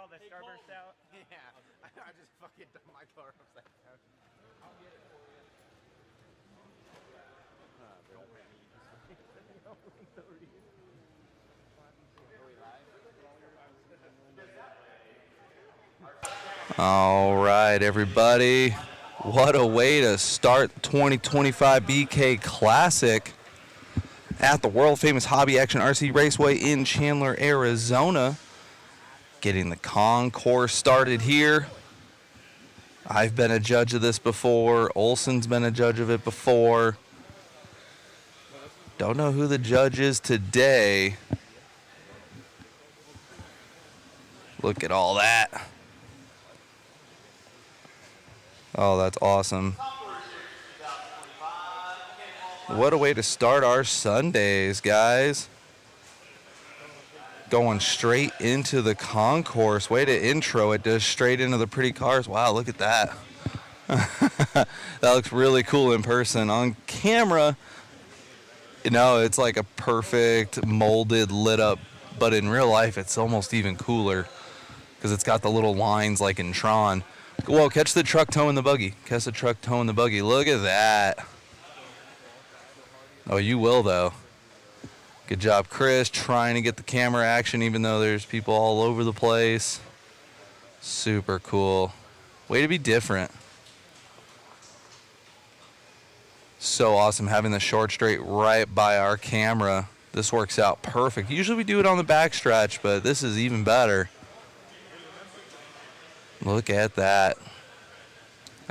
all the Starburst out? Yeah, I just fucking dumped my car upside down. I'll get it for you. Don't make me All right, everybody. What a way to start the 2025 BK Classic at the world-famous Hobby Action RC Raceway in Chandler, Arizona. Getting the Concourse started here. I've been a judge of this before. Olson's been a judge of it before. Don't know who the judge is today. Look at all that. Oh, that's awesome. What a way to start our Sundays, guys. Going straight into the Concourse. Way to intro it just straight into the pretty cars. Wow, look at that. That looks really cool in person. On camera, you know, it's like a perfect molded lit up, but in real life it's almost even cooler because it's got the little lines like in Tron. Whoa, catch the truck towing the buggy. Catch the truck towing the buggy. Look at that. Oh, you will, though. Good job, Chris, trying to get the camera action even though there's people all over the place. Super cool. Way to be different. So awesome having the short straight right by our camera. This works out perfect. Usually we do it on the backstretch, but this is even better. Look at that.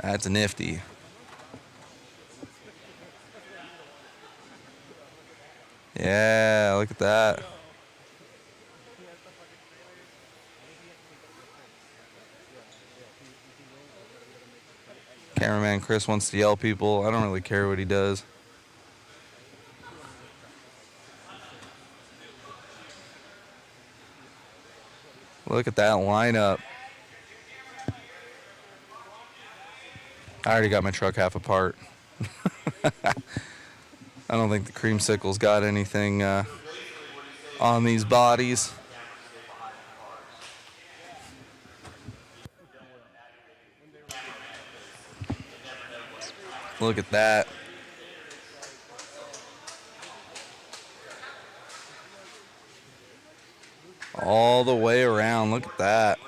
That's nifty. Yeah, look at that. Cameraman Chris wants to yell people. I don't really care what he does. Look at that lineup. I already got my truck half apart. I don't think the creamsicle's got anything on these bodies. Look at that. All the way around. Look at that.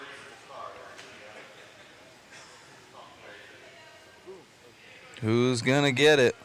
Who's gonna get it?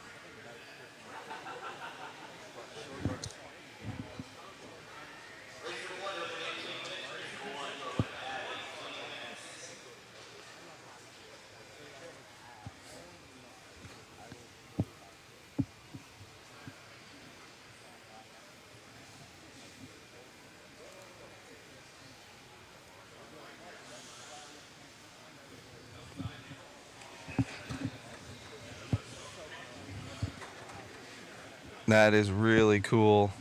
That is really cool.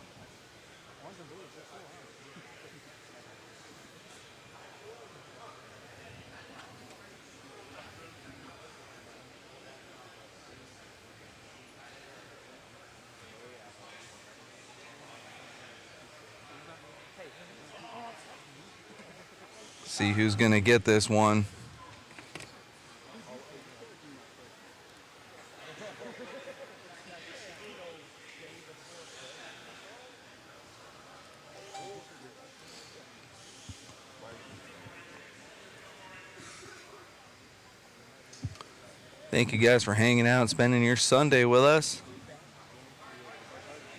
See who's going to get this one. Thank you guys for hanging out and spending your Sunday with us.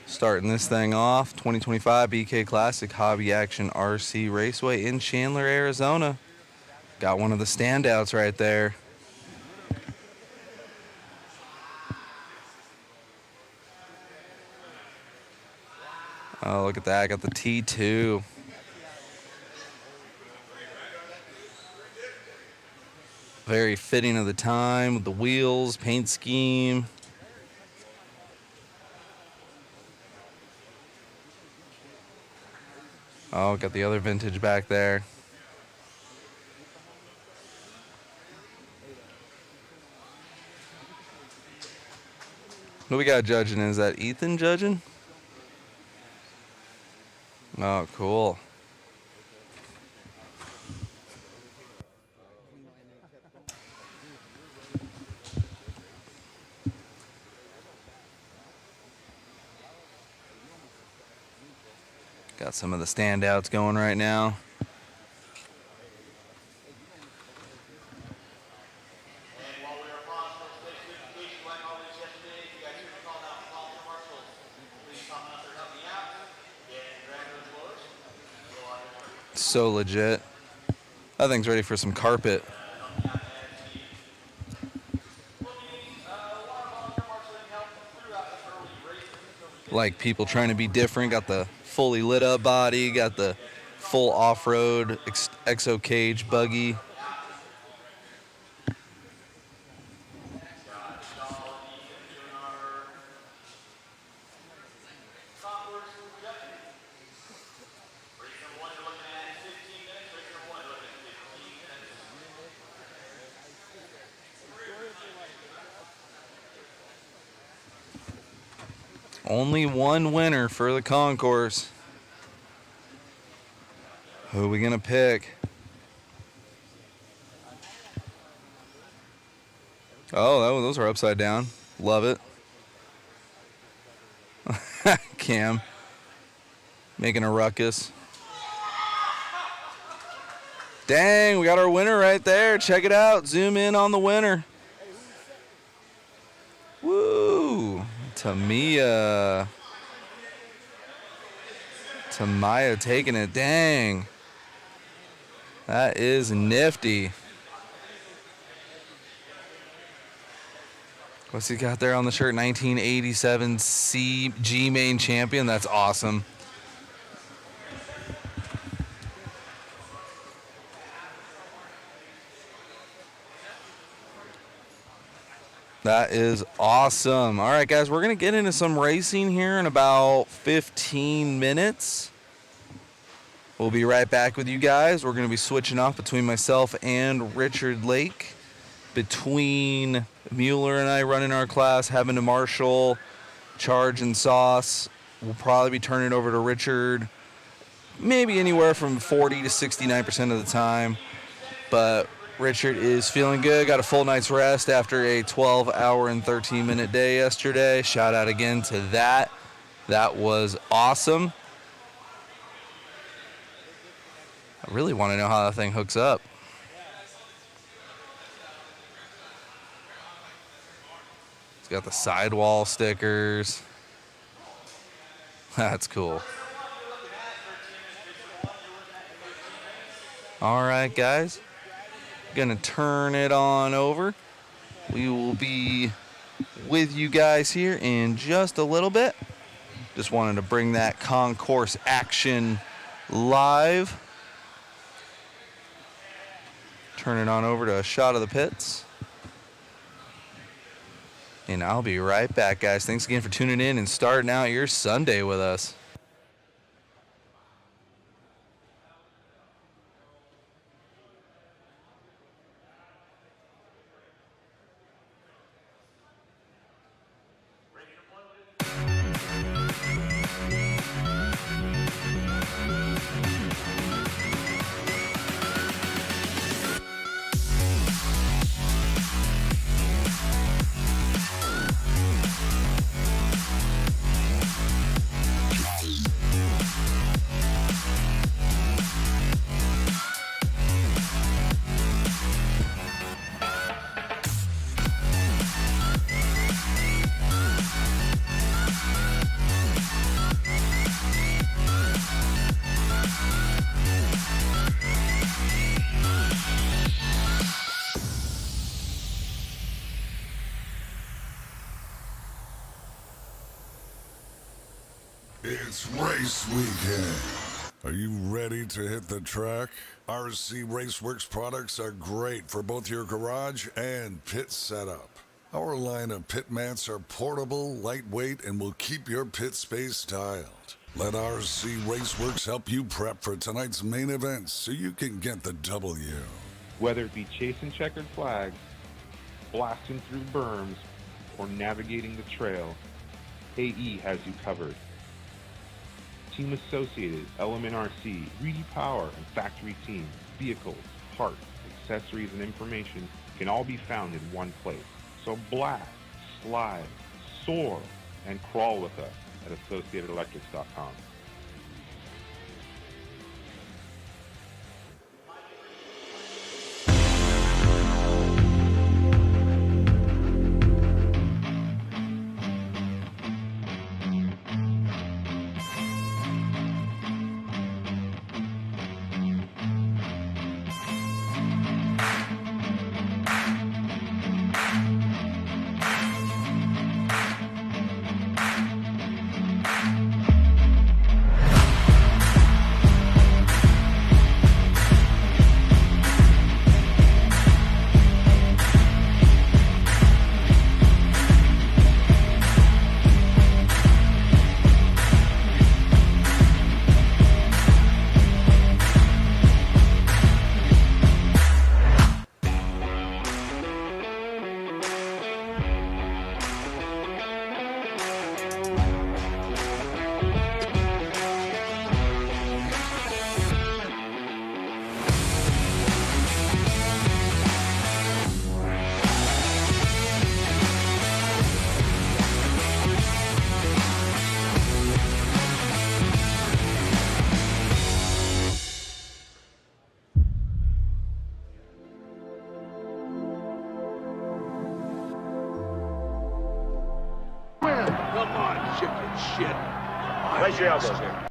Starting this thing off, 2025 BK Classic Hobby Action RC Raceway in Chandler, Arizona. Got one of the standouts right there. Oh, look at that. Got the T2. Very fitting of the time with the wheels, paint scheme. Oh, got the other vintage back there. Who we got judging? Is that Ethan judging? Oh, cool. Got some of the standouts going right now. So legit. That thing's ready for some carpet. Like people trying to be different. Got the fully lit up body. Got the full off-road exo cage buggy. Only one winner for the concourse. Who are we going to pick? Oh, those are upside down. Love it. Cam making a ruckus. Dang, we got our winner right there. Check it out. Zoom in on the winner. Woo! Tamaya taking it. Dang. That is nifty. What's he got there on the shirt? 1987 G main champion. That's awesome. That is awesome. All right, guys, we're going to get into some racing here in about 15 minutes. We'll be right back with you guys. We're going to be switching off between myself and Richard Lake. Between Mueller and I running our class, having to marshal, charge, and sauce. We'll probably be turning it over to Richard maybe anywhere from 40 to 69% of the time. But Richard is feeling good. Got a full night's rest after a 12-hour and 13-minute day yesterday. Shout out again to that. That was awesome. I really want to know how that thing hooks up. It's got the sidewall stickers. That's cool. All right, guys. Gonna turn it on over. We will be with you guys here in just a little bit. Just wanted to bring that concourse action live. Turn it on over to a shot of the pits. And I'll be right back, guys. Thanks again for tuning in and starting out your Sunday with us. It's race weekend. Are you ready to hit the track? RC Raceworks products are great for both your garage and pit setup. Our line of pit mats are portable, lightweight, and will keep your pit space styled. Let RC Raceworks help you prep for tonight's main events so you can get the W. Whether it be chasing checkered flags, blasting through berms, or navigating the trail, AE has you covered. Team Associated, Element RC, Reedy Power, and Factory Team, vehicles, parts, accessories, and information can all be found in one place. So blast, slide, soar, and crawl with us at AssociatedElectrics.com. chicken shit. Raise your elbows here.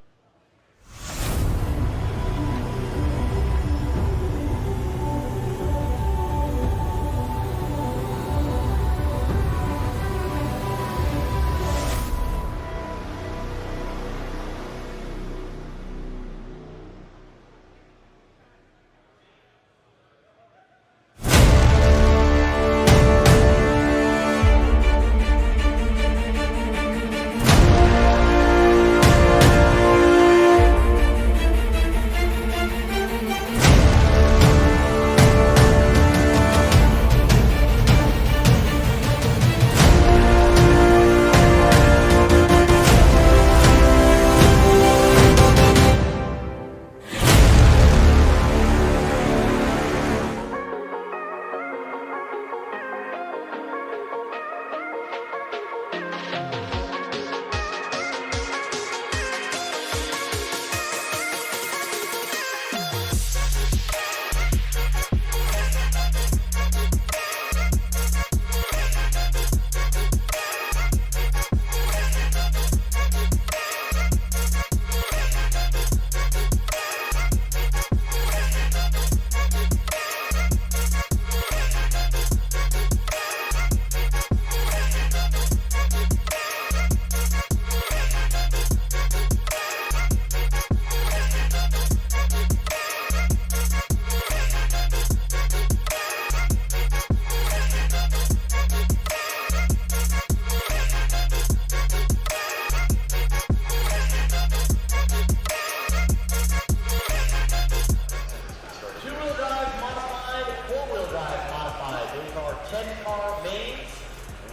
Two-wheel drive modified, four-wheel drive modified. Those are 10-car mains,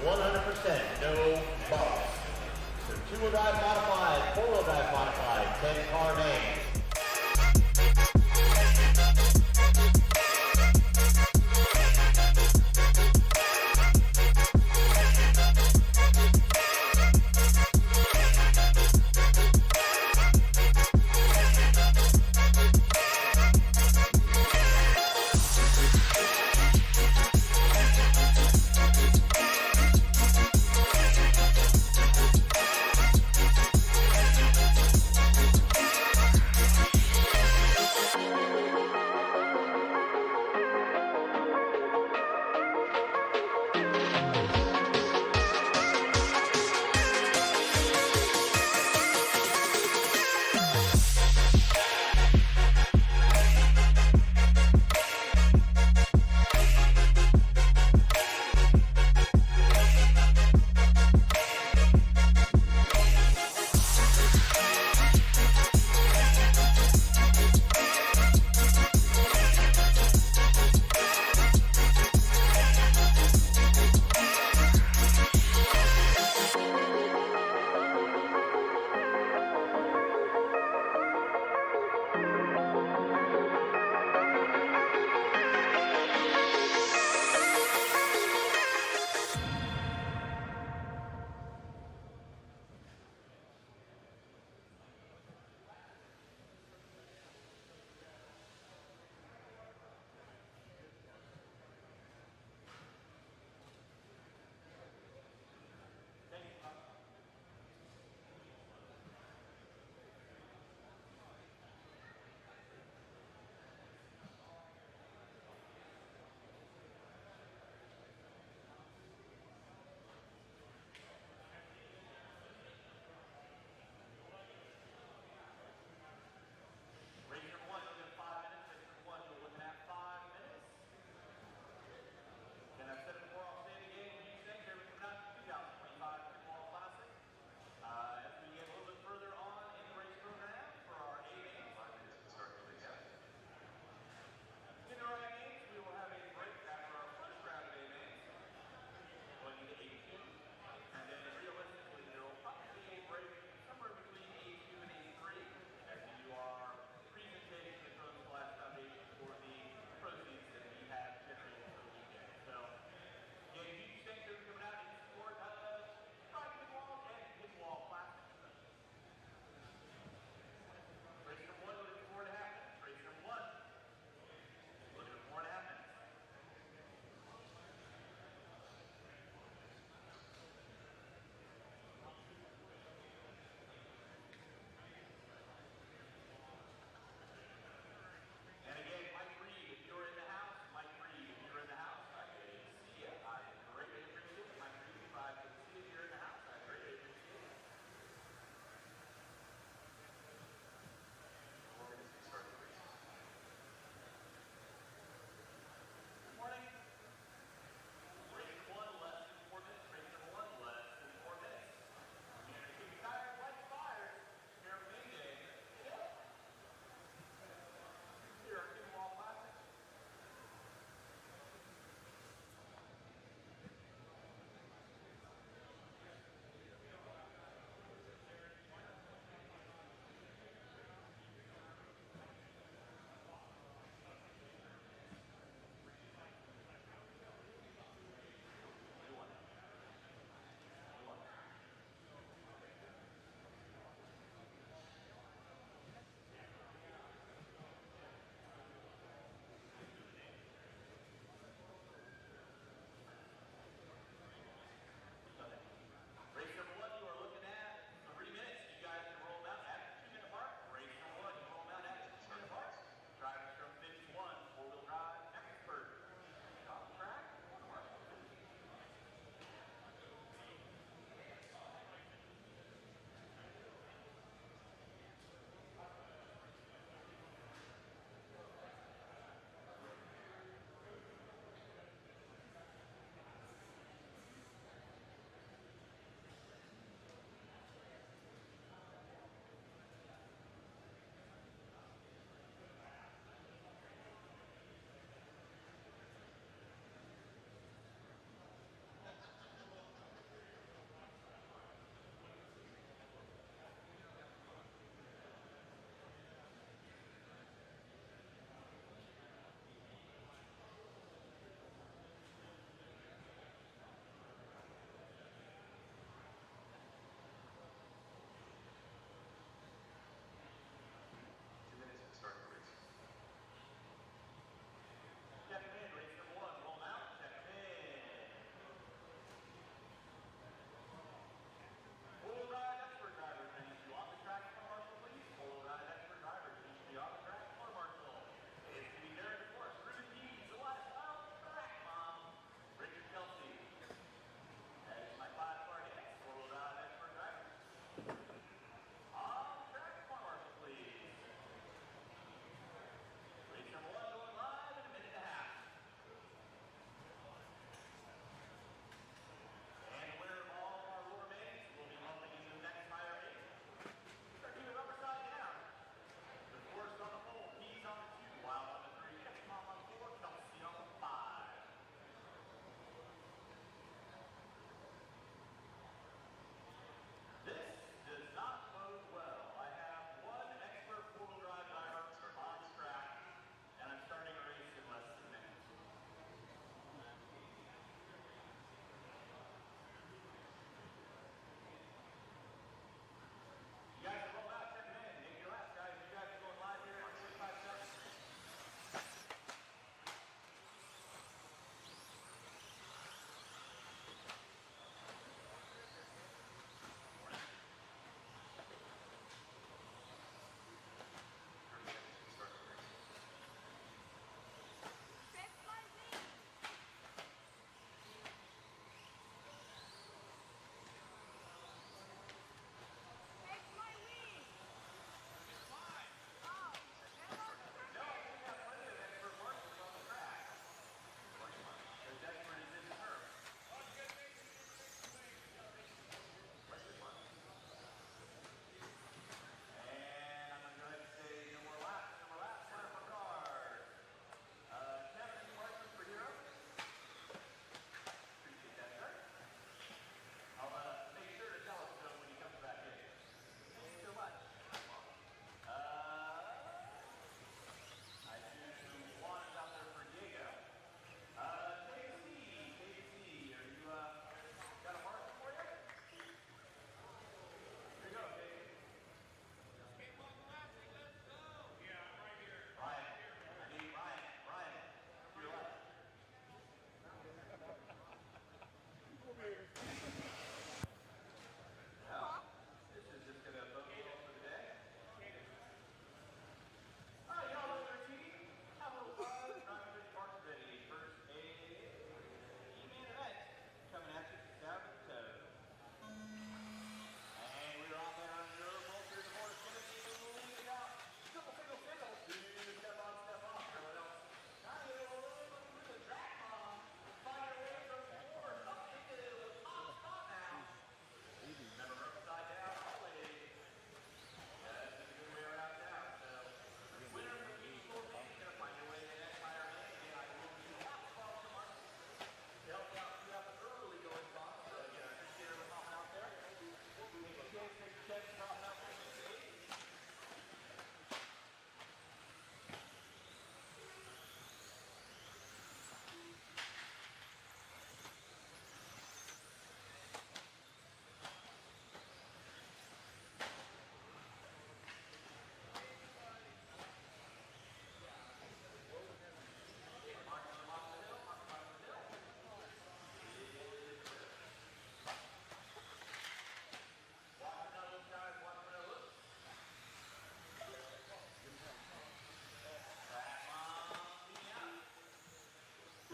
100%, no bumps. So two-wheel drive modified, four-wheel drive modified, 10-car mains.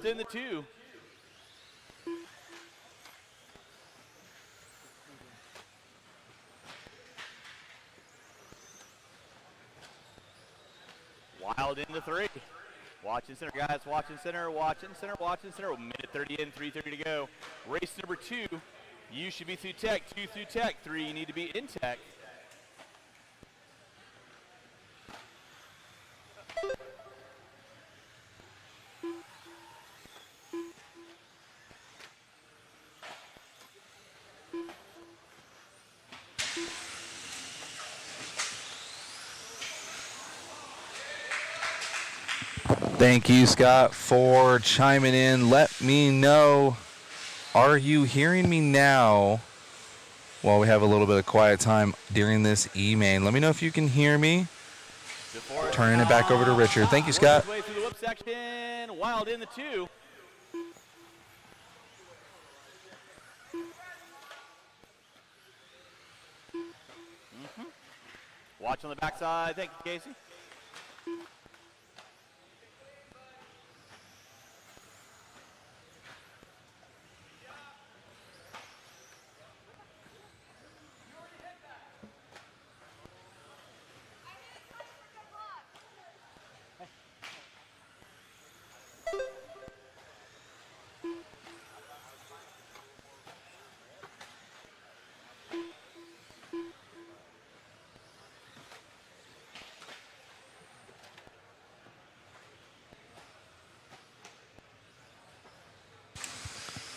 first in the 2. Wild into 3. Watching center, guys. Watching center, watching center, watching center. Minute 30 in, 3:30 to go. Race number 2. You should be through tech. 2 through tech. 3, you need to be in tech. Thank you, Scott, for chiming in. Let me know, are you hearing me now while we have a little bit of quiet time during this E-main? Let me know if you can hear me. Turning it back over to Richard. Thank you, Scott. Way through the whip section. Wild in the 2. Watch on the backside. Thank you, Casey.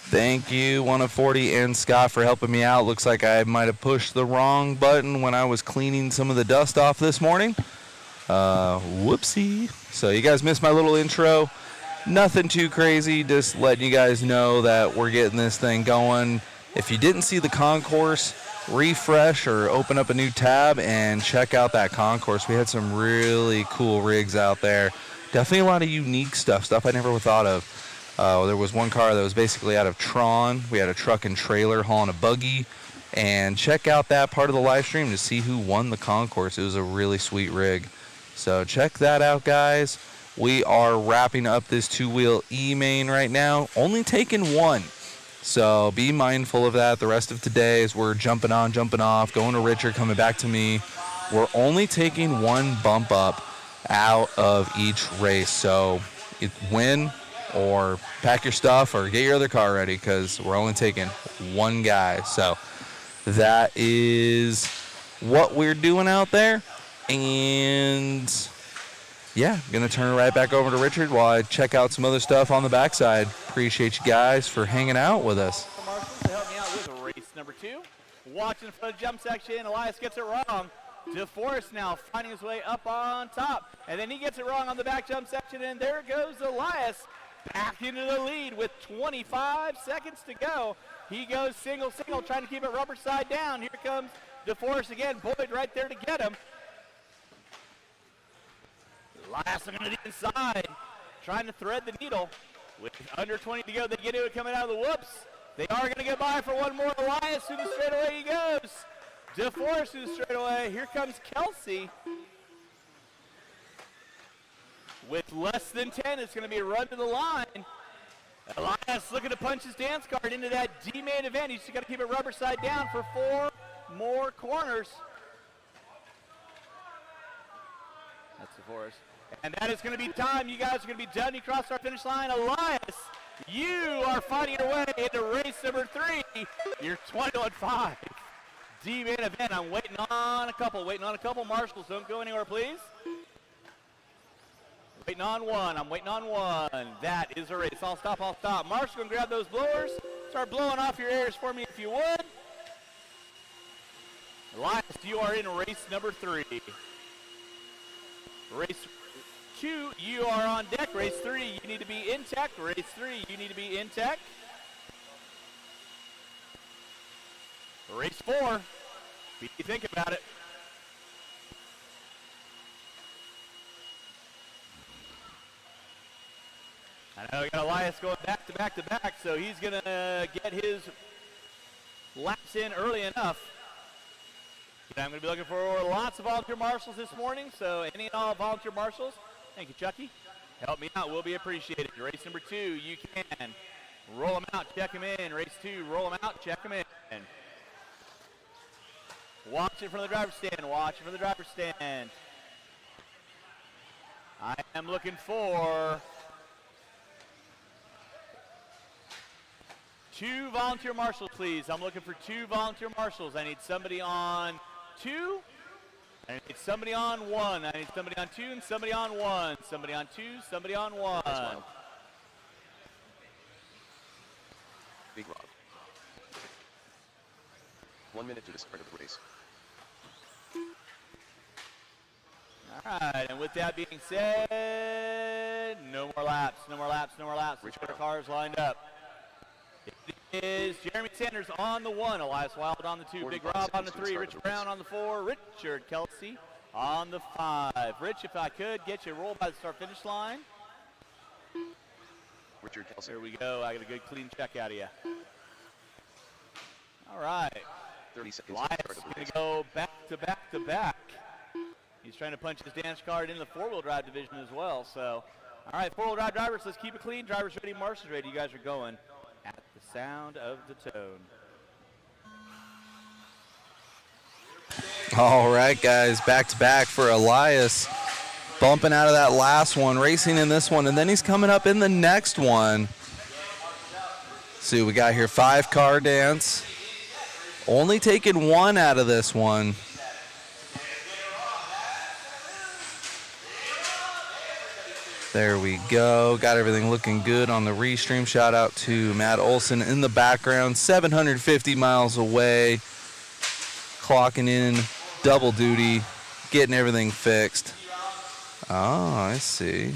Thank you, 1 of 40, and Scott for helping me out. Looks like I might have pushed the wrong button when I was cleaning some of the dust off this morning. Whoopsie. So you guys missed my little intro. Nothing too crazy, just letting you guys know that we're getting this thing going. If you didn't see the concourse, refresh or open up a new tab and check out that concourse. We had some really cool rigs out there. Definitely a lot of unique stuff I never would thought of. There was one car that was basically out of Tron. We had a truck and trailer hauling a buggy. And check out that part of the live stream to see who won the concourse. It was a really sweet rig. So check that out, guys. We are wrapping up this 2-wheel E-main right now. Only taking 1. So be mindful of that the rest of today as we're jumping on, jumping off, going to Richard, coming back to me. We're only taking 1 bump up out of each race. So win or pack your stuff or get your other car ready because we're only taking 1 guy. So that is what we're doing out there. And yeah, going to turn it right back over to Richard while I check out some other stuff on the backside. Appreciate you guys for hanging out with us. Marshall to help me out with race number 2. Watching for the jump section, Elias gets it wrong. DeForest now finding his way up on top. And then he gets it wrong on the back jump section, and there goes Elias back into the lead with 25 seconds to go. He goes single, trying to keep it rubber side down. Here comes DeForest again. Boyd right there to get him. Elias looking to the inside, trying to thread the needle. With under 20 to go, they get it coming out of the whoops. They are going to get by for one more. Elias through the straightaway he goes. DeForest through the straightaway. Here comes Kelsey. With less than 10, it's going to be a run to the line. Elias looking to punch his dance card into that D-main event. He's just got to keep it rubber side down for 4 more corners. That's DeForest. And that is going to be time. You guys are going to be done. You crossed our finish line. Elias, you are fighting your way into race number 3. Your 21-5 D-main event. I'm waiting on a couple. Marshals, don't go anywhere, please. Waiting on one. I'm waiting on one. That is a race. I'll stop. Marshall, going to grab those blowers. Start blowing off your airs for me if you would. Elias, you are in race number 3. Race 2, you are on deck. Race 3, you need to be in tech. Race 3, you need to be in tech. Race 4, what do you think about it? I know we got Elias going back to back to back, so he's going to get his laps in early enough. I'm going to be looking for lots of volunteer marshals this morning, so any and all volunteer marshals. Thank you, Chucky. Help me out, will be appreciated. Race number 2, you can. Roll them out, check them in. Race 2, roll them out, check them in. Watch it from the driver's stand, watch it from the driver's stand. I am looking for 2 volunteer marshals, please. I'm looking for 2 volunteer marshals. I need somebody on 2. I need somebody on 1. I need somebody on 2 and somebody on 1. Somebody on 2, somebody on 1. Big Rob. 1 minute to the start of the race. All right, and with that being said, no more laps, no more laps, no more laps. Which cars lined up? It is Jeremy Sanders on the 1, Elias Wild on the 2, Big Rob on the 3, Rich Brown on the 4, Richard Kelsey on the 5. Rich, if I could get you rolled by the start-finish line. Richard Kelsey. Here we go. I got a good clean check out of you. All right. 30 seconds. Elias going to go back to back to back. He's trying to punch his dance card into the four-wheel drive division as well. So, all right, four-wheel drive drivers, let's keep it clean. Drivers ready, marshals ready. You guys are going at the sound of the tone. All right, guys, back to back for Elias. Bumping out of that last one, racing in this one, and then he's coming up in the next one. See what we got here, 5-car dance. Only taking 1 out of this one. There we go. Got everything looking good on the restream. Shout out to Matt Olson in the background, 750 miles away, clocking in double duty, getting everything fixed. Oh, I see.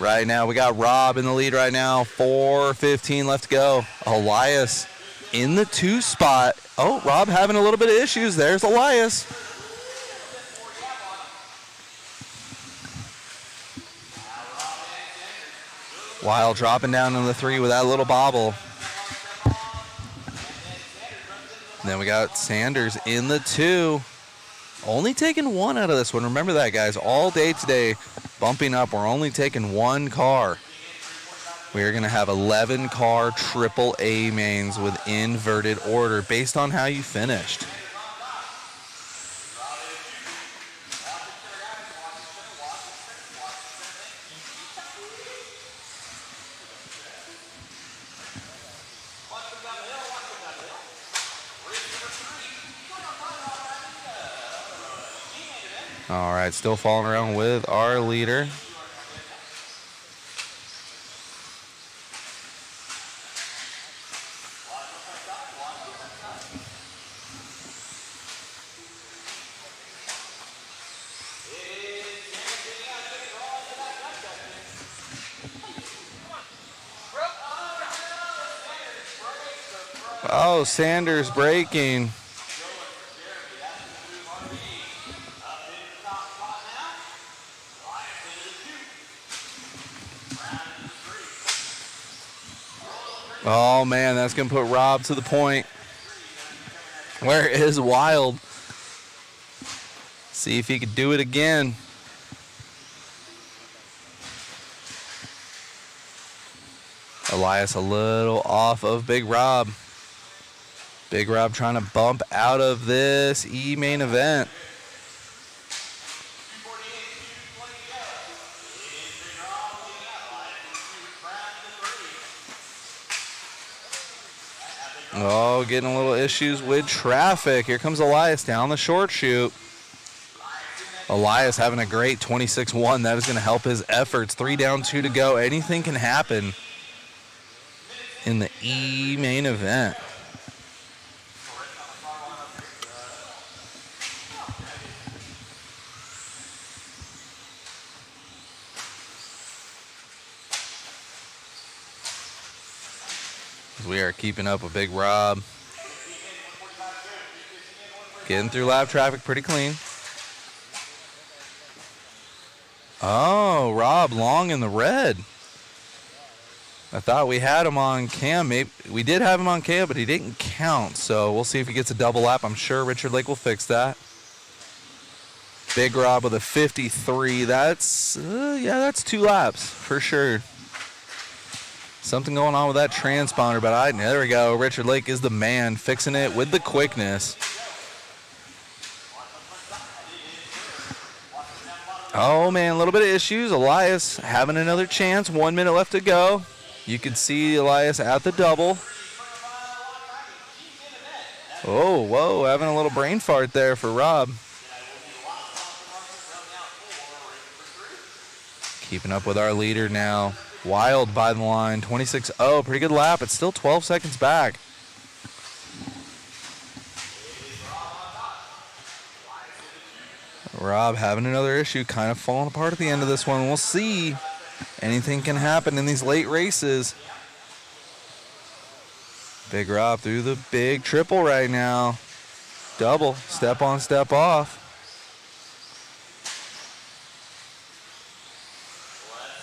Right now, we got Rob in the lead right now. 4:15 left to go. Elias in the 2 spot. Oh, Rob having a little bit of issues. There's Elias. Wild dropping down in the 3 with that little bobble. And then we got Sanders in the 2. Only taking 1 out of this one. Remember that, guys. All day today, bumping up. We're only taking 1 car. We are going to have 11-car AAA mains with inverted order based on how you finished. All right, still following around with our leader. Oh, Sanders braking. Oh, man, that's going to put Rob to the point. Where is Wild? See if he could do it again. Elias a little off of Big Rob. Big Rob trying to bump out of this E-main event. Oh, getting a little issues with traffic. Here comes Elias down the short chute. Elias having a great 26-1. That is going to help his efforts. 3 down, 2 to go. Anything can happen in the E-main event. We are keeping up with Big Rob. Getting through lap traffic pretty clean. Oh, Rob long in the red. I thought we had him on cam. Maybe we did have him on cam, but he didn't count. So we'll see if he gets a double lap. I'm sure Richard Lake will fix that. Big Rob with a 53. That's, yeah, that's 2 laps for sure. Something going on with that transponder, but there we go. Richard Lake is the man, fixing it with the quickness. Oh, man, a little bit of issues. Elias having another chance. 1 minute left to go. You can see Elias at the double. Oh, whoa, having a little brain fart there for Rob. Keeping up with our leader now. Wild by the line, 26-0. Pretty good lap. It's still 12 seconds back. Rob having another issue, kind of falling apart at the end of this one. We'll see. Anything can happen in these late races. Big Rob through the big triple right now. Double, step on, step off.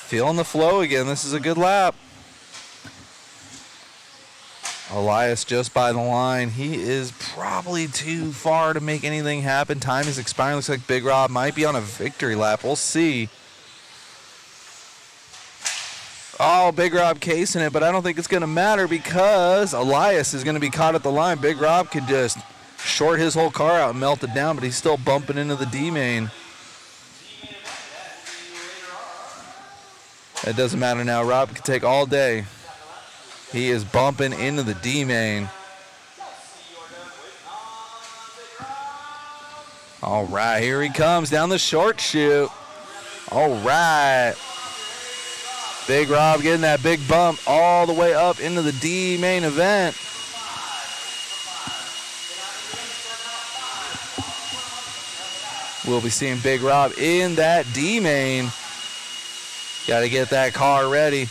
Feeling the flow again. This is a good lap. Elias just by the line. He is probably too far to make anything happen. Time is expiring. Looks like Big Rob might be on a victory lap. We'll see. Oh, Big Rob casing it, but I don't think it's going to matter because Elias is going to be caught at the line. Big Rob could just short his whole car out and melt it down, but he's still bumping into the D main. It doesn't matter now. Rob can take all day. He is bumping into the D main. All right, here he comes down the short chute. All right. Big Rob getting that big bump all the way up into the D main event. We'll be seeing Big Rob in that D main. Got to get that car ready.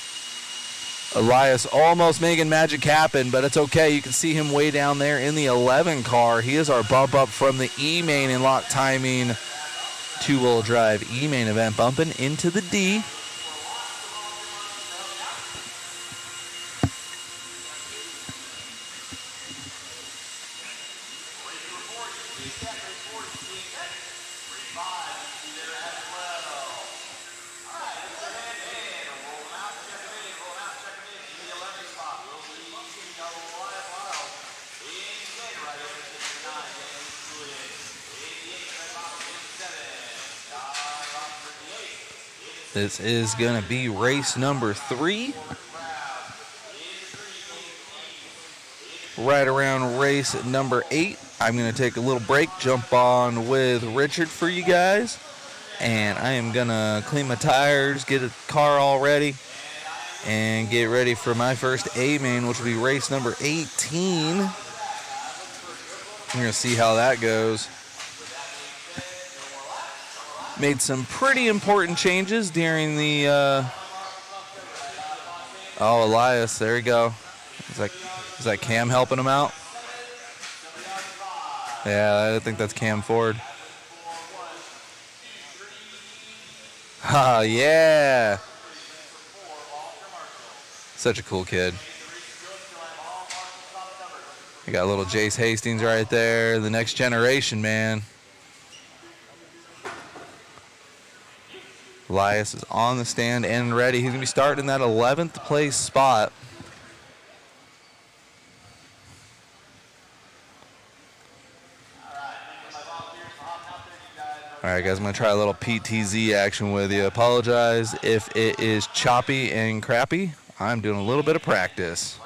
Elias almost making magic happen, but it's okay. You can see him way down there in the 11 car. He is our bump up from the E main in lock timing 2-wheel drive E main event, bumping into the D. This is going to be race number 3. Right around race number 8. I'm going to take a little break, jump on with Richard for you guys. And I am going to clean my tires, get a car all ready, and get ready for my first A main, which will be race number 18. We're going to see how that goes. Made some pretty important changes during the, oh, Elias, there we go. Is that Cam helping him out? Yeah, I think that's Cam Ford. Ah, yeah. Such a cool kid. We got little Jace Hastings right there, the next generation, man. Elias is on the stand and ready. He's going to be starting in that 11th place spot. All right, guys, I'm going to try a little PTZ action with you. Apologize if it is choppy and crappy. I'm doing a little bit of practice.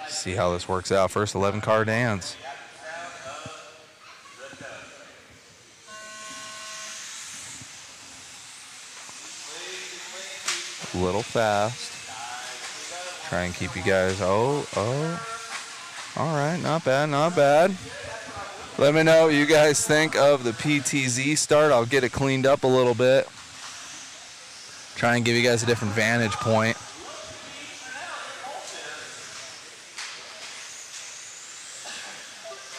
See how this works out. First 11 car dance. A little fast. Try and keep you guys. Oh. All right, not bad, not bad. Let me know what you guys think of the PTZ start. I'll get it cleaned up a little bit. Try and give you guys a different vantage point.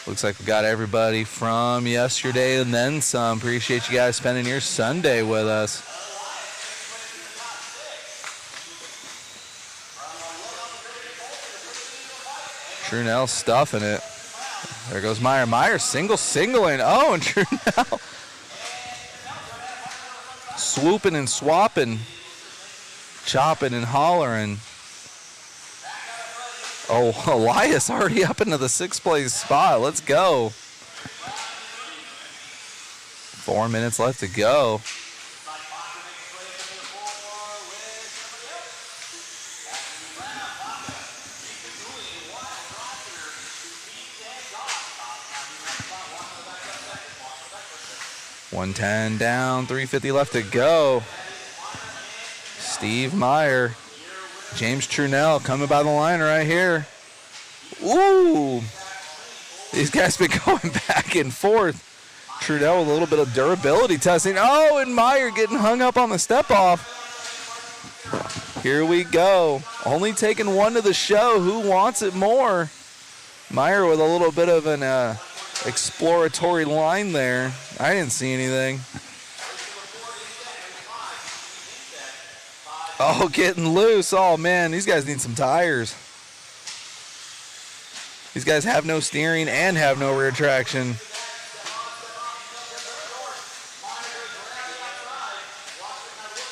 Looks like we got everybody from yesterday and then some. Appreciate you guys spending your Sunday with us. Trunell stuffing it. There goes Meyer. Meyer singling. Oh, and Trunell swooping and swapping, chopping and hollering. Oh, Elias already up into the 6th place spot. Let's go. 4 minutes left to go. .110 down, 350 left to go. Steve Meyer, James Trunell coming by the line right here. Ooh, these guys been going back and forth. Trunell with a little bit of durability testing. Oh, and Meyer getting hung up on the step off. Here we go. Only taking one to the show. Who wants it more? Meyer with a little bit of an exploratory line there. I didn't see anything. Oh, getting loose. Oh, man, these guys need some tires. These guys have no steering and have no rear traction.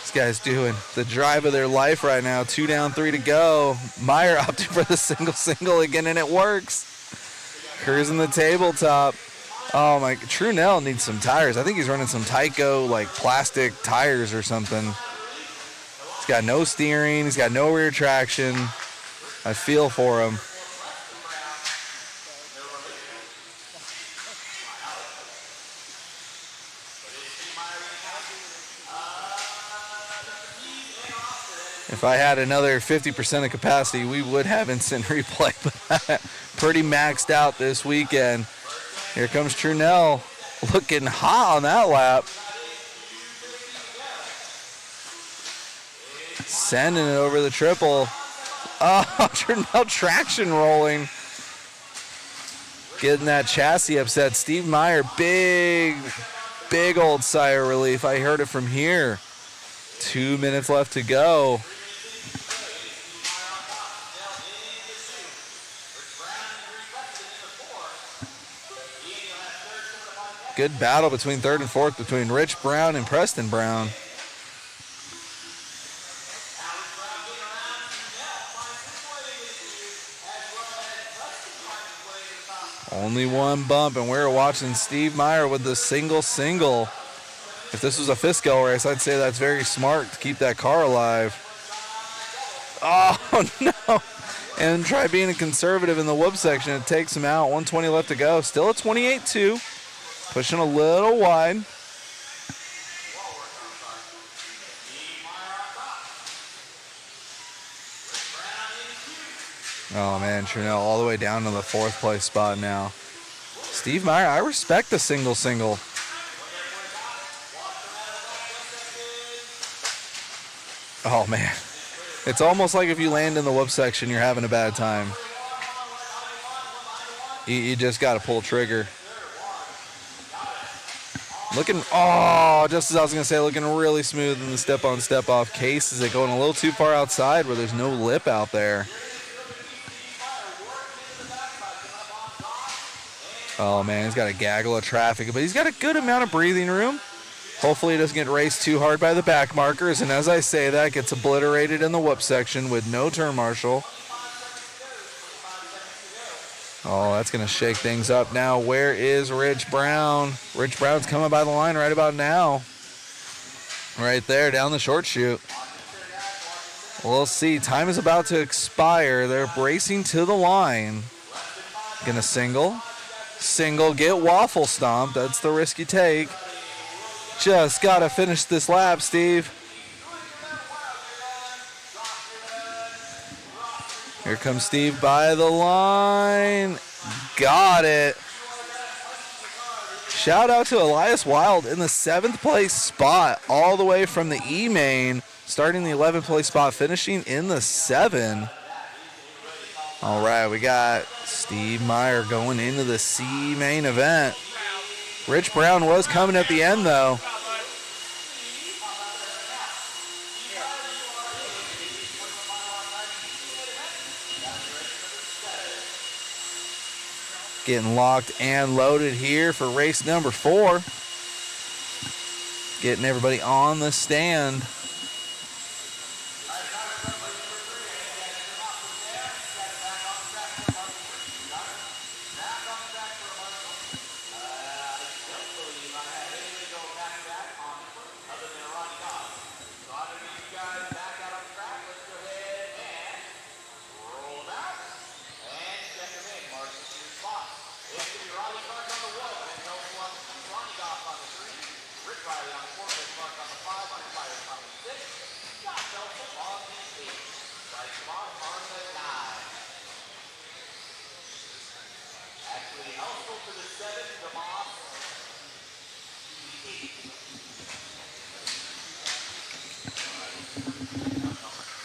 These guys doing the drive of their life right now. 2 down, 3 to go. Meyer opted for the single again, and it works. Cruising the tabletop. Oh, my. Trunell needs some tires. I think he's running some Tyco, like, plastic tires or something. He's got no steering. He's got no rear traction. I feel for him. If I had another 50% of capacity, we would have instant replay, but pretty maxed out this weekend. Here comes Trunell, looking hot on that lap. Sending it over the triple. Oh, Trunell traction rolling. Getting that chassis upset. Steve Meyer, big old sigh of relief. I heard it from here. 2 minutes left to go. Good battle between 3rd and 4th between Rich Brown and Preston Brown. Only one bump, and we're watching Steve Meyer with the single. If this was a Fisco race, I'd say that's very smart to keep that car alive. Oh, no. And try being conservative in the whoop section. It takes him out. 120 left to go. Still at 28-2. Pushing a little wide. Oh, man, Trunell all the way down to the 4th place spot now. Steve Meyer, I respect the single. Oh, man. It's almost like if you land in the whoop section, you're having a bad time. You just got to pull trigger. Looking, just as I was going to say, looking really smooth in the step-on, step-off case. Is it going a little too far outside where there's no lip out there? Oh, man, he's got a gaggle of traffic, but he's got a good amount of breathing room. Hopefully he doesn't get raced too hard by the back markers, and as I say that, gets obliterated in the whoop section with no turn marshal. Oh, that's going to shake things up now. Where is Rich Brown? Rich Brown's coming by the line right about now. Right there, down the short chute. We'll see. Time is about to expire. They're bracing to the line. Going to single, get waffle stomped. That's the risk you take. Just got to finish this lap, Steve. Here comes Steve by the line. Got it. Shout out to Elias Wild in the 7th place spot, all the way from the E main, starting the 11th place spot, finishing in the 7. All right, we got Steve Meyer going into the C main event. Rich Brown was coming at the end, though. Getting locked and loaded here for race number 4. Getting everybody on the stand.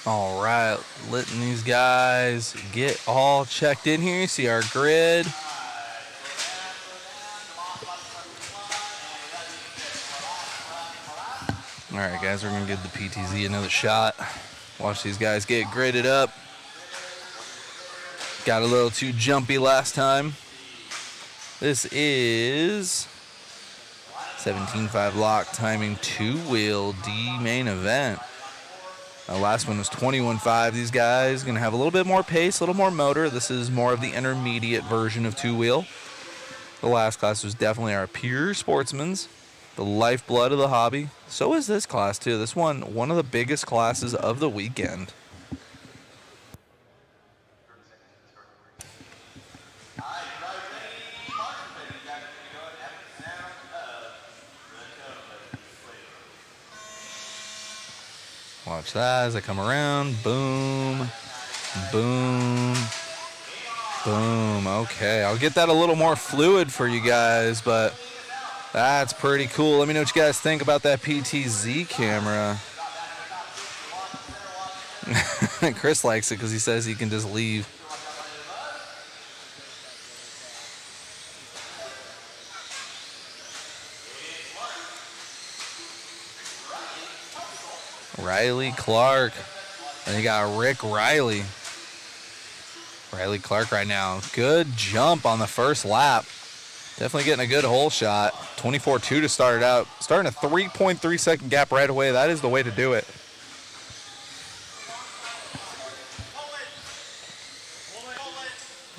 All right, letting these guys get all checked in here. You see our grid. All right, guys, we're going to give the PTZ another shot. Watch these guys get gridded up. Got a little too jumpy last time. This is 17.5 lock timing 2-wheel D main event. Last one was 21.5. These guys going to have a little bit more pace, a little more motor. This is more of the intermediate version of 2-wheel. The last class was definitely our pure sportsman's, the lifeblood of the hobby. So is this class too. This one of the biggest classes of the weekend. Watch that as I come around. Boom, boom, boom. Okay, I'll get that a little more fluid for you guys, but that's pretty cool. Let me know what you guys think about that PTZ camera. Chris likes it because he says he can just leave. Riley Clark. And you got Rick Riley. Riley Clark right now. Good jump on the first lap. Definitely getting a good hole shot. 24.2 to start it out. Starting a 3.3 second gap right away. That is the way to do it.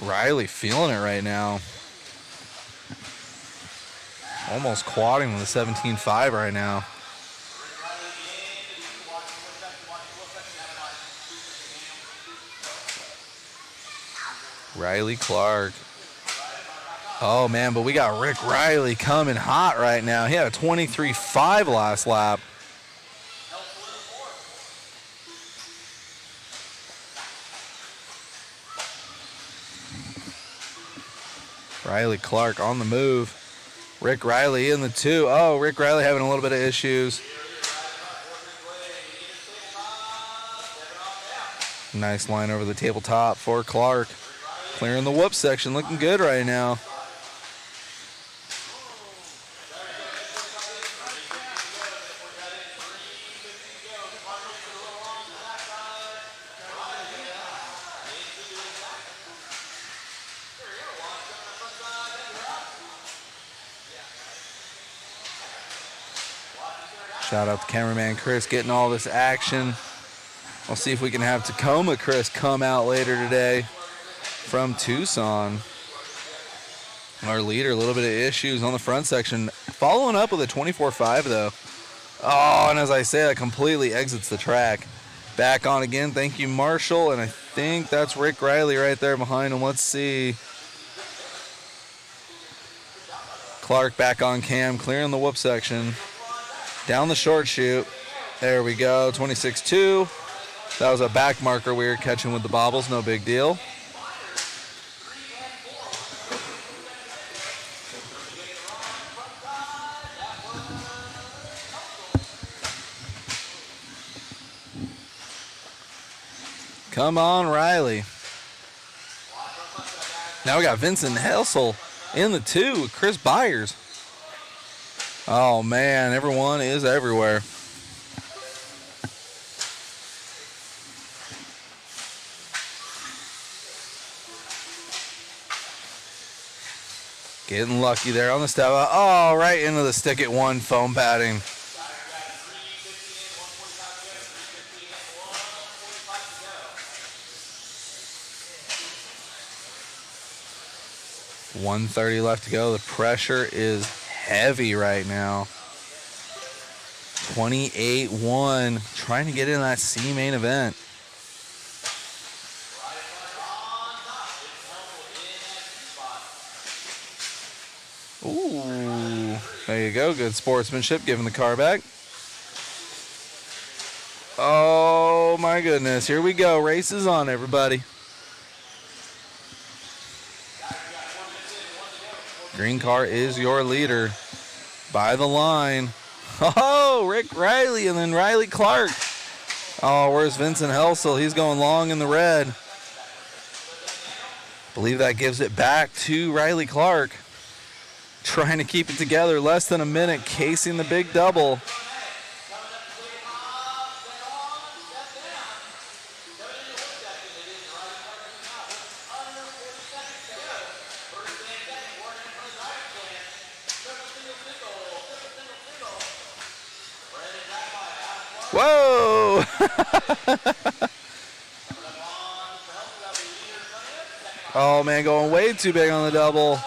Riley feeling it right now. Almost quadding with a 17.5 right now. Riley Clark. Oh, man, but we got Rick Riley coming hot right now. He had a 23.5 last lap. Riley Clark on the move. Rick Riley in the 2. Oh, Rick Riley having a little bit of issues. Nice line over the tabletop for Clark. Clearing the whoop section, looking good right now. Shout out to cameraman Chris getting all this action. We'll see if we can have Tacoma Chris come out later today from Tucson. Our leader, a little bit of issues on the front section. Following up with a 24.5 though. Oh, and as I say, that completely exits the track. Back on again. Thank you, Marshall. And I think that's Rick Riley right there behind him. Let's see. Clark back on cam, clearing the whoop section. Down the short chute. There we go. 26.2. That was a back marker we were catching with the bobbles. No big deal. Come on, Riley. Now we got Vincent Helsel in the 2 with Chris Byers. Oh, man, everyone is everywhere. Getting lucky there on the step out. Oh, right into the stick at one foam padding. $1:30 left to go. The pressure is heavy right now. 28-1, trying to get in that C main event. Ooh, there you go. Good sportsmanship, giving the car back. Oh my goodness, here we go. Race is on, everybody. Green car is your leader. By the line. Oh, Rick Riley and then Riley Clark. Oh, where's Vincent Helsel? He's going long in the red. Believe that gives it back to Riley Clark. Trying to keep it together. Less than a minute, casing the big double. Whoa! Oh, man, going way too big on the double.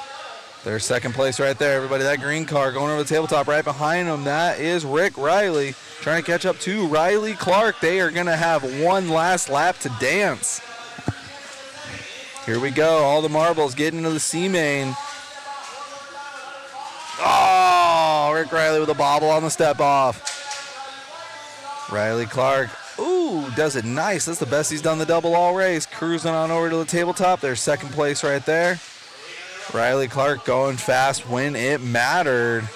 There's second place right there, everybody. That green car going over the tabletop right behind him. That is Rick Riley trying to catch up to Riley Clark. They are going to have one last lap to dance. Here we go. All the marbles getting into the C main. Oh, Rick Riley with a bobble on the step off. Riley Clark, ooh, does it nice. That's the best he's done the double all race. Cruising on over to the tabletop. There's second place right there. Riley Clark going fast when it mattered.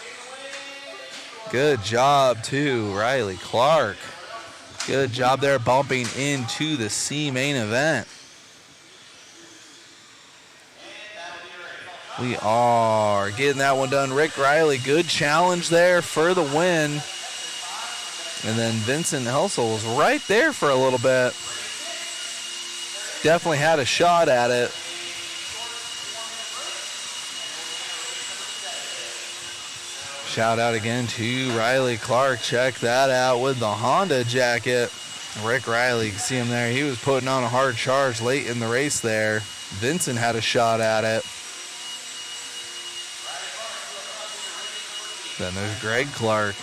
Good job to Riley Clark. Good job there bumping into the C main event. We are getting that one done. Rick Riley, good challenge there for the win. And then Vincent Helsel was right there for a little bit. Definitely had a shot at it. Shout out again to Riley Clark. Check that out with the Honda jacket. Rick Riley, you can see him there. He was putting on a hard charge late in the race there. Vincent had a shot at it. Then there's Greg Clark.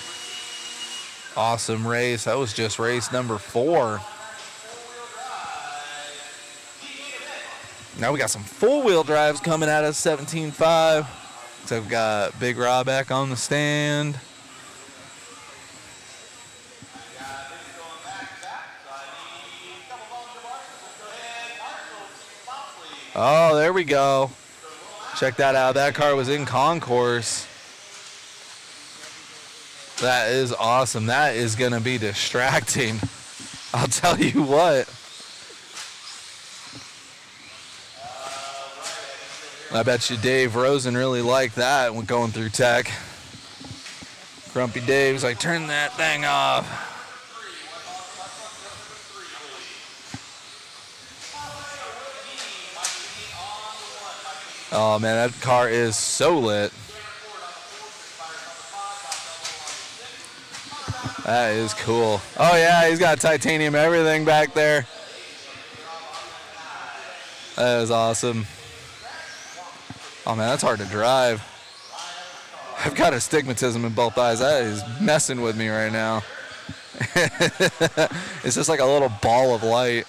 Awesome race. That was just race number 4. Now we got some four-wheel drives coming at us, 17.5. So we've got Big Rob back on the stand. Oh, there we go. Check that out. That car was in Concourse. That is awesome. That is going to be distracting. I'll tell you what. I bet you Dave Rosen really liked that when going through tech. Grumpy Dave's like, turn that thing off. Oh man, that car is so lit. That is cool. Oh yeah, he's got titanium everything back there. That is awesome. Oh man, that's hard to drive. I've got astigmatism in both eyes. That is messing with me right now. It's just like a little ball of light.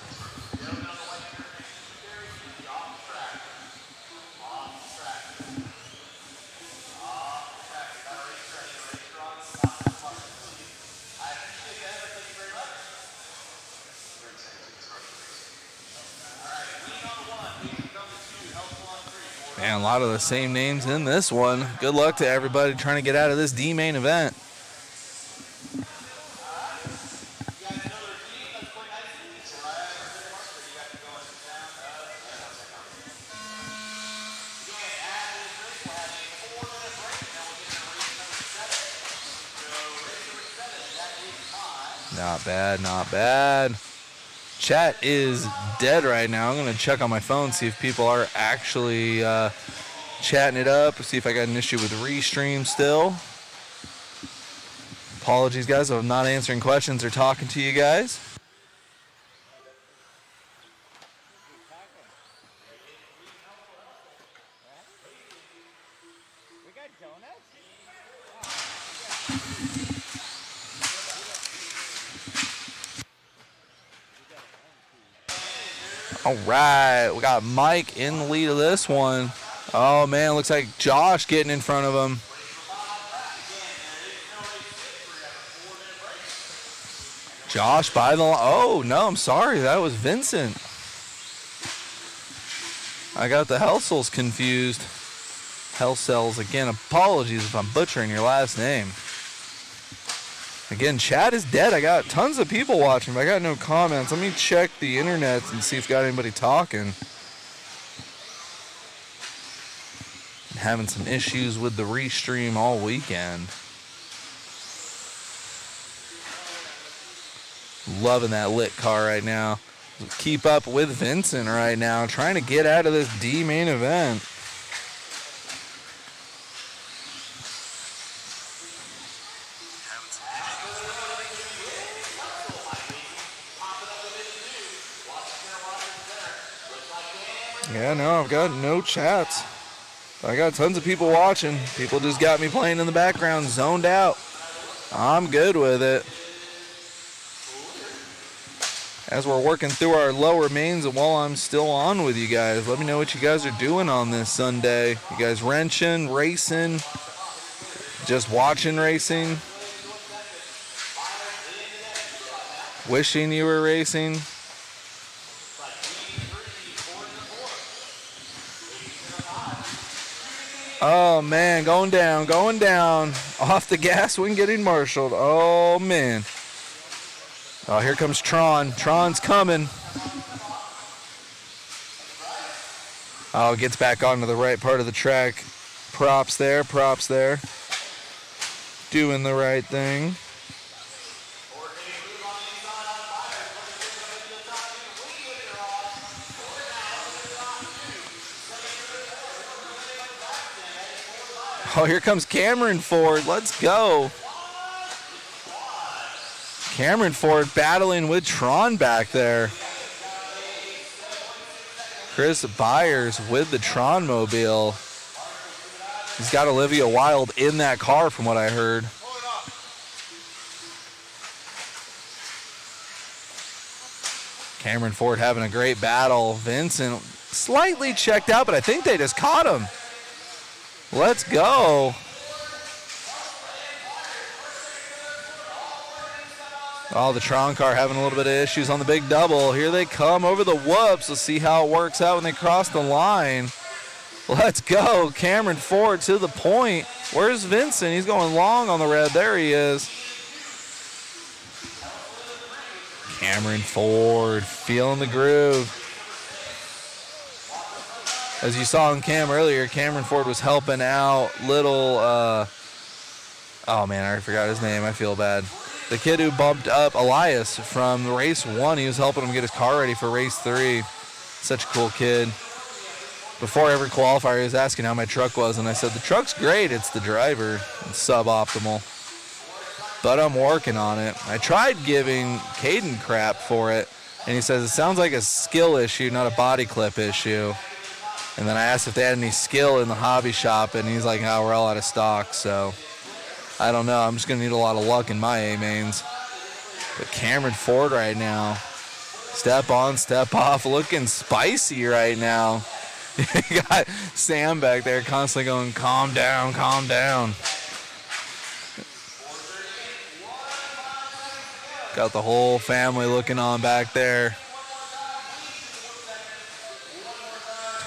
Man, a lot of the same names in this one. Good luck to everybody trying to get out of this D main event. Not bad, not bad. Chat is dead right now. I'm going to check on my phone, see if people are actually chatting it up. See if I got an issue with Restream still. Apologies, guys, if I'm not answering questions or talking to you guys. All right, we got Mike in the lead of this one. Oh, man, looks like Josh getting in front of him. Josh by the line. Oh, no, I'm sorry. That was Vincent. I got the Helsels confused. Helsels, again, apologies if I'm butchering your last name. Again, chat is dead. I got tons of people watching, but I got no comments. Let me check the internet and see if got anybody talking. Having some issues with the Restream all weekend. Loving that lit car right now. Keep up with Vincent right now, trying to get out of this D main event. Yeah, no, I've got no chats. I got tons of people watching. People just got me playing in the background, zoned out. I'm good with it. As we're working through our lower mains, and while I'm still on with you guys, let me know what you guys are doing on this Sunday. You guys wrenching, racing, just watching racing, wishing you were racing. Oh, man, going down. Off the gas when getting marshaled. Oh, man. Oh, here comes Tron. Tron's coming. Oh, gets back onto the right part of the track. Props there. Doing the right thing. Oh, here comes Cameron Ford. Let's go. Cameron Ford battling with Tron back there. Chris Byers with the Tron mobile. He's got Olivia Wilde in that car from what I heard. Cameron Ford having a great battle. Vincent slightly checked out, but I think they just caught him. Let's go. Oh, the Tron car having a little bit of issues on the big double. Here they come over the whoops. Let's see how it works out when they cross the line. Let's go. Cameron Ford to the point. Where's Vincent? He's going long on the red. There he is. Cameron Ford feeling the groove. As you saw on cam earlier, Cameron Ford was helping out little, oh man, I already forgot his name. I feel bad. The kid who bumped up Elias from race 1, he was helping him get his car ready for race 3. Such a cool kid. Before every qualifier, he was asking how my truck was, and I said, the truck's great, it's the driver. It's suboptimal. But I'm working on it. I tried giving Caden crap for it, and he says, it sounds like a skill issue, not a body clip issue. And then I asked if they had any skill in the hobby shop, and he's like, oh, we're all out of stock, so I don't know. I'm just going to need a lot of luck in my A-mains. But Cameron Ford right now, step on, step off, looking spicy right now. You got Sam back there constantly going, calm down, calm down. Got the whole family looking on back there.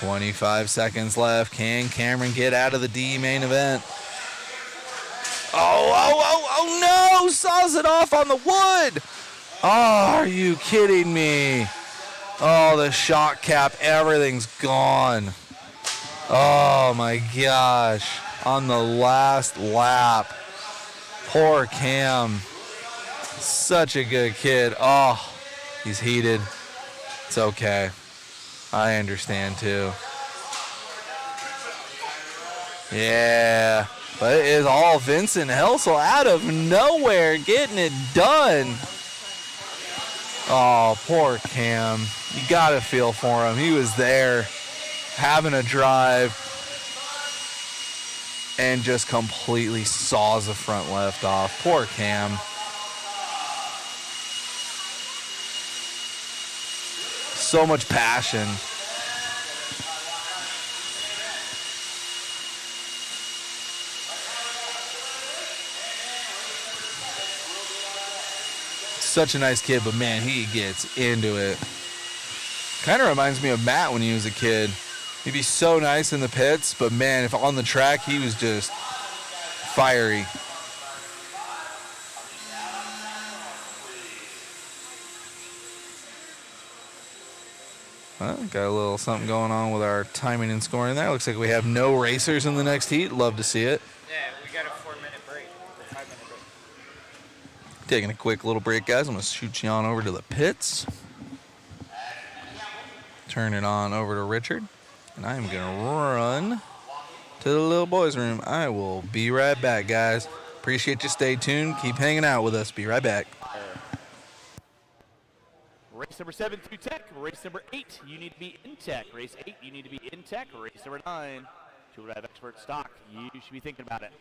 25 seconds left. Can Cameron get out of the D main event? Oh no! Saws it off on the wood! Oh, are you kidding me? Oh, the shock cap, everything's gone. Oh my gosh. On the last lap. Poor Cam. Such a good kid. Oh, he's heated. It's okay. I understand too. Yeah, but it is all Vincent Helsel out of nowhere getting it done. Oh, poor Cam. You got to feel for him. He was there having a drive and just completely saws the front left off. Poor Cam. So much passion. Such a nice kid, but man, he gets into it. Kind of reminds me of Matt when he was a kid. He'd be so nice in the pits, but man, if on the track, he was just fiery. Well, got a little something going on with our timing and scoring there. Looks like we have no racers in the next heat. Love to see it. Yeah, we got a 4-minute break, or 5-minute break. Taking a quick little break, guys. I'm going to shoot you on over to the pits. Turn it on over to Richard. And I'm going to run to the little boys' room. I will be right back, guys. Appreciate you. Stay tuned. Keep hanging out with us. Be right back. Race number 7 through tech. Race number 8, you need to be in tech. Race 8, you need to be in tech. Race number 9, two-wheel drive expert stock. You should be thinking about it.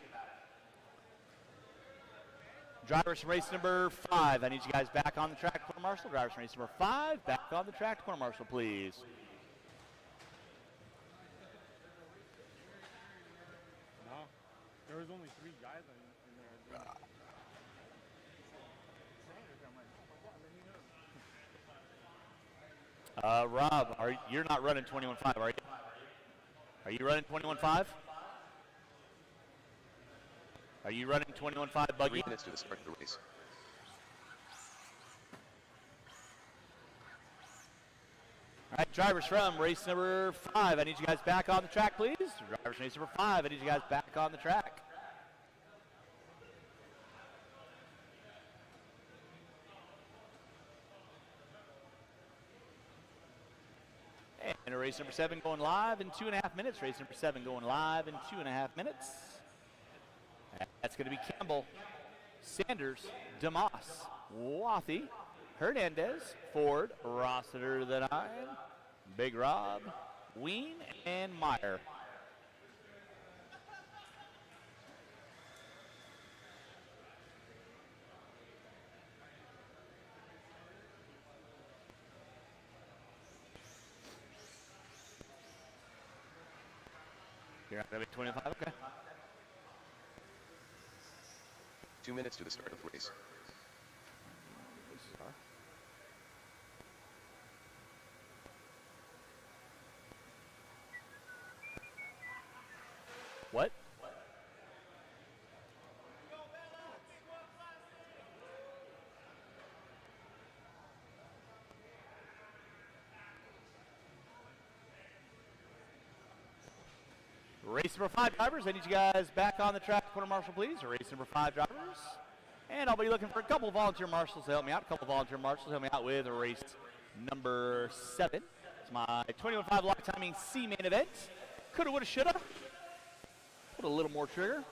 Drivers from race number 5, I need you guys back on the track, corner marshal. Drivers from race number 5, back on the track, corner marshal, please. No, there was only 3 guys in there. Rob, you're not running 21.5, are you? Are you running 21.5? Are you running 21.5 buggy? 3 minutes to the start of the race. All right, drivers from race number 5, I need you guys back on the track, please. Drivers from race number 5, I need you guys back on the track. And race number 7 going live in 2.5 minutes. Race number 7 going live in 2.5 minutes. That's going to be Campbell, Sanders, DeMoss, Wathy, Hernandez, Ford, Rossiter the 9, Big Rob, Ween, and Meyer. You're not going to be 25? Okay. 2 minutes to the start of the race. What? Race number 5 drivers, I need you guys back on the track, corner marshal, please. Race number 5 drivers. And I'll be looking for a couple volunteer marshals to help me out. A couple volunteer marshals to help me out with race number 7. It's my 21.5 lock timing C main event. Coulda, woulda, shoulda. Put a little more trigger.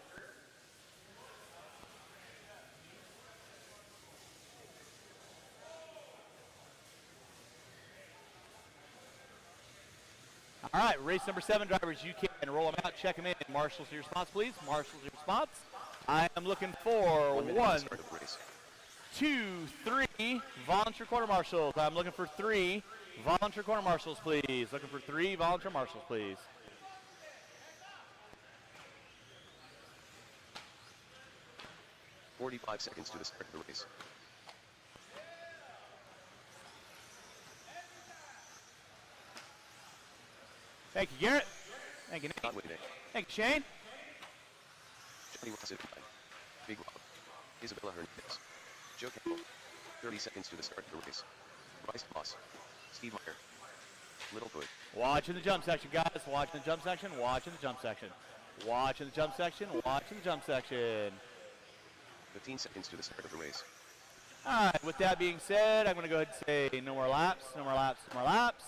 All right, race number 7 drivers, you can roll them out, check them in. Marshals to your spots, please. Marshals to your spots. I am looking for 1, 2, 3 volunteer quarter marshals. I'm looking for 3 volunteer quarter marshals, please. Looking for 3 volunteer marshals, please. "45 seconds to the start of the race. Thank you, Garrett. Thank you, Nate. Conway Day. Thank you, Shane. Johnny Rossiter, Big Rob, Isabella Hernandez, Joe Campbell. 30 seconds to the start of the race. Bryce Moss, Steve Meyer, Little Hood. Watching the jump section, guys. Watching the jump section. Watching the jump section. Watching the jump section. Watching the jump section. 15 seconds to the start of the race. All right, with that being said, I'm going to go ahead and say no more laps, no more laps, no more laps.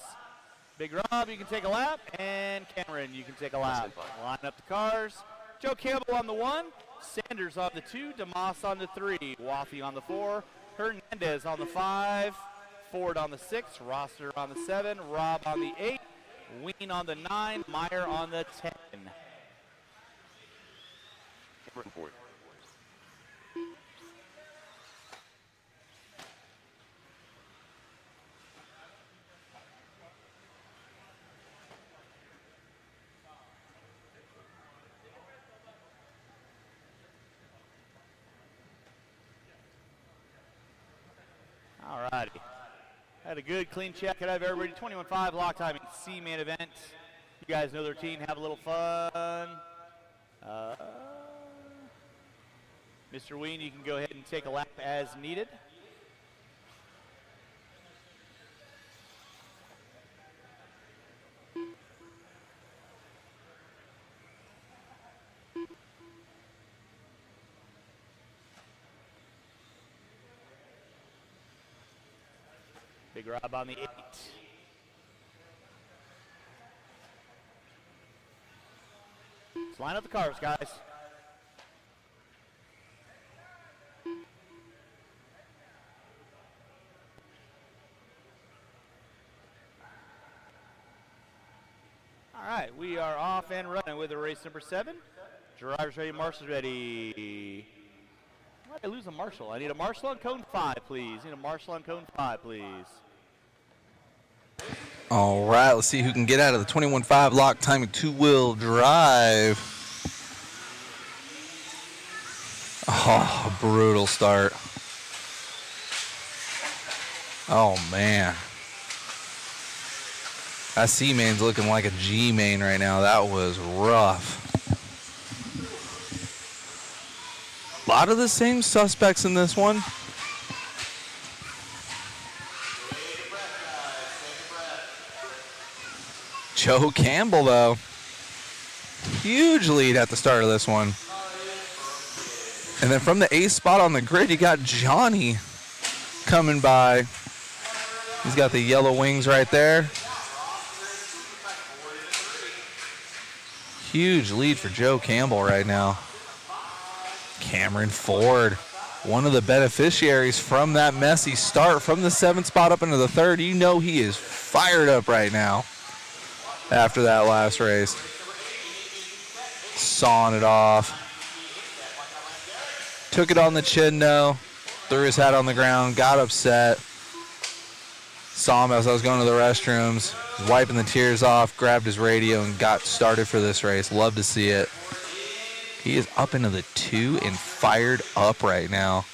Big Rob, you can take a lap, and Cameron, you can take a lap. Line up the cars. Joe Campbell on the 1, Sanders on the 2, DeMoss on the 3, Waffy on the 4, Hernandez on the 5, Ford on the 6, Rosser on the 7, Rob on the 8, Ween on the 9, Meyer on the 10. Cameron Ford. All righty. Had a good, clean check out of everybody. 21.5 lock time in C-main event. You guys know their team. Have a little fun. Mr. Ween, you can go ahead and take a lap as needed. Big Rob on the 8. Let's line up the cars, guys. All right, we are off and running with the race number 7. Drivers ready, marshals ready. Why did I lose a marshal? I need a marshal on cone 5, please. Need a marshal on cone 5, please. All right, let's see who can get out of the 21.5 lock timing two-wheel drive. Oh, brutal start. Oh, man. That C-main's looking like a G-main right now. That was rough. A lot of the same suspects in this one. Joe Campbell, though. Huge lead at the start of this one. And then from the 8th spot on the grid, you got Johnny coming by. He's got the yellow wings right there. Huge lead for Joe Campbell right now. Cameron Ford, one of the beneficiaries from that messy start from the 7th spot up into the 3rd. You know he is fired up right now after that last race. Sawing it off. Took it on the chin, though. Threw his hat on the ground, got upset. Saw him as I was going to the restrooms, wiping the tears off, grabbed his radio, and got started for this race. Love to see it. He is up into the 2 and fired up right now.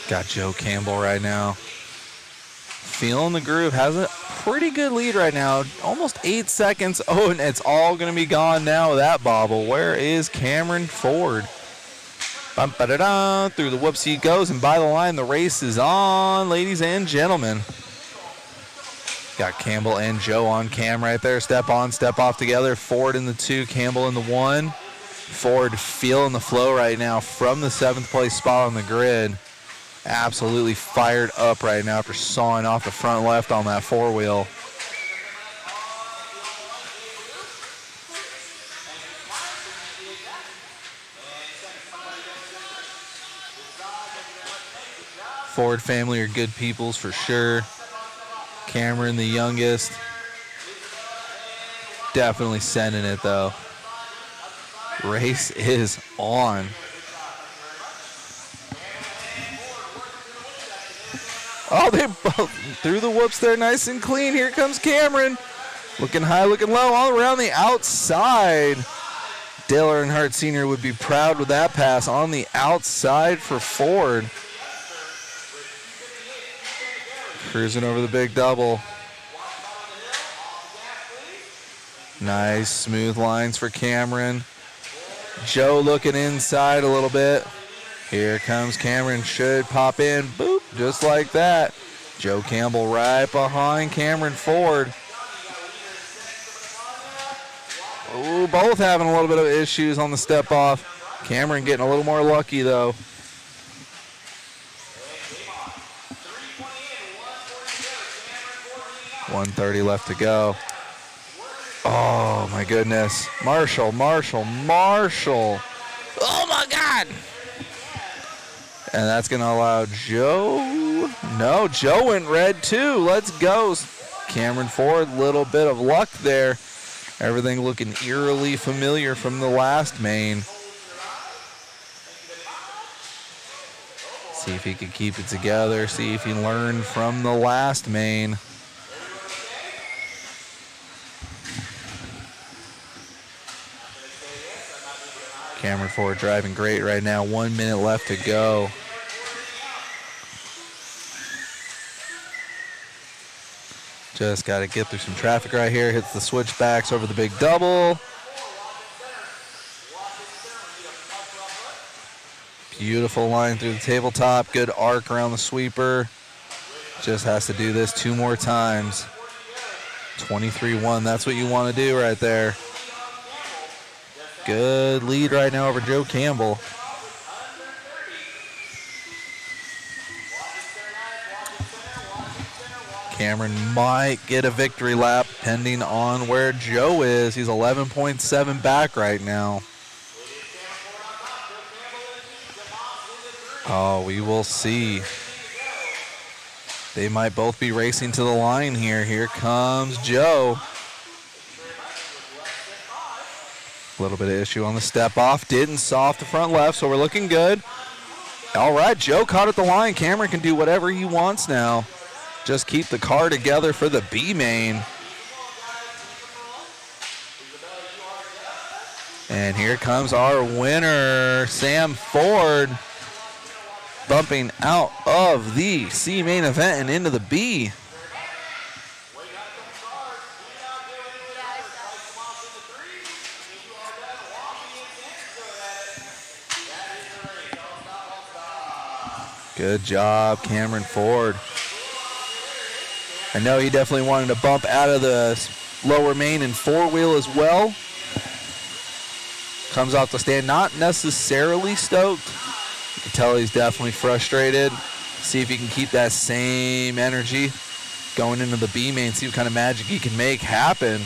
Got Joe Campbell right now. Feeling the groove. Has a pretty good lead right now. Almost 8 seconds. Oh, and it's all going to be gone now with that bobble. Where is Cameron Ford? Bum-ba-da-da. Through the whoops he goes, and by the line, the race is on, ladies and gentlemen. Got Campbell and Joe on cam right there. Step on, step off together. Ford in the 2, Campbell in the 1. Ford feeling the flow right now from the 7th place spot on the grid. Absolutely fired up right now after sawing off the front left on that 4-wheel. Ford family are good peoples for sure. Cameron, the youngest, definitely sending it though. Race is on. Oh, they both threw the whoops there nice and clean. Here comes Cameron. Looking high, looking low, all around the outside. Dale Earnhardt Sr. would be proud with that pass on the outside for Ford. Cruising over the big double. Nice, smooth lines for Cameron. Joe looking inside a little bit. Here comes Cameron, should pop in, boop, just like that. Joe Campbell right behind Cameron Ford. Ooh, both having a little bit of issues on the step off. Cameron getting a little more lucky though. 1:30 left to go. Oh my goodness. Marshall. Oh my God. And that's going to allow Joe. No, Joe went red too. Let's go. Cameron Ford, little bit of luck there. Everything looking eerily familiar from the last main. See if he can keep it together. See if he learned from the last main. Cameron Ford driving great right now. 1 minute left to go. Just got to get through some traffic right here. Hits the switchbacks over the big double. Beautiful line through the tabletop. Good arc around the sweeper. Just has to do this 2 more times. 23-1. That's what you want to do right there. Good lead right now over Joe Campbell. Cameron might get a victory lap depending on where Joe is. He's 11.7 back right now. Oh, we will see. They might both be racing to the line here. Here comes Joe. A little bit of issue on the step off. Didn't soft the front left, so we're looking good. All right, Joe caught at the line. Cameron can do whatever he wants now. Just keep the car together for the B main. And here comes our winner, Sam Ford, bumping out of the C main event and into the B. Good job, Cameron Ford. I know he definitely wanted to bump out of the lower main and 4-wheel as well. Comes off the stand, not necessarily stoked. You can tell he's definitely frustrated. See if he can keep that same energy going into the B main, see what kind of magic he can make happen.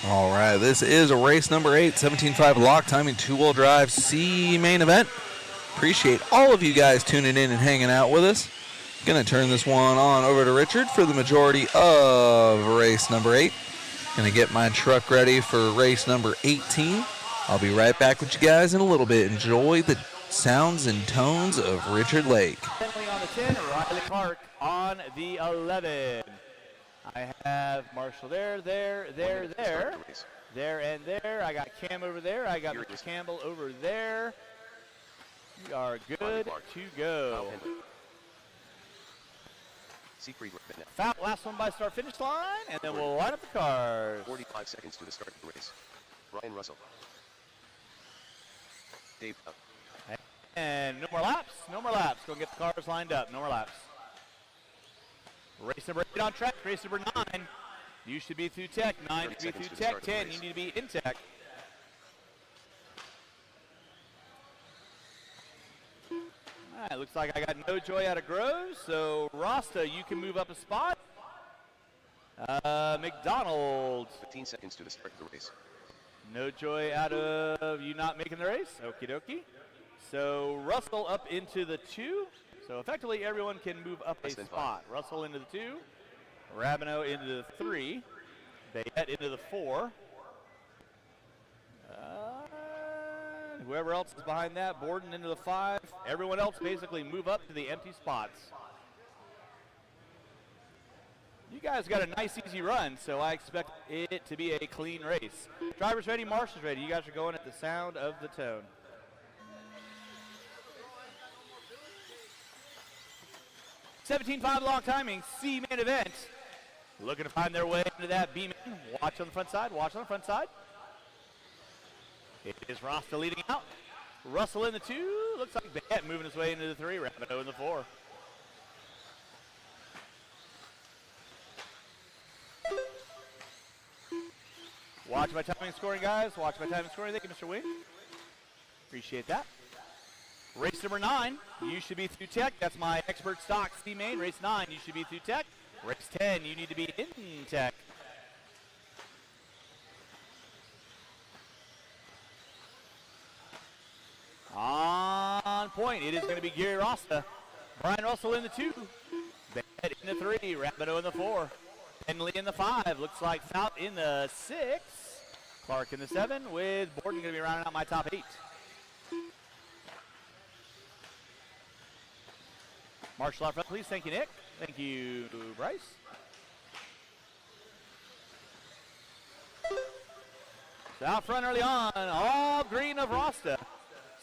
All right, this is a race number 8, 17.5 lock timing 2-wheel drive C main event. Appreciate all of you guys tuning in and hanging out with us. Gonna turn this one on over to Richard for the majority of race number 8. Gonna get my truck ready for race number 18. I'll be right back with you guys in a little bit. Enjoy the sounds and tones of Richard Lake. Finley on the 10, Riley Clark on the 11. I have Marshall there, and there. I got Cam over there. I got Mr. Campbell over there. We are good to go. Foul, last one by start finish line, and then we'll line up the cars. 45 seconds to the start of the race. Ryan Russell. Dave up. And no more laps. Go get the cars lined up. No more laps. Race number 8 on track. Race number 9. You should be through tech. 9 should be through tech. 10, you need to be in tech. All right, looks like I got No Joy out of Groves. So, Rasta, you can move up a spot. McDonald. 15 seconds to the start of the race. No Joy out of you not making the race. Okie dokie. So, Russell up into the 2. So effectively, everyone can move up a spot. Russell into the 2, Rabineau into the 3, Bayette into the 4. Whoever else is behind that, Borden into the 5. Everyone else basically move up to the empty spots. You guys got a nice, easy run, so I expect it to be a clean race. Drivers ready, marshals ready. You guys are going at the sound of the tone. 17.5 long timing, C main event. Looking to find their way into that B main. Watch on the front side, watch on the front side. It is Rasta leading out. Russell in the 2. Looks like Bennett moving his way into the 3. Rapido in the 4. Watch my timing and scoring, guys. Watch my timing and scoring. Thank you, Mr. Wing. Appreciate that. Race number 9, you should be through tech. That's my expert stock C main. Race 9, you should be through tech. Race 10, you need to be in tech. On point, it is going to be Gary Rasta. Brian Russell in the 2. Bennett in the 3. Rapido in the 4. Penley in the 5. Looks like Fout in the 6. Clark in the 7, with Borden going to be rounding out my top 8. Marshall out front, please. Thank you, Nick. Thank you, Bryce. So out front early on, all green of Rasta.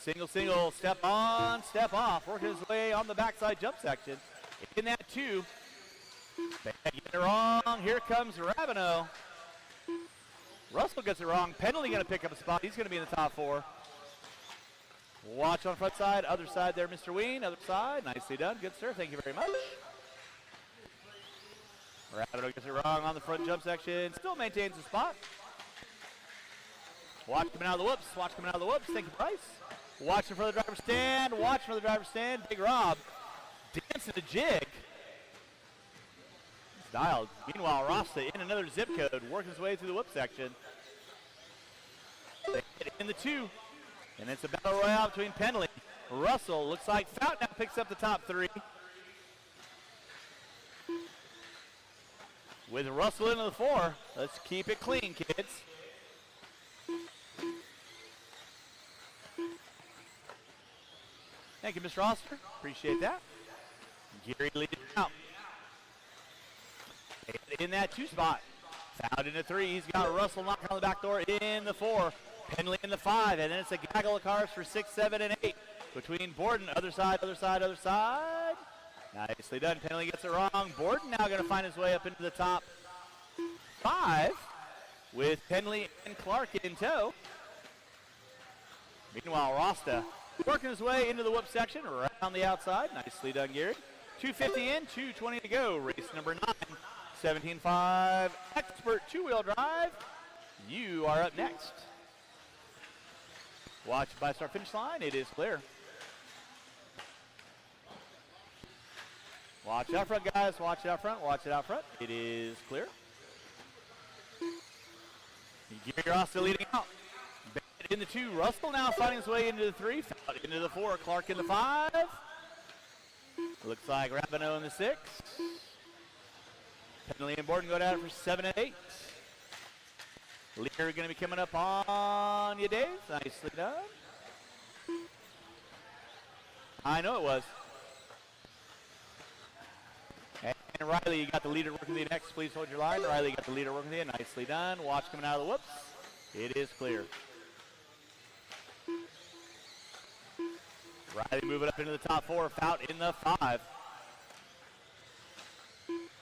Single, single, step on, step off. Working his way on the backside jump section. In that 2. Getting it wrong. Here comes Rabineau. Russell gets it wrong. Penalty going to pick up a spot. He's going to be in the top 4. Watch on front side. Other side there, Mr. Ween. Other side. Nicely done. Good, sir. Thank you very much. Rabineau gets it wrong on the front jump section. Still maintains the spot. Watch coming out of the whoops. Watch coming out of the whoops. Thank you, Bryce. Watching for the driver's stand. Watch for the driver's stand. Big Rob dancing the jig. It's dialed. Meanwhile, Rasta in another zip code, working his way through the whoop section. They get in the 2. And it's a battle royale between Penley. Russell looks like Fout now picks up the top 3. With Russell into the 4. Let's keep it clean, kids. Thank you, Mr. Oster. Appreciate that. Gary leading out. In that 2 spot. Fout in the 3. He's got Russell knocking on the back door in the 4. Penley in the 5. And then it's a gaggle of cars for 6, 7, and 8. Between Borden, other side, other side, other side. Nicely done. Penley gets it wrong. Borden now going to find his way up into the top 5 with Penley and Clark in tow. Meanwhile, Rasta working his way into the whoop section around the outside. Nicely done, Gary. 250 in, 220 to go. Race number 9, 17.5 expert 2-wheel drive. You are up next. Watch by start finish line. It is clear. Watch out front, guys. Watch it out front. Watch it out front. It is clear. Gary Rasta leading out. In the 2, Russell now finding his way into the 3, Fout into the 4, Clark in the 5. Looks like Rabineau in the 6. Penley and Borden go down for 7 and 8. Leader going to be coming up on you, Dave. Nicely done. I know it was. And Riley, you got the leader working with you next. Please hold your line. Riley, you got the leader working with you. Nicely done. Watch coming out of the whoops. It is clear. Riley moving up into the top 4. Fout in the 5.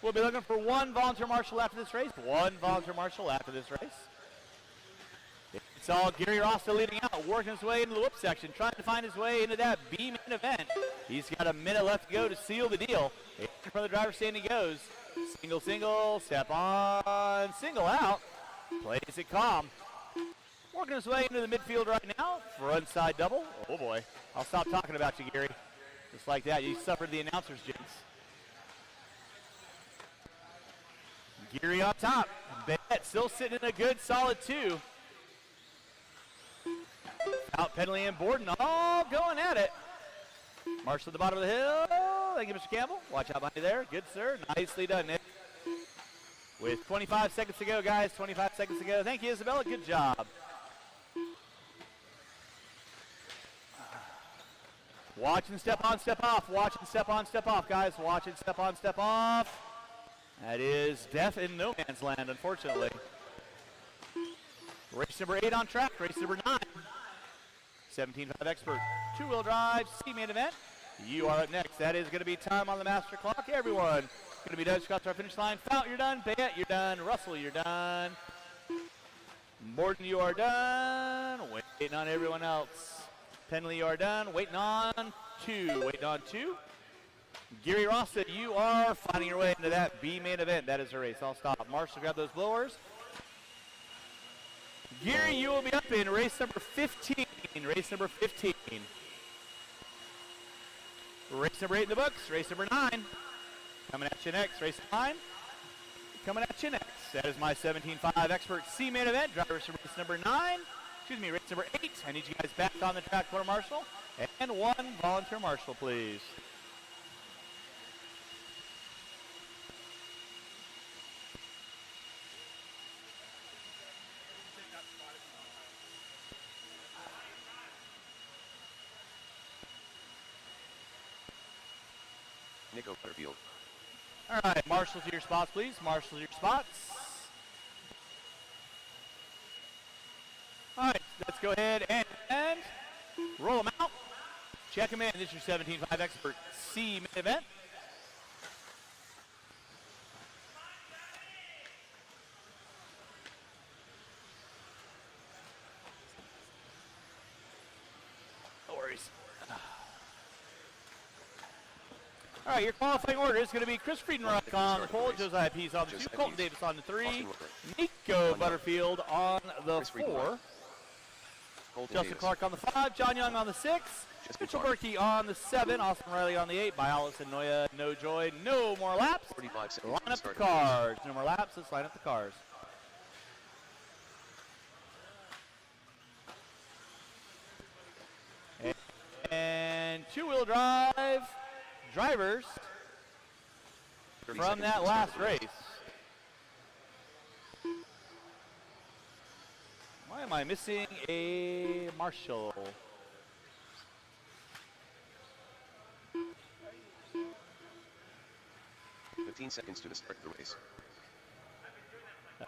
We'll be looking for 1 volunteer marshal after this race. 1 volunteer marshal after this race. It's all Gary Rasta leading out, working his way into the whoop section, trying to find his way into that B main event. He's got a minute left to go to seal the deal. In front of the driver's stand he goes. Single, single, step on, single out. Plays it calm. Working his way into the midfield right now. Front side double. Oh boy. I'll stop talking about you, Gary. Just like that. You suffered the announcer's jinx. Gary on top. Bennett still sitting in a good solid 2. Out Penley and Borden all going at it. Marshall at the bottom of the hill. Thank you, Mr. Campbell. Watch out behind you there. Good, sir. Nicely done, Nick. With 25 seconds to go, guys. 25 seconds to go. Thank you, Isabella. Good job. Watch and step on, step off. Watch and step on, step off, guys. Watch and step on, step off. That is death in no man's land, unfortunately. Race number 8 on track. Race number 9. 17.5 expert 2-wheel drive C main event. you are up next. That is going to be time on the master clock. Everyone going to be done. Scott to our finish line. Fountain, you're done. Bayette, you're done. Russell, you're done. Borden, you are done. Waiting on everyone else. Penley, you are done. Waiting on two. Waiting on two. Gary Rossa, you are finding your way into that B main event. That is a race. I'll stop. Marshall, grab those blowers. Gary, you will be up in race number 15. Race number 15. Race number 8 in the books. Race number 9. Coming at you next. Race 9. Coming at you next. That is my 17.5 expert C main event. Drivers for race number 9. Excuse me, race number 8. I need you guys back on the track for Marshall. And 1 volunteer marshal, please. Nico Butterfield. All right, marshal to your spots, please. Marshal to your spots. All right, let's go ahead and roll them out. Check them in. This is your 17.5 expert C main event. No worries. All right, your qualifying order is going to be Chris Friedenreich on the pole, Josiah Pease on the 2, Colton Davis on the 3, Nico Butterfield on the 4, Justin Clark on the 5, John Young on the 6, Mitchell Berkey on the 7, Austin Riley on the 8, by Allison Noya, no joy, no more laps. Line up the cars. No more laps, let's line up the cars. And two-wheel drive drivers from that last race. Why am I missing a marshal? "15 seconds to the start of the race."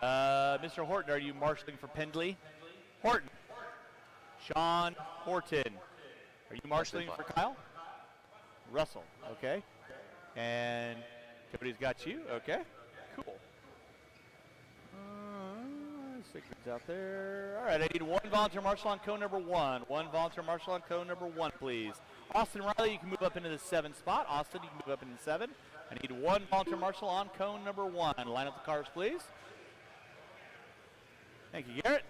Mr. Horton, are you marshaling for Pendley? Horton. Sean Horton. Are you marshaling for Kyle? Russell, okay. And Cody's got you, okay. Cool. Secrets out there. All right, I need 1 volunteer marshal on cone number 1. 1 volunteer marshal on cone number 1, please. Austin Riley, you can move up into the 7 spot. Austin, you can move up into the 7. I need 1 volunteer marshal on cone number 1. Line up the cars, please. Thank you, Garrett.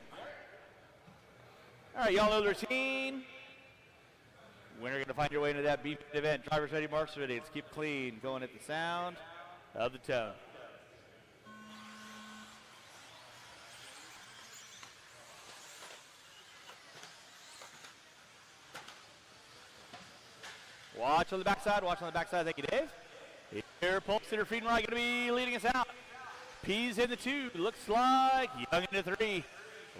All right, y'all know the routine. Winner going to find your way into that B event. Drivers ready, marshals ready. Let's keep clean. Going at the sound of the tone. Watch on the backside. Watch on the backside. Thank you, Dave. Here, pole sitter Friedenreich going to be leading us out. Pease in the 2. Looks like Young in the 3.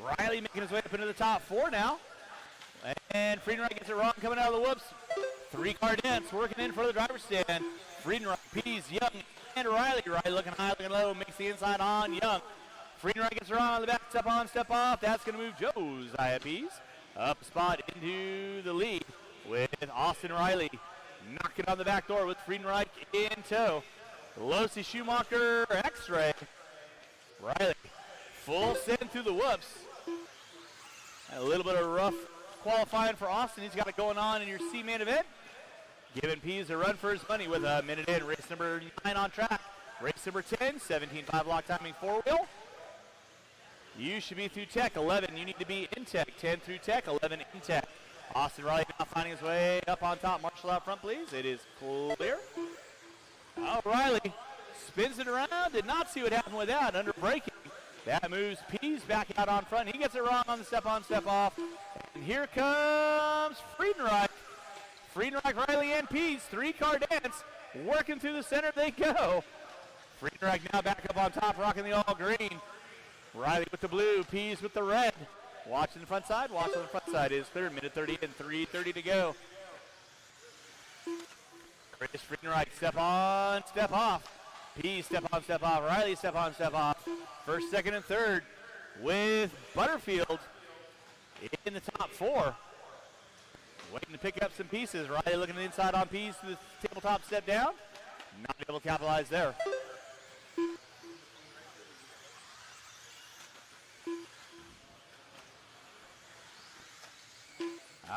Riley making his way up into the top 4 now. And Friedenreich gets it wrong coming out of the whoops. 3-car dance working in for the driver's stand. Friedenreich, Pease, Young, and Riley. Riley looking high, looking low, makes the inside on Young. Friedenreich gets it wrong on the back, step on, step off. That's going to move Josiah Pease up a spot into the lead with Austin Riley. Knocking on the back door with Friedenreich in tow. Losi Schumacher, X-ray. Riley, full send through the whoops. A little bit of rough qualifying for Austin. He's got it going on in your C main event. Giving Pease a run for his money with a minute in. Race number 9 on track. Race number 10, 17.5 lock timing 4-wheel. You should be through tech. 11, you need to be in tech. 10 through tech, 11 in tech. Austin Riley now finding his way up on top. Marshall out front, please. It is clear. Oh, Riley spins it around. Did not see what happened with that. Under braking. That moves Pease back out on front. He gets it wrong on the step on, step off. And here comes Friedenreich. Friedenreich, Riley, and Pease. 3-car dance. Working through the center they go. Friedenreich now back up on top, rocking the all green. Riley with the blue, Pease with the red. Watching the front side. Watch on the front side. It is clear. Minute 30 and 3:30 to go. Chris Friedenreich, step on, step off. Pease, step on, step off. Riley, step on, step off. First, second, and third with Butterfield in the top 4. Waiting to pick up some pieces. Riley looking to the inside on Pease to the tabletop step down. Not able to capitalize there.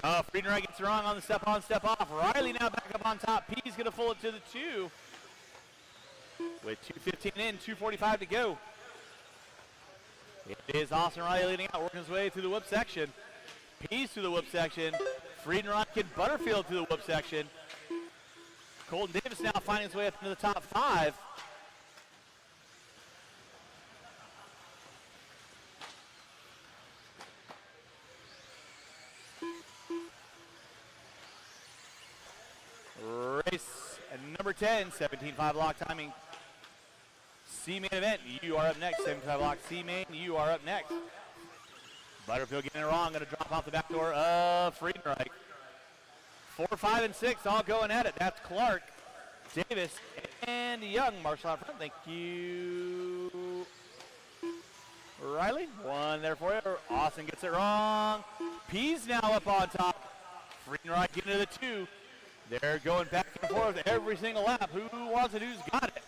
Oh, Friedenreich gets it wrong on the step on, step off. Riley now back up on top. Pease going to pull it to the 2. With 2:15 in, 2:45 to go. It is Austin Riley leading out, working his way through the whip section. Pease through the whip section. Friedenreich and Butterfield through the whip section. Colton Davis now finding his way up into the top 5. Race number 10, 17.5 lock timing. C main event, you are up next. 17.5 lock C main, you are up next. Butterfield getting it wrong, going to drop off the back door of Friedenreich. 4, 5, and 6 all going at it. That's Clark, Davis, and Young. Marshall out front. Thank you, Riley. 1 there for you. Austin gets it wrong. Pease now up on top. Friedenreich getting to the 2. They're going back and forth every single lap. Who wants it? Who's got it?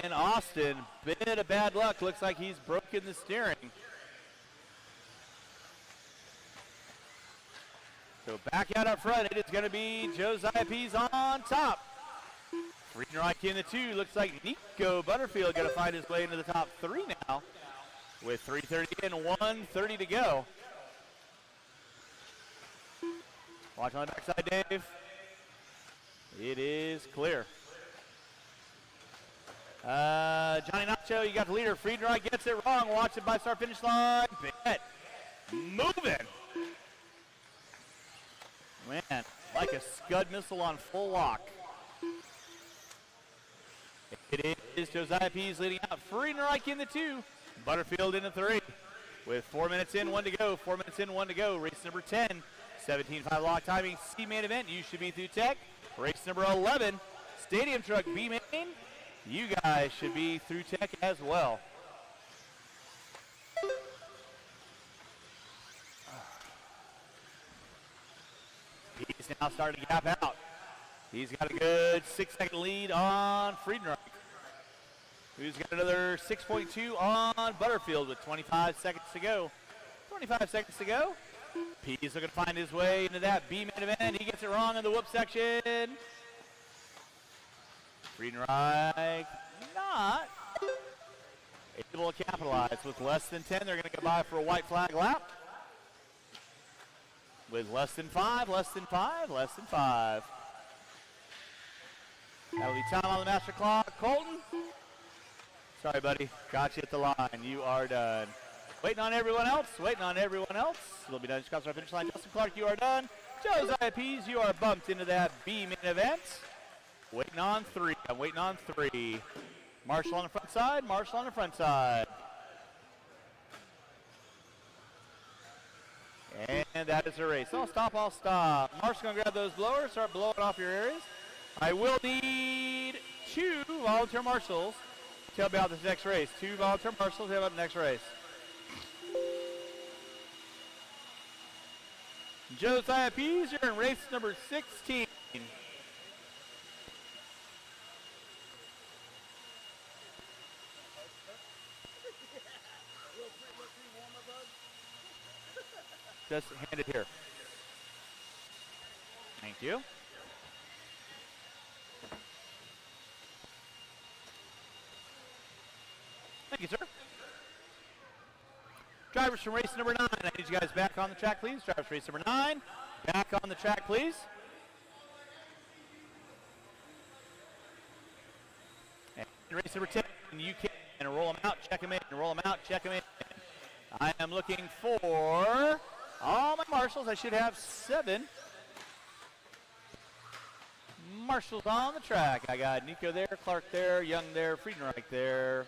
And Austin, bit of bad luck. Looks like he's broken the steering. So back out up front, it is going to be Josiah Pease on top. Friedenreich in the 2. Looks like Nico Butterfield going to find his way into the top 3 now with 3:30 and 1:30 to go. Watch on the backside, Dave. It is clear. Johnny Nacho, you got the leader. Friedenreich gets it wrong. Watch it by start finish line. Bet. Moving. Man, like a Scud missile on full lock. It is Josiah Pease leading out. Friedenreich in the 2. Butterfield in the 3. With 4 minutes in, 1 to go. 4 minutes in, 1 to go. Race number 10. 17.5 lock timing. C main event. You should be through tech. Race number 11. Stadium truck B main. You guys should be through tech as well. He's now starting to gap out. He's got a good 6-second lead on Friedenreich, who's got another 6.2 on Butterfield with 25 seconds to go. 25 seconds to go. Pease looking to find his way into that B main event. He gets it wrong in the whoop section. Friedenreich not able to capitalize. With less than 10, they're going to go by for a white flag lap. With less than 5, less than 5, less than 5. That'll be time on the master clock. Colton. Sorry, buddy. Got you at the line. You are done. Waiting on everyone else. Waiting on everyone else. It'll be done. Just across our finish line. Justin Clark, you are done. Josiah Pease, you are bumped into that B main event. Waiting on 3. I'm waiting on 3. Marshall on the front side. Marshall on the front side. And that is a race. I'll stop. I'll stop. Marshall's going to grab those blowers. Start blowing off your areas. I will need 2 volunteer marshals to help me out this next race. 2 volunteer marshals to help out the next race. Josiah Pease, you're in race number 16. Just hand it here. Thank you. Thank you, sir. Drivers from race number 9, I need you guys back on the track, please. Drivers from race number 9, back on the track, please. And race number 10, you can roll them out, check them in, roll them out, check them in. I am looking for all my marshals. I should have 7 marshals on the track. I got Nico there, Clark there, Young there, Friedenreich there.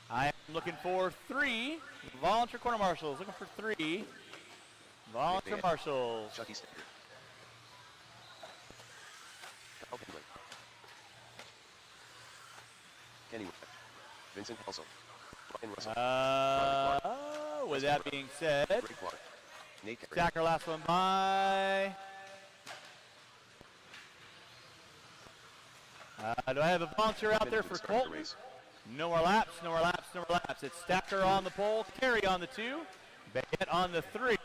I am looking for 3 volunteer corner marshals. Looking for 3 volunteer marshals. Chucky Sticker. Kyle Pendley. Kenny Webb. Vincent Helsel. Ryan Russell. With that being said, Breakwater. Nate Carey. Stacker last one by. Do I have a volunteer out there for Colton? No more laps, no more laps, no more laps. It's Stacker on the pole, Carey on the 2, Bayotte on the 3,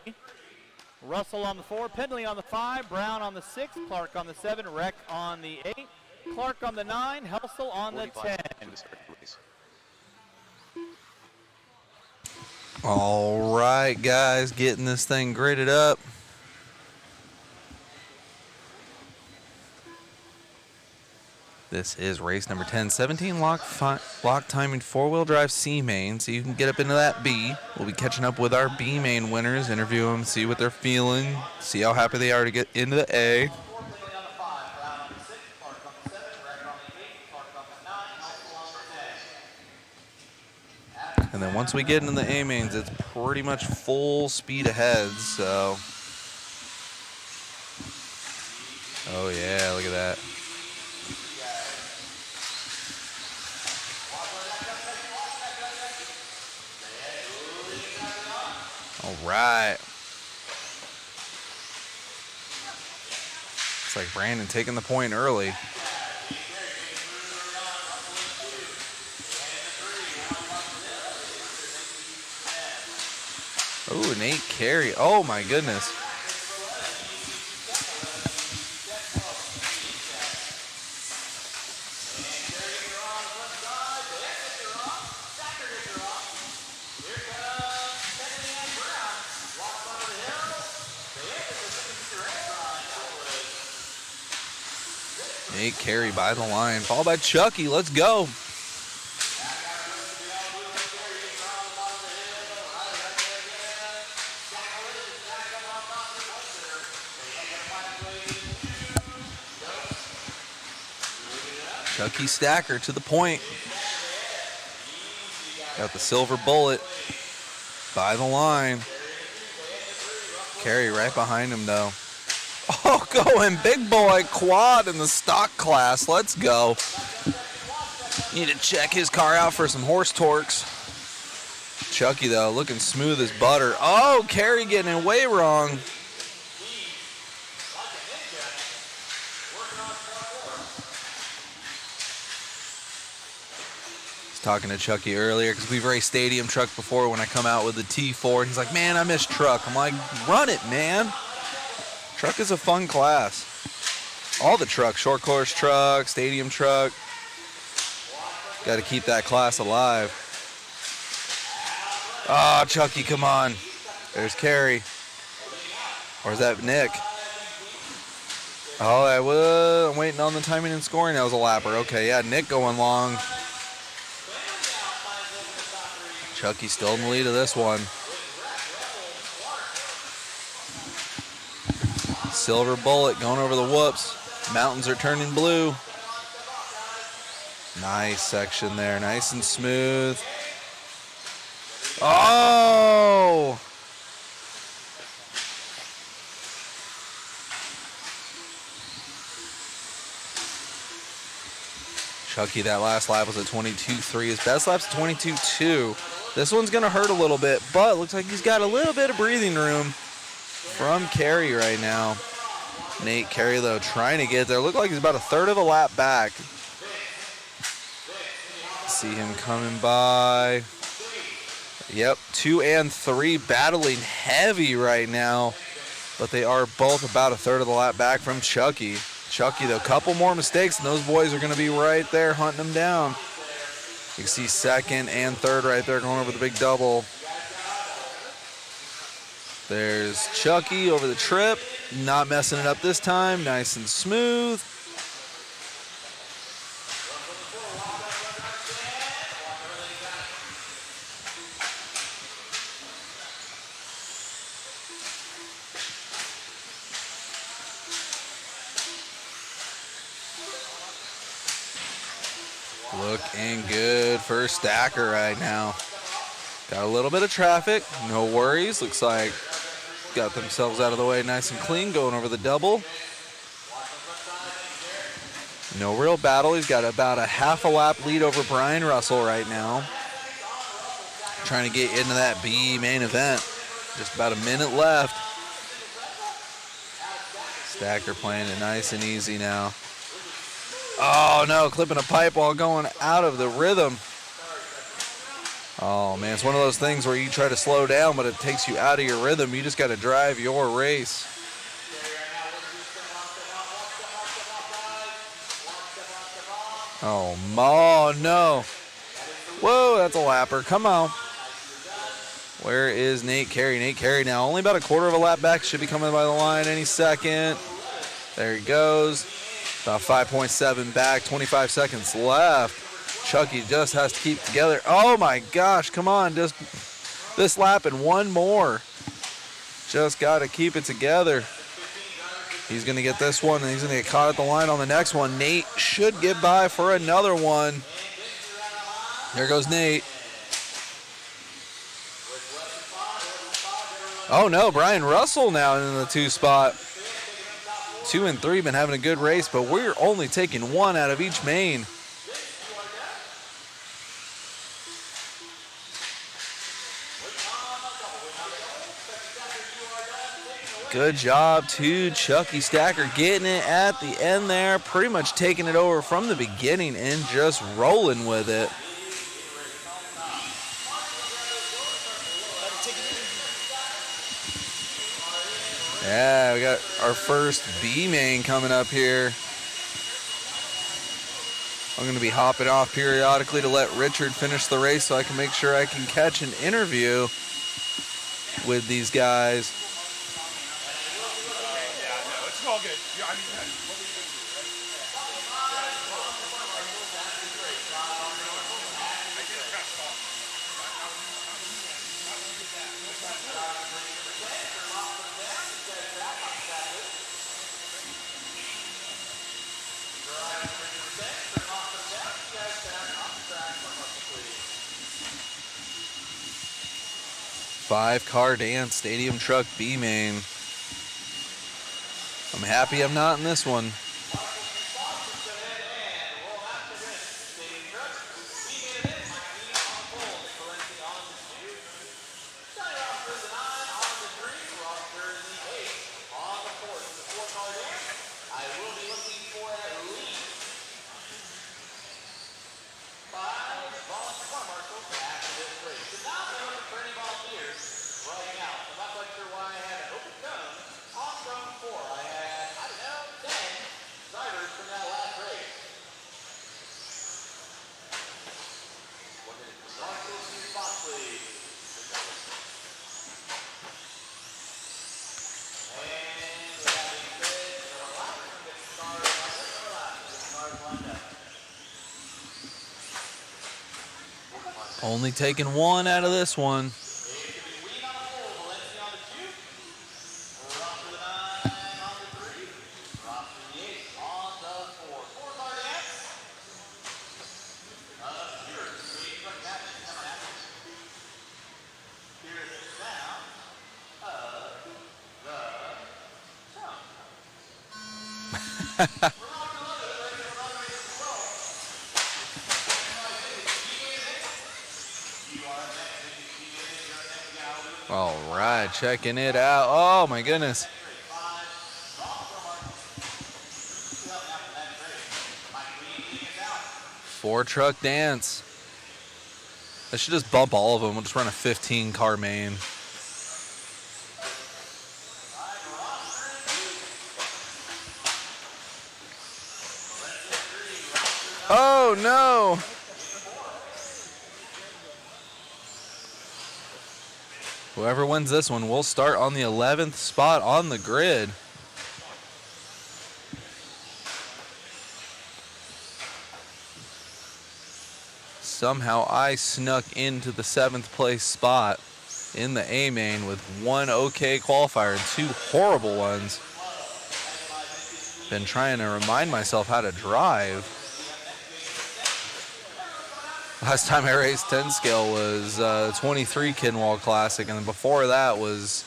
Russell on the 4, Pendley on the 5, Brown on the 6, Clark on the 7, Reck on the 8, Clark on the 9, Helsel on the 10. All right, guys, getting this thing gridded up. This is race number 10, 17 lock timing 4-wheel drive C main, so you can get up into that B. We'll be catching up with our B main winners, interview them, see what they're feeling, see how happy they are to get into the A. And then once we get into the A mains, it's pretty much full speed ahead, so. Oh yeah, look at that. All right. Looks like Brandon taking the point early. Oh, Nate Carey. Oh my goodness. Nate Carey by the line, followed by Chucky. Let's go. Chucky Stacker to the point. Got the silver bullet by the line. Carey right behind him though. Oh, going big boy quad in the stock class. Let's go. Need to check his car out for some horse torques. Chucky, though, looking smooth as butter. Oh, Carey getting it way wrong. I was talking to Chucky earlier because we've raced stadium truck before when I come out with the T4. He's like, man, I miss truck. I'm like, run it, man. Truck is a fun class. All the trucks, short course truck, stadium truck. Got to keep that class alive. Ah, oh, Chucky, come on. There's Carey. Or is that Nick? Oh, I'm waiting on the timing and scoring. That was a lapper. Okay, yeah, Nick going long. Chucky still in the lead of this one. Silver bullet going over the whoops. Mountains are turning blue. Nice section there, nice and smooth. Oh! Chucky, that last lap was at 22.3. His best lap's 22.2. This one's going to hurt a little bit, but looks like he's got a little bit of breathing room from Carey right now. Nate Carey, though, trying to get there. Looked like he's about a third of a lap back. See him coming by. Yep, 2 and 3 battling heavy right now, but they are both about a third of the lap back from Chucky. Chucky, though, a couple more mistakes, and those boys are going to be right there hunting him down. You can see second and third right there going over the big double. There's Chucky over the trip, not messing it up this time, nice and smooth. Looking good for Stacker right now. Got a little bit of traffic, no worries. Looks like got themselves out of the way nice and clean, going over the double. No real battle. He's got about a half a lap lead over Brian Russell right now. Trying to get into that B main event. Just about a minute left. Stacker playing it nice and easy now. Oh no, clipping a pipe while going out of the rhythm. Oh man, it's one of those things where you try to slow down, but it takes you out of your rhythm. You just got to drive your race. Oh no. Whoa, that's a lapper. Come on. Where is Nate Carey? Nate Carey now only about a quarter of a lap back. Should be coming by the line any second. There he goes. About 5.7 back, 25 seconds left. Chucky just has to keep together. Oh my gosh, come on. Just this lap and one more. Just got to keep it together. He's going to get this one, and he's going to get caught at the line on the next one. Nate should get by for another one. There goes Nate. Oh no, Brian Russell now in the 2 spot. 2 and 3 been having a good race, but we're only taking 1 out of each main. Good job to Chucky Stacker getting it at the end there, pretty much taking it over from the beginning and just rolling with it. Yeah, we got our first B main coming up here. I'm going to be hopping off periodically to let Richard finish the race so I can make sure I can catch an interview with these guys. It's all good. Five-car dance, stadium truck B main. I'm happy I'm not in this one. Only taking 1 out of this one. All right, checking it out. Oh my goodness. Four truck dance. I should just bump all of them. We'll just run a 15-car main. Oh no. Whoever wins this one will start on the 11th spot on the grid. Somehow I snuck into the 7th place spot in the A main with 1 okay qualifier and 2 horrible ones. Been trying to remind myself how to drive. Last time I raced 10 scale was 23 Kinwald Classic, and then before that was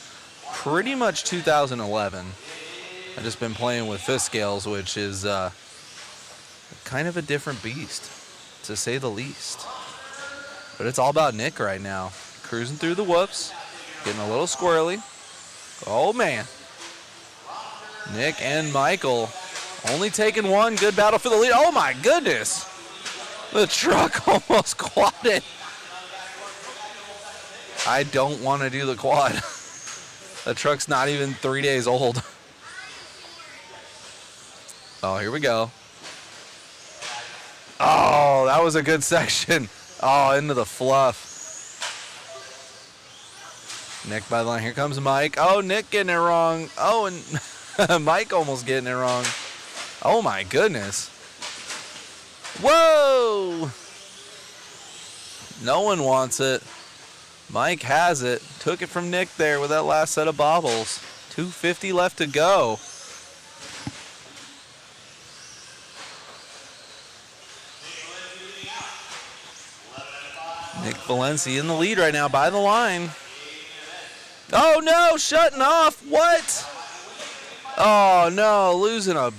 pretty much 2011. I've just been playing with 5th scales, which is kind of a different beast, to say the least. But it's all about Nick right now. cruising through the whoops, getting a little squirrely. Oh, man. Nick and Michael only taking one. Good battle for the lead. Oh, my goodness. The truck almost quadded. I don't want to do the quad. The truck's not even 3 days old. Oh, here we go. Oh, that was a good section. Oh, into the fluff. Nick by the line. Here comes Mike. Oh, Nick getting it wrong. Oh, and Mike almost getting it wrong. Oh, my goodness. Whoa! No one wants it. Mike has it. Took it from Nick there with that last set of bobbles. 250 left to go. Nick Valenci in the lead right now by the line. Oh no, shutting off. What? Oh no, losing a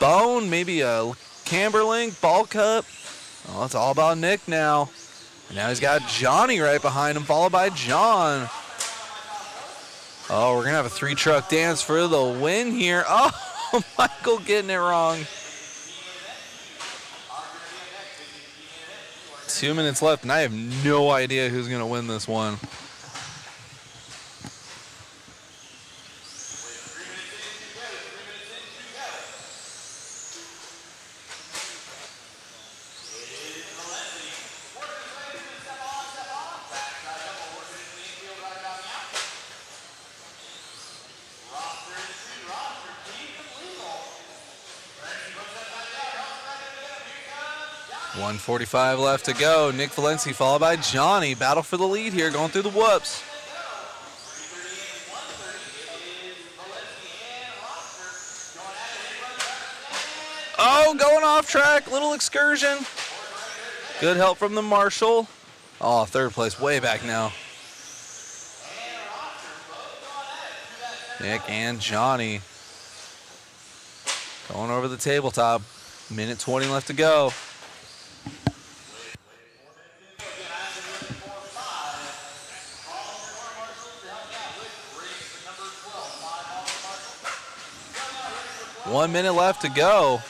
bone, maybe a camber link, ball cup. Oh, it's all about Nick now. And now he's got Johnny right behind him, followed by John. Oh, we're going to have a 3-truck dance for the win here. Oh, Michael getting it wrong. 2 minutes left, and I have no idea who's going to win this one. .145 left to go. Nick Valenci followed by Johnny. Battle for the lead here, going through the whoops. Oh, going off track. Little excursion. Good help from the marshal. Oh, third place, way back now. Nick and Johnny going over the tabletop. Minute 20 left to go. One minute left to go.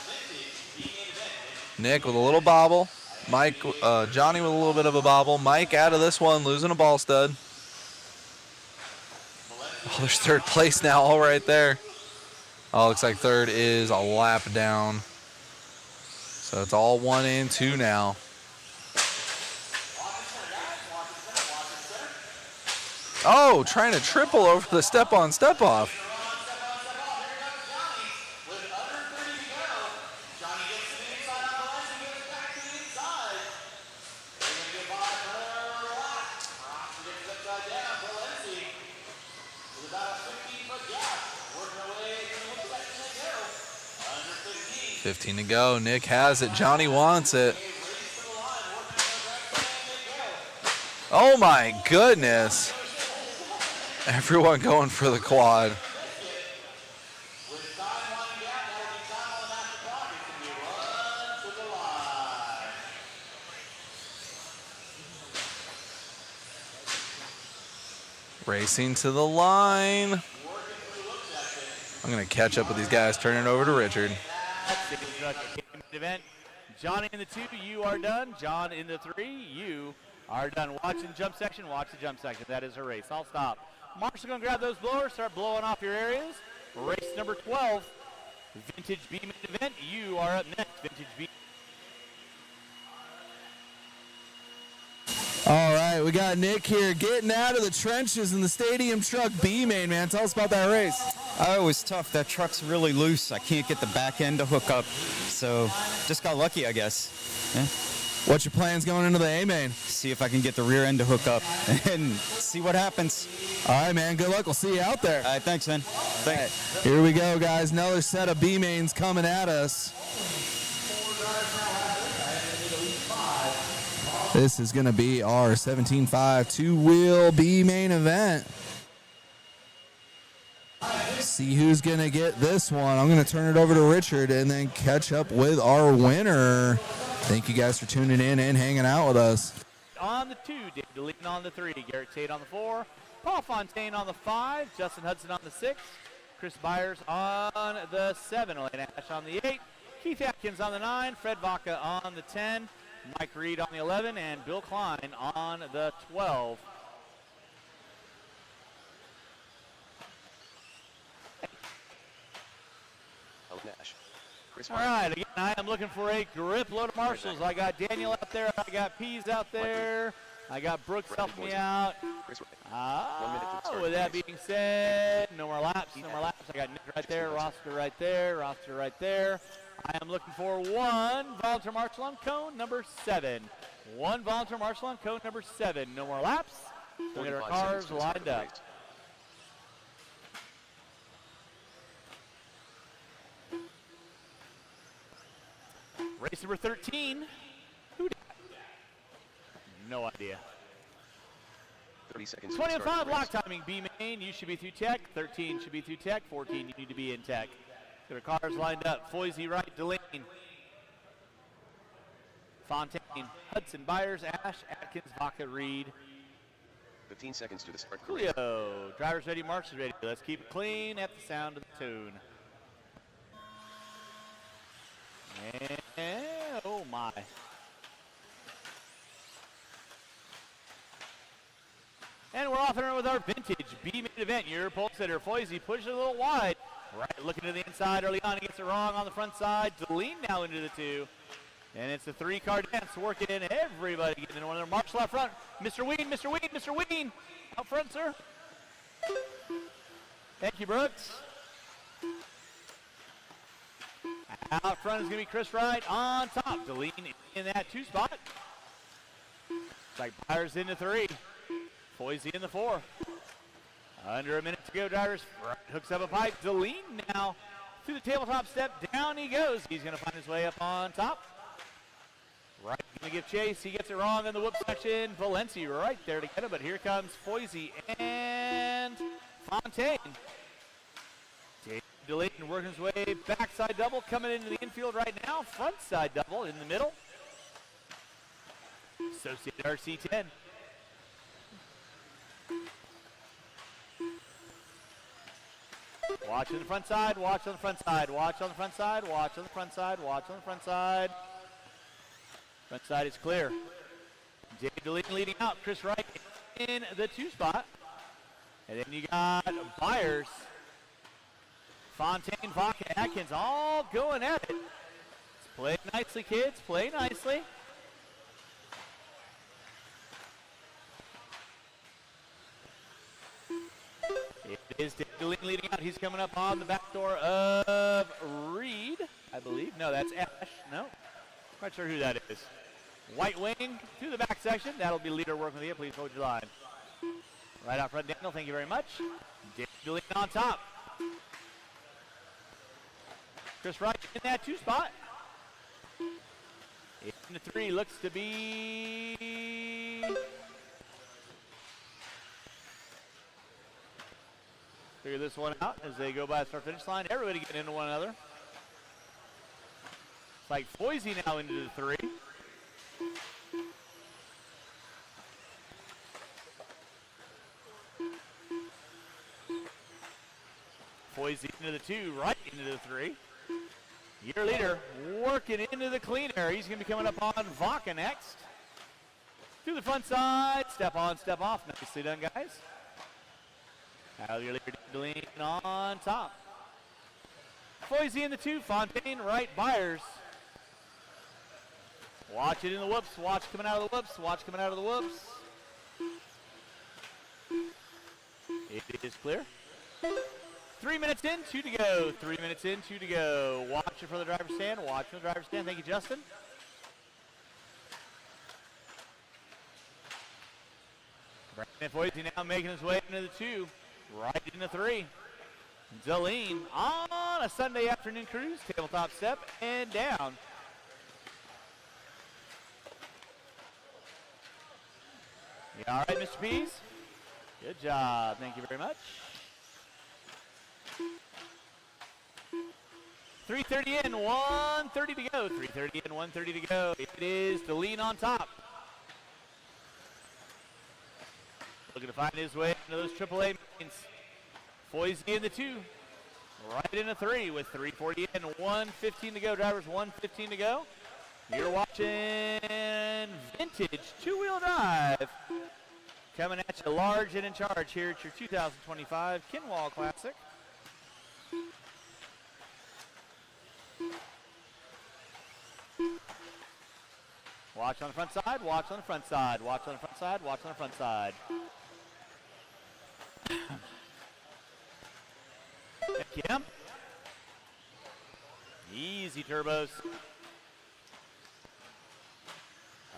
Nick with a little bobble. Johnny with a little bit of a bobble. Mike out of this one, losing a ball stud. Oh, there's third place now, all right there. Oh, looks like third is a lap down. So it's all 1 and 2 now. Oh, trying to triple over the step on, step off. .15 to go. Nick has it. Johnny wants it. Oh my goodness. Everyone going for the quad. Racing to the line. I'm going to catch up with these guys. Turn it over to Richard. Event. Johnny in the 2, you are done. John in the 3, you are done. Watching jump section, watch the jump section. That is a race. I'll stop. Marshall going to grab those blowers, start blowing off your areas. Race number 12, Vintage B-Main event. You are up next, Vintage B. All right, we got Nick here getting out of the trenches in the stadium truck B-Main, man. Tell us about that race. Oh, it was tough. That truck's really loose. I can't get the back end to hook up, so just got lucky, I guess. Yeah. What's your plans going into the A-Main? See if I can get the rear end to hook up and see what happens. All right, man. Good luck. We'll see you out there. All right, thanks, man. Thanks. Right, here we go, guys. Another set of B-Mains coming at us. This is going to be our 17.5 two-wheel B-Main event. See who's going to get this one. I'm going to turn it over to Richard and then catch up with our winner. Thank you guys for tuning in and hanging out with us. on the 2, Dave DeLean on the 3, Garrett Tate on the 4, Paul Fontaine on the 5, Justin Hudson on the 6, Chris Byers on the 7, Elena Ash on the 8, Keith Atkins on the 9, Fred Vaca on the 10, Mike Reed on the 11, and Bill Klein on the 12. Nash. Chris All right, again, I am looking for a grip load of marshals. I got Daniel out there. I got Pease out there. I got Brooks helping me out. With that being said, no more laps, no more laps. I got Nick right there, Roster right there, Roster right there. I am looking for one volunteer marshal on cone number 7. One volunteer marshal on cone number 7. No more laps. We'll get our cars lined up. Race number 13. Who did? No idea. 30 seconds. 25 lock timing. B main, you should be through tech. 13 should be through tech. 14, you need to be in tech. Get our cars lined up. Foisey right, Delaney. Fontaine, Hudson, Byers, Ash, Atkins, Vaca, Reed. 15 seconds to the start. Coolio. Drivers ready, marshals ready. Let's keep it clean at the sound of the tune. And, oh my. And we're off and running with our vintage B-main event. Your pole sitter, Foisey, pushes it a little wide. Right, looking to the inside early on. He gets it wrong on the front side. Deline now into the 2. And it's a 3-car dance working in. Everybody getting in one of their marshal out front. Mr. Ween, Mr. Ween, Mr. Ween. Out front, sir. Thank you, Brooks. Out front is going to be Chris Wright on top. Deline in that 2 spot. It's like Byers into 3. Foisey in the 4. Under a minute to go, drivers. Hooks up a pipe. Deline now through the tabletop step. Down he goes. He's going to find his way up on top. Right, going to give chase. He gets it wrong in the whoop section. Valencia right there to get it, but here comes Foisey and Fontaine. Delayed working his way backside double coming into the infield right now. Front side double in the middle. Associated RC10. Watch on the front side, watch on the front side, watch on the front side, watch on the front side, watch on the front side. Front side is clear. Jay Deline leading out. Chris Wright in the 2 spot. And then you got Byers, Fontaine, Vaca, Atkins all going at it. Play nicely, kids. Play nicely. It is Deline leading out. He's coming up on the back door of Reed, I believe. No, that's Ash. No. Not sure who that is. White wing to the back section. That'll be leader working with you. Please hold your line. Right out front, Daniel. Thank you very much. Deline on top. Chris Wright in that 2 spot. In the 3 looks to be figure this one out as they go by the start finish line. Everybody getting into one another. It's like Foisey now into the 3. Foisey into the 2, right into the 3. Your leader working into the clean air. He's going to be coming up on Vaca next. To the front side. Step on, step off. Nicely done, guys. Now your leader, Deline, on top. Foisey in the 2. Fontaine, right. Byers. Watch it in the whoops. Watch coming out of the whoops. Watch coming out of the whoops. It is clear. 3 minutes in, 2 to go. 3 minutes in, 2 to go. Watch it for the driver's stand. Watch for the driver's stand. Thank you, Justin. Brandon Foisey now making his way into the 2. Right into 3. Deline on a Sunday afternoon cruise. Tabletop step and down. You all right, Mr. Pease? Good job. Thank you very much. 3:30 in, 1:30 to go. 3:30 in, 1:30 to go. It is Deline on top. Looking to find his way into those AAA mains. Foisey in the 2. Right in a 3 with 3:40 in, 1:15 to go. Drivers, 1:15 to go. You're watching vintage two-wheel drive. Coming at you large and in charge here at your 2025 Kinwald Classic. Watch on the front side, watch on the front side, watch on the front side, watch on the front side. Kim. Easy turbos.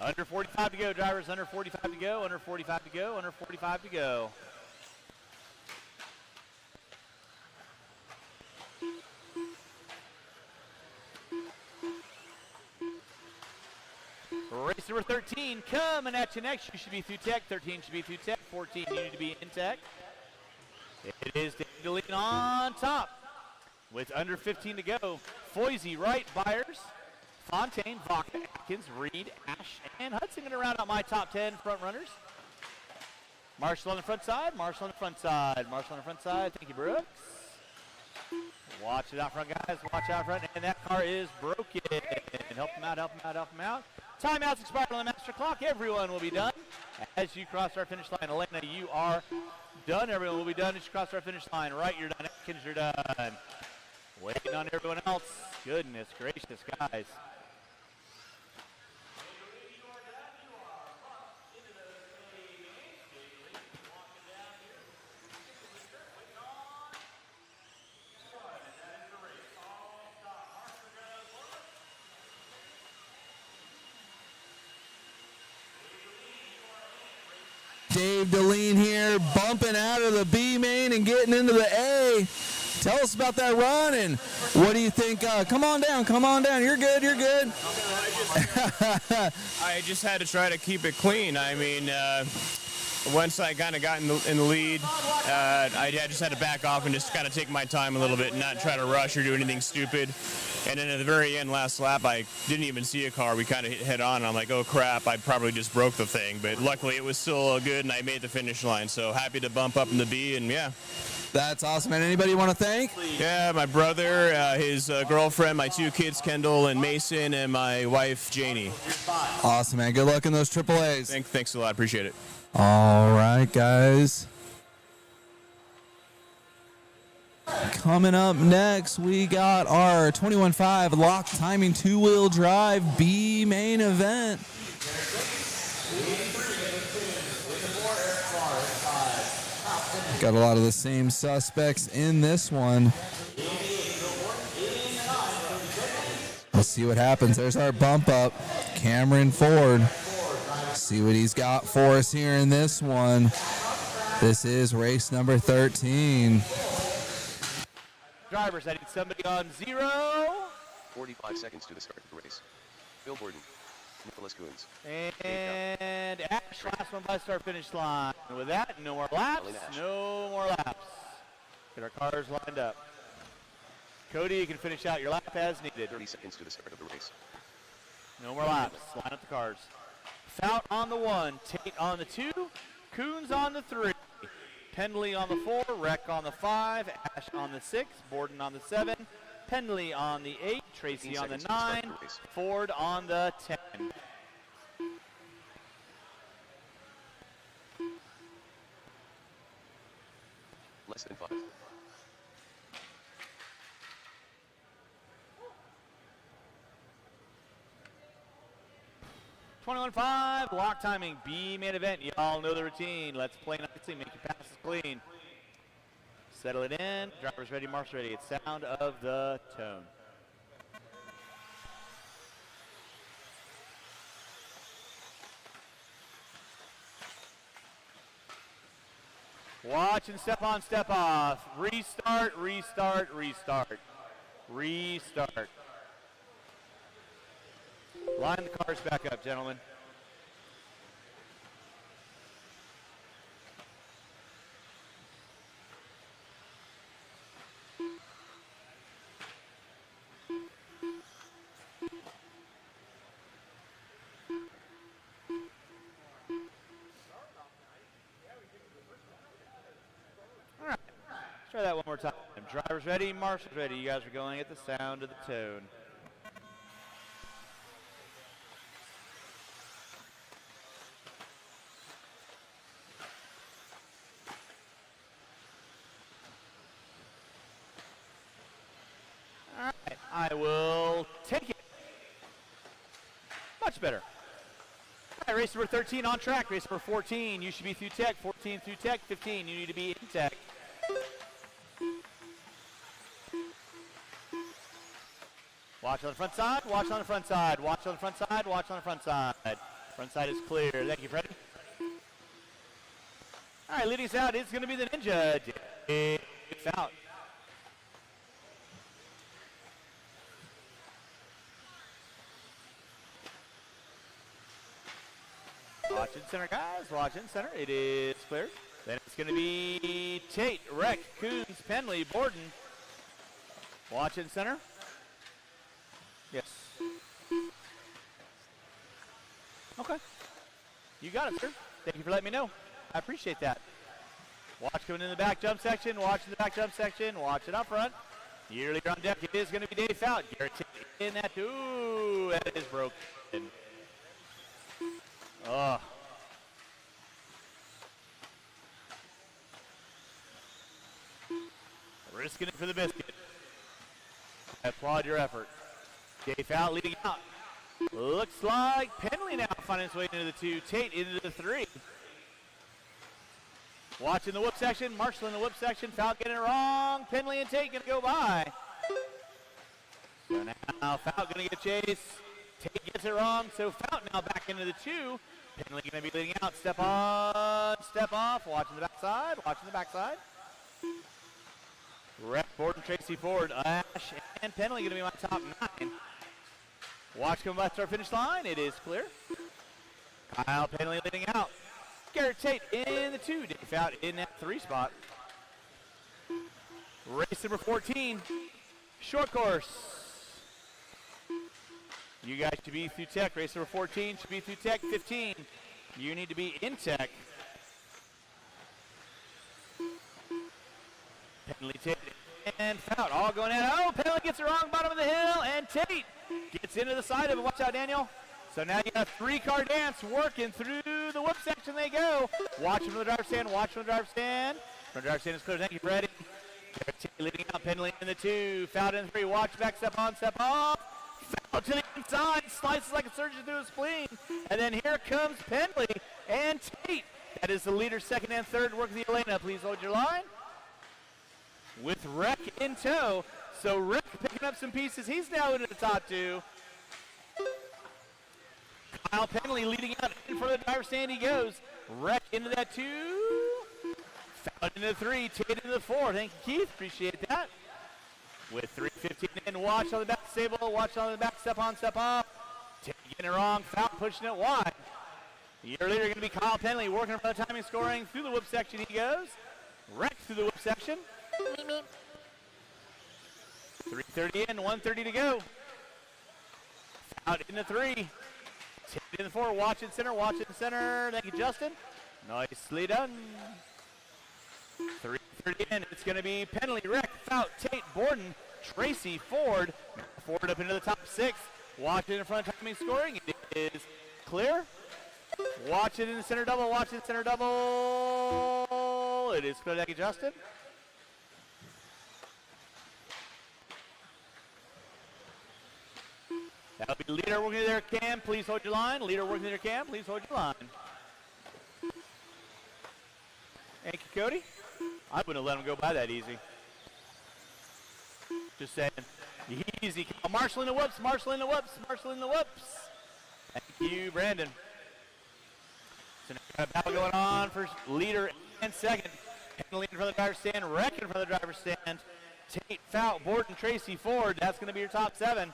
Under 45 to go, drivers, under 45 to go, under 45 to go, under 45 to go. Race number 13 coming at you next. You should be through tech. 13 should be through tech. 14, you need to be in tech. It is David Deline on top with under 15 to go. Foisey right, Byers, Fontaine, Vaca, Atkins, Reed, Ash, and Hudson going to round out my top 10 front runners. Marshall on the front side, Marshall on the front side, Marshall on the front side. Thank you, Brooks. Watch it out front, guys. Watch out front. And that car is broken. Help him out, help him out, help him out. Timeout's expired on the master clock. Everyone will be done as you cross our finish line. Elena, you are done. Everyone will be done as you cross our finish line. Right, you're done. Atkins, you're done. Waiting on everyone else. Goodness gracious, guys. Dave Deline here, bumping out of the B main and getting into the A. Tell us about that run and what do you think? Come on down, come on down. You're good, you're good. I just had to try to keep it clean. I mean, once I kind of got in the lead, I just had to back off and just kind of take my time a little bit and not try to rush or do anything stupid. And then at the very end, last lap, I didn't even see a car. We kind of hit head on. And I'm like, oh, crap, I probably just broke the thing. But luckily, it was still good, and I made the finish line. So happy to bump up in the B, and yeah. That's awesome. And anybody you want to thank? Yeah, my brother, his girlfriend, my 2 kids, Kendall and Mason, and my wife, Janie. Awesome, man. Good luck in those AAAs. Thanks a lot. Appreciate it. All right, guys. Coming up next, we got our 21.5 lock timing two-wheel drive B main event. Got a lot of the same suspects in this one. Let's see what happens. There's our bump up. Cameron Ford. See what he's got for us here in this one. This is race number 13. Drivers, I need somebody on 0. 45 seconds to the start of the race. Bill Borden, Nicholas Coons. And Ash, last one by start finish line. With that, no more laps. No more laps. Get our cars lined up. Cody, you can finish out your lap as needed. 30 seconds to the start of the race. No more laps. Line up the cars. Fout on the 1, Tate on the 2, Coons on the 3. Pendley on the 4, Reck on the 5, Ash on the 6, Borden on the 7, Pendley on the 8, Tracy on the 9, Ford on the 10. Less than 5. .5 lock timing B main event. Y'all know the routine. Let's play nicely, make your passes clean. Settle it in. Drivers ready, marks ready. It's sound of the tone. Watch and step on, step off. Restart, restart, restart. Restart. Line the cars back up, gentlemen. Try that one more time. Driver's ready, marshal's ready. You guys are going at the sound of the tone. All right, I will take it. Much better. All right, race number 13 on track. Race number 14, you should be through tech. 14 through tech. 15, you need to be in tech. Watch on the front side, watch on the front side, watch on the front side, watch on the front side. Front side is clear. Thank you, Freddie. All right, leading us out is going to be the Ninja. It's out. Watch in center, guys. Watch in center. It is clear. Then it's going to be Tate, Reck, Coons, Penley, Borden. Watch in center. Yes. Okay. You got it, sir. Thank you for letting me know. I appreciate that. Watch coming in the back jump section. Watch in the back jump section. Watch it up front. Year leader on deck. It is going to be Dave Fout. Garrett in that. Ooh, that is broken. Oh. Risking it for the biscuit. I applaud your effort. Dave Fout leading out. Looks like Penley now finding his way into the 2. Tate into the 3. Watching the whoop section. Marshall in the whoop section. Fout getting it wrong. Penley and Tate going to go by. So now Fout going to get chased. Tate gets it wrong. So Fout now back into the 2. Penley going to be leading out. Step on, step off. Watching the backside. Watching the backside. Rep Borden, Tracy Ford, Ash, and Penley going to be my top 9. Watch coming back to our finish line. It is clear. Kyle Penley leading out. Garrett Tate in the 2. Dave Fout in that 3 spot. Race number 14. Short course. You guys should be through tech. Race number 14 should be through tech. 15. You need to be in tech. Penley, Tate, and Fout all going in. Oh, Penley gets it wrong, bottom of the hill, and Tate gets into the side of it. Watch out, Daniel. So now you got a 3-car dance working through the whoop section they go. Watch from the driver's stand, watch from the driver's stand. From the driver's stand is clear. Thank you, Freddie. Tate leading out, Penley in the 2. Fout in the 3. Watch back, step on, step off. Fout to the inside, slices like a surgeon through his spleen. And then here comes Penley and Tate. That is the leader, second and third. Working the Elena. Please hold your line. With Reck in tow. So Reck picking up some pieces. He's now into the top 2. Kyle Penley leading out in front of the driver's stand. He goes. Reck into that 2. Fout into the 3. Tate into the 4. Thank you, Keith. Appreciate that. With 3:15 in. Watch on the back stable. Watch on the back. Step on, step off. Tate getting it wrong. Fout pushing it wide. Year leader going to be Kyle Penley working for the timing scoring. Through the whoop section he goes. Reck through the whoop section. 3:30 in, 1:30 to go. Out in the 3. Tate in the 4. Watch in center, watch in center. Thank you, Justin. Nicely done. 3:30 in. It's going to be Penley, Reck, Fout, Tate, Borden, Tracy, Ford. Ford up into the top 6. Watch it in front of timing scoring. It is clear. Watch it in the center double. Watch it in the center double. It is clear. Thank you, Justin. That'll be leader working their cam. Please hold your line. Leader working their cam. Please hold your line. Thank you, Cody. I wouldn't have let him go by that easy. Just saying. Easy. Marshall in the whoops. Marshall in the whoops. Marshall in the whoops. Thank you, Brandon. So now we got a battle going on for leader and second. Penley in front of the driver's stand. Reck in front of the driver's stand. Tate, Fout, Borden, Tracy, Ford. That's going to be your top 7.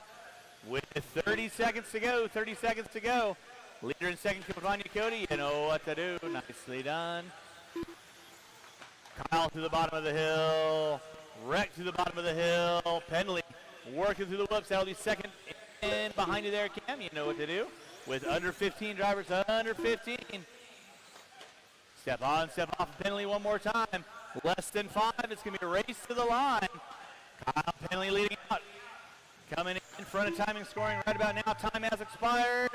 With 30 seconds to go, 30 seconds to go. Leader in second coming behind you, Cody. You know what to do. Nicely done. Kyle to the bottom of the hill. Reck to the bottom of the hill. Penley working through the whoops. That'll be second in behind you there, Cam. You know what to do. With under 15 drivers, under 15. Step on, step off of Penley one more time. Less than 5. It's going to be a race to the line. Kyle Penley leading out. Coming in front of timing scoring right about now. Time has expired.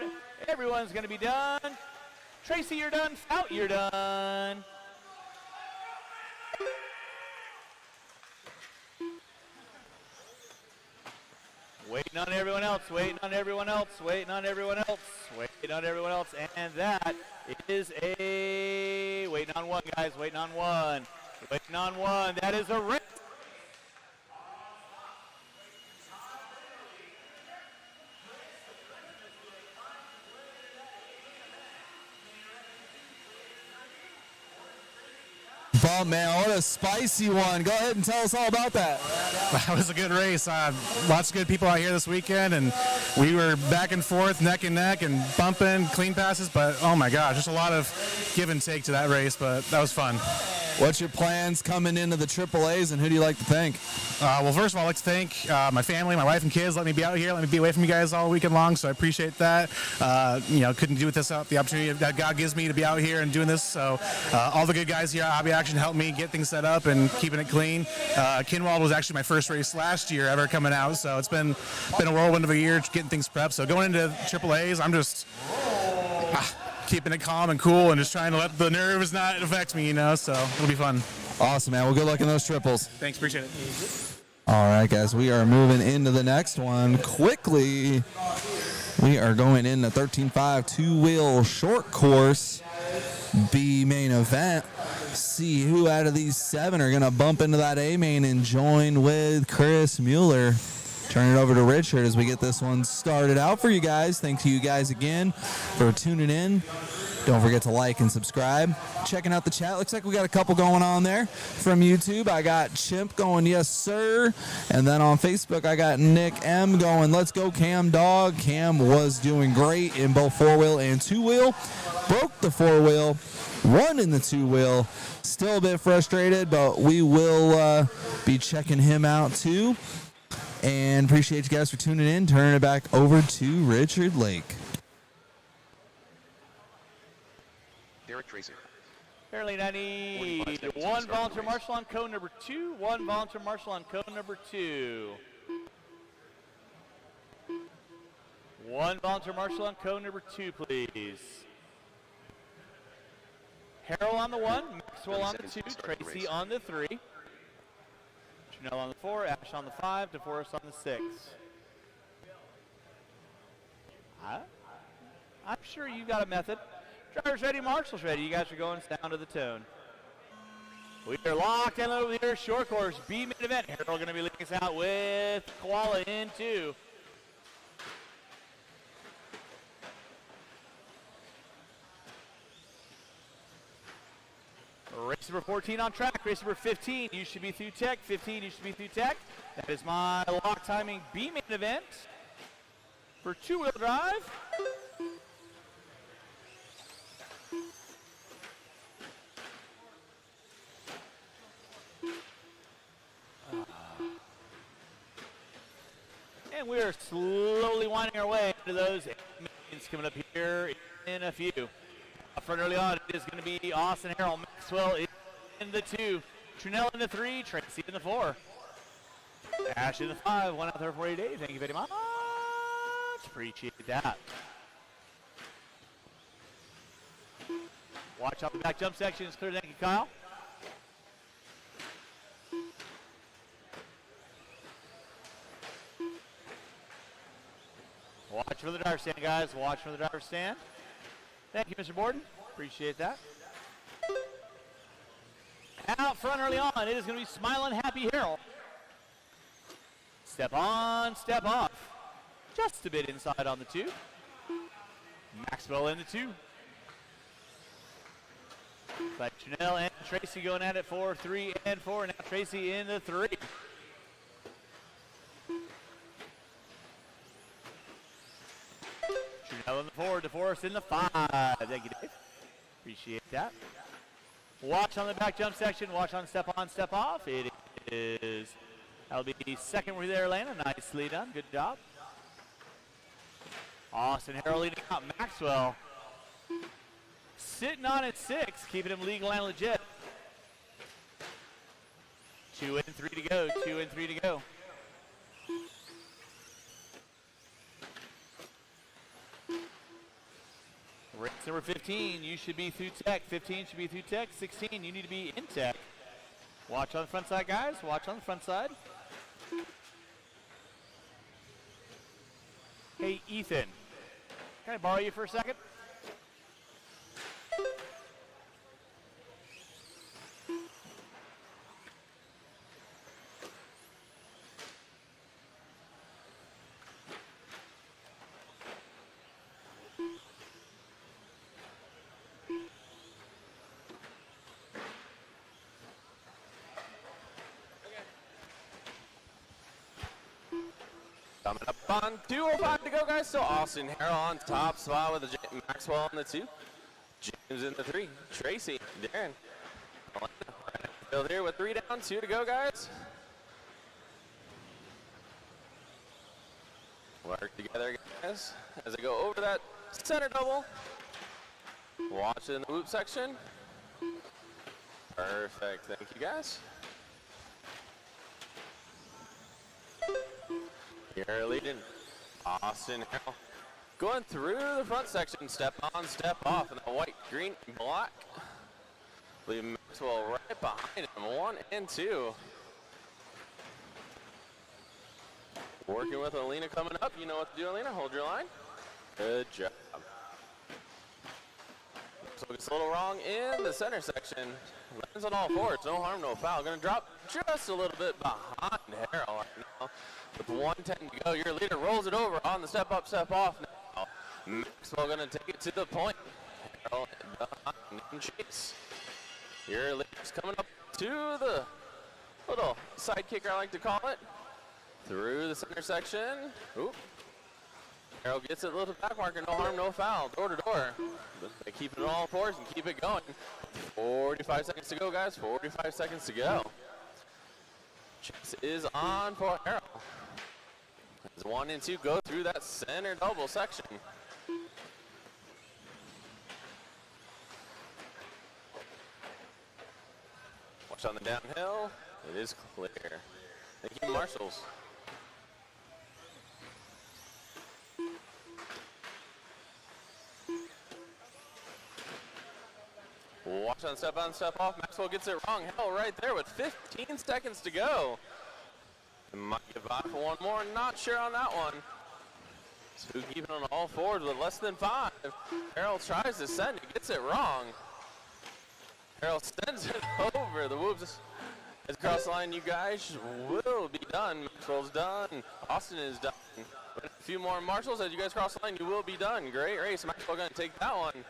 Everyone's going to be done. Tracy, you're done. Fout, you're done. Waiting on everyone else, waiting on everyone else, waiting on everyone else, waiting on everyone else, and that is a, waiting on one, guys, waiting on one, waiting on one. That is a race. Bump, man, what a spicy one. Go ahead and tell us all about that. That was a good race. Lots of good people out here this weekend, and we were back and forth, neck and neck, and bumping, clean passes, but oh my gosh, just a lot of give and take to that race, but that was fun. What's your plans coming into the AAAs, and who do you like to thank? Well, first of all, I'd like to thank my family, my wife and kids. Let me be out here, let me be away from you guys all weekend long, so I appreciate that. Couldn't do it without the opportunity that God gives me to be out here and doing this, so all the good guys here at Hobby Action helped me get things set up and keeping it clean. Kinwald was actually my first race last year ever coming out, so it's been a whirlwind of a year getting things prepped. So going into AAAs, I'm just keeping it calm and cool and just trying to let the nerves not affect me, so it'll be fun. Awesome, man. Well, good luck in those triples. Thanks, appreciate it. All right, guys, we are moving into the next one quickly. We are going into 13.5 two-wheel short course B main event. See who out of these 7 are going to bump into that A main and join with Chris Mueller. Turn it over to Richard as we get this one started out for you guys. Thank you guys again for tuning in. Don't forget to like and subscribe. Checking out the chat. Looks like we got a couple going on there from YouTube. I got Chimp going, yes, sir. And then on Facebook, I got Nick M going, let's go, Cam Dog. Cam was doing great in both 4-wheel and 2-wheel. Broke the 4-wheel, won in the 2-wheel. Still a bit frustrated, but we will be checking him out too. And appreciate you guys for tuning in. Turning it back over to Richard Lake. Derek Tracy. Apparently I need 1 volunteer marshal on code number 2, 1 volunteer marshal on code number 2. 1 volunteer marshal on code number 2, please. Harold on the 1, Maxwell on the 2, Tracy on the 3. Chanel on the 4, Ash on the 5, DeForest on the 6. I'm sure you got a method. Drivers ready, marshals ready. You guys are going down to the tone. We are locked in over here, short course, B main event. Harold going to be leading us out with Koala in 2. Race number 14 on track. Race number 15, you should be through tech. 15, you should be through tech. That is my lock timing B main event for 2-wheel drive. And we are slowly winding our way into those mains coming up here in a few. Up front early on, it is going to be Austin Harrell. Maxwell in the 2. Trunell in the 3. Tracy in the 4. Ash in the 5. 1 out there for 8 days. Thank you very much. Appreciate that. Watch out the back jump section. It's clear. Thank you, Kyle. Watch for the driver's stand, guys. Watch for the driver's stand. Thank you, Mr. Borden. Appreciate that. Out front early on, it is going to be Smiling Happy Harold. Step on, step off. Just a bit inside on the 2. Maxwell in the 2. Like Janelle and Tracy going at it 4, 3, and 4. Now Tracy in the 3. Janelle in the 4, DeForest in the 5. Thank you, Dave. Appreciate that. Watch on the back jump section. Watch on step off. It is, that'll be second with there, Atlanta. Nicely done. Good job. Austin Harrell leading out. Maxwell sitting on at 6, keeping him legal and legit. 2 and 3 to go. 2 and 3 to go. Race number 15, you should be through tech. 15 should be through tech. 16, you need to be in tech. Watch on the front side, guys. Watch on the front side. Hey, Ethan, can I borrow you for a second? Coming up on 2:05 to go, guys. So Austin Harrell on top spot with Maxwell in the 2. James in the 3. Tracy, Darren. Field here with 3 down, 2 to go, guys. Work together, guys, as they go over that center double. Watch it in the whoop section. Perfect. Thank you, guys. Here leading Austin Harrell. Going through the front section, step on, step off in the white, green, and black. Leave Maxwell right behind him, 1 and 2. Working with Alina coming up. You know what to do, Alina. Hold your line. Good job. So it's a little wrong in the center section. Lands on all fours. No harm, no foul. Going to drop just a little bit behind Harrell right now. With 1:10 to go, your leader rolls it over on the step up, step off now. Maxwell going to take it to the point. Harrell behind and chase. Your leader's coming up to the little side kicker, I like to call it. Through the center section. Oop. Harrell gets it a little back marker. No harm, no foul. Door to door. They keep it on all fours and keep it going. 45 seconds to go, guys. 45 seconds to go. Chase is on for Harrell. As 1 and 2 go through that center double section. Watch on the downhill. It is clear. Thank you, Marshals. Watch on, step off. Maxwell gets it wrong. Hell, right there with 15 seconds to go. Might get by for one more. Not sure on that one. So keeping on all fours with less than 5. Harrell tries to send it. Gets it wrong. Harrell sends it over. The whoops is across the line. You guys will be done. Maxwell's done. Austin is done. But a few more Marshals as you guys cross the line. You will be done. Great race. Maxwell going to take that one.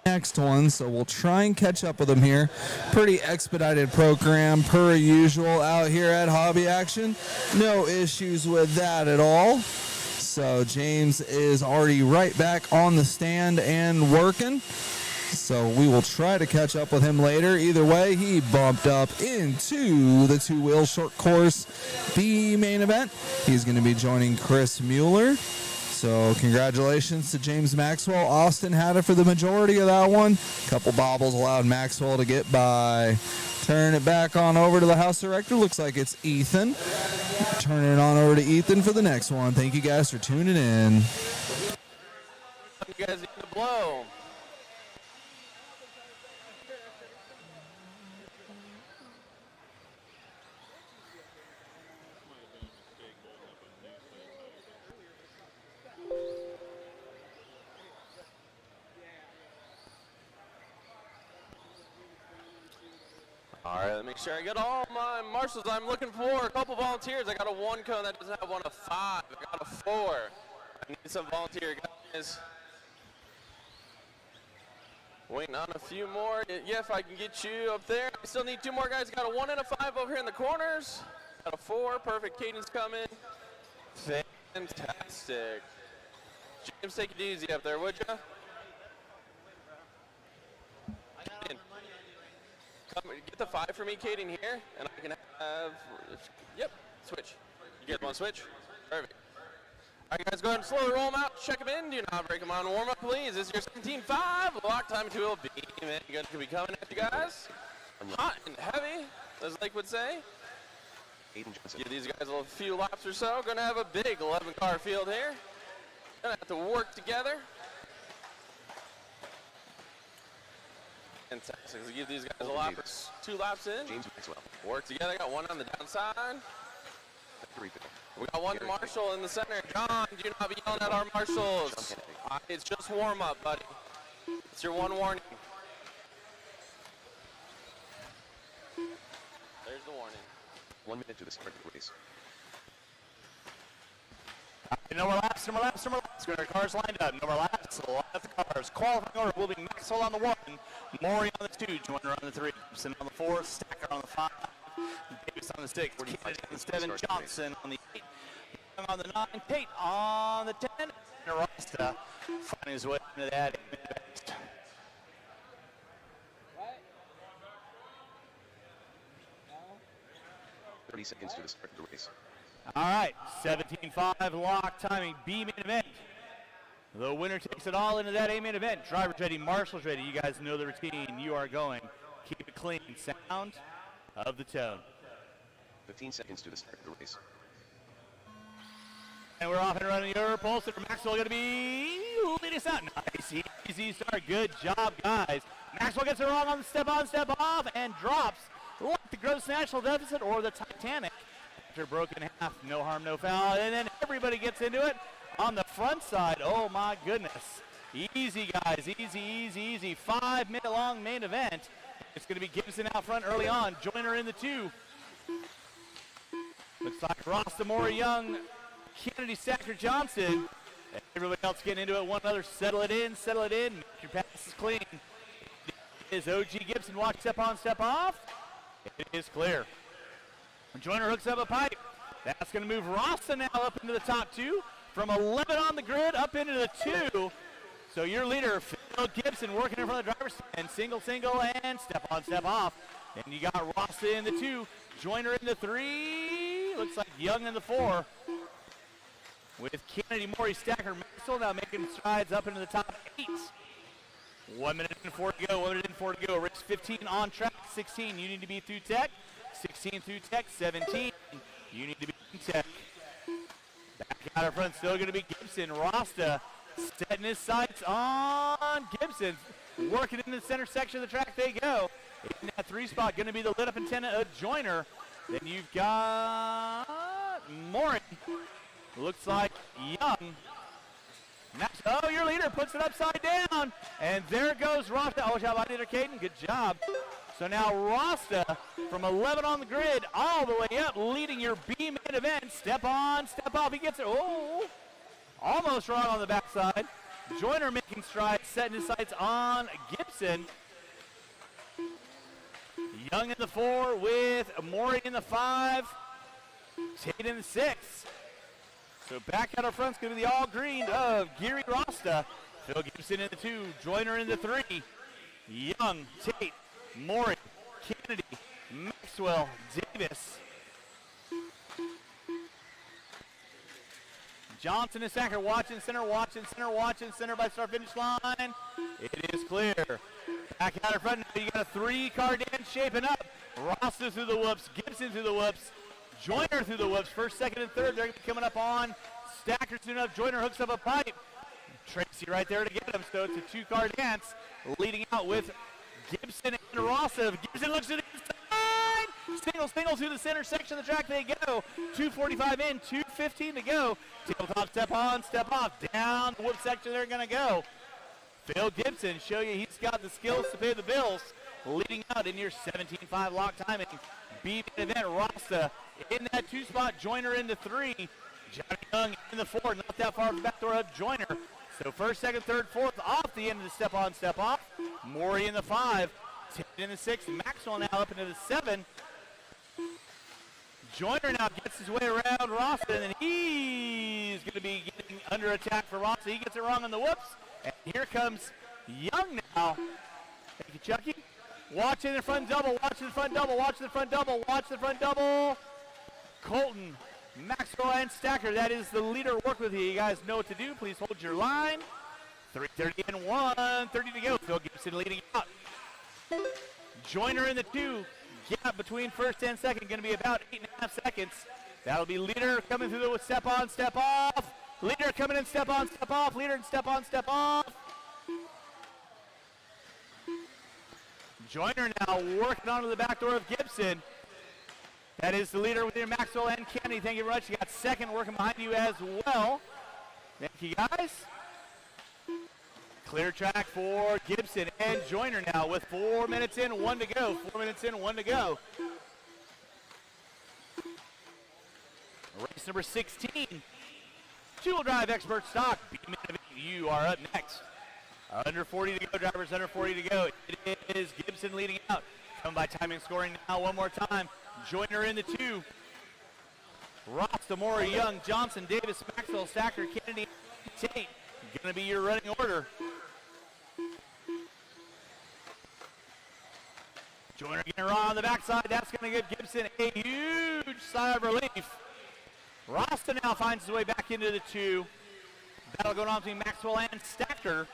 Next one, so we'll try and catch up with them here. Pretty expedited program per usual out here at Hobby Action. No issues with that at all. So James is already right back on the stand and working. So we will try to catch up with him later. Either way, he bumped up into the 2-wheel short course B main event. He's going to be joining Chris Mueller. So congratulations to James Maxwell. Austin had it for the majority of that one. Couple bobbles allowed Maxwell to get by. Turn it back on over to the house director. Looks like it's Ethan. Turn it on over to Ethan for the next one. Thank you guys for tuning in. You guys need to blow. All right, let me make sure I get all my Marshals I'm looking for. A couple volunteers. I got a 1 cone that doesn't have one of 5. I got a 4. I need some volunteer guys. Waiting on a few more. Yeah, if I can get you up there. I still need 2 more guys. Got a 1 and a 5 over here in the corners. Got a 4. Perfect cadence coming. Fantastic. James, take it easy up there, would you? Get the 5 for me, Katie, in here, and I can have, yep, switch. You guys want to switch? Perfect. All right, guys, go ahead and slowly roll them out. Check them in. Do not break them on warm up, please. This is your 17.5. Lock time to a beam. Good to be coming at you guys. Hot and heavy, as Lake would say. Give these guys a few laps or so. Going to have a big 11-car field here. Going to have to work together. Fantastic. So give these guys a lap or 2 laps in. James Maxwell. Work together. Got one on the downside. We got one Marshall in the center. John, do not be yelling at our Marshalls. It's just warm up, buddy. It's your one warning. There's the warning. 1 minute to the start of the race. No more laps, no more laps, no more laps. Got our cars lined up. No more laps, lots of cars. Qualifying order will be Maxwell on the 1, Maury on the 2, Joyner on the 3, Gibson on the 4, Stacker on the 5, Davis on the 6, Kennedy on the 7, Johnson on the 8, Young on the 9, Tate on the 10, and Rasta finding his way into that 8-minute. 30 seconds to the start of the race. All right, 17.5 lock timing, B main event. The winner takes it all into that A main event. Driver's ready, Marshall's ready. You guys know the routine. You are going. Keep it clean. Sound of the tone. 15 seconds to the start of the race. And we're off and running your pulse. Maxwell going to be leading us out. Nice, easy start. Good job, guys. Maxwell gets it wrong on the step on, step off, and drops like the gross national deficit or the Titanic. After broken half, no harm, no foul. And then everybody gets into it on the front side. Oh, my goodness. Easy, guys. Easy, easy, easy. 5-minute long main event. It's going to be Gibson out front early on. Joyner in the 2. Looks like Ross, Demore, Young, Kennedy, Stacker, Johnson. And everybody else getting into it. One another. Settle it in, settle it in. Make your passes clean. It is OG Gibson. Watch step on, step off. It is clear. Joyner hooks up a pipe. That's going to move Rasta now up into the top 2. From 11 on the grid up into the 2. So your leader, Phil Gibson, working in front of the driver's and single, and step on, step off. And you got Rasta in the 2. Joyner in the 3. Looks like Young in the 4. With Kennedy, Maury, Stacker, Maxwell now making strides up into the top 8. 1 minute and 4 to go. 1 minute and 4 to go. Race 15 on track. 16, you need to be through tech. 16 through tech. 17, you need to be through tech. Back out of front, still going to be Gibson. Rasta setting his sights on Gibson. Working in the center section of the track they go. In that 3 spot, going to be the lit up antenna of Joyner. Then you've got Morin. Looks like Young. Oh, your leader puts it upside down. And there goes Rasta. Oh, job by leader Caden. Good job. So now Rasta from 11 on the grid all the way up, leading your B main event. Step on, step off. He gets it. Oh, almost wrong on the backside. Joyner making strides, setting his sights on Gibson. Young in the 4 with Maury in the 5. Tate in the 6. So back out of front's going to be the all green of Gary Rasta. Phil Gibson in the 2. Joyner in the 3. Young, Tate, Maury, Kennedy, Maxwell, Davis. Johnson and Sacker watching center, watching center, watching center by start finish line. It is clear. Back out in front, now you got a 3-car dance shaping up. Rasta through the whoops, Gibson through the whoops, Joyner through the whoops. First, second, and third, they're going to be coming up on. Stacker soon enough, Joyner hooks up a pipe. Tracy right there to get him, so it's a 2-car dance. Leading out with Gibson and Rasta. Gibson looks to the inside. Single through the center section of the track they go. 2:45 in, 2:15 to go. Tabletop step on, step off. Down the whoop section they're going to go. Phil Gibson show you he's got the skills to pay the bills. Leading out in your 17.5 lock timing. B event Rasta in that 2 spot. Joyner in the 3. Johnny Young in the 4. Not that far back door of Joyner. So first, second, third, fourth off the end of the step on, step off. Maury in the 5. Tate in the 6. Maxwell now up into the 7. Joyner now gets his way around Rasta, and then he's going to be getting under attack for Rasta. He gets it wrong on the whoops. And here comes Young now. Thank you, Chucky. Watch in the front double, watch in the front double, watch the front double, watch the front double. Colton, Maxwell, and Stacker, that is the leader. Work with you. You guys know what to do. Please hold your line. 3:30 and 1:30 to go. Phil Gibson leading out. Joyner in the 2. Gap between first and second going to be about 8.5 seconds. That'll be leader coming through the step on, step off. Leader coming in, step on, step off. Leader and step on, step off. Joyner now working onto the back door of Gibson. That is the leader with your Maxwell and Kennedy. Thank you very much. You got second working behind you as well. Thank you, guys. Clear track for Gibson and Joyner now with 4 minutes in, 1 to go. 4 minutes in, 1 to go. Race number 16. Two-wheel drive expert stock. You are up next. Under 40 to go, drivers under 40 to go. It is Gibson leading out. Come by timing scoring now one more time. Joyner in the 2. Ross, Demora, Young, Johnson, Davis, Maxwell, Stacker, Kennedy, Tate. Gonna be your running order. Joyner getting raw on the backside. That's gonna give Gibson a huge sigh of relief. Roston now finds his way back into the 2. Battle going on between Maxwell and Stacker.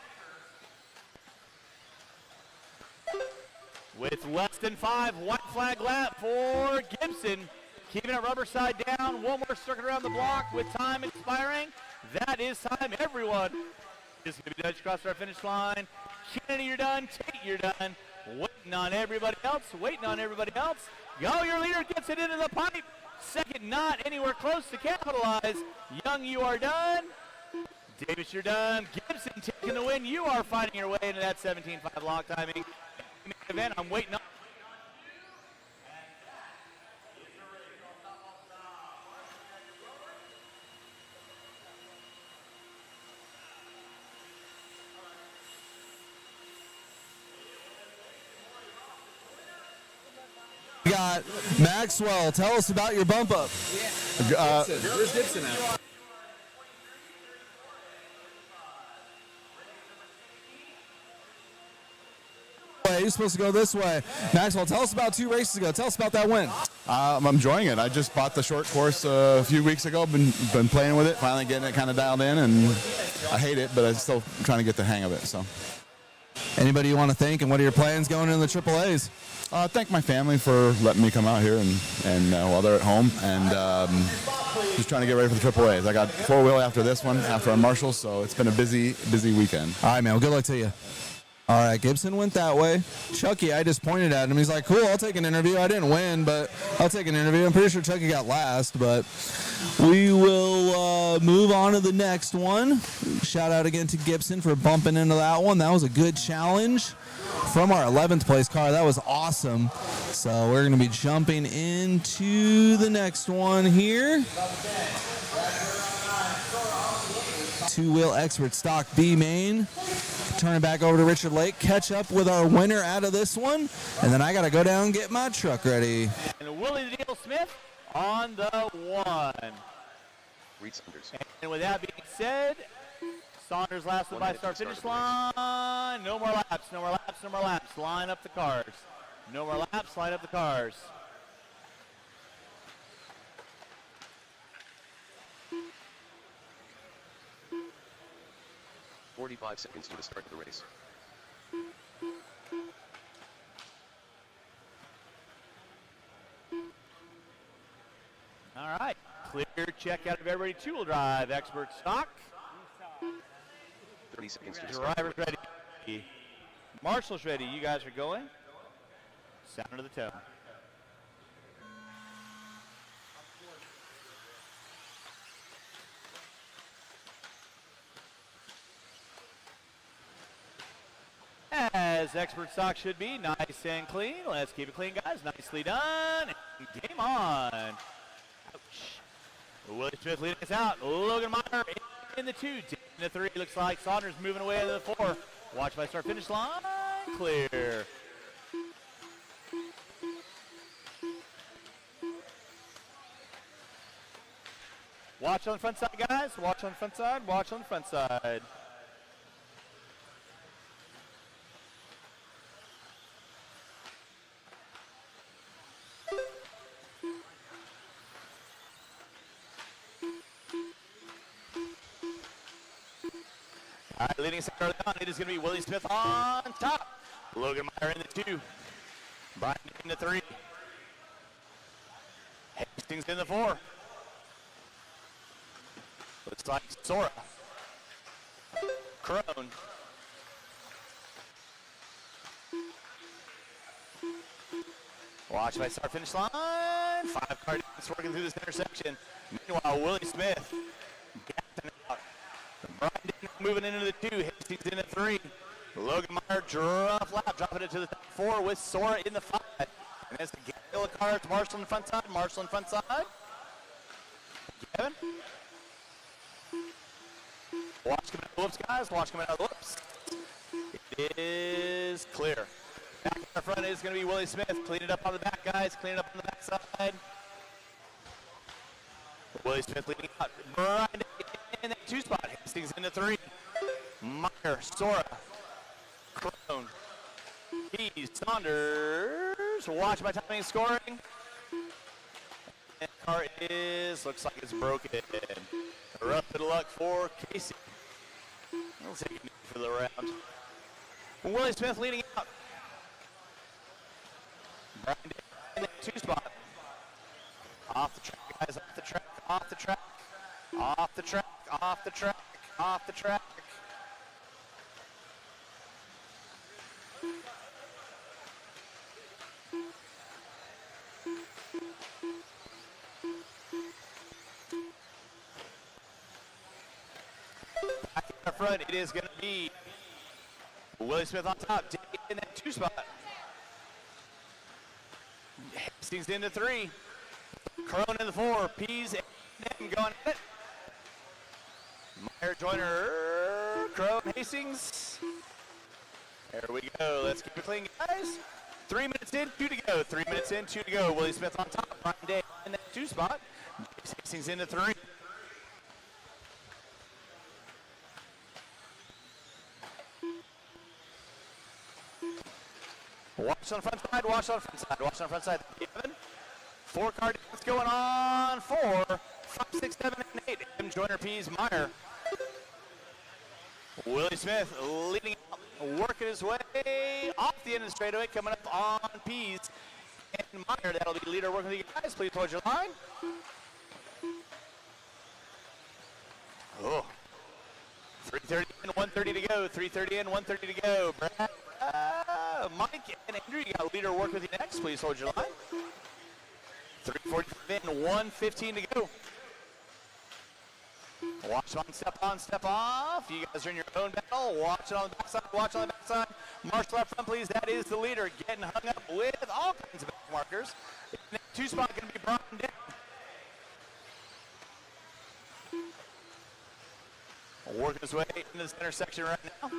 With less than 5, white flag lap for Gibson. Keeping it rubber side down. One more circuit around the block with time expiring. That is time, everyone. This is going to be Dutch across our finish line. Kennedy, you're done. Tate, you're done. Waiting on everybody else. Waiting on everybody else. Go, your leader gets it into the pipe. Second, not anywhere close to capitalize. Young, you are done. Davis, you're done. Gibson taking the win. You are fighting your way into that 17.5 lock timing event. I'm waiting on. We got Maxwell. Tell us about your bump up. Where's Gibson at? You're supposed to go this way. Maxwell, tell us about 2 races ago. Tell us about that win. I'm enjoying it. I just bought the short course a few weeks ago. Been playing with it. Finally getting it kind of dialed in, and I hate it, but I'm still trying to get the hang of it. So, anybody you want to thank, and what are your plans going into the AAA's? Thank my family for letting me come out here and while they're at home, and just trying to get ready for the AAA's. I got 4-wheel after this one, after our Marshall, so it's been a busy weekend. All right, man. Well, good luck to you. All right, Gibson went that way. Chucky, I just pointed at him. He's like, cool, I'll take an interview. I didn't win, but I'll take an interview. I'm pretty sure Chucky got last, but we will move on to the next one. Shout out again to Gibson for bumping into that one. That was a good challenge from our 11th place car. That was awesome. So we're going to be jumping into the next one here. 2-wheel expert stock B main. Turn it back over to Richard Lake, catch up with our winner out of this one, and then I got to go down and get my truck ready. And Willie the Deal Smith on the 1. Reed Saunders. And with that being said, Saunders last by start finish line. No more laps, no more laps, no more laps. Line up the cars. No more laps, line up the cars. "45 seconds to the start of the race. All right, clear check out of everybody. 2-wheel drive, expert stock. 30 seconds to the start. Driver's ready. Marshall's ready. You guys are going. Sound of the tone. As expert stock should be, nice and clean. Let's keep it clean, guys. Nicely done. And game on. Ouch. Willie Smith leading us out. Logan Meyer in the 2. In the 3. Looks like Saunders moving away to the 4. Watch by start finish line. Clear. Watch on the front side, guys. Watch on the front side. Watch on the front side. All right, leading second early on, it is going to be Willie Smith on top. Logan Meyer in the 2. Brian in the 3. Hastings in the 4. Looks like Sora. Crone. Watch by start finish line. 5-car difference working through this intersection. Meanwhile, Willie Smith gapping out. Brian moving into the 2. Hastings in the 3. Logan Meyer dropping it to the 4 with Sora in the 5. And as the yellow car, it's Marshall in the front side. Marshall in front side. Kevin. Watch coming out of the whoops, guys. Watch coming out of the whoops. It is clear. Back in the front is going to be Willie Smith. Clean it up on the back, guys. Clean it up on the back side. Willie Smith leading out. Brian in that 2 spot. Hastings in the 3. Meyer, Sora, Crone, Keys, Saunders. Watch my timing scoring. And the car looks like it's broken. A rough bit of luck for Casey. We'll take it for the round. Willie Smith leading out. Brian in that 2 spot. Off the track, guys, off the track, off the track, off the track, off the track, off the track. Back in the front, it is going to be Willie Smith on top, in that 2 spot. Hastings into 3. Crone in the 4. Pease and going at it. Meyer, Joyner, Crone, Hastings. There we go. Let's keep it clean, guys. 3 minutes in, 2 to go. 3 minutes in, 2 to go. Willie Smith on top. Brian Day in that 2 spot. Hastings into 3. Watch on the front side, watch on the front side, watch on the front side. 4-car dance going on. 4, 5, 6, 7, and 8. M. Joyner, Pease, Meyer. Willie Smith leading out, working his way off the end of the straightaway, coming up on Pease and Meyer. That'll be leader working with you guys. Please hold your line. Oh. 3:30 and 1:30 to go. 3:30 and 1:30 to go. Brad, Mike and Andrew, you got a leader work with you next. Please hold your line. 3:45 and 1:15 to go. Watch on, step off. You guys are in your own battle. Watch it on the backside, watch on the backside. Marshall up front, please. That is the leader getting hung up with all kinds of back markers. In that 2 spot going to be Brian down. Working his way into this intersection right now.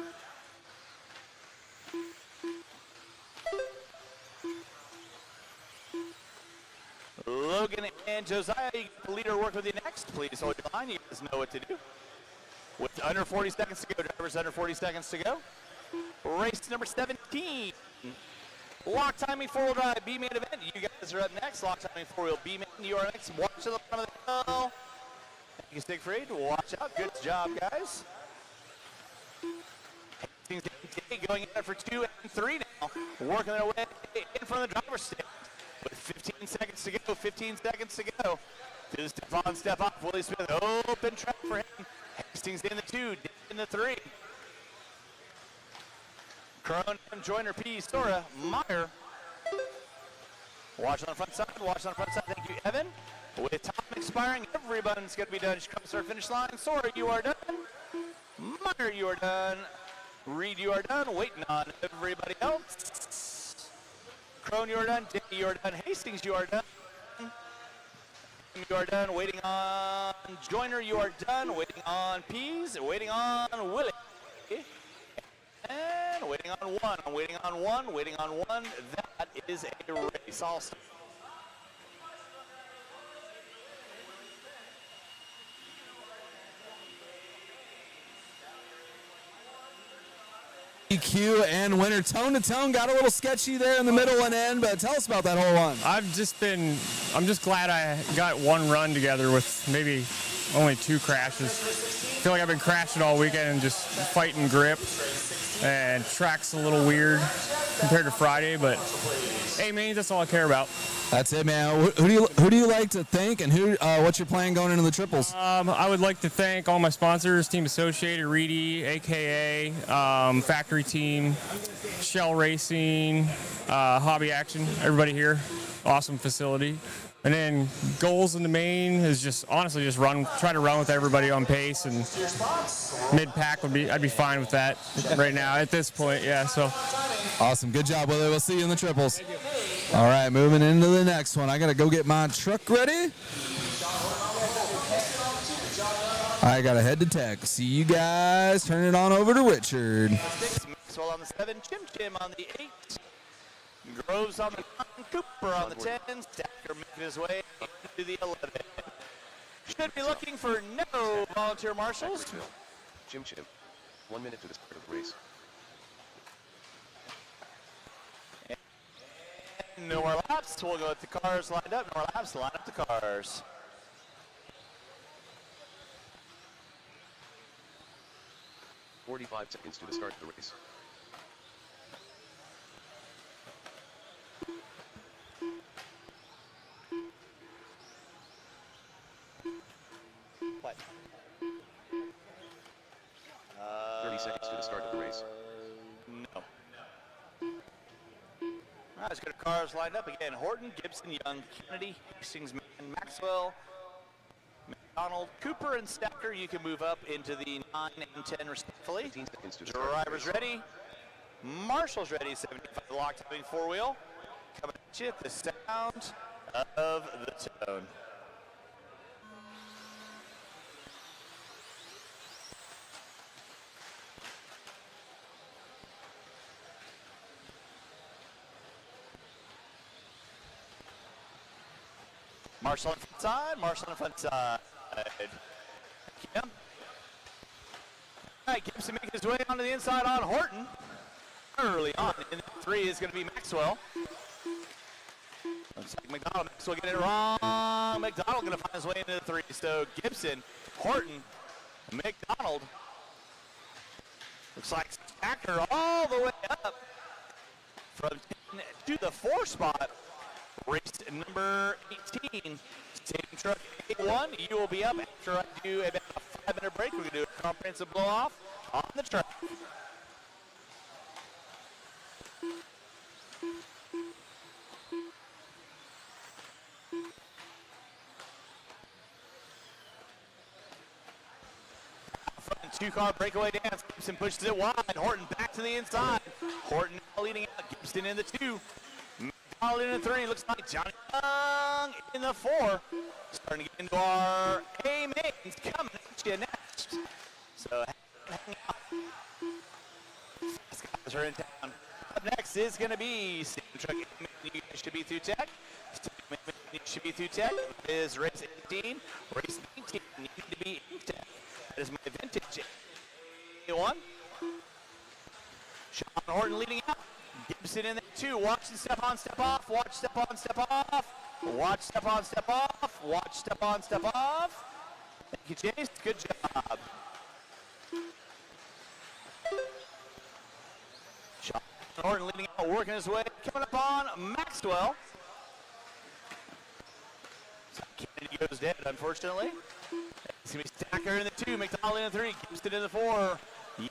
Logan and Josiah, you get the leader work with you next. Please hold your line. You guys know what to do. With under 40 seconds to go, drivers under 40 seconds to go. Race number 17. Lock timing 4-wheel drive B-main event. You guys are up next. Lock timing 4-wheel B-main. You are next. Watch to the front of the hill. Thank you, Stick Free. Watch out. Good job, guys. Going in for 2 and 3 now. Working their way in front of the driver's stand. With 15 seconds to go, 15 seconds to go. Do the step on, step off. Willie Smith, open track for him. Hastings in the 2, in the 3. Crone, Joyner, P, Sora, Meyer. Watch on the front side, watch on the front side. Thank you, Evan. With time expiring, everybody's going to be done. Just come to our finish line. Sora, you are done. Meyer, you are done. Reed, you are done. Waiting on everybody else. Crone, you are done. Dick, you are done. Hastings, you are done. You are done. Waiting on Joyner, you are done. Waiting on Pease. Waiting on Willie. And waiting on one. Waiting on one. Waiting on one. That is a race. All start. EQ and winner tone to tone got a little sketchy there in the middle and end, but tell us about that whole one. I'm just glad I got one run together with maybe only 2 crashes. feel like I've been crashing all weekend and just fighting grip. And track's a little weird compared to Friday, but hey, man, that's all I care about. That's it, man. Who do you like to thank, and what's your plan going into the triples? I would like to thank all my sponsors: Team Associated, Reedy, AKA, Factory Team, Shell Racing, Hobby Action. Everybody here, awesome facility. And then goals in the main is just honestly just try to run with everybody on pace, and mid-pack I'd be fine with that right now at this point. Yeah, so. Awesome, good job, Willie. We'll see you in the triples. All right, moving into the next one. I gotta go get my truck ready. I gotta head to tech. See you guys. Turn it on over to Richard. Maxwell on the 7, Chim on the 8. Groves on the 9, Cooper on the 10, Stacker making his way into the 11. Should be looking for no volunteer marshals. Chim, 1 minute to the start of the race. And no more laps. We'll go with the cars lined up. No more laps. Line up the cars. .45 seconds to the start of the race. What? 30 seconds to the start of the race. No. All right, let's go to cars lined up again. Horton, Gibson, Young, Kennedy, Hastings, and Maxwell, McDonald, Cooper, and Stacker. You can move up into the 9 and 10 respectfully. 15 seconds to the start. Drivers ready. Marshall's ready. 75 locked, having 4-wheel. Coming at you, the sound of the tone. Marshall on the front side, Marshall on the front side. Yeah. All right, Gibson making his way onto the inside on Horton. Early on in the 3 is going to be Maxwell. Looks like McDonald. Maxwell getting it wrong. McDonald going to find his way into the 3. So Gibson, Horton, McDonald. Looks like Stacker all the way up from 10 to the 4 spot. Race number 18, Same Truck A1. You will be up after I do about a 5-minute break. We're going to do a comprehensive blow-off on the track. Front 2-car breakaway dance. Gibson pushes it wide. Horton back to the inside. Horton now leading out. Gibson in the 2. McDonald in the 3. Looks like Johnny Young in the 4. Starting to get into our A mains. Coming at you next. So hang out. Fast guys are in town. Up next is going to be Same Truck. You guys should be through tech. You should be through tech. It is race 18. Race 19. You need to be in tech. That is my vintage A1. Sean Horton leading out. Gibson in there 2. Watch and step on, step off. Watch, step on, step off. Watch, step on, step off. Watch, step on, step off. Thank you, Chase. Good job. Sean Horton leading out, working his way. Coming up on Maxwell. So Kennedy goes dead, unfortunately. It's going to be Stacker in the 2, McDonald in the 3, Gibson in the 4,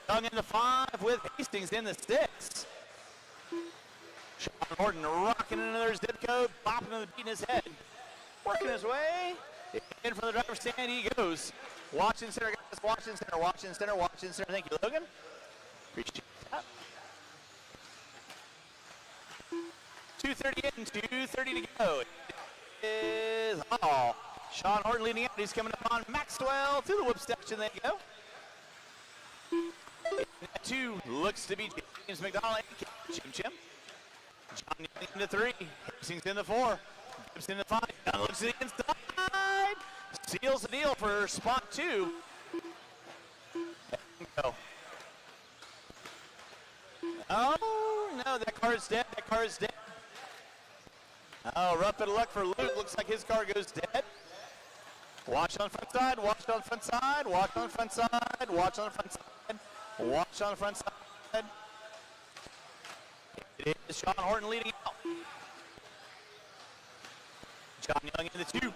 Young in the 5 with Hastings in the 6. Sean Horton rocking another zip code, bopping the beat in his head. Working his way in from the driver's stand he goes. Watch in center, guys. Watch in center, watch in center, watch in center. Thank you, Logan. Appreciate that. 2:30 in, 2:30 to go. It is all. Sean Horton leading out. He's coming up on Maxwell through the whip section. There you go. That 2 looks to be James McDonald. Chim. John Young in the 3. Hastings in the 4. Gibson in the 5. Young looks to the inside. Seals the deal for spot 2. Go. Oh, no, that car is dead. That car is dead. Oh, rough bit of luck for Luke. Looks like his car goes dead. Watch on the front side, watch on the front side, watch on the front side, watch on the front side, watch on the front side. It is Sean Horton leading out. John Young in the 2.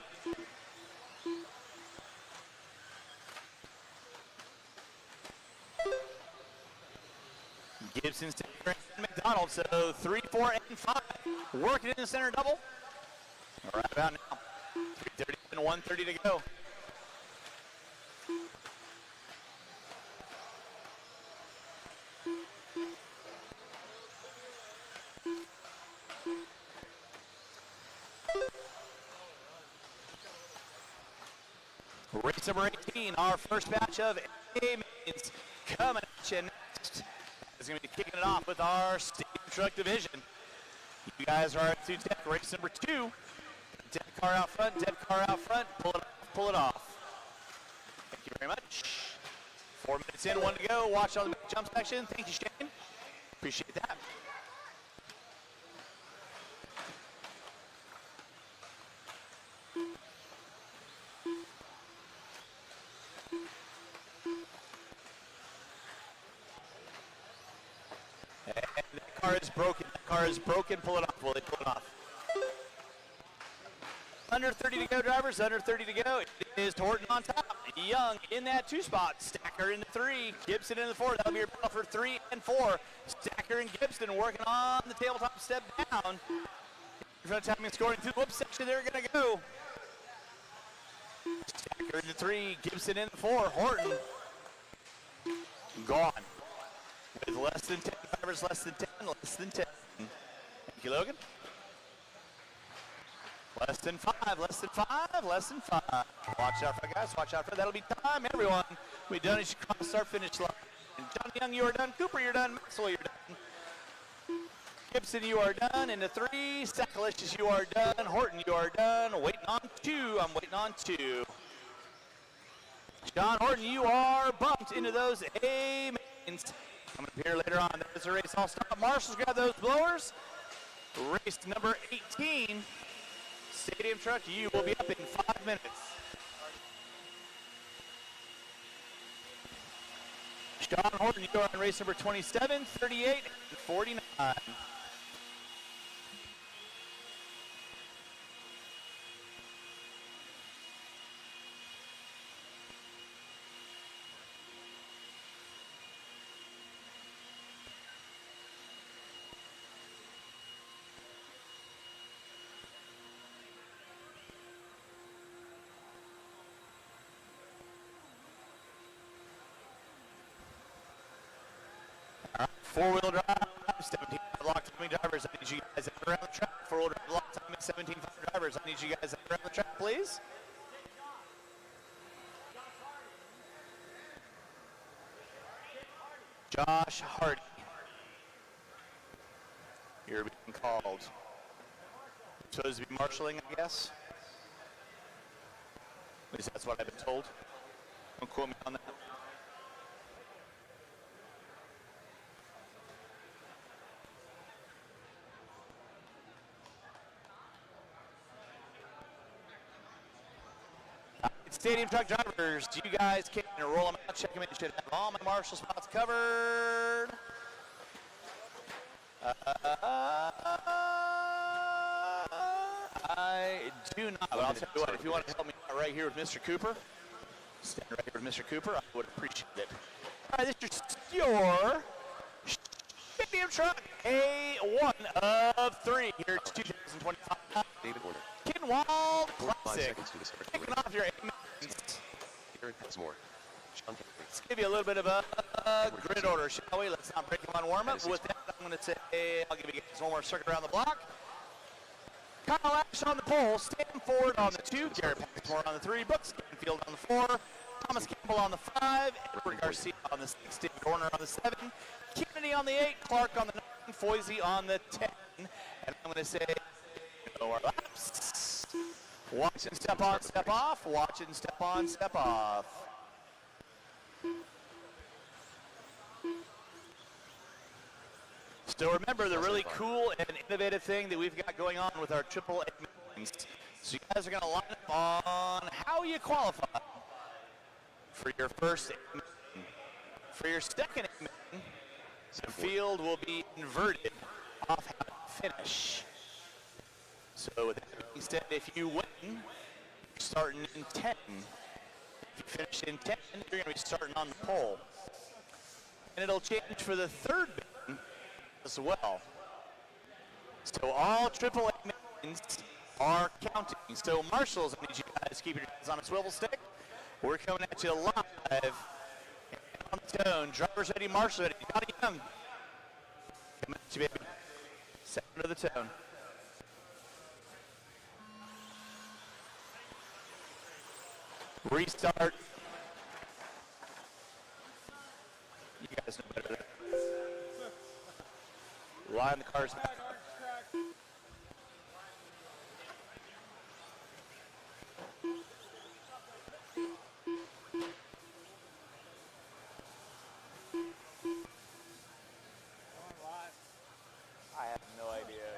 Gibson, Sanders, and McDonald. So 3, 4, and 5. Working in the center double. Right about now. 3:30 and 1:30 to go. Race number 18, our first batch of A mains coming at you next. Is going to be kicking it off with our Stadium Truck Division. You guys are at 2 tech, race number 2. Dead car out front, dead car out front, pull it off. Thank you very much. 4 minutes in, 1 to go. Watch on the jump section. Thank you, Shane. Appreciate that. And that car is broken. That car is broken. Pull it off, Willie. Pull it off. Under 30 to go, drivers. Under 30 to go. It is Horton on top. Young in that 2 spot. Stacker in the 3. Gibson in the 4. That'll be your battle for 3 and 4. Stacker and Gibson working on the tabletop step down. In front of time and scoring through the whoop section, they're going to go. Stacker in the 3. Gibson in the 4. Horton gone. With less than 10 drivers, less than 10, less than 10. Thank you, Logan. Less than 5, less than 5, less than 5. Watch out for guys, watch out for that'll be time, everyone. We've done it, cross our finish line. And Johnny Young, you are done. Cooper, you're done. Maxwell, you're done. Gibson, you are done. In the 3, Sackalicious, you are done. Horton, you are done. Waiting on 2, I'm waiting on 2. John Horton, you are bumped into those A mains. Coming up here later on. There's a race all stop. Marshall's got those blowers. Race number 18. Stadium Truck, you will be up in 5 minutes. Sean Horton, you are on race number 27, 38, and 49. Four-wheel drive, 17 block timing drivers. I need you guys out around the track. Four-wheel drive block timing, 17 drivers. I need you guys out around the track, please. Josh Hardy. You're being called. Supposed to be marshalling, I guess. At least that's what I've been told. Don't quote me on that. Stadium Truck drivers, you guys can roll them out, check them in. You should have all my marshal spots covered. I do not, but I'll tell you what, if you want to help me out right here with Mr. Cooper, stand right here with Mr. Cooper, I would appreciate it. All right, this is your Stadium Truck A1 of 3 here in 2025. David Warner. Kinwald Classic. Kicking off your A-mains. Aaron Passmore. Sean Kennedy. Let's give you a little bit of a grid order, shall we? Let's not break them on warm-up. With that, I'm going to say, I'll give you guys one more circuit around the block. Kyle Ash on the pole, Stan Ford on the 2, Garrett Passmore on the 3, Brooks Canfield on the 4, Thomas Campbell on the 5, Edward Garcia on the 6, David Horner on the 7, Kennedy on the 8, Clark on the 9, Foisey on the 10. And I'm going to say, no more laps. Watch and step on, step off. Watch and step on, step off. Still remember the really cool and innovative thing that we've got going on with our AAA mains. So you guys are going to line up on how you qualify for your first aim. For your second aim, the field will be inverted off how to finish. So with that being said, if you win, you're starting in 10. If you finish in 10, you're going to be starting on the pole. And it'll change for the third bin as well. So all AAA mains are counting. So marshals, I need you guys to keep your hands on a swivel stick. We're coming at you live on the tone. Drivers ready, marshals ready. Johnny Young, coming at you, baby. Sound of the tone. Restart. You guys know better than that. Line the cars back. I have no idea.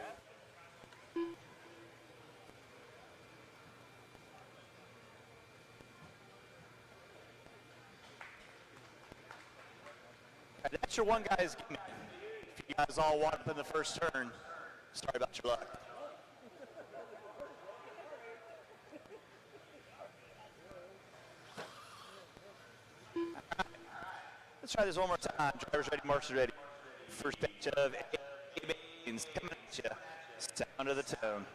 That's your one guy's gimme. If you guys all want up in the first turn, sorry about your luck. Right. Let's try this one more time. Drivers ready, marshals ready. First pitch of A Baines coming at you. Sound of the tone.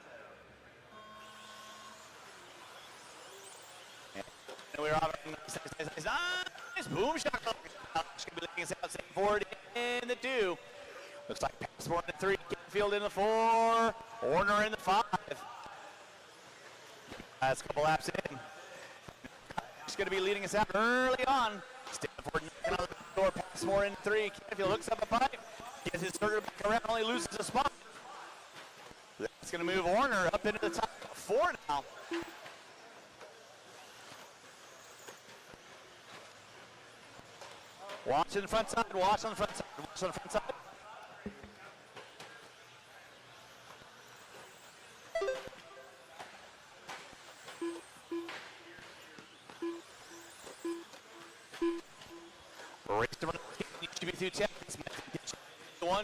And we're off. Nice boom shot. Going to be leading us out, second forward in the 2. Looks like Passport in the 3, Kinfield in the 4, Horner in the 5. Last couple laps in. He's going to be leading us out early on. Stanford knocking on the door, Passport in the 3. Kinfield looks up a pipe, gets his starter back around, only loses a spot. That's going to move Horner up into the top 4 now. Watch in the front side, watch on the front side, watch on the front side. Race number 19, you should be through 10.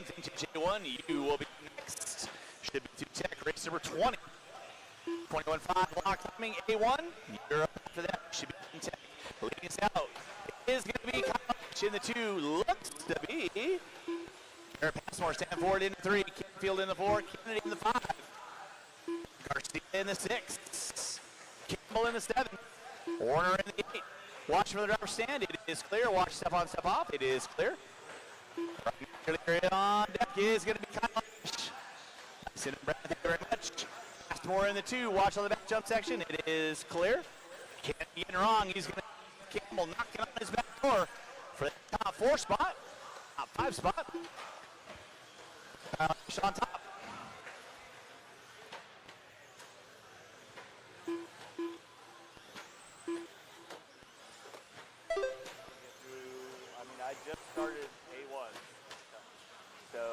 Vintage A1, you will be next. Should be through tech. Race number 20. 21.5 block timing, A1. You're up after that, should be in tech. Leading us out is going to be in the 2, looks to be Eric Passmore, Stanford in the 3, Kinfield in the 4, Kennedy in the 5, Garcia in the 6, Campbell in the 7, Warner in the 8. Watch for the driver's stand, it is clear. Watch step on, step off, it is clear. Right on deck is going to be Kyle. Thank you very much. Passmore in the 2, watch on the back jump section, it is clear. Can't be getting wrong, he's going to Campbell knocking on his back door for the top 4 spot, top 5 spot. On top. I just started A1, so.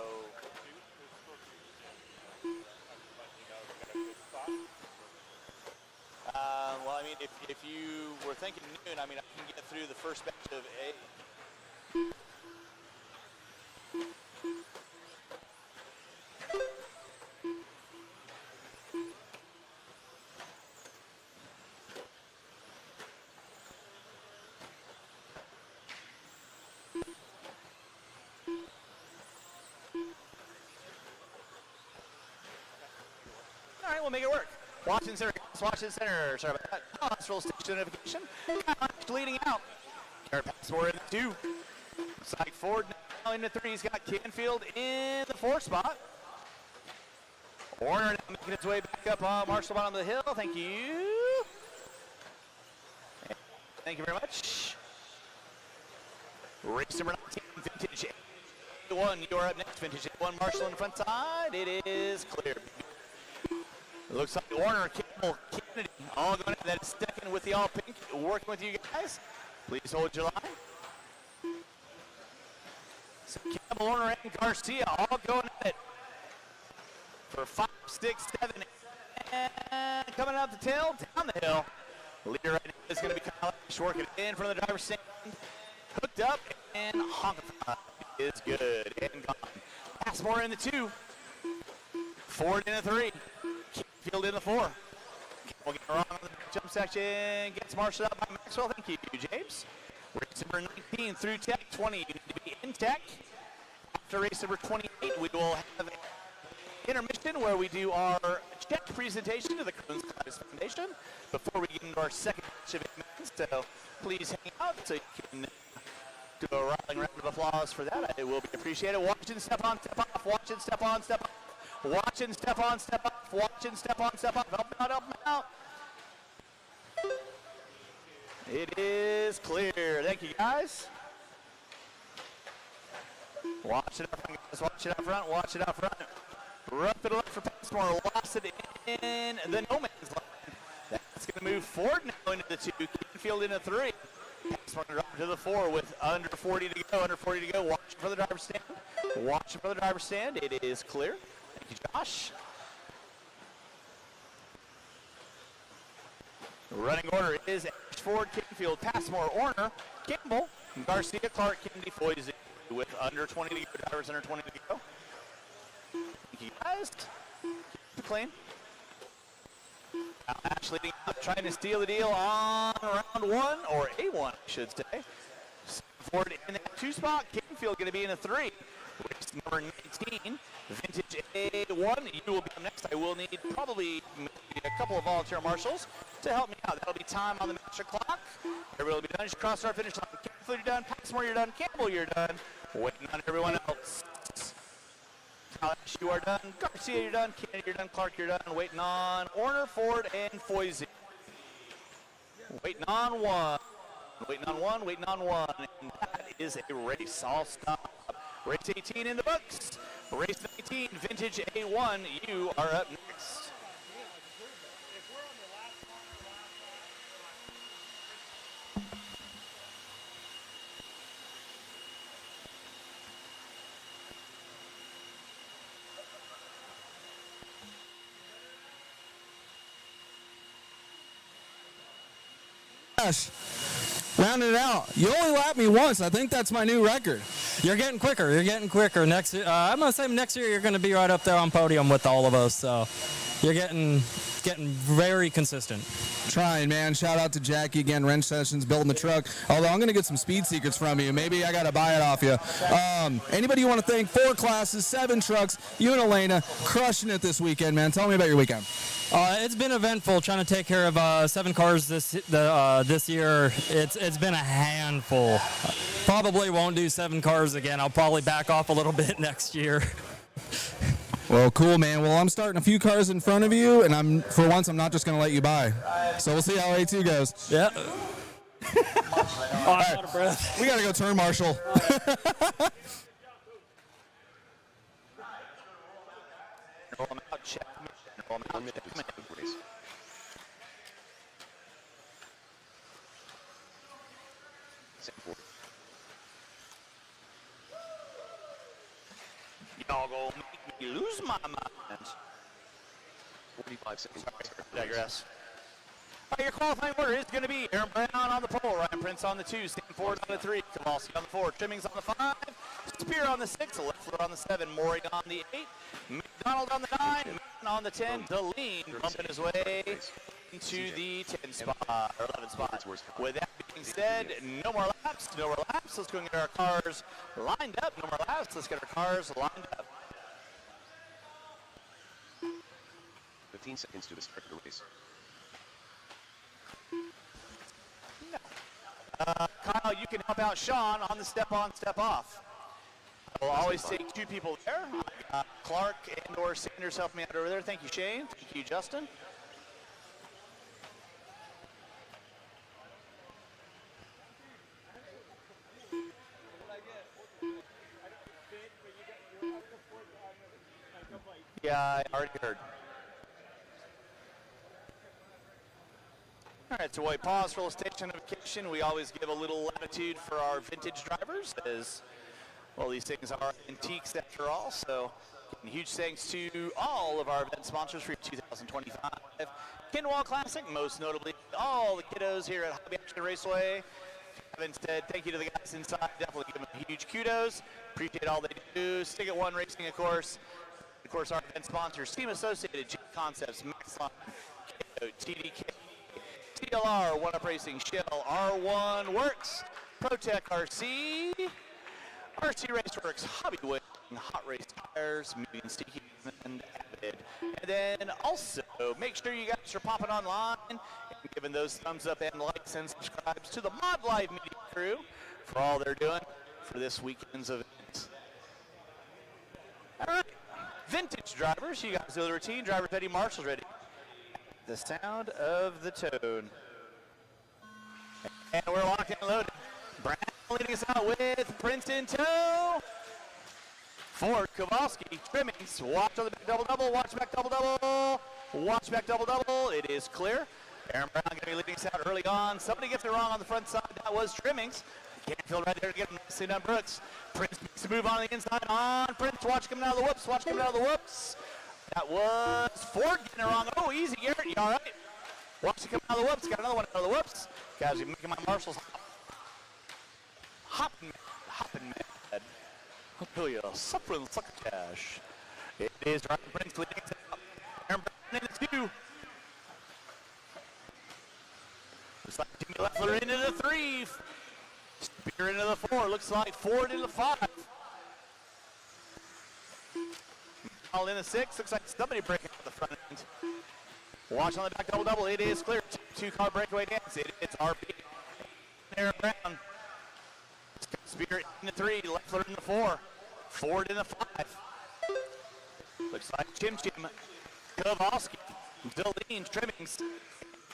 Well, I mean, if you were thinking noon, I mean, I can get through the first batch of A. All right, we'll make it work. Washington Center, Washington Center, sorry about that. Hospital station notification. Leading out. Garrett Passmore in the 2. Looks like Ford now in the 3. He's got Canfield in the 4 spot. Warner now making his way back up on Marshall bottom of the hill. Thank you. Thank you very much. Race number 19, Vintage A1. You're up next, Vintage A1. Marshall on the front side. It is clear. It looks like Warner, Campbell, Kennedy, all going in. That is second with the all pink. Working with you guys. Please hold your line. So Campbell, Warner, and Garcia all going at it for 5, 6, 7, And coming up the tail, down the hill. Leader right now is going to be Kyle Ash, working in from the driver's stand. Hooked up and honkified is good and gone. Passmore in the 2. Ford in the 3. Field in the 4. We'll get wrong on the jump section. Gets marshaled up by Maxwell. Thank you, James. Race number 19 through tech 20. You need to be in tech. After race number 28, we will have intermission where we do our check presentation to the Crohn's Colitis Foundation before we get into our second batch of events. So please hang out so you can do a rolling round of applause for that. It will be appreciated. Watch and step on, step off. Watch and step on, step off. Watch and step on, step off. Watch and step on, step off. Help him out, help him out. It is clear. Thank you, guys. Watch it up front, guys. Watch it up front. Watch it up front. Rough it up for Passmore. Lost it in the no man's land. That's going to move forward now into the 2. Kinfield into 3. Passmore drop to the 4 with under 40 to go. Under 40 to go. Watch for the driver's stand. Watch for the driver's stand. It is clear. Thank you, Josh. Running order is Ash, Ford, Kinfield, Passmore, Orner, Campbell, Garcia, Clark, Kennedy, Foyce with under 20 to go. Drivers under 20 to go. Thank you, guys. Keep it clean. Now Ash leading up, trying to steal the deal on round 1, or A1, I should say. Ford in that 2 spot. Kinfield going to be in a 3. Race number 19, Vintage A1. You will be up next. I will need probably maybe a couple of volunteer marshals to help me out. That'll be time on the master clock. Everybody will be done. Just cross our finish line. Kinfield, you're done. Passmore, you're done. Campbell, you're done. Waiting on everyone else. Ash, you are done. Garcia, you're done. Kennedy, you're done. Clark, you're done. Waiting on Orner, Ford, and Foyce. Waiting on 1. Waiting on 1. Waiting on 1. And that is a race. All stop. Race 18 in the books. Race 19, Vintage A1. You are up next. Rounding it out. You only lapped me once. I think that's my new record. You're getting quicker. You're getting quicker. Next, I'm gonna say next year you're gonna be right up there on podium with all of us. So you're getting very consistent. Trying, man. Shout out to Jackie again. Wrench Sessions building the truck. Although I'm gonna get some speed secrets from you. Maybe I gotta buy it off you. Anybody you want to thank? 4 classes, 7 trucks. You and Elena crushing it this weekend, man. Tell me about your weekend. It's been eventful trying to take care of 7 cars this year. It's been a handful. Probably won't do 7 cars again. I'll probably back off a little bit next year. Well, cool, man. Well, I'm starting a few cars in front of you, and for once I'm not just going to let you by. So we'll see how A2 goes. Yeah. All right. Out of breath. We got to go turn marshal. Y'all gonna make me lose my mind. 45 seconds. Digress. All right, your qualifying order is going to be Aaron Brown on the pole, Ryan Prince on the 2, Stan Ford on the 3, Kowalski on the 4, Trimmings on the 5, Spear on the 6, Leffler on the 7, Morey on the 8, McDonald on the 9, Mann on the 10, Deline bumping his way into the 10 spot, or 11 spot. With that being said, no more laps, no more laps. Let's go and get our cars lined up. No more laps, let's get our cars lined up. 15 seconds to the start of the race. Kyle, you can help out Sean on the step on, step off. I will always take 2 people there. Clark and or Sanders help me out over there. Thank you, Shane. Thank you, Justin. Yeah, I already heard. All right, so we pause for a little station notification. We always give a little latitude for our vintage drivers, as well, these things are antiques after all, so And huge thanks to all of our event sponsors for 2025 Kinwald Classic, most notably all the kiddos here at Hobby Action Raceway. If you haven't said thank you to the guys inside, definitely give them huge kudos. Appreciate all they do. Stick at One Racing, of course. Of course, our event sponsors, Team Associated, G Concepts, Maxline, KO, TDK, TLR, One Up Racing, Shell, R1 Works, Protec RC, RC Raceworks, Hobbyway, Hot Race Tires, Median Sticky, and Avid. And then also, make sure you guys are popping online and giving those thumbs up and likes and subscribes to the Mod Live Media crew for all they're doing for this weekend's event. All right, vintage drivers, you guys know the routine. Driver's ready, Marshall's ready. The sound of the tone. And we're locked and loaded. Brown leading us out with Prince in tow. For Kowalski, Trimmings, watch on the back double-double, watch back double-double, watch back double-double. It is clear. Aaron Brown going to be leading us out early on. Somebody gets it wrong on the front side. That was Trimmings. Canfield right there to get him nicely done, Brooks. Prince makes a move on the inside on Prince. Watch coming out of the whoops. Watch coming out of the whoops. That was Ford getting it wrong. Oh, easy, Garrett. You all right? Watch it coming out of the whoops. Got another one out of the whoops. Guys, you're making my marshals hopping mad. Oh, yeah. Suffering succotash. It is Ryan Prince leading it out. Aaron Brown into two. Looks like Jimmy Leffler into the three. Spear into the four. Looks like Ford into the five. All in the six. Looks like somebody breaking out the front end. Watch on the back double-double. It is clear. Two-car breakaway dance. It's RP. Aaron Brown. Spear in the three. Leffler in the four. Ford in the five. Looks like Chim Chim. Kowalski. Deline. Trimmings.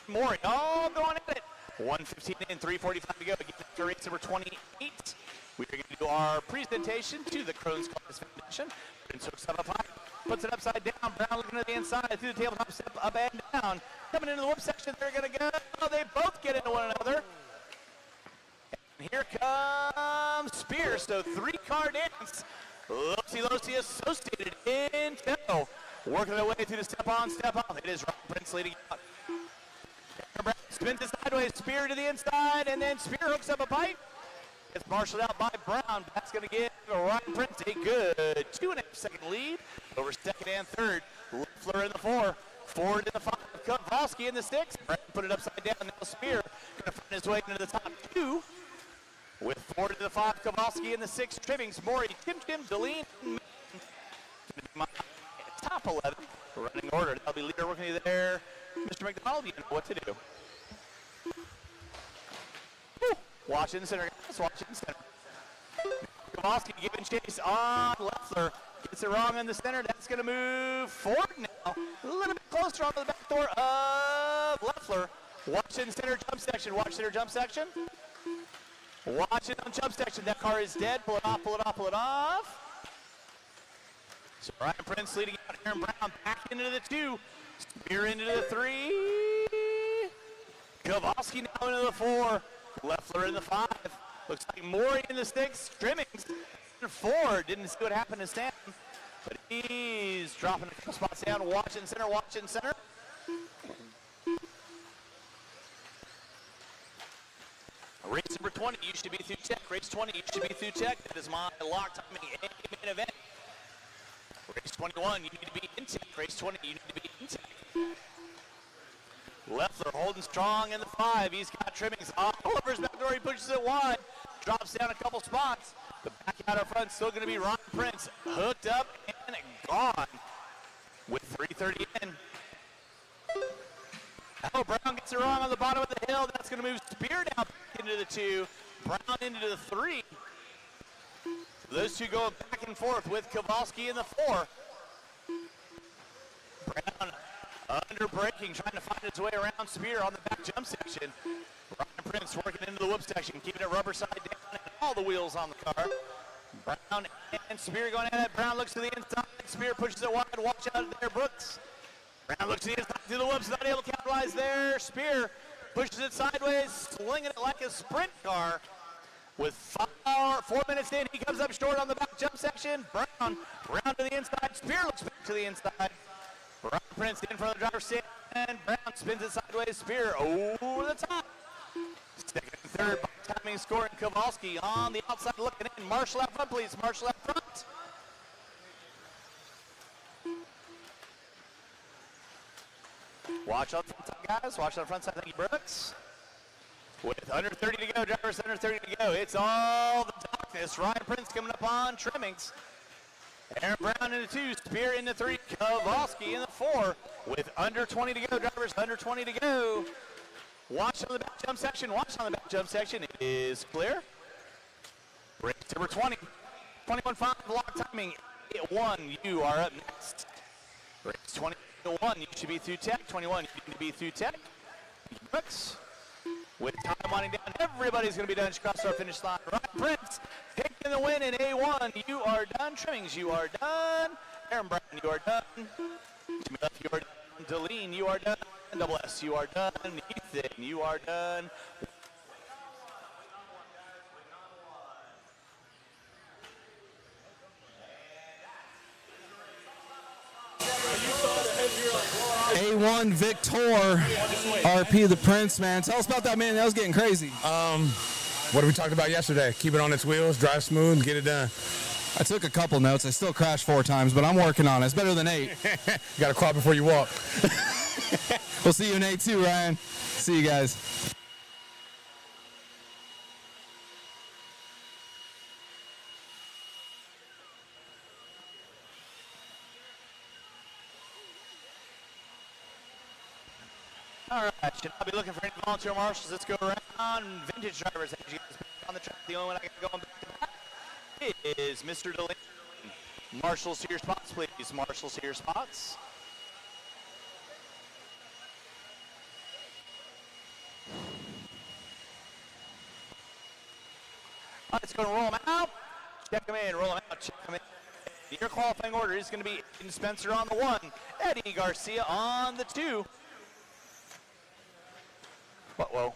Maury. All going at it. 1:15 and 3:45 to go. Get to race number 28. We are going to do our presentation to the Crohn's Caucus Foundation. Prince hooks up high, puts it upside down. Brown looking to the inside through the tabletop step, up and down. Coming into the whoop section, they're going to go. They both get into one another. And here comes Spear. So three-car dance. Losey Associated in tow. Working their way through the step on, step off. It is Ryan Prince leading out. Brown spins it sideways, Spear to the inside, and then Spear hooks up a pipe. It's marshaled out by Brown. That's going to give Ryan Prince a good 2.5 second lead over second and third. Leffler in the four, Ford in the five, Kowalski in the six. Brown put it upside down. Now Spear going to find his way into the top two with Ford in the five, Kowalski in the six. Trimmings, Maury, Tim, Deline, my top 11 running order. That'll be leader working there. Mr. McDonald, you know what to do. Woo. Watch in the center, guys. Watch in the center. Kowalski giving chase on Leffler. Gets it wrong in the center. That's going to move forward now. A little bit closer onto the back door of Leffler. Watch in the center jump section. Watch center jump section. Watch it on jump section. That car is dead. Pull it off, pull it off, pull it off. So Ryan Prince leading out. Aaron Brown back into the two. Spear into the three. Kowalski now into the four. Leffler in the five. Looks like Maury in the six. Trimmings in four. Didn't see what happened to Stan, but he's dropping a couple spots down. Watch in center, watch in center. Race number 20, you should be through check. Race 20, you should be through check. That is my lock timing main event. Race 21, you need to be in check. Race 20, you need to be in check. Leffler holding strong in the five. He's got Trimmings all over his back door. He pushes it wide. Drops down a couple spots. The back out of front still going to be Ryan Prince. Hooked up and gone with 3:30 in. Oh, Brown gets it wrong on the bottom of the hill. That's going to move Spear down into the two. Brown into the three. Those two going back and forth with Kowalski in the four. Brown under braking, trying to find its way around Spear on the back jump section. Ryan Prince working into the whoop section, keeping it rubber side down and all the wheels on the car. Brown and Spear going at it. Brown looks to the inside. Spear pushes it wide. Watch out there, Brooks. Brown looks to the inside through the whoops, not able to capitalize there. Spear pushes it sideways, slinging it like a sprint car. with 4 minutes in. He comes up short on the back jump section. Brown round to the inside. Spear looks back to the inside. Brown Prince in front of the driver's stand, and Brown spins it sideways. Spear over the top. Second and third, timing scoring. Kowalski on the outside looking in. Marshall out front, please. Marshall out front. Watch on the front side, guys. Watch on the front side. Thank you, Brooks. With under 30 to go, drivers under 30 to go. It's all the darkness. Ryan Prince coming up on trimmings. Aaron Brown in the 2, Spear in the 3, Kowalski in the 4. With under 20 to go, drivers under 20 to go. Watch on the back jump section. Watch on the back jump section. It is clear. Race number 20. 21.5 block timing. 1, you are up next. Race 21, you should be through tech. 21, you need to be through tech. Thank you, Brooks. With time winding down, everybody's going to be done. Across our finish line. Ryan Prince taking the win in A1. You are done. Trimmings, you are done. Aaron Brown, you are done. Jimmy Duff, you are done. Deline, you are done. Double S, you are done. Ethan, you are done. A1 Victor, RP the Prince, man. Tell us about that, man. That was getting crazy. What we talked about yesterday. Keep it on its wheels, drive smooth, get it done. I took a couple notes. I still crashed 4 times, but I'm working on it. It's better than 8. You got to crawl before you walk. We'll see you in A2, Ryan. See you guys. All right, should not be looking for any volunteer marshals. Let's go around. Vintage drivers, as you guys on the track. The only one I got going back to back is Mr. Delaney. Marshals to your spots, please. Marshals to your spots. All right, let's go and roll them out. Check them in, roll them out, check them in. Your qualifying order is going to be Aiden Spencer on the 1, Eddie Garcia on the 2. Whoa.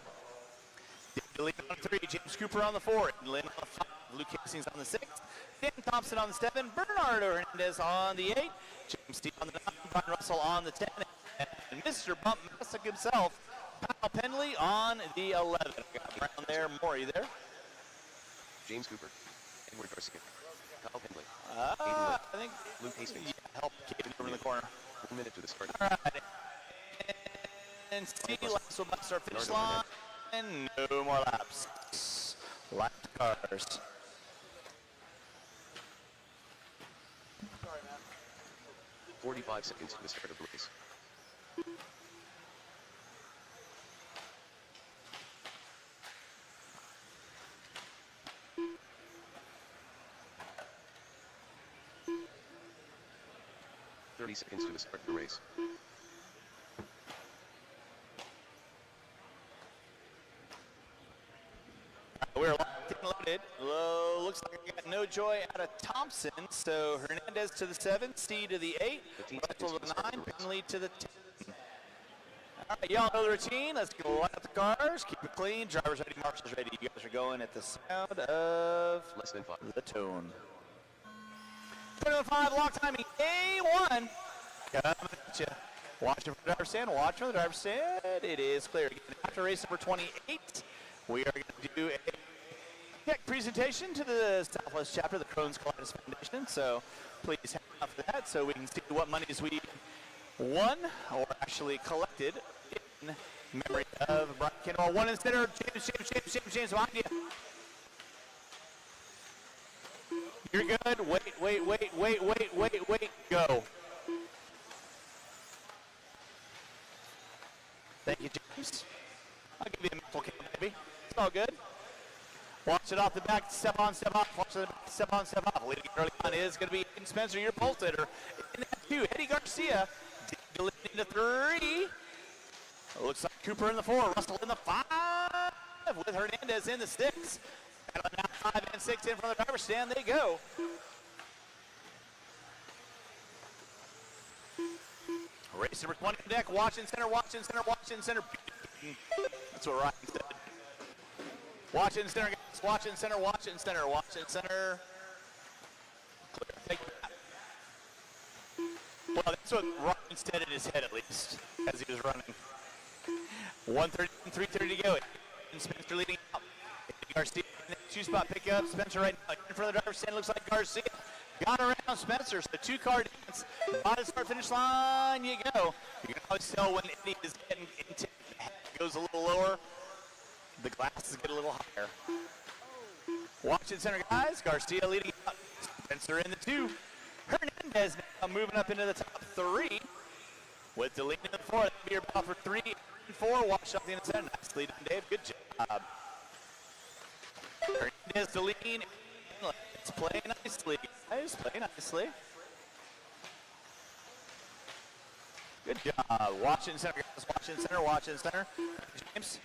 David Lee on the 3, James Cooper on the 4, Lynn on the 5, Luke Hastings on the 6, Dan Thompson on the 7, Bernardo Hernandez on the 8, James Steve on the 9, Brian Russell on the 10, and Mr. Bump Messick himself, Kyle Pendley on the 11. Got Brown there, Maury there. James Cooper, Edward Garcia, Kyle Pendley, I think Luke Hastings. Yeah, help Kate over in the corner. 1 minute to the start. All right. And see, laps will bust our finish line. And no more laps. Lap cars. 45 seconds to the start of the race. Seconds to the start of the race. We're locked and loaded. Looks like we got no joy out of Thompson. So Hernandez to the 7, C to the 8, Russell to the 9, Penley to the 10. All right, y'all know the routine. Let's go line up the cars, keep it clean. Drivers ready, marshals ready. You guys are going at the sound of less than 5. The tone. 21.5 lock timing, A1. Coming at you. Watch from the driver's stand, watch from the driver's stand. It is clear. Again, after race number 28, we are going to do a tech presentation to the Southwest chapter of the Crohn's Colitis Foundation. So please hang out for that so we can see what monies we won or actually collected in memory of Brian Kinwald. 1 in center, James behind you. You're good. Wait. Go. Thank you, James. I'll give you a mental count, baby. It's all good. Watch it off the back, step on, step off. Watch it step on, step off. Leading early on is going to be Aiden Spencer, your pole sitter. In that 2, Eddie Garcia. In the 3. Looks like Cooper in the 4, Russell in the 5, with Hernandez in the 6. And now 5 and 6 in from the driver's stand. They go. Race number 20 on deck. Watch in center. That's what Ryan said. Watch in center, guys. Watch it in center, watch it in center, watch it in center. Clear. Take that. Well, that's what Ryan said in his head, at least, as he was running. 1:30 and 3:30 to go. And Spencer leading out. Garcia in that two-spot pickup. Spencer right now in front of the driver's stand. Looks like Garcia got around Spencer. So two-car dance. By the start-finish line, you go. You can always tell when Eddie is getting into the head goes a little lower. The glasses get a little higher. Watch it center, guys. Garcia leading out. Spencer in the 2. Hernandez now moving up into the top 3. With Deline in the 4. That'll be your battle for 3 and 4. Watch out the inside. Nicely done, Dave. Good job. Hernandez, Deline. Let's play nicely, guys. Play nicely. Good job. Watch it in center, guys. Watch it in center. Watch it in center. James.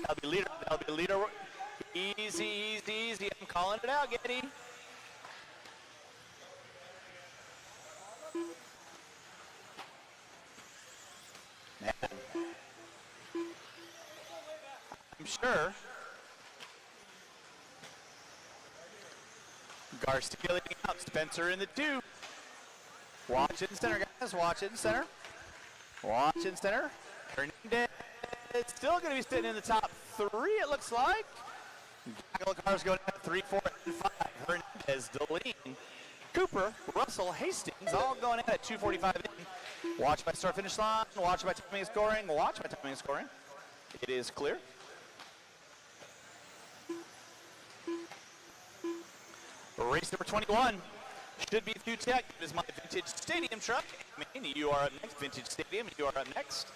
That'll be leader. That'll be leader. Easy, easy, easy. I'm calling it out, Getty. Man. I'm sure. Garcia leading out. Spencer in the 2. Watch it in center, guys. Watch it in center. Watch it in center. Hernandez still going to be sitting in the top 3, it looks like. Gaggle cars going at 3, 4, and 5. Hernandez, Deline, Cooper, Russell, Hastings, all going at 2:45 in. Watch by start finish line. Watch by timing and scoring. Watch by timing and scoring. It is clear. Race number 21 should be through tech. It is my vintage stadium truck. Man, you are up next. Vintage stadium, you are up next.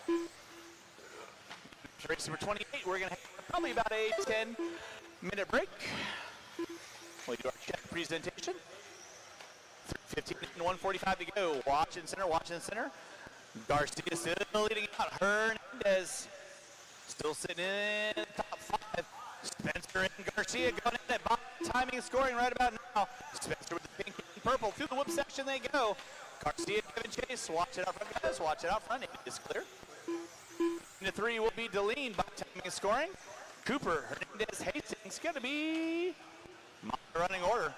Race number 28, we're going to have probably about a 10-minute break. We'll do our check presentation. 3:15 and 1:45 to go. Watch in center, watch in center. Garcia still leading out. Hernandez still sitting in the top 5. Spencer and Garcia going in at timing and scoring right about now. Spencer with the pink and purple. Through the whip section they go. Garcia giving chase. Watch it out front, guys. Watch it out front. It is clear. In the 3 will be Deline by timing and scoring. Cooper, Hernandez, Hastings. Going to be my running order.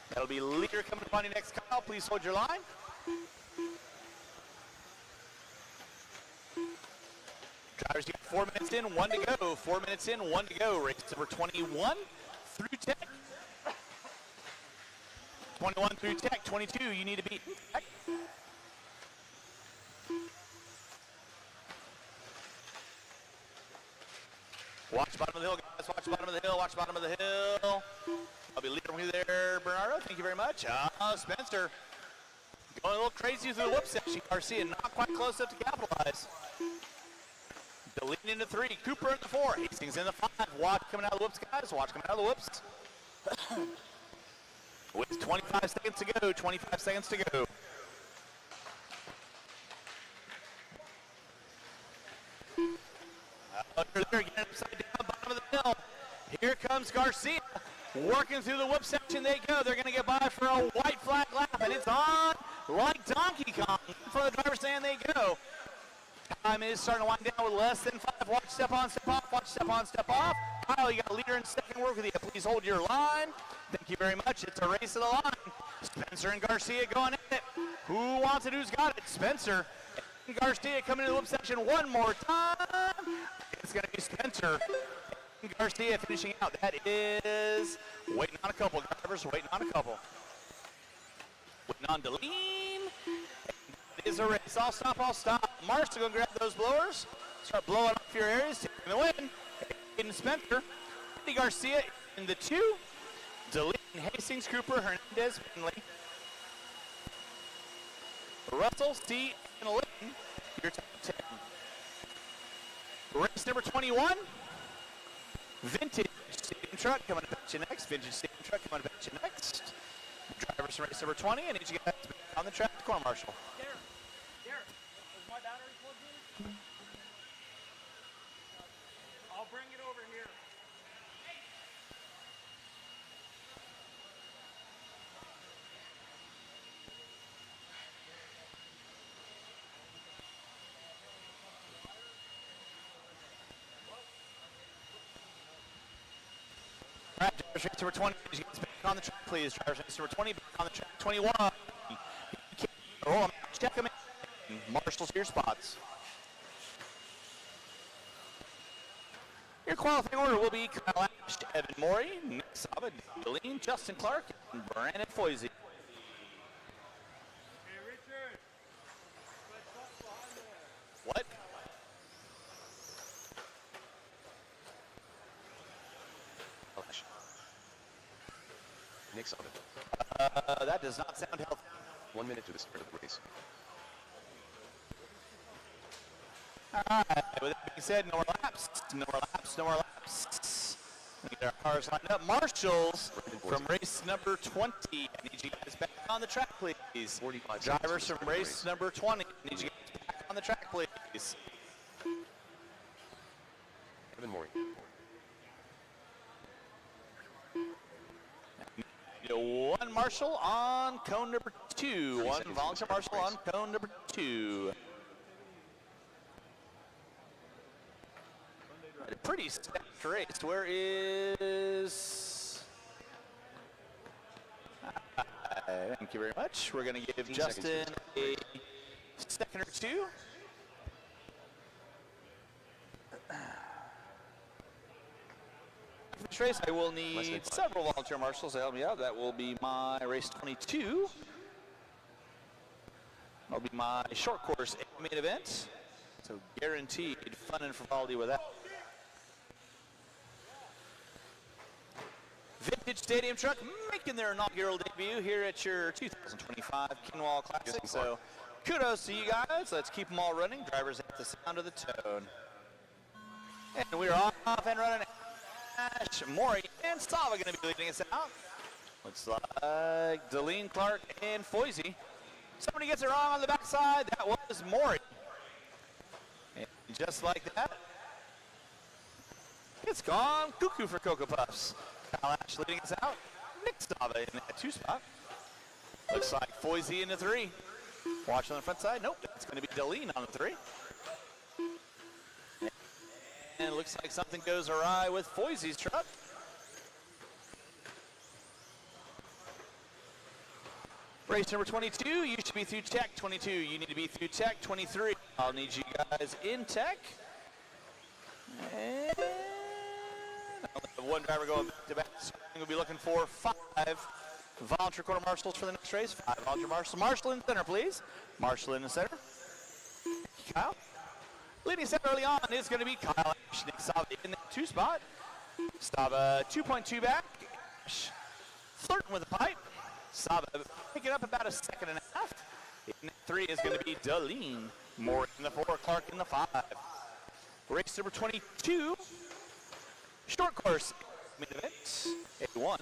That'll be leader coming up on your next call. Please hold your line. Drivers, you got 4 minutes in, 1 to go. 4 minutes in, 1 to go. Race number 21 through tech. 21 through tech. 22, you need to beat tech. Watch bottom of the hill, guys. Watch bottom of the hill. Watch bottom of the hill. I'll be leading you there, Bernardo. Thank you very much. Spencer going a little crazy through the whip section. Garcia not quite close enough to capitalize. Deline into 3. Cooper in the 4. Hastings in the 5. Watch coming out of the whips, guys. Watch coming out of the whips. With 25 seconds to go. 25 seconds to go. Under there, getting upside down, bottom of the hill. Here comes Garcia. Working through the whip section they go. They're going to get by for a white flag lap, and it's on like Donkey Kong. For the driver's stand they go. Time is starting to wind down with less than 5. Watch step on, step off. Watch step on, step off. Kyle, you got a leader in second. Work with you. Please hold your line. Thank you very much. It's a race to the line. Spencer and Garcia going at it. Who wants it? Who's got it? Spencer and Garcia coming to the whip section one more time. It's going to be Spencer and Garcia finishing out. That is waiting on a couple. Drivers waiting on a couple. Waiting on Deline. It is a race. I'll stop, I'll stop. Marshall going to grab those blowers. Start blowing up your areas. Taking the win. Aiden Spencer. Andy Garcia in the 2. Deline, Hastings, Cooper, Hernandez, Finley. Russell, C, and Linton. Your top 10. Race number 21. Vintage Stadium Truck coming up at you next. Vintage Stadium Truck coming up at you next. Drivers from race number 20. I need you guys on the track. Corner Marshal. Derek, is my battery plugged in? I'll bring it over here. Drivers race number 20, gets back on the track, please. Drivers race number 20, back on the track. 21. Roll him, check him in. Marshals to your spots. Your qualifying order will be Kyle Ash, Evan Morey, Nick Saba, Deline, Justin Clark, and Brandon Foisey. What? Nick Saba. That does not sound healthy. 1 minute to the start of the race. All right, with that being said, no more laps, no more laps, no more laps. We get our cars lined up. Marshals from race number 20. I need you guys back on the track, please. 45 Drivers from race number 20. I need you guys back on the track, please. Evan Morey. One marshal on cone number 2. One volunteer marshal on cone number 2. A pretty stacked race. Where is... thank you very much. We're going to give Justin a second or two. For this race, I will need several volunteer marshals to help me out. That will be my race 22. That'll be my short course main event. So guaranteed fun and frivolity with that. Vintage Stadium Truck making their inaugural debut here at your 2025 Kinwald Classic. So kudos to you guys. Let's keep them all running. Drivers at the sound of the tone. And we're off and running. Ash, Morey, and Sava going to be leading us out. Looks like Deline, Clark, and Foisey. Somebody gets it wrong on the backside. That was Morey. And just like that, it's gone cuckoo for Cocoa Puffs. Kyle Ash leading us out. Nick Sava in that 2 spot. Looks like Foisey in the 3. Watch on the front side. Nope, it's going to be Deline on the 3. And it looks like something goes awry with Foisey's truck. Race number 22, you should be through tech. 22, you need to be through tech. 23, I'll need you guys in tech. And one driver going back to back. So we'll be looking for 5 volunteer quarter marshals for the next race. 5 volunteer marshals. Marshal in the center, please. Marshal in the center. Kyle. Leading set early on is going to be Kyle Ash. Nick Sava in that 2 spot. Sava 2.2 back. Ash flirting with the pipe. Sava picking up about a 1.5 seconds. In that 3 is going to be Deline. Moore in the 4, Clark in the 5. Race number 22. Short course main event. A1.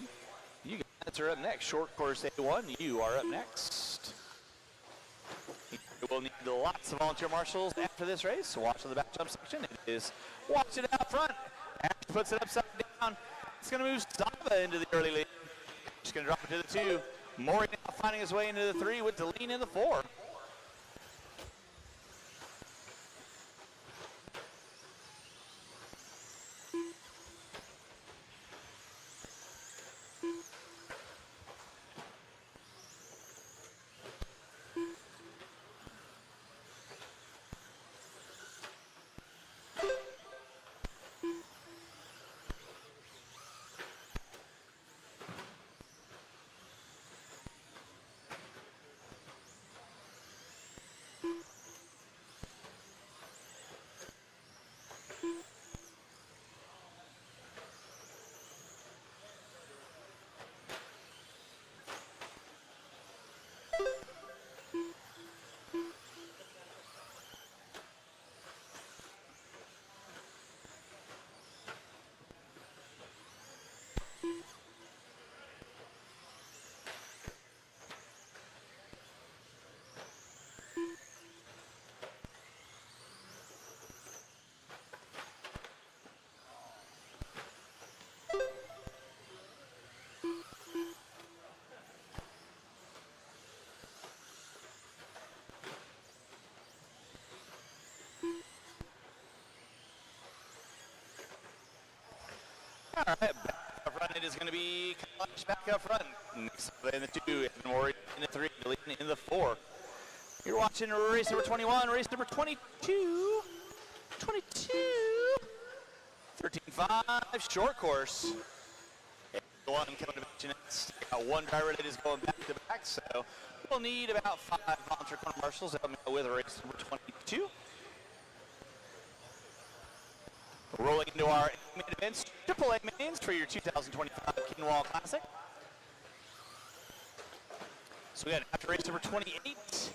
You guys are up next. Short course A1. You are up next. We'll need lots of volunteer marshals after this race. So watch on the back jump section. It is watch it out front. Ash puts it upside down. It's going to move Sava into the early lead. Just going to drop it to the 2. Morey now finding his way into the 3 with Deline in the 4. All right, back up running it is going to be Klassic back up front. Next in the 2, Evan Mori in the 3, leading in the 4. You're watching race number 21, race number 22. 13.5 short course. The one coming to mention next. Got one driver that is going back to back, so we'll need about 5 volunteer corner marshals to help me go with race number 22. Rolling into our main events, AAA mains for your 2025 Kinwald Classic. So we got after race number 28.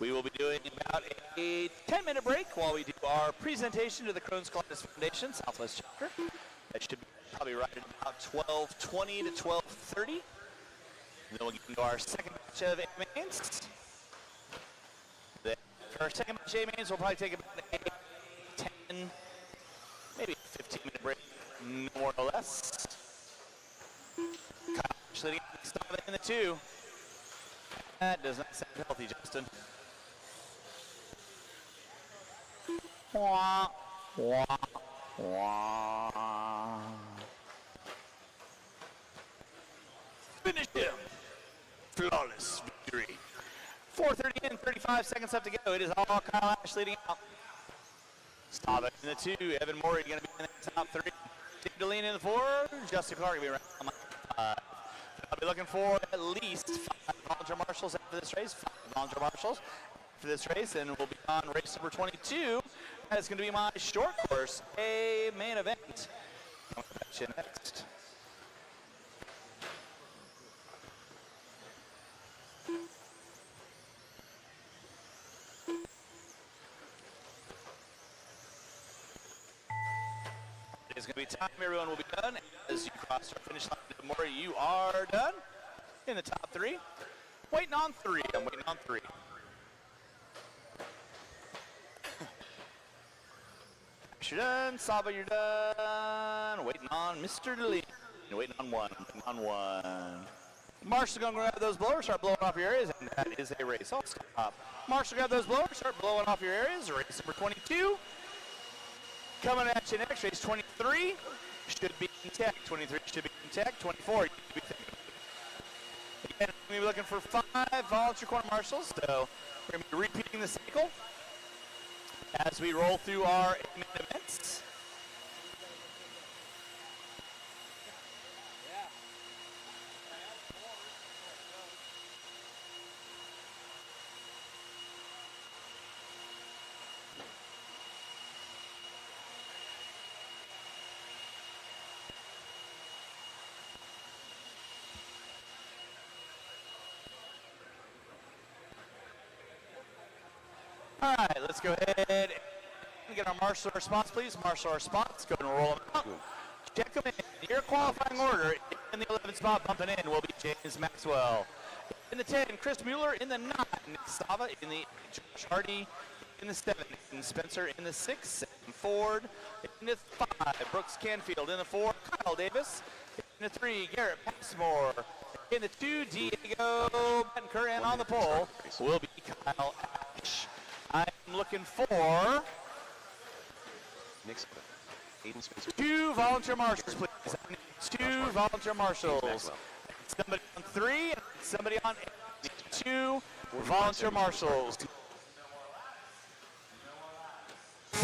We will be doing about a 10-minute break while we do our presentation to the Crohn's Colitis Foundation Southwest Chapter. That should be probably right at about 12:20 to 12:30. Then we'll get into our second batch of A-mains. Then for our second batch of A-mains, we'll probably take about a 10, maybe a 15-minute break, no more or less. Kyle actually stop it in the 2. That does not sound healthy, Justin. Wah, wah, wah. Finish him. Flawless victory. 4:30 in, 35 seconds left to go. It is all Kyle Ash leading out. Stop it in the 2. Evan Morey going to be in the top 3. Dave Deline in the 4. Justin Clark will be around on my 5. I'll be looking for at least 5 volunteer marshals after this race. 5 volunteer marshals for this race, and we'll be on race number 22. That's going to be my short course, a main event. I'm going to patch in next. It's going to be time. Everyone will be done as you cross our finish line. More, you are done in the top 3. Waiting on 3. I'm waiting on 3. You're done. Saba, you're done. Waiting on Mr. Deline. Waiting on 1. Waiting on 1. Marshall going to grab those blowers, start blowing off your areas, and that is a race. I'll stop. Marshall, grab those blowers, start blowing off your areas. Race number 22. Coming at you next, race 23 should be intact. 23 should be intact. 24 you should be thinking. Again, I'm going to be looking for 5 volunteer corner marshals, so we're going to be repeating the cycle as we roll through our main events. All right, let's go ahead and get our marshal response, please. Marshal response, go ahead and roll them out. Check them in. Your qualifying order in the 11th spot, bumping in, will be James Maxwell. In the 10, Chris Mueller. In the 9, Nick Sava. In the 8, Josh Hardy. In the 7, and Spencer. In the 6, Sam Ford. In the 5, Brooks Canfield. In the 4, Kyle Davis. In the 3, Garrett Passmore. In the 2, Diego Benker. And on the pole will be Kyle Ash. I'm looking for 2 volunteer marshals, please. I need 2 volunteer marshals. Somebody on 3 and somebody on 8. 2 volunteer marshals.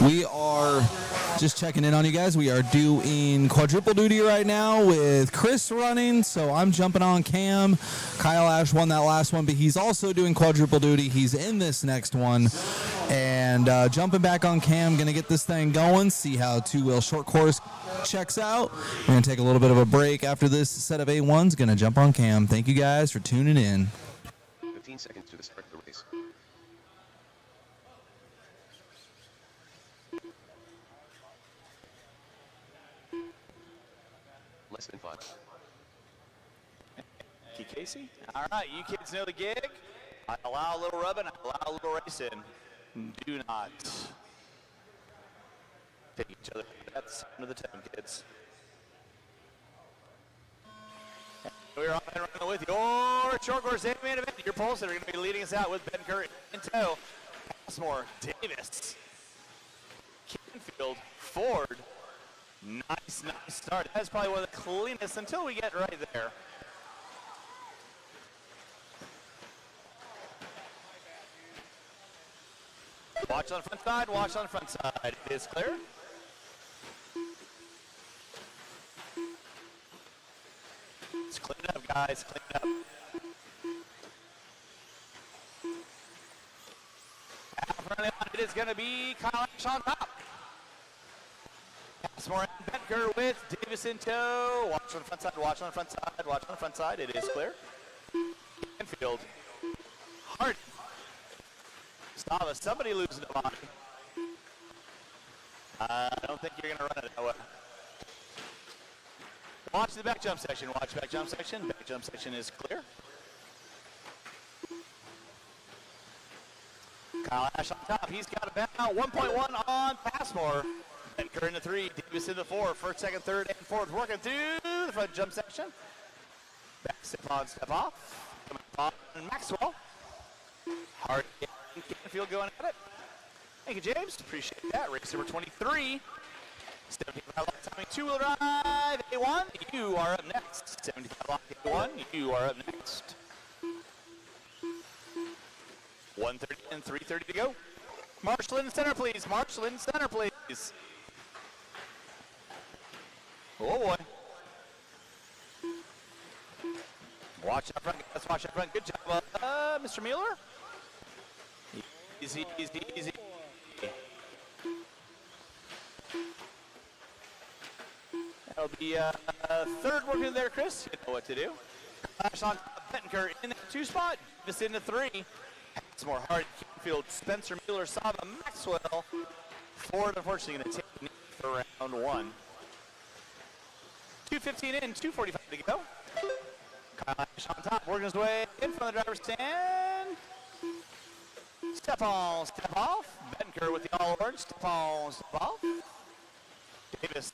We are just checking in on you guys. We are doing quadruple duty right now with Chris running, so I'm jumping on Cam. Kyle Ash won that last one, but he's also doing quadruple duty. He's in this next one. And jumping back on Cam, going to get this thing going, see how 2-wheel short course checks out. We're going to take a little bit of a break after this set of A1s. Going to jump on Cam. Thank you guys for tuning in. 15 seconds to the start of the race. Less than 5. Key Casey. All right, you kids know the gig. I allow a little rubbing, I allow a little racing. Do not take each other. That's under the 10, kids. We're on and running with your short course main event. Your poles that are going to be leading us out with Ben Curry in tow. Passmore, Davis, Canfield, Ford, Nice start. That's probably one of the cleanest until we get right there. Watch on the front side, watch on the front side. It is clear. Let's clean it up, guys. Clean it up. It is going to be Kyle Ash on top. Passmore and Betker with Davis in tow. Watch on the front side, watch on the front side, watch on the front side. It is clear. Infield. Hard. Stava, somebody losing a body. I don't think you're going to run it that way. Watch the back jump section. Watch back jump section. Back jump section is clear. Kyle Ash on top. He's got about 1.1 on Passmore. Betker in the 3. Davis in the 4. First, second, third, and fourth. Working through the front jump section. Back step on, step off. Coming on Maxwell. Hard. Kinfield going at it. Thank you, James. Appreciate that. Race number 23. 75 lock timing, two-wheel drive, A1. You are up next. 75 lock A1. You are up next. 1:30 and 3:30 to go. Marshall in center, please. Marshall in center, please. Oh boy. Watch up front. Let's watch up front. Good job, Mr. Mueller. Easy, easy, easy. That'll be third working there, Chris. You know what to do. Flash on Betker in the 2 spot. This in the 3. It's more hard. Kinfield, Spencer, Mueller, Sava, Maxwell. Ford, unfortunately, going to take for round 1. 2:15 in, 2:45 to go. Kyle Ash on top, working his way in front of the driver's stand. Step on, step off. Betker with the all orange. Step on, step off. Davis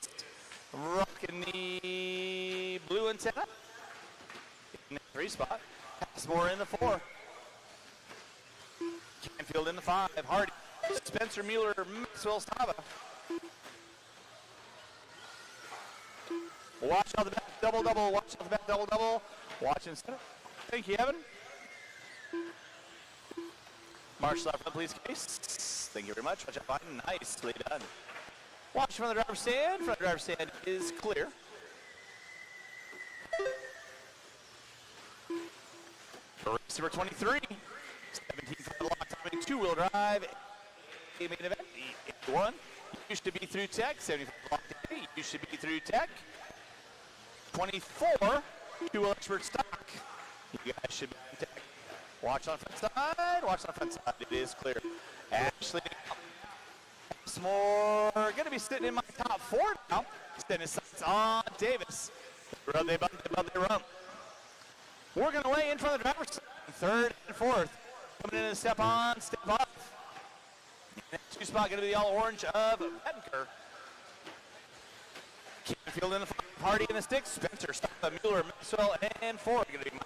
rocking the blue antenna. In the 3 spot. Passmore in the 4. Canfield in the 5. Hardy. Spencer, Mueller, Maxwell, Stava. Watch out the back double double. Watch out the back double double. Watch in center. Thank you, Evan. Marshall up front, please, Case. Thank you very much. Watch out behind. Nicely done. Watch from the driver's stand. Front driver's stand is clear. Race number 23. 17 lock timing, 2-wheel drive. A main event. 1. You should be through tech. 75 lock timing. You should be through tech. 24. 2-wheel expert stock. You guys should be through tech. Watch on front side. Watch on front side. It is clear. Ashley. More going to be sitting in my top 4 now. Extending sights on Davis. They run. Working away in front of the driver's side. 3rd and 4th. Coming in and step on, step off. 2 spot going to be the all orange of Betker. Kinfield in the party in the sticks. Spencer, Stava, Mueller, Maxwell, and Ford. Going to be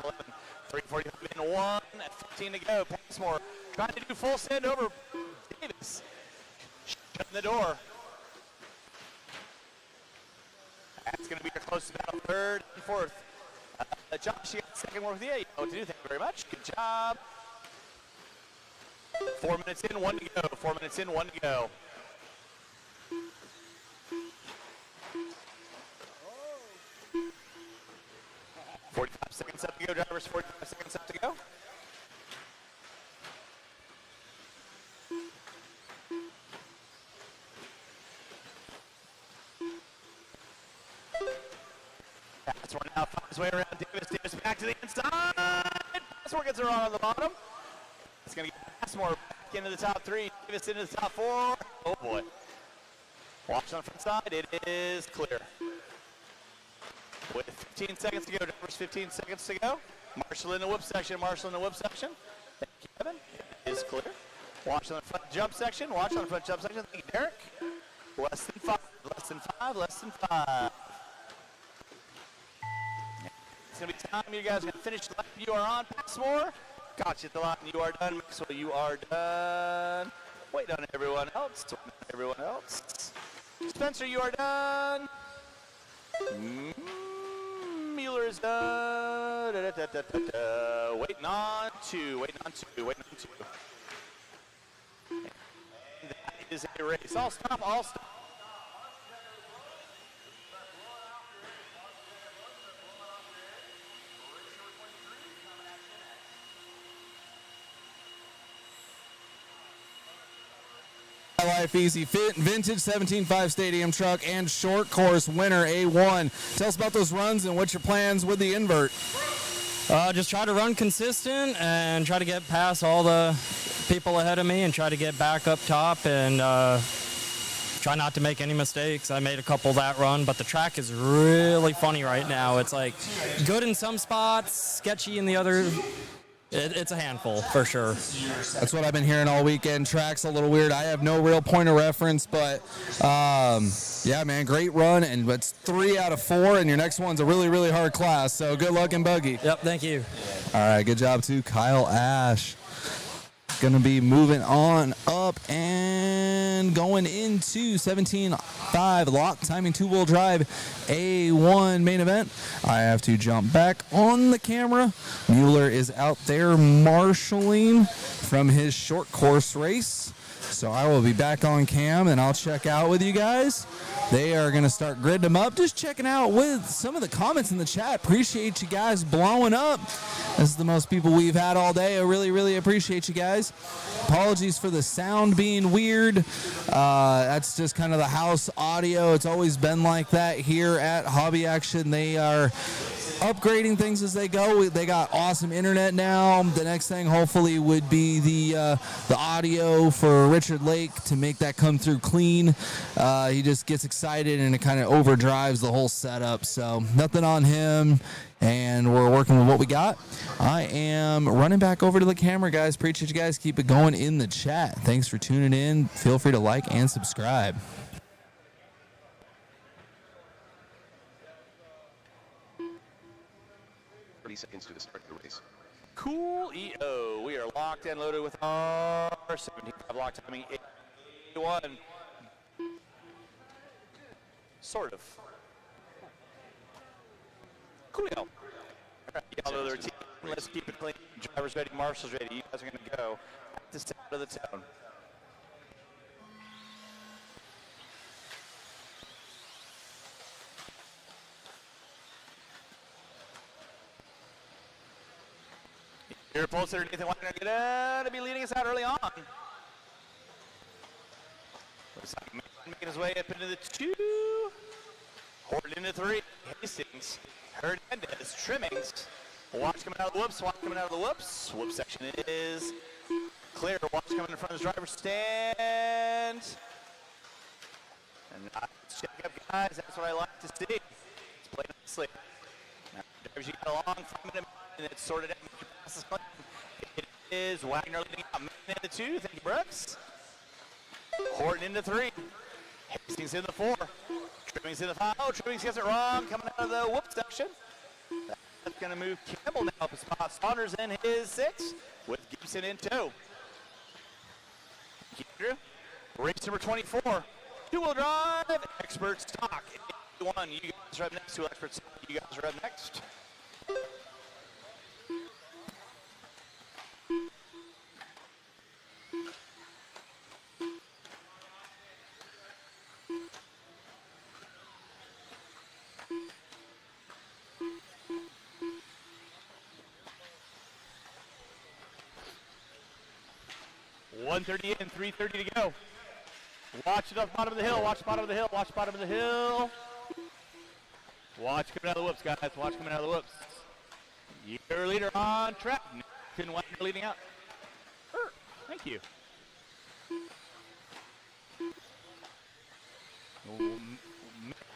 11. 3:45 in 1 at 15 to go. Passmore trying to do full send over Davis. Shutting the door. That's going to be your closest battle. 3rd and 4th. Josh, you got the 2nd one with you. You know what to do. Thank you very much. Good job. 4 minutes in, 1 to go. 4 minutes in, 1 to go. Oh. 45 seconds up to go, drivers. 45 seconds up to go. Passmore now finds his way around Davis. Davis back to the inside. Passmore gets it wrong on the bottom. It's going to get Passmore back into the top 3. Davis into the top 4. Oh boy. Watch on the front side. It is clear. With 15 seconds to go, drivers. 15 seconds to go. Marshall in the whip section. Marshall in the whip section. Thank you, Kevin. It is clear. Watch on the front jump section. Watch on the front jump section. Thank you, Derek. Less than 5. Less than 5. Less than 5. It's going to be time. You guys are going to finish the lap. You are on. Passmore. Got you at the line. You are done. Maxwell, you are done. Wait on everyone else. Wait on everyone else. Spencer, you are done. Mueller is done. Waiting on two. And that is a race. All stop. Life Easy Fit Vintage 17.5 Stadium Truck and Short Course winner A1. Tell us about those runs and what's your plans with the invert. Just try to run consistent and try to get past all the people ahead of me and try to get back up top and try not to make any mistakes. I made a couple that run, but the track is really funny right now. It's like good in some spots, sketchy in the other. It's a handful for sure. That's what I've been hearing all weekend. Track's a little weird. I have no real point of reference, but yeah, man, great run. And it's 3 out of 4, and your next one's a really, really hard class. So good luck in buggy. Yep, thank you. All right, good job to Kyle Ash. Going to be moving on up and going into 17.5 lock timing 2-wheel drive A1 main event. I have to jump back on the camera. Mueller is out there marshaling from his short course race. So I will be back on cam and I'll check out with you guys. They are going to start gridding them up. Just checking out with some of the comments in the chat. Appreciate you guys blowing up. This is the most people we've had all day. I really, really appreciate you guys. Apologies for the sound being weird. That's just kind of the house audio. It's always been like that here at Hobby Action. They are upgrading things as they go. They got awesome internet now. The next thing hopefully would be the audio for Richard Lake to make that come through clean. He just gets excited and it kind of overdrives the whole setup. So nothing on him, and we're working with what we got. I am running back over to the camera, guys. Appreciate you guys. Keep it going in the chat. Thanks for tuning in. Feel free to like and subscribe. Seconds to the start of the race. Cool EO. We are locked and loaded with our 17.5 lock timing 81. Sort of. Coolio. All right, y'all know their team. Let's keep it clean. Drivers ready, marshals ready. You guys are going to go at the center of the town. Your poster, Nathan Wagner, going to be leading us out early on. Looks like making his way up into the 2. Horton into 3. Hastings, Hernandez, Trimmings. Watch coming out of the whoops. Watch coming out of the whoops. Whoop section is clear. Watch coming in front of the driver's stand. And let's check up, guys. That's what I like to see. Let's play nicely. Now, drivers, you got a long 5-minute and it's sorted out. It is Wagner leading out. Man into 2. Thank you, Brooks. Horton into 3. Hastings in the 4. Trimmings in the 5. Oh, Trimmings gets it wrong. Coming out of the whoop section. That's going to move Campbell now up a spot. Saunders in his 6 with Gibson in 2. Andrew, race number 24. 2-wheel drive. Expert stock. 1. You guys are up next. 2 expert stock. You guys are up next. .130 in, 3:30 to go. Watch it up bottom of the hill. Watch bottom of the hill. Watch bottom of the hill. Watch coming out of the whoops, guys. Watch coming out of the whoops. Your leader on track. Kinwald leading out. Thank you.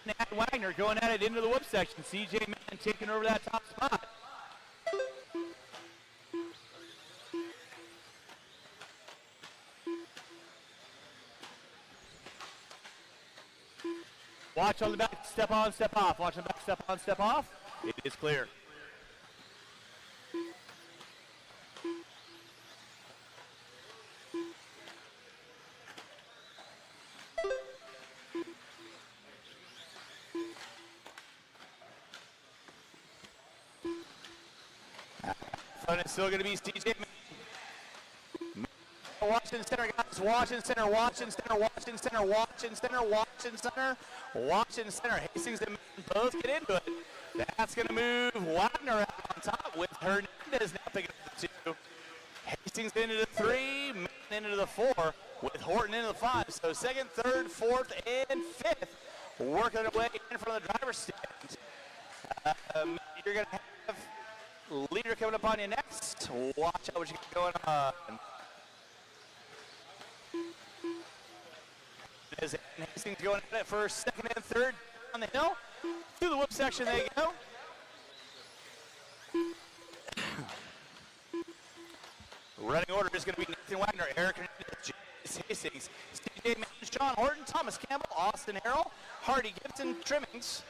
Matt Wagner going at it into the whoop section. CJ Mann taking over that top spot. Watch on the back, step on, step off. Watch on the back, step on, step off. It is clear. But it's still going to be CJ. Watching center, guys. Watching center, watching center, watching center, watching center, watching center, watching center. Hastings and Madden both get into it. That's going to move Wagner out on top with Hernandez now picking up the 2. Hastings into the 3, Madden into the 4, with Horton into the 5. So second, third, fourth, and fifth working their way in front of the driver's stand. You're going to have leader coming up on you next. Watch out what you got going on. As Hastings going at it for second and third on the hill. To the whip section they go. Running order is going to be Nathan Wagner, Eric Hernandez, James Hastings, CJ Mann, Sean Horton, Thomas Campbell, Austin Harrell, Hardy Gibson, Trimmings.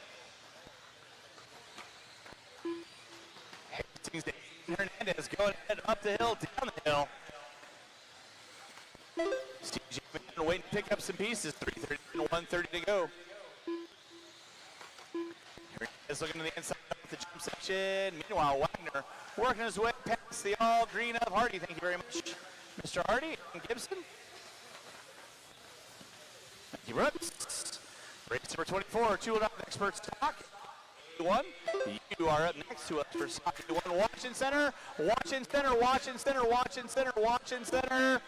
Hastings and Hernandez going ahead up the hill, down the hill. CJ Mann waiting to pick up some pieces. 3:30 and 1:30 to go. Hernandez looking to the inside of the jump section. Meanwhile, Wagner working his way past the all green of Hardy. Thank you very much, Mr. Hardy and Gibson. Thank you, Brooks. Race number 24, 2 and up experts talk. 1. You are up next to experts talk. 1. Watching center, watching center, watching center, watching center, watching center.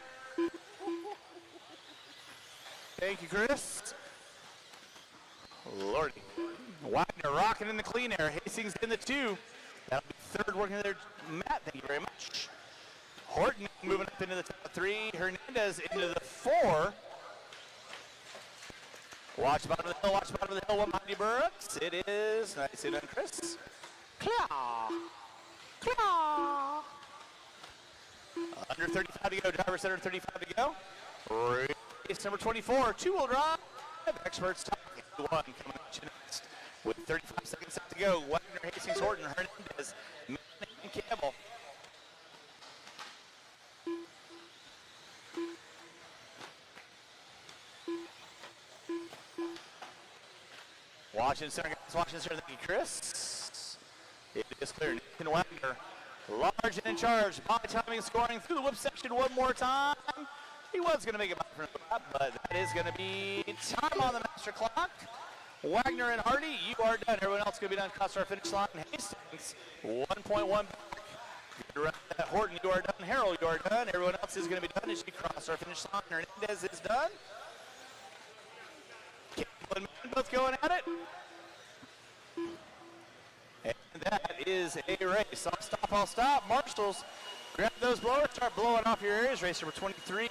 Thank you, Chris. Lordy. Wagner rocking in the clean air. Hastings in the 2. That'll be third working there. Matt, thank you very much. Horton moving up into the top 3. Hernandez into the 4. Watch bottom of the hill, watch bottom of the hill. One behind you, Brooks. It is, nicely done, Chris. Claw. Claw. Under 35 to go. Driver center 35 to go. Race number 24, 2-wheel drive. Experts talk. 1 coming at you next. With 35 seconds left to go. Wagner, Hastings, Horton, Hernandez, Manning, and Campbell. Watching center, guys. Watching center. Thank you, Chris. It is clear. Nathan Wagner, large and in charge. By timing, scoring through the whip section one more time. He was going to make it back from the lap, but that is going to be time on the master clock. Wagner and Hardy, you are done. Everyone else going to be done across our finish line. Hastings, 1.1 back. Good run. Horton, you are done. Harrell, you are done. Everyone else is going to be done as you cross our finish line. Hernandez is done. Campbell and Mann both going at it. And that is a race. I'll stop. Marshals, grab those blowers, start blowing off your ears. Race number 23.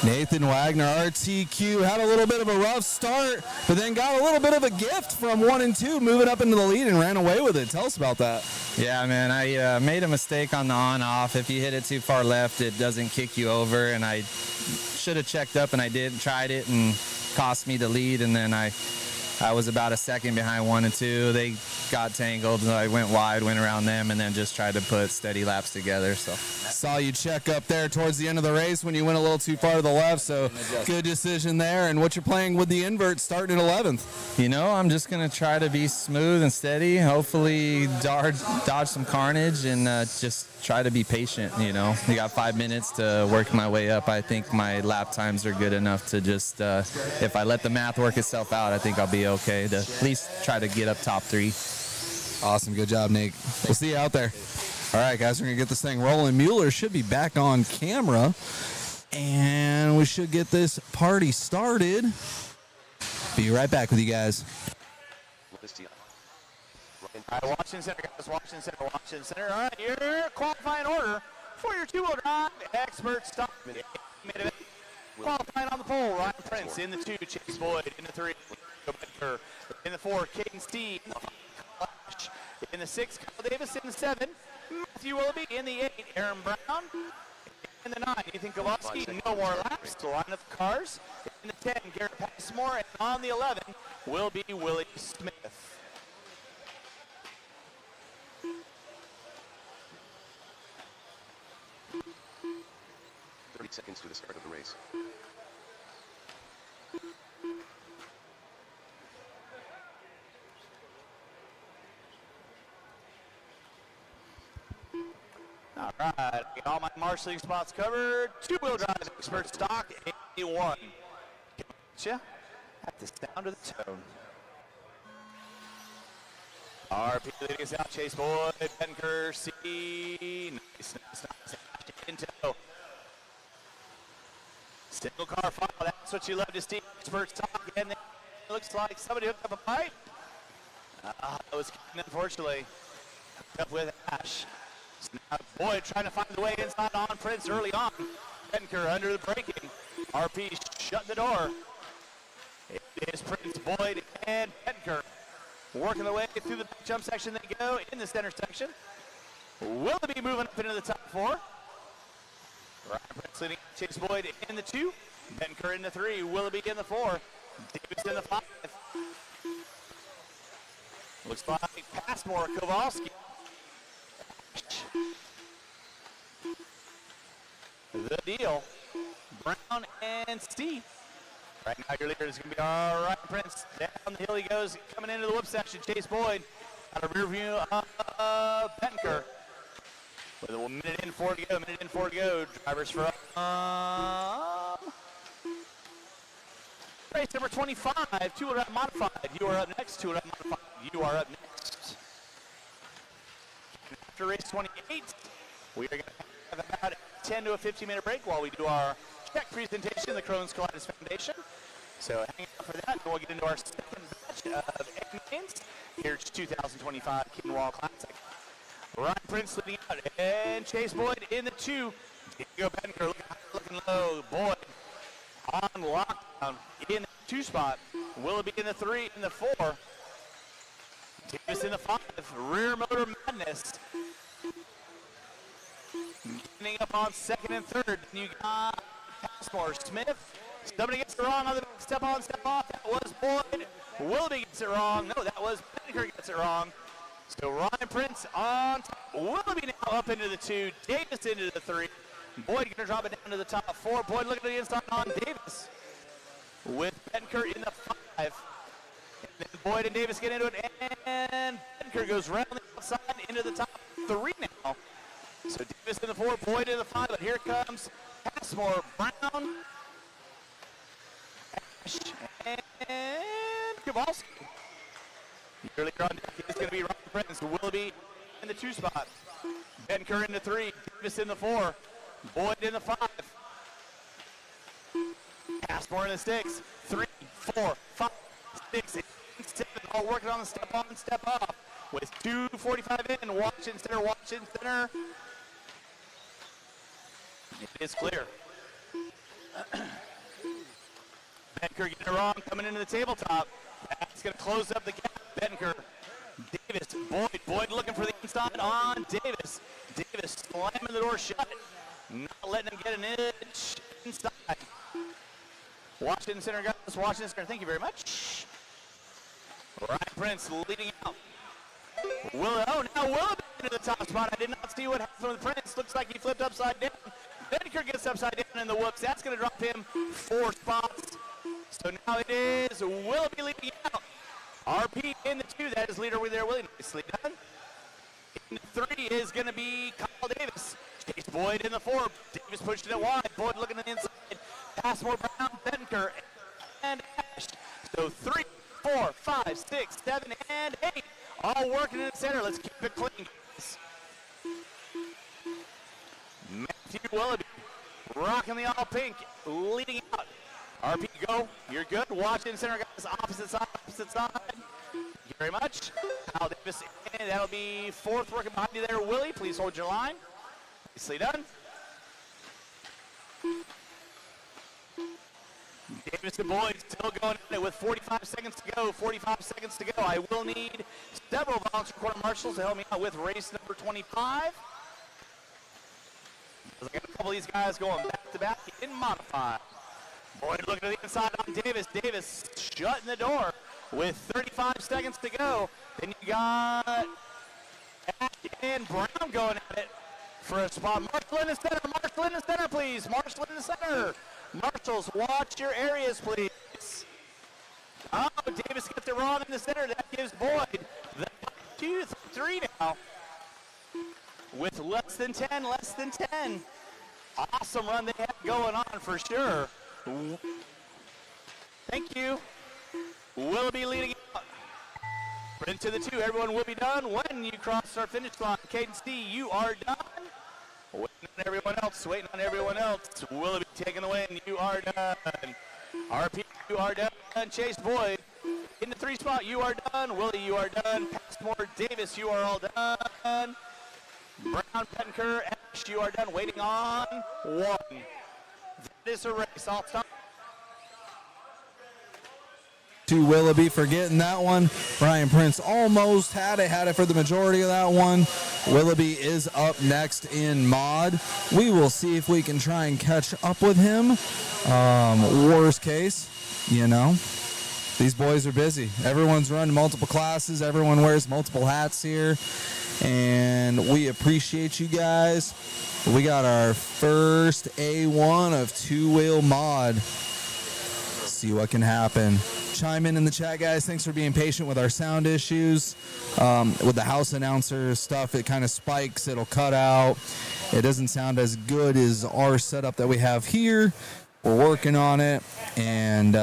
Nathan Wagner, RTQ, had a little bit of a rough start, but then got a little bit of a gift from 1 and 2, moving up into the lead and ran away with it. Tell us about that. Yeah, man, I made a mistake on the on-off. If you hit it too far left, it doesn't kick you over, and I should have checked up, and I did, tried it, and cost me the lead, and then I was about a second behind 1 and 2. They got tangled, and I went wide, went around them, and then just tried to put steady laps together. So saw you check up there towards the end of the race when you went a little too far to the left, so good decision there. And what you're playing with the invert starting at 11th? You know, I'm just going to try to be smooth and steady, hopefully dodge some carnage, and just try to be patient, you know. We got 5 minutes to work my way up. I think my lap times are good enough to just, if I let the math work itself out, I think I'll be okay to at least try to get up top 3. Awesome. Good job, Nate. We'll see you out there. All right, guys, we're going to get this thing rolling. Mueller should be back on camera, and we should get this party started. Be right back with you guys. All right, watching center, guys. Watching center, watching center. All right, your qualifying order for your 2-wheel drive expert stop. Qualifying on the pole, Ryan Prince in the 2, Chase Boyd in the 3, in the 4, Caden Stee in the 5, Clash in the 6, Kyle Davis in the 7, Matthew Willoughby in the 8, Aaron Brown in the 9, Ethan Kowalski, no more laps to line up the cars. In the 10, Garrett Passmore, and on the 11 will be Willie Smith. Seconds to the start of the race. All my marshalling spots covered. Two-wheel drive expert stock, 81. Gotcha. At the sound of the tone. RP leading us out. Chase Boyd, Benker, C. Nice. Into. Single car final. That's what you love to see. Expert stock. And then it looks like somebody hooked up a pipe. That was Keaton, unfortunately. Hooked up with Ash. So now Boyd trying to find the way inside on Prince early on. Benker under the braking. RP shut the door. It is Prince, Boyd, and Benker working the way through the jump section. They go in the center section. Willoughby moving up into the top four. Ryan Prince leading Chase Boyd in the 2. Benker in the 3. Willoughby in the 4. Davis in the 5. Looks like Passmore, Kowalski. The deal. Brown and Steve. Right now your leader is going to be all right, Prince. Down the hill he goes, coming into the whoop section. Chase Boyd out of rear view of Benker. With a minute in, 4 to go. Drivers from race number 25, two-wheel drive modified. You are up next, two-wheel drive modified. You are up next. After race 28, we are going to have about a 10 to a 15-minute break while we do our check presentation, the Crohn's Colitis Foundation. So hang out for that, and we'll get into our second batch of egg mains. Here's 2025 Kinwald Classic. Ryan Prince leading out, and Chase Boyd in the 2. Diego Benker looking low. Boyd on lockdown in the 2 spot. Willoughby in the 3, in the 4. Davis in the 5. Rear motor madness. Getting up on 2nd and 3rd. You got Passmore, Smith. Somebody gets it wrong on the back. Step on, step off. That was Boyd. Willoughby gets it wrong. No, that was Benker gets it wrong. So Ryan Prince on top. Willoughby now up into the 2. Davis into the 3. Boyd going to drop it down to the top 4. Boyd looking at the inside on Davis. With Benker in the 5. And then Boyd and Davis get into it. And Benker goes round the outside into the top 3 now. So Davis in the 4. Boyd in the 5. But here comes Passmore, Brown, Ash, and Kowalski. Your leader on deck is going to be Ryan Prince. Willoughby in the 2 spot. Benker in the 3. Davis in the 4. Boyd in the 5. Passmore in the 6. 3, 4, 5, 6, 7. All working on the step on and step off. With 2:45 in. Watch in center, watch in center. It is clear. Benker getting it wrong, coming into the tabletop. That's going to close up the gap. Benker, Davis, Boyd looking for the inside on Davis. Davis slamming the door shut, not letting him get an inch inside. Washington Center, guys, Washington Center, thank you very much. Ryan Prince leading out. Now Willoughby into the top spot. I did not see what happened with Prince. Looks like he flipped upside down. Benker gets upside down in the whoops. That's going to drop him 4 spots. So now it is Willoughby leading out. RP in the 2, that is leader with there, Willie. Nicely done. In the 3 is going to be Kyle Davis. Chase Boyd in the 4. Davis pushing it wide. Boyd looking at the inside. Passmore, Brown, Benker, and Ash. So 3, 4, 5, 6, 7, and 8. All working in the center. Let's keep it clean, guys. Matthew Willoughby rocking the all pink, leading out. RP, go. You're good. Watch in center, guys. Opposite side, opposite side. Thank you very much. Kyle Davis, and that'll be 4th working behind you there, Willie. Please hold your line. Nicely done. Davis and Boyd still going at it with 45 seconds to go. 45 seconds to go. I will need several volunteer quarter marshals to help me out with race number 25. I got a couple of these guys going back to back in modified. Boyd looking to the inside on Davis. Davis shutting the door with 35 seconds to go. Then you got Ash and Brown going at it for a spot. Marshall in the center. Marshall in the center, please. Marshall in the center. Marshals, watch your areas, please. Oh, Davis gets it wrong in the center. That gives Boyd the 2-3 now. with less than 10, less than 10. Awesome run they have going on for sure. Thank you. Willoughby leading out. Sprint to the 2. Everyone will be done when you cross our finish line. Caden C, you are done. Waiting on everyone else. Waiting on everyone else. Willoughby taking the win. You are done. RP, you are done. Chase Boyd in the 3 spot. You are done. Willie, you are done. Passmore, Davis, you are all done. Brown, Pettenker, Ash, you are done. Waiting on 1. That is a race. I'll stop. To Willoughby for getting that one. Brian Prince almost had it for the majority of that one. Willoughby is up next in mod. We will see if we can try and catch up with him. Worst case, you know, these boys are busy. Everyone's running multiple classes. Everyone wears multiple hats here. And we appreciate you guys. We got our first A1 of 2-wheel mod. See what can happen. Chime in the chat, guys. Thanks for being patient with our sound issues. With the house announcer stuff, it kind of spikes. It'll cut out. It doesn't sound as good as our setup that we have here. We're working on it, and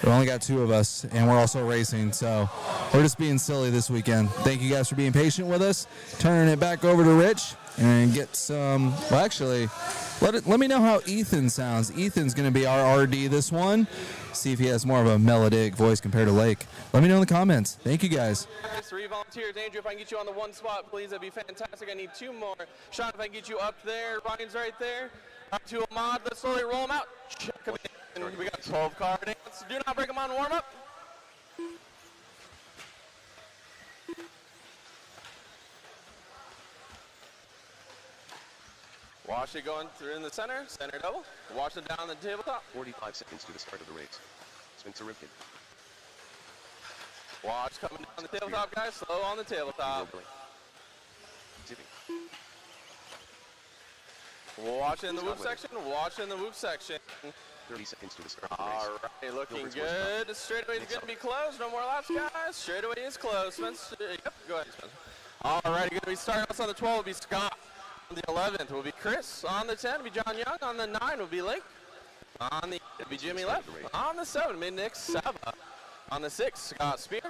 we only got 2 of us, and we're also racing, so we're just being silly this weekend. Thank you guys for being patient with us. Turning it back over to Rich and get some. Well, actually, let me know how Ethan sounds. Ethan's going to be our RD this one. See if he has more of a melodic voice compared to Lake. Let me know in the comments. Thank you, guys. 3 volunteers. Andrew, if I can get you on the 1 spot, please, that'd be fantastic. I need 2 more. Sean, if I can get you up there. Ryan's right there. Up to a mod. Let's slowly roll them out. Check them in. We got 12 car dance. Do not break them on warm up. Watch it going through in the center double. Watch it down the tabletop. 45 seconds to the start of the race. Spencer Ripken. Watch coming down the tabletop, guys. Slow on the tabletop. Zipping. Watch in the whoop section. Watch in the whoop section. 30 seconds to the start of the race. All right, looking good. Straightaway is going to be closed. No more laps, guys. Straightaway is closed. Spencer, yep, go ahead, Spencer. All right, going to be starting us on the 12 will be Scott. On the 11th will be Chris. On the 10 will be John Young. On the 9 will be Lake. On the 8 will be Jimmy Left. On the 7 will be Nick Saba. On the 6, Scott Spear.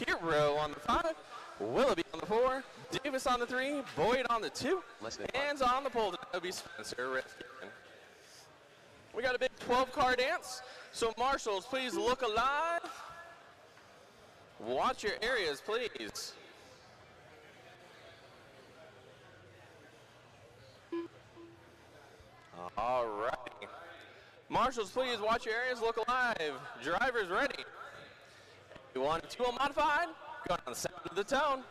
Hero on the 5. Willoughby on the 4. Davis on the 3. Boyd on the 2. Hands on the pole. That'll be Spencer Rifkin. We got a big 12-car dance. So marshals, please look alive. Watch your areas, please. All right. Marshals, please watch your areas, look alive. Drivers ready. You want a 2-0 modified? Go on the sound of the tone.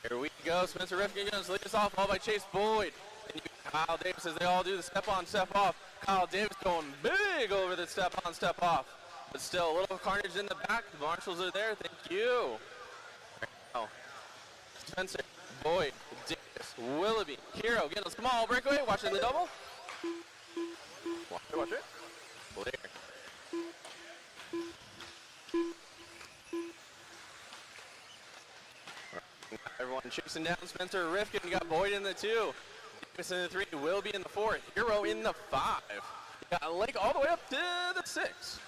Here we go. Spencer Rifkin goes lead us off, followed by Chase Boyd. And Kyle Davis as they all do the step on, step off. Kyle Davis going big over the step on, step off. But still a little carnage in the back. The marshals are there. Thank you. Right now, Spencer, Boyd, Davis, Willoughby, Hero getting a small breakaway. Watching the double. Watch it, watch it. Clear. Everyone chasing down Spencer Rifkin. You got Boyd in the 2. Davis in the 3. Will be in the 4. Hero in the 5. You got Lake all the way up to the 6.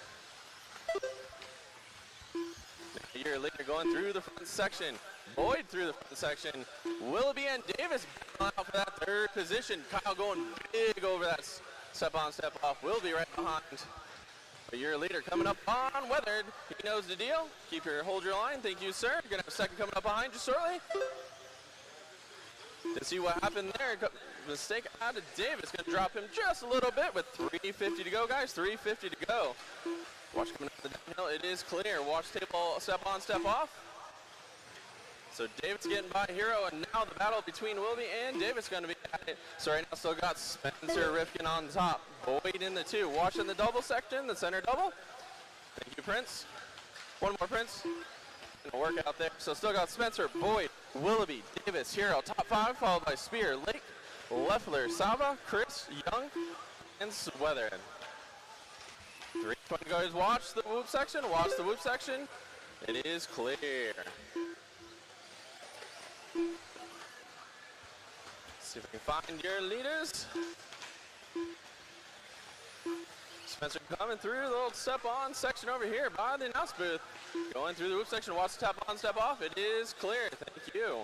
A year later going through the front section. Boyd through the front section. Willoughby and Davis out for that 3rd position. Kyle going big over that step on, step off. Willoughby right behind. A year leader coming up on Weathered. He knows the deal. Hold your line. Thank you, sir. You're going to have a second coming up behind you shortly. To see what happened there. Mistake out of Davis. Going to drop him just a little bit with 3:50 to go, guys. 3:50 to go. Watch coming up the downhill. It is clear. Watch table step on, step off. So Davis getting by Hero, and now the battle between Willoughby and Davis going to be at it. So right now still got Spencer Rifkin on top. Boyd in the 2. Watching the double section, the center double. Thank you, Prince. One more, Prince. Gonna work out there. So still got Spencer, Boyd, Willoughby, Davis, Hero, top 5, followed by Spear, Lake, Leffler, Sava, Chris, Young, and Weathered. 320 guys, watch the whoop section, watch the whoop section. It is clear. See if we can find your leaders. Spencer coming through the little step-on section over here by the announce booth. Going through the whoop section, watch the step on, step off. It is clear, thank you.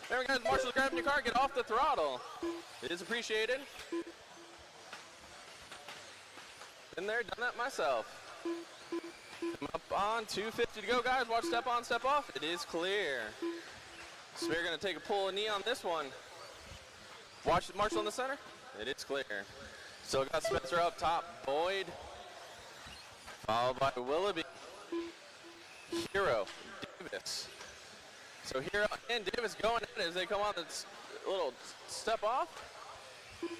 Remember guys, Marshall's grabbing your car, get off the throttle. It is appreciated. Been there, done that myself. Come up on 250 to go, guys. Watch step on, step off. It is clear. Spear gonna take a pull and knee on this one. Watch Marshall in the center. It is clear. Still got Spencer up top. Boyd. Followed by Willoughby. Hero. Davis. So Hero and Davis going in as they come on this little step off.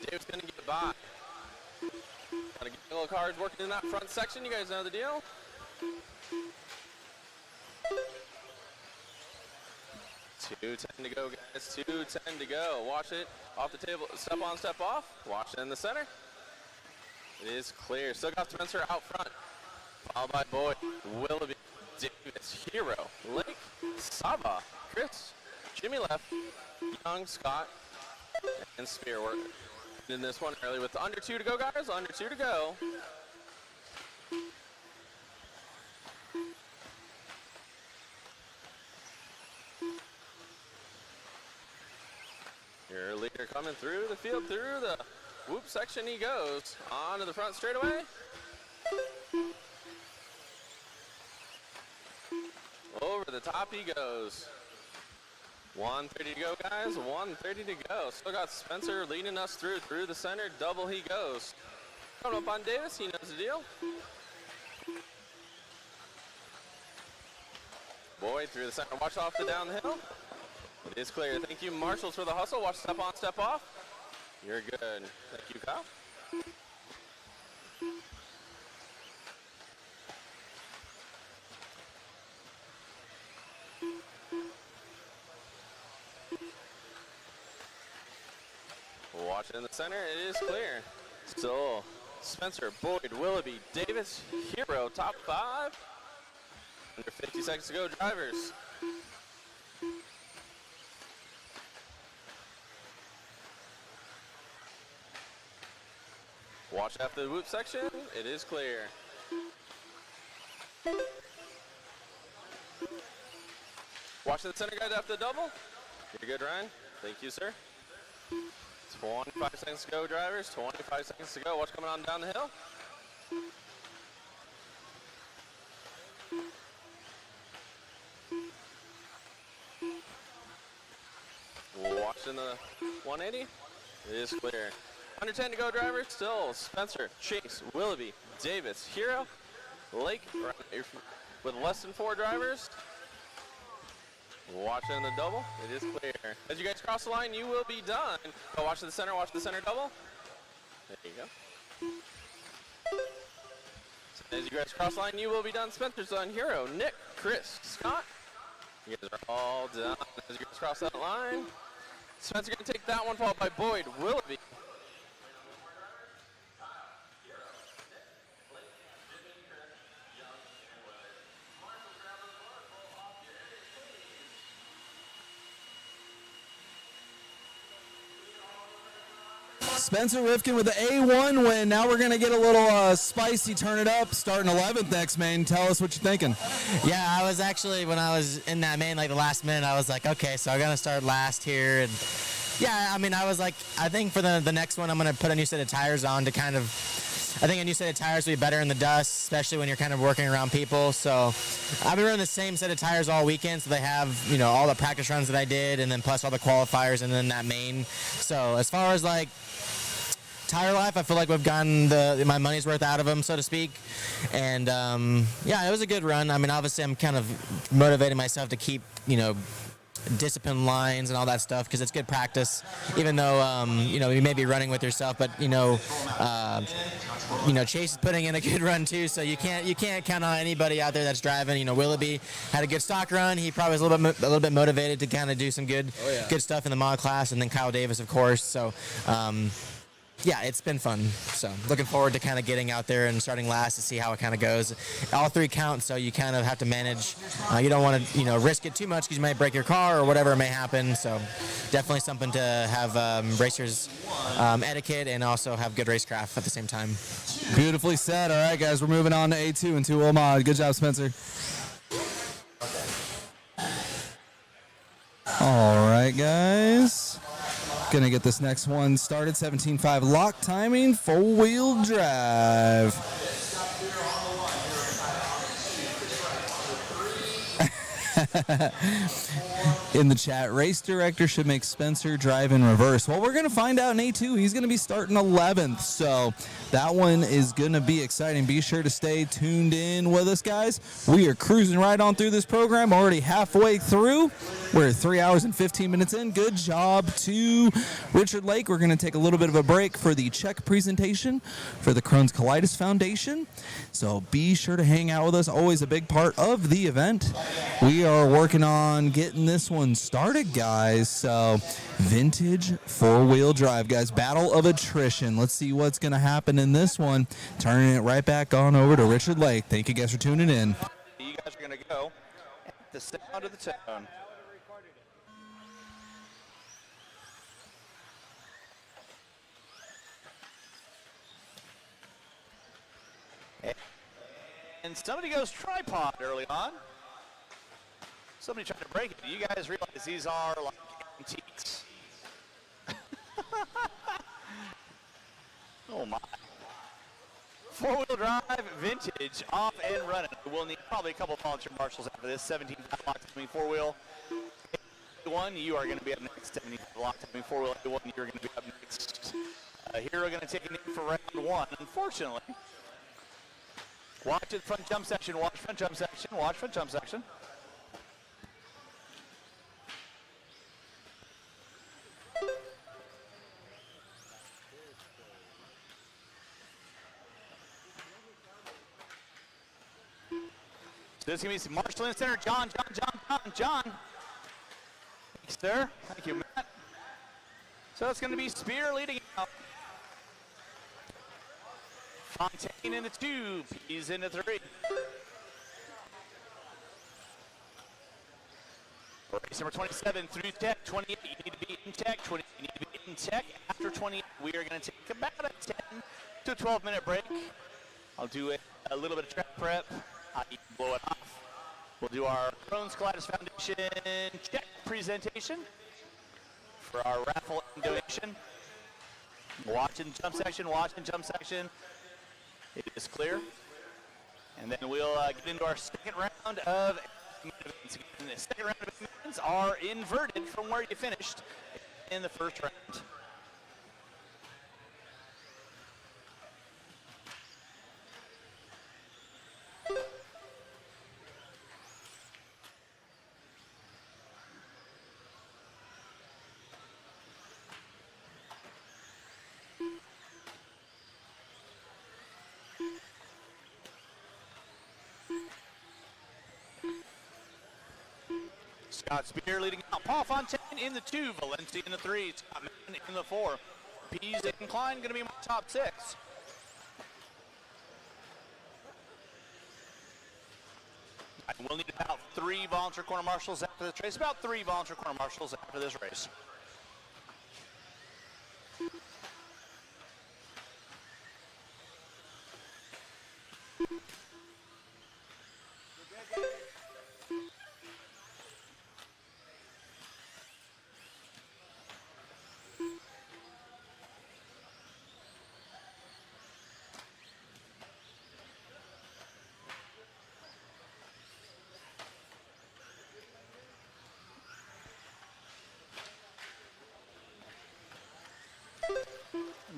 Davis gonna get by. Gotta get the little cars working in that front section. You guys know the deal. $2:10 to go, guys. $2:10 to go. Watch it off the table. Step on, step off. Watch it in the center. It is clear. Still got Spencer out front. Followed by Boyd, Willoughby, Davis, Hero, Lake, Saba, Chris, Jimmy left, Young, Scott, and Spear work in this one early with under 2 to go, guys. Under 2 to go. Your leader coming through the field, through the whoop section he goes. Onto the front straightaway. Over the top he goes. 1:30 to go, guys. 1:30 to go. Still got Spencer leading us through the center. Double he goes. Coming up on Davis. He knows the deal. Boyd through the center. Watch off the down the hill. It is clear. Thank you, Marshals, for the hustle. Watch step on, step off. You're good. Thank you, Kyle. Watch it in the center. It is clear. Still Spencer, Boyd, Willoughby, Davis, Hero, top 5. Under 50 seconds to go, drivers. Watch after the whoop section. It is clear. Watch the center guys after the double. You're good, Ryan. Thank you, sir. 25 seconds to go, drivers. 25 seconds to go. Watch coming on down the hill. Watching the 180. It is clear. Under 10 to go, drivers. Still Spencer, Chase, Willoughby, Davis, Hero, Lake, with less than 4 drivers. Watching the double. It is clear. As you guys cross the line, you will be done. Go watch the center. Watch the center double. There you go. So as you guys cross the line, you will be done. Spencer's done. Hero, Nick, Chris, Scott. You guys are all done. As you guys cross that line, Spencer going to take that one, followed by Boyd, Willoughby. Spencer Rifkin with the A1 win. Now we're going to get a little spicy, turn it up, starting 11th next main. Tell us what you're thinking. Yeah, I was actually, when I was in that main, like the last minute, I was like, okay, so I'm going to start last here. And yeah, I mean, I was like, I think for the next one, I'm going to put a new set of tires on to kind of, I think a new set of tires will be better in the dust, especially when you're kind of working around people. So I've been running the same set of tires all weekend, so they have, you know, all the practice runs that I did, and then plus all the qualifiers, and then that main. So as far as like tire life, I feel like we've gotten my money's worth out of them, so to speak. And yeah, it was a good run. I mean, obviously I'm kind of motivating myself to keep, you know, discipline lines and all that stuff, because it's good practice, even though you know, you may be running with yourself, but you know, Chase is putting in a good run too, so you can't count on anybody out there that's driving. You know, Willoughby had a good stock run. He probably was a little bit motivated to kind of do some good stuff in the mod class, and then Kyle Davis, of course. So yeah, it's been fun. So looking forward to kind of getting out there and starting last to see how it kind of goes. All 3 count, so you kind of have to manage. You don't want to, risk it too much because you might break your car or whatever may happen. So definitely something to have racers etiquette and also have good racecraft at the same time. Beautifully said. All right, guys, we're moving on to A2 and 2 mod. Good job, Spencer. All right, guys. Gonna get this next one started. 17.5 lock timing, 4-wheel drive. In the chat, race director should make Spencer drive in reverse. Well, we're going to find out in A2. He's going to be starting 11th, so that one is going to be exciting. Be sure to stay tuned in with us, guys. We are cruising right on through this program, already halfway through. We're 3 hours and 15 minutes in. Good job to Richard Lake. We're going to take a little bit of a break for the check presentation for the Crohn's Colitis Foundation, so be sure to hang out with us. Always a big part of the event. We are working on getting this one started, guys. So vintage 4-wheel drive, guys. Battle of attrition. Let's see what's going to happen in this one. Turning it right back on over to Richard Lake. Thank you guys for tuning in. You guys are going to go at the sound of the tone. And somebody goes tripod early on. Somebody tried to break it. You guys realize these are like antiques. Oh my. 4-wheel drive, vintage, off and running. We'll need probably a couple volunteer marshals after this. 17 lock timing 4-wheel. One, you are going to be up next. 17 lock timing 4-wheel. One, you're going to be up next. Here we're going to take a knee for round 1. Unfortunately, watch the front jump section. Watch front jump section. Watch front jump section. So this is going to be Marshall in the center. John. Thank you, sir. Thank you, Matt. So it's going to be Spear leading out. Fontaine in the 2. Pease in the 3. Race number 27 through tech. 28, you need to be in tech. 20, you need to be in tech. After 28, we are going to take about a 10 to 12-minute break. I'll do a little bit of track prep. Blow it off. We'll do our Crohn's Colitis Foundation check presentation for our raffle and donation. Watching jump section. It is clear. And then we'll get into our second round of events. The second round of events are inverted from where you finished in the first round. Scott Spear leading out. Paul Fontaine in the 2. Valencia in the 3. Scott Mann in the 4. Pease and Klein going to be my top 6. And we'll need about 3 volunteer corner marshals after this race. About 3 volunteer corner marshals after this race.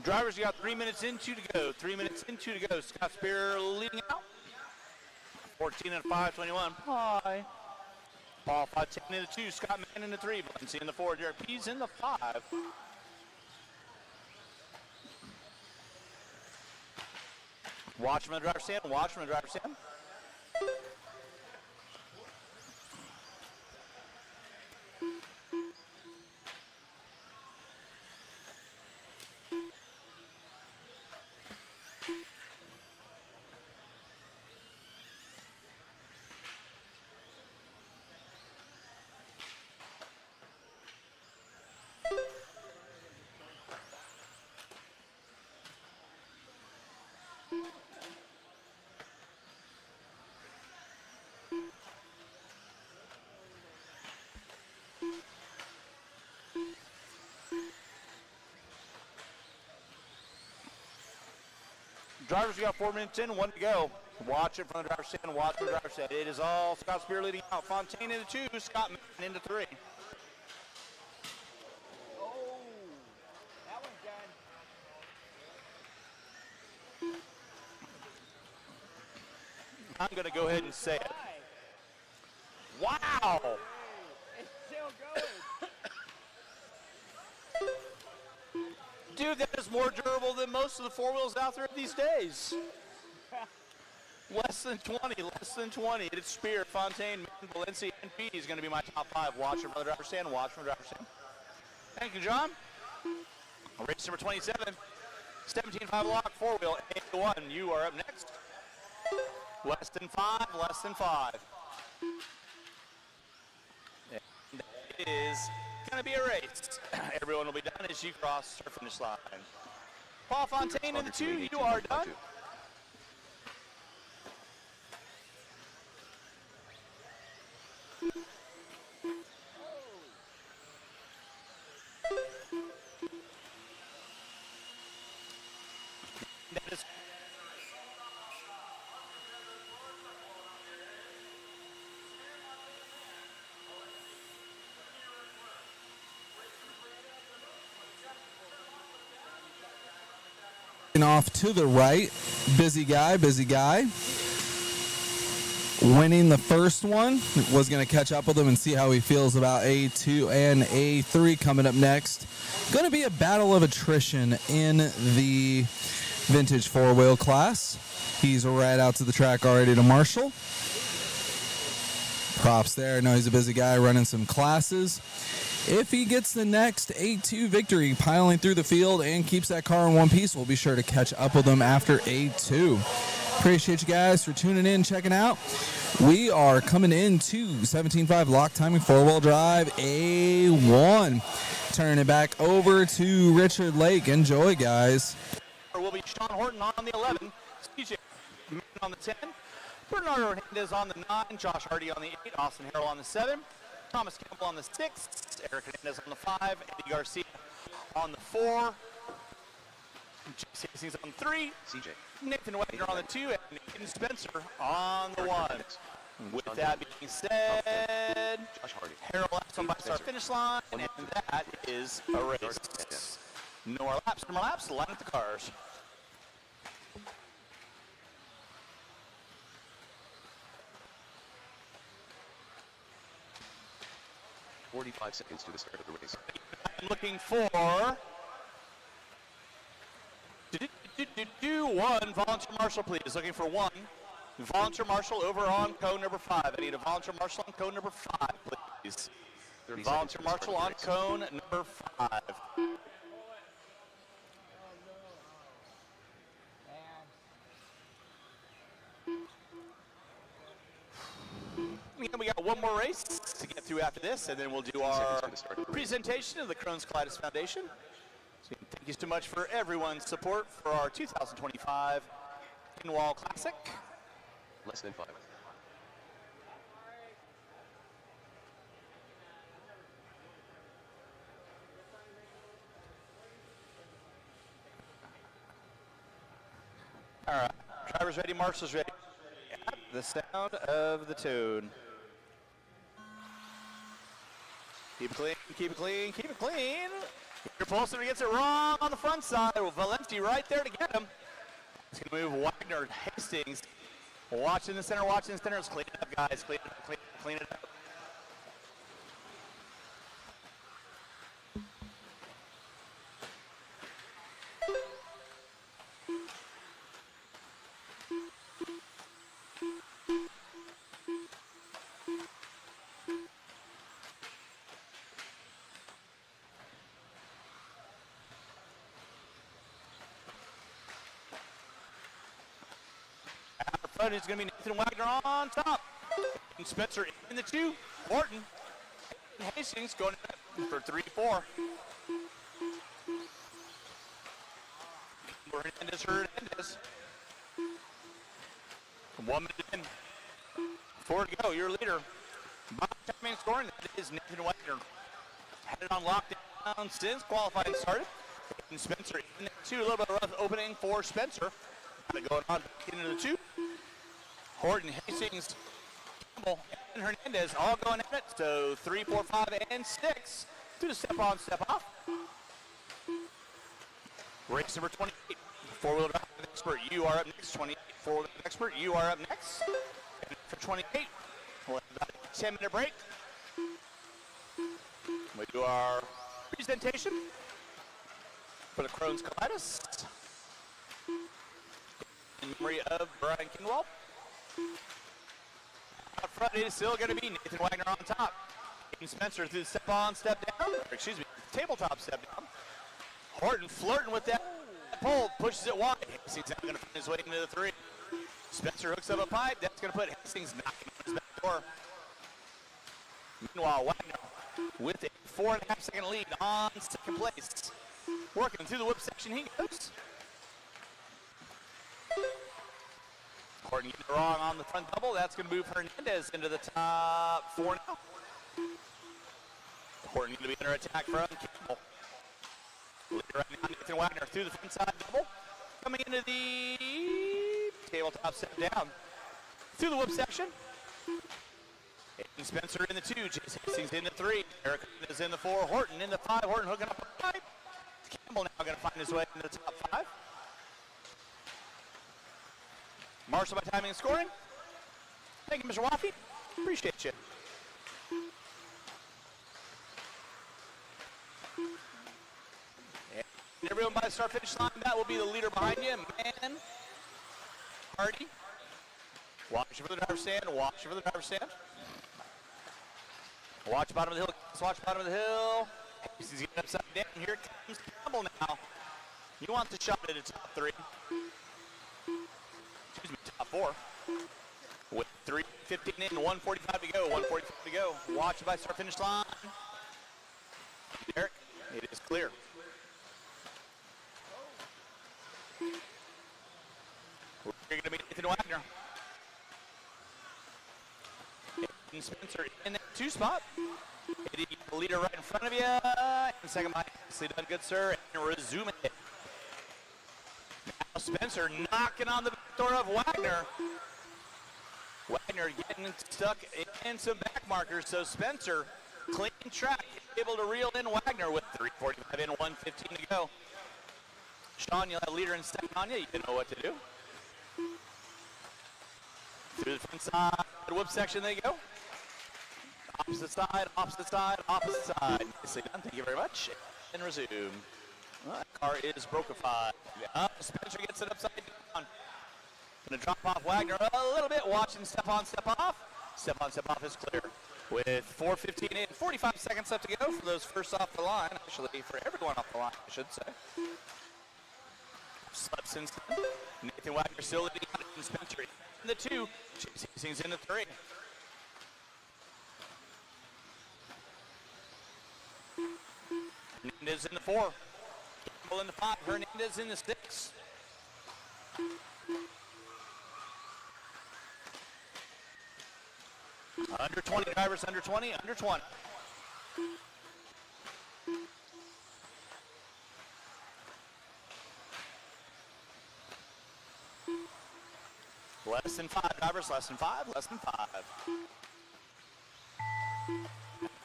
Drivers, you got 3 minutes in, 2 to go. 3 minutes in, 2 to go. Scott Spear leading out. 14 and 5:21. Bye. Paul Fontaine in the 2. Scott Mann in the 3. Valencia in the 4. Derek Pease in the 5. Watch from the driver's stand. Watch from the driver's stand. Drivers, we got 4 minutes in, 1 to go. Watch it from the driver's stand, watch from the driver's stand. It is all Scott Spear leading out. Fontaine into 2, Scott Mann into 3. Oh, that one's done. I'm going to go ahead and say it. Wow! It's still going. Dude, that is more durable than most of the 4-wheels out there these days. Less than 20, less than 20. It's Spear, Fontaine, Mann, Valencia, and P is going to be my top 5. Watch from the driver's stand, watch from the driver's stand. Thank you, John. Race number 27, 17.5 lock, 4-wheel, 8-1. You are up next. Less than 5, less than 5. And that is going to be a race. Everyone will be done as you cross our finish line. Paul Fontaine in the 2, you are done. That is off to the right. Busy guy. Winning the first one. Was going to catch up with him and see how he feels about A2 and A3 coming up next. Going to be a battle of attrition in the vintage 4-wheel class. He's right out to the track already to Marshall. Props there. I know he's a busy guy running some classes. If he gets the next A2 victory, piling through the field and keeps that car in one piece, we'll be sure to catch up with him after A2. Appreciate you guys for tuning in, checking out. We are coming into 17.5 lock timing 4-wheel drive A1. Turn it back over to Richard Lake. Enjoy, guys. Will be Sean Horton on the 11, CJ on the 10, Bernardo Hernandez on the 9, Josh Hardy on the 8, Austin Harrell on the 7, Thomas Campbell on the 6, Eric Hernandez on the 5, Eddie Garcia on the 4, Chase Hastings on the 3, CJ. Nathan Wagner on the 2, and Nathan Spencer on the 1. With that being said, Harrell laps on by start finish line, and that is a race. No more laps, line up the cars. .45 seconds to the start of the race. I'm looking for one volunteer marshal, please. Looking for one volunteer marshal over on cone number 5. I need a volunteer marshal on cone number 5, please. Volunteer marshal on cone number 5. We got one more race to get through after this, and then we'll do our presentation of the Crohn's Colitis Foundation. So thank you so much for everyone's support for our 2025 Kinwald Classic. Less than 5. All right, drivers ready, marshals ready. At the sound of the tune. Keep it clean, keep it clean, keep it clean. Your Paulson gets it wrong on the front side. Valenti right there to get him. He's going to move Wagner, Hastings. Watching the center, watching the center. Let's clean it up, guys. Clean it up, clean it up. It's going to be Nathan Wagner on top. And Spencer in the 2. Horton. And Hastings going for 3-4. Hernandez. 1 minute in. 4 to go. Your leader. By timing scoring, that is Nathan Wagner. Had it on lockdown since qualifying started. And Spencer in the 2. A little bit of rough opening for Spencer. Got it going on back into the 2. Horton, Hastings, Campbell, and Hernandez all going at it. So 3, 4, 5, and 6. Do the step on, step off. Race number 28. Four-wheel drive expert, you are up next. 28. Four-wheel drive expert, you are up next. And for 28, we'll have about a 10-minute break. We do our presentation for the Crohn's colitis in memory of Brian Kinwald. Up front, it is still going to be Nathan Wagner on top. Aiden Spencer through the step on, step down, or excuse me, tabletop step down. Horton flirting with that pole, pushes it wide. Hastings not going to find his way into the 3. Spencer hooks up a pipe. That's going to put Hastings knocking on his back door. Meanwhile, Wagner with a 4.5-second lead on second place. Working through the whip section, he goes. Horton getting it wrong on the front double. That's going to move Hernandez into the top 4 now. Horton going to be under attack from Campbell. Leader right now, Nathan Wagner through the front side double. Coming into the tabletop step down. Through the whip section. Aiden Spencer in the 2. Chase Hastings in the 3. Eric is in the 4. Horton in the 5. Horton hooking up a pipe. Campbell now going to find his way into the top 5. Marshall by timing and scoring. Thank you, Mr. Waffy. Appreciate you. And everyone by the start finish line, that will be the leader behind you, Man Hardy. Watch for the driver's stand, watch for the driver's stand. Watch bottom of the hill, watch bottom of the hill. He's getting upside down. Here comes Campbell now. He wants a shot at the top 3. Excuse me, top 4. With 3:15 in, 1:45 to go, 1:45 to go. Watch by start finish line. Derek, it is clear. We're going to be Nathan Wagner. Aiden Spencer in that 2 spot. Hitting the leader right in front of you. And second by nicely done, good sir. And resume it. Now Spencer knocking on the door of Wagner. Wagner getting stuck in some back markers. So Spencer, clean track, able to reel in Wagner with 3:45 in, 1:15 to go. Sean, you'll have leader in second on you. You know what to do. Through the front side, the whip section they go. Opposite side, opposite side, opposite side. Nicely done, thank you very much. And resume. Well, that car is brokified. Spencer gets it upside down. Gonna drop off Wagner a little bit. Watching step on, step off. Step on, step off is clear. With 4:15 in, 45 seconds left to go for those first off the line. Actually, for everyone off the line, I should say. Slips in. Nathan Wagner still leading on Spencer in the 2. Chase Hastings in the 3. Hernandez in the 4. Campbell in the 5. Hernandez in the 6. Under 20 drivers, under 20, under 20. Less than 5 drivers, less than 5, less than 5.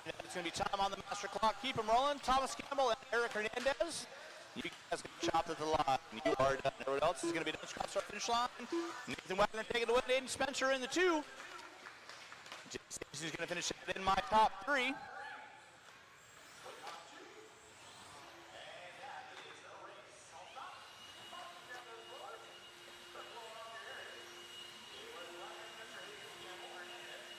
It's going to be time on the master clock. Keep them rolling. Thomas Campbell and Eric Hernandez. You guys get chopped at the line. You are done. Everyone else is going to be done. Start finish line. Nathan Wagner taking it away. Aiden Spencer in the 2. Jason's going to finish it in my top 3.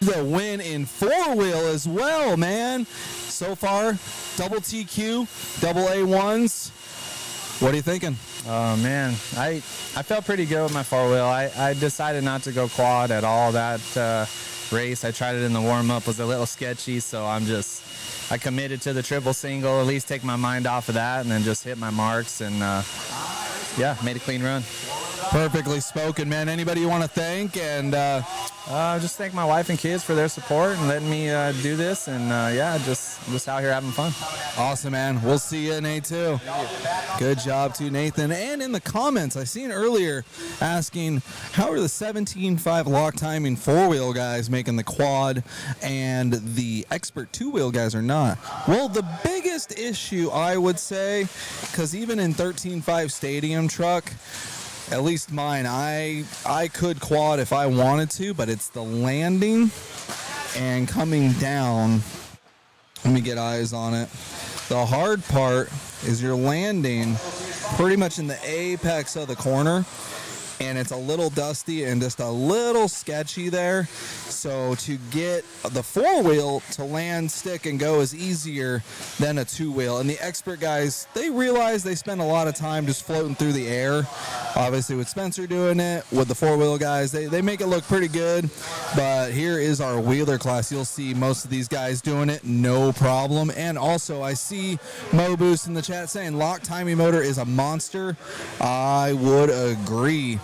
The win in 4-wheel as well, man. So far, double TQ, double A1s. What are you thinking? Oh man, I felt pretty good with my 4-wheel. I decided not to go quad at all that race. I tried it in the warm-up, was a little sketchy, so I committed to the triple single, at least take my mind off of that, and then just hit my marks, and yeah, made a clean run. Perfectly spoken, man. Anybody you want to thank? And just thank my wife and kids for their support and letting me do this. And I'm just out here having fun. Awesome, man. We'll see you in A2. Good job to Nathan. And in the comments, I seen earlier asking, how are the 17.5 lock timing four-wheel guys making the quad and the expert two-wheel guys are not? Well, the biggest issue, I would say, because even in 13.5 stadium truck, at least mine, I could quad if I wanted to, but it's the landing and coming down. Let me get eyes on it. The hard part is you're landing pretty much in the apex of the corner, and it's a little dusty and just a little sketchy there. So to get the four-wheel to land, stick, and go is easier than a two-wheel. And the expert guys, they realize they spend a lot of time just floating through the air. Obviously with Spencer doing it, with the four-wheel guys, they make it look pretty good. But here is our wheeler class. You'll see most of these guys doing it, no problem. And also I see Mo Boost in the chat saying lock timing motor is a monster. I would agree.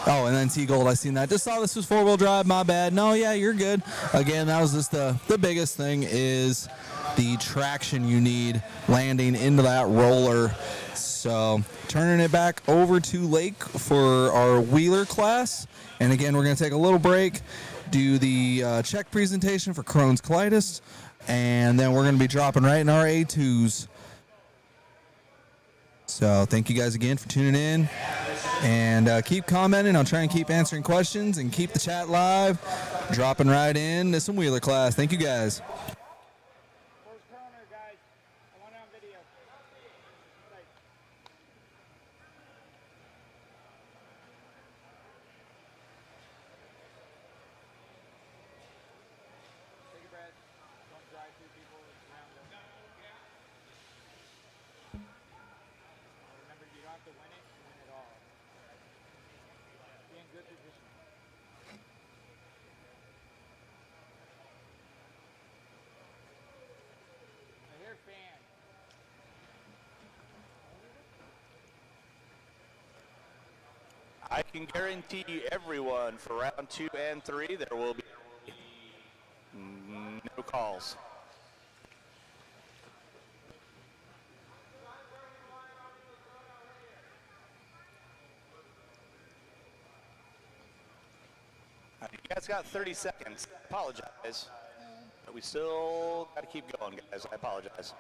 Oh, and then T-Gold, I seen that. Just saw this was four-wheel drive, my bad. No, yeah, you're good. Again, that was just the biggest thing is the traction you need landing into that roller. So turning it back over to Lake for our wheeler class. And again, we're going to take a little break, do the check presentation for Crohn's colitis, and then we're going to be dropping right in our A2s. So thank you guys again for tuning in, and keep commenting. I'll try and keep answering questions and keep the chat live, dropping right in to some wheeler class. Thank you guys. I can guarantee you everyone for round 2 and 3, there will be no calls. You guys got 30 seconds. I apologize. But we still got to keep going, guys. I apologize.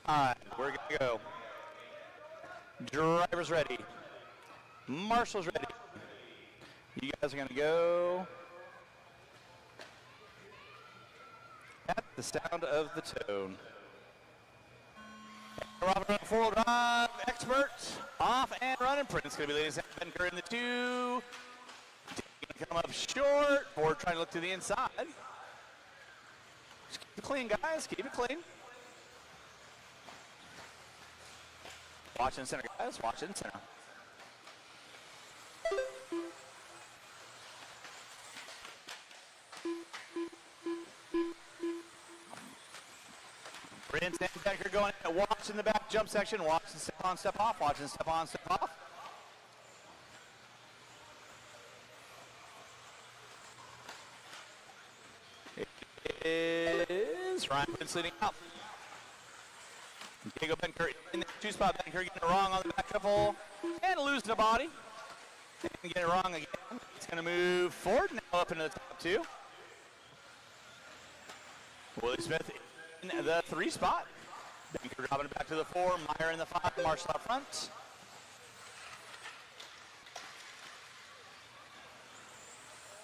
All right, we're going to go. Driver's ready. Marshall's ready. You guys are going to go at the sound of the tone. Robert, four-wheel drive expert, off and running. Prince going to be leading Benker in the 2. Going to come up short. Ford trying to look to the inside. Just keep it clean, guys. Keep it clean. Watch in center, guys. Watch in center. Prince and Benker going in. Watch in the back jump section. Watch and step on, step off. Watch and step on, step off. It is Ryan Prince leading out. Diego Benker in the 2 spot. Benker getting it wrong on the back triple and losing a body. And get it wrong again. It's going to move forward now up into the top 2. Willie Smith in the 3 spot. Benker dropping it back to the 4. Meyer in the 5. Marshall up front.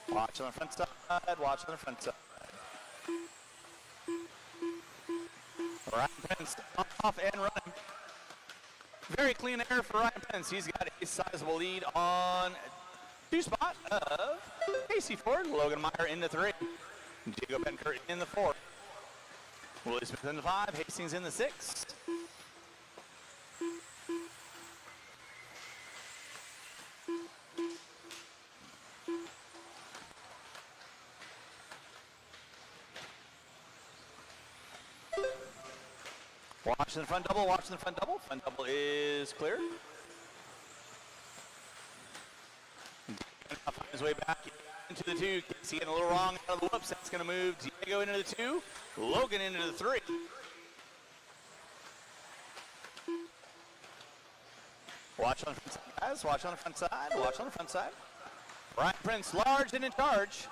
Watch on the front side. Watch on the front side. Ryan Pence off and running. Very clean air for Ryan Pence. He's got a sizable lead on 2 spot of Casey Ford. Logan Meyer in the 3. Diego Benkert in the 4. Willie Smith in the 5. Hastings in the 6. Watching the front double, watching the front double. Front double is clear. Find his way back into the 2. Casey getting a little wrong out of the whoops. That's going to move Diego into the 2. Logan into the 3. Watch on the front side, guys. Watch on the front side. Watch on the front side. Brian Prince large and in charge.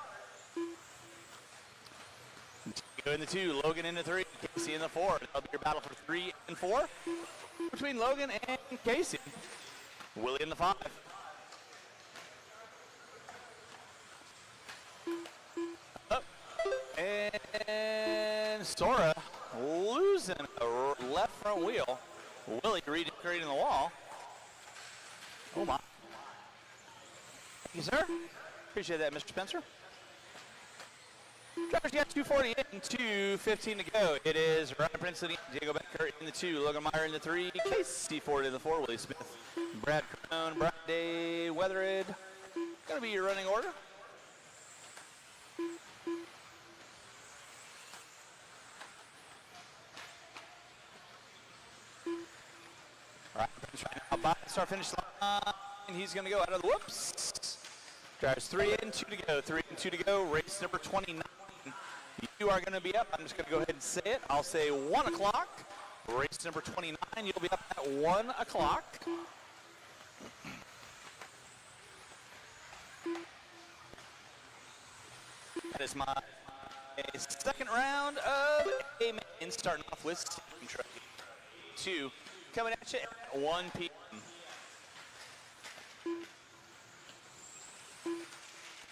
Diego in the 2. Logan in the 3. Casey in the 4. That'll be your battle for 3 and 4 between Logan and Casey. Willie in the 5. Up. And Sora losing a left front wheel. Willie redecorating the wall. Oh my. Thank you, sir. Appreciate that, Mr. Spencer. Drivers got 240 in, 2:15 to go. It is Ryan Prince in the Diego Benkert in the 2, Logan Meyer in the 3, Casey Ford in the 4, Willie Smith, Brad Crone, Brad Day, Weathered. Gonna be your running order. Ryan Prince right now by the start finish line. He's gonna go out of the whoops. Drivers 3 in, 2 to go. 3 and 2 to go. Race number 29. You are going to be up. I'm just going to go ahead and say it. I'll say 1 o'clock. Race number 29. You'll be up at 1 o'clock. That is my second round of a main, starting off with Steam Truck 2. Coming at you at 1 p.m.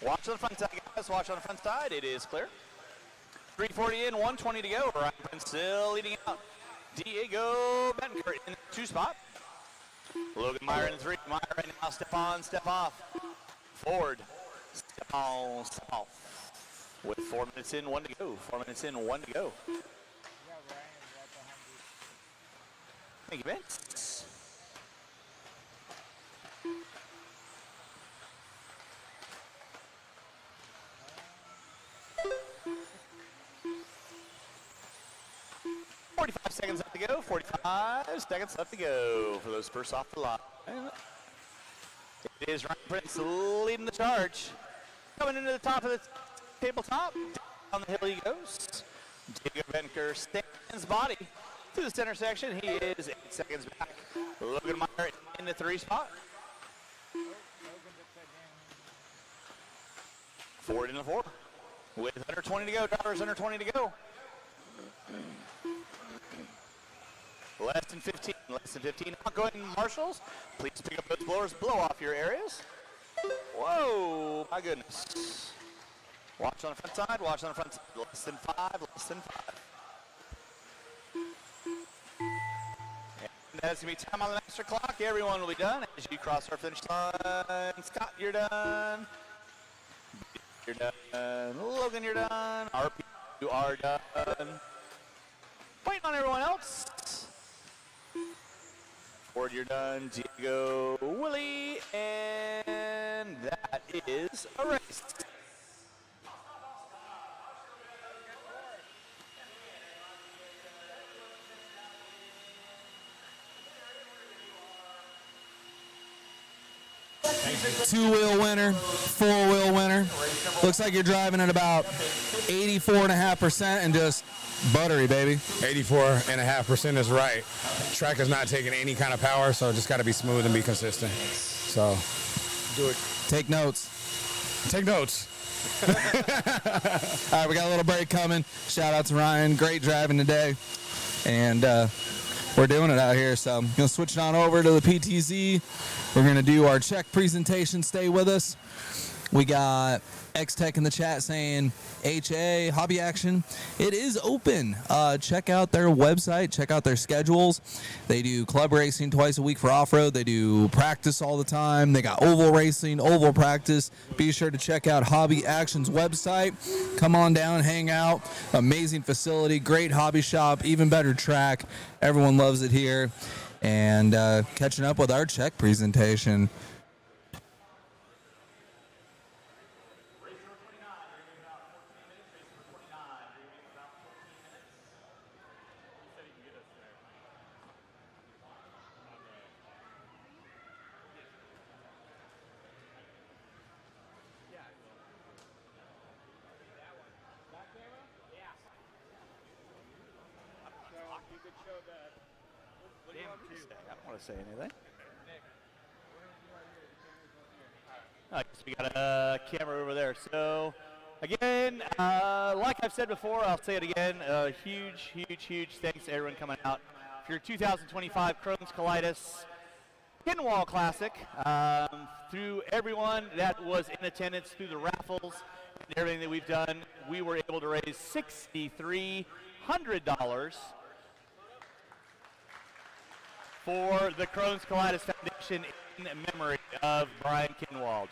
Watch on the front side, guys. Watch on the front side. It is clear. 340 in, 120 to go. Ryan Prince still leading out. Diego Benkert in the 2 spot. Logan Meyer in the 3. Meyer right now. Step on, step off. Ford. Step on, step off. With 4 minutes in, 1 to go. 4 minutes in, 1 to go. Thank you, Vince. Seconds left to go. 45 seconds left to go for those first off the line. It is Ryan Prince leading the charge. Coming into the top of the tabletop. Down the hill he goes. Diego Benkert stands body to the center section. He is 8 seconds back. Logan Meyer in the 3 spot. Ford in the 4. With under 20 to go. Drivers under 20 to go. Less than 15, less than 15. Now go ahead and marshals, please pick up those blowers, blow off your areas. Whoa, my goodness. Watch on the front side, watch on the front side. Less than 5, less than 5. And that's going to be time on the master clock. Everyone will be done as you cross our finish line. Scott, you're done. You're done. Logan, you're done. RP, you are done. Waiting on everyone else. Ford, you're done. Diego, Willie, and that is a race. Two-wheel winner, four-wheel winner. Looks like you're driving at about 84.5% and just buttery, baby. 84.5% is right. Track is not taking any kind of power, so just got to be smooth and be consistent. So, do it. Take notes. Take notes. All right, we got a little break coming. Shout out to Ryan. Great driving today. And we're doing it out here. So I'm going to switch it on over to the PTZ. We're going to do our check presentation. Stay with us. We got X-Tech in the chat saying, HA, Hobby Action, it is open. Check out their website. Check out their schedules. They do club racing twice a week for off-road. They do practice all the time. They got oval racing, oval practice. Be sure to check out Hobby Action's website. Come on down, hang out. Amazing facility, great hobby shop, even better track. Everyone loves it here. And catching up with our Czech presentation. I don't want to say anything. I guess we got a camera over there. So, again, like I've said before, I'll say it again. Huge thanks to everyone coming out for your 2025 Crohn's Colitis Kinwald Classic. Through everyone that was in attendance, through the raffles and everything that we've done, we were able to raise $6,300 for the Crohn's Colitis Foundation in memory of Brian Kinwald.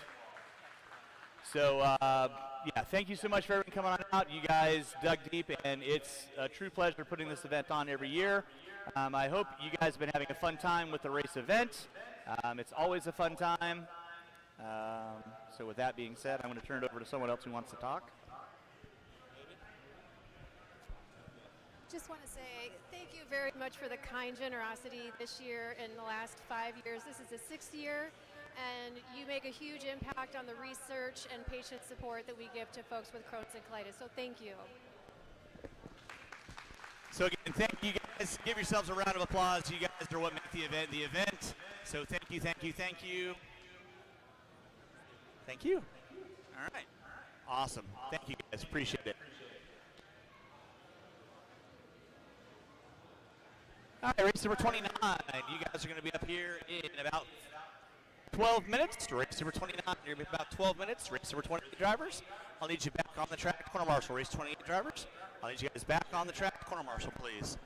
So, yeah, thank you so much for everyone coming on out. You guys dug deep, and it's a true pleasure putting this event on every year. I hope you guys have been having a fun time with the race event. It's always a fun time. So with that being said, I'm going to turn it over to someone else who wants to talk. Just want to say thank you very much for the kind generosity this year and the last 5 years. This is the 6th year, and you make a huge impact on the research and patient support that we give to folks with Crohn's and colitis. So thank you. So again, thank you guys. Give yourselves a round of applause. You guys are what make the event the event. So thank you. Thank you. All right. Awesome. Thank you guys. Appreciate it. All right, race number 29. You guys are going to be up here in about 12 minutes. Race number 29, you're going to be about 12 minutes. Race number 28 drivers, I'll need you back on the track. Corner marshal, race 28 drivers. I'll need you guys back on the track. Corner marshal, please.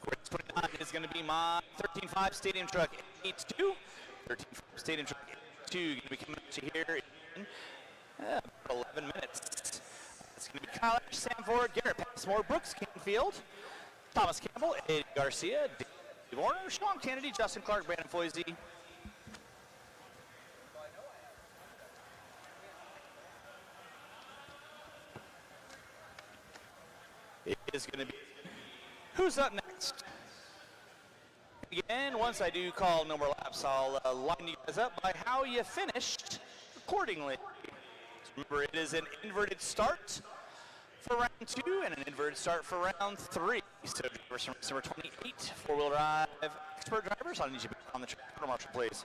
Race 29 is going to be my 13.5 Stadium Truck 82. 13.5 Stadium Truck 82 going to be coming to here in about 11 minutes. It's going to be Kyle Ash, Sam Ford, Garrett Passmore, Brooks Canfield, Thomas Campbell, Eddie Garcia, Dave Warner, Sean Kennedy, Justin Clark, Brandon Foisey. It is going to be who's up next? Again, once I do call no more laps, I'll line you guys up by how you finished accordingly. So remember, it is an inverted start for round 2 and an inverted start for round 3. So drivers from race number 28, four-wheel drive expert drivers, I'll need you back on the track. Corner marshal, please.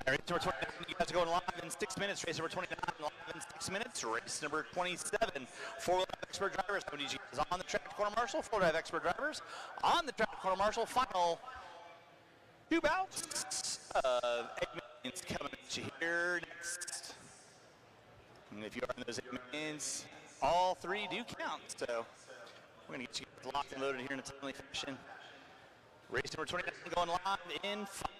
Race number 29, you guys are going live in 6 minutes. Race number 29, live in 6 minutes. Race number 27, four-wheel drive expert drivers. WG is on the track to corner marshal. Four-wheel drive expert drivers on the track to corner marshal. Final two bouts of 8 minutes coming at you here next. And if you are in those 8 minutes, all three do count. So we're going to get you guys locked and loaded here in a timely fashion. Race number 29 going live in 5.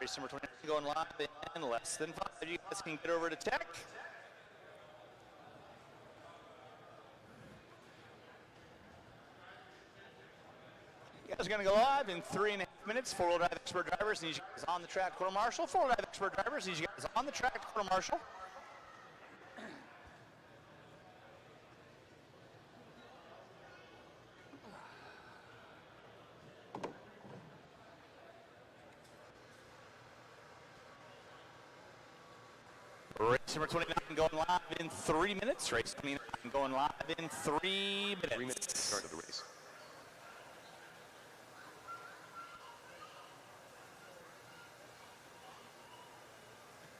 Race number 29 going live in less than 5. You guys can get over to tech. You guys are going to go live in 3.5 minutes. Four-wheel drive expert drivers need you guys on the track to quarter marshal. Four-wheel drive expert drivers need you guys on the track to quarter marshal. Race number 29 going live in 3 minutes. Race 29 going live in 3 minutes. 3 minutes to the start of the race.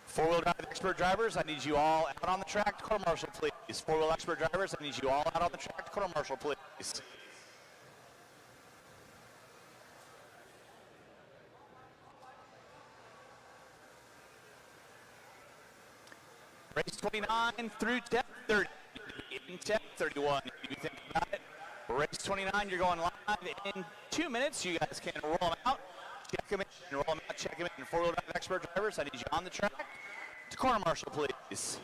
Four-wheel drive expert drivers, I need you all out on the track to quarter marshal, please. Four-wheel expert drivers, I need you all out on the track to quarter marshal, please. Race 29 through 30. In 31, if you think about it. Race 29, you're going live in 2 minutes. You guys can roll them out, check them in, roll them out, check them in. Four-wheel drive expert drivers, I need you on the track to corner marshal, please.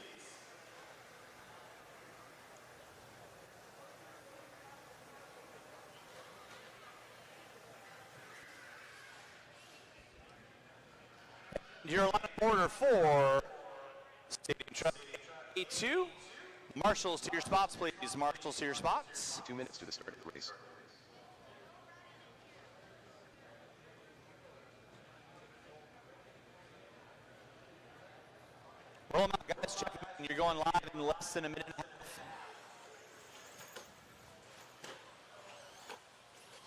Your line order for Stadium Truck A2. Marshals to your spots, please. Marshals to your spots. 2 minutes to the start of the race. Roll them out, guys. Check them in. You're going live in less than a minute and a half.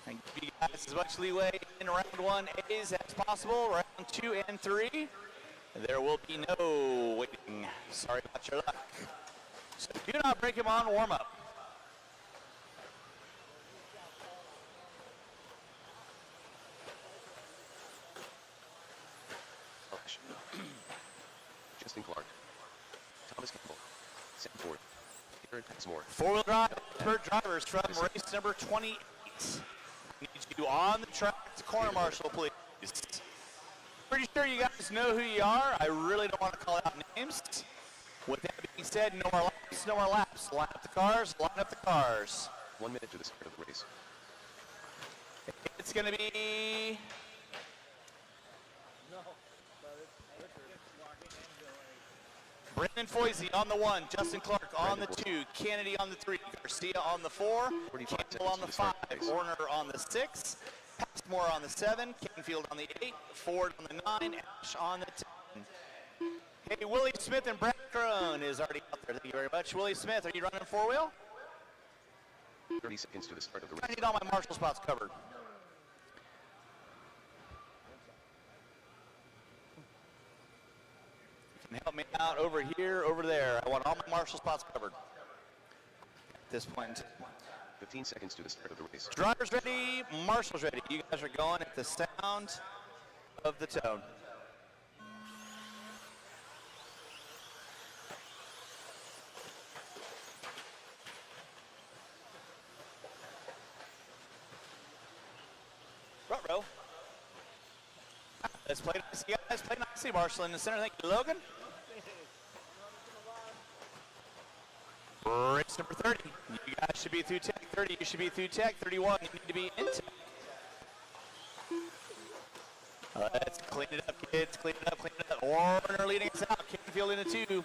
And give you guys as much leeway in round 1As as possible. Round 2 and 3. There will be no waiting. Sorry about your luck. So do not break him on warm-up. Justin Clark. Thomas Campbell. Sam Ford. Aaron Paxmore. Four-wheel drive expert drivers from race number 28. Need you on the track to corner marshal, please. Pretty sure you guys know who you are. I really don't want to call out names. With that being said, no more laps, no more laps. Line up the cars, line up the cars. 1 minute to the start of the race. It's going to be... Brendan Foisey on the 1, Justin Clark on the 2, Kennedy on the 3, Garcia on the 4, Campbell on the 5, Warner on the 6, Passmore on the 7, Canfield on the 8, Ford on the 9, Ash on the 10. Hey, Willie Smith and Brad Crone is already out there. Thank you very much. Willie Smith, are you running four-wheel? 30 seconds to the start of the race. I need all my marshal spots covered. You can help me out over here, over there. I want all my marshal spots covered at this point. 15 seconds to the start of the race. Drivers ready, marshals ready. You guys are going at the sound of the tone. Ruh-roh. Let's play nice, guys. Play nicely. Marshall in the center. Thank you, Logan. Race number 30. You guys should be through tech. 30, you should be through tech. 31, you need to be in tech. Let's clean it up, kids. Clean it up, clean it up. Warner leading us out. Canfield in the 2.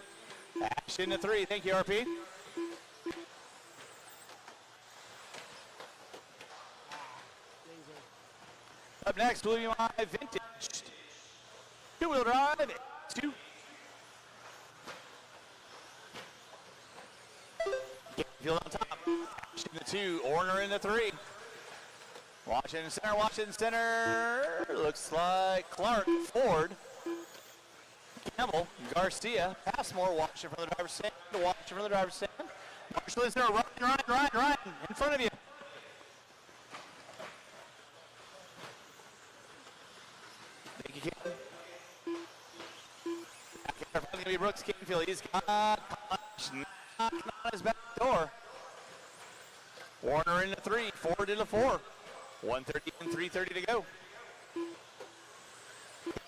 Ash in the 3. Thank you, RP. Up next will be my vintage two-wheel drive 2. Canfield on top. Ash in the 2. Warner in the 3. Washington center, Washington center. Looks like Clark, Ford. Campbell, Garcia, Passmore, watching from the driver's stand, watching from the driver's stand. Marshall is there, Ryan, in front of you. Thank you, Ken. Back here, finally going to be Brooks Canfield. He's got knocking on his back door. Warner into 3, Ford into 4. 1:30 and 3:30 to go.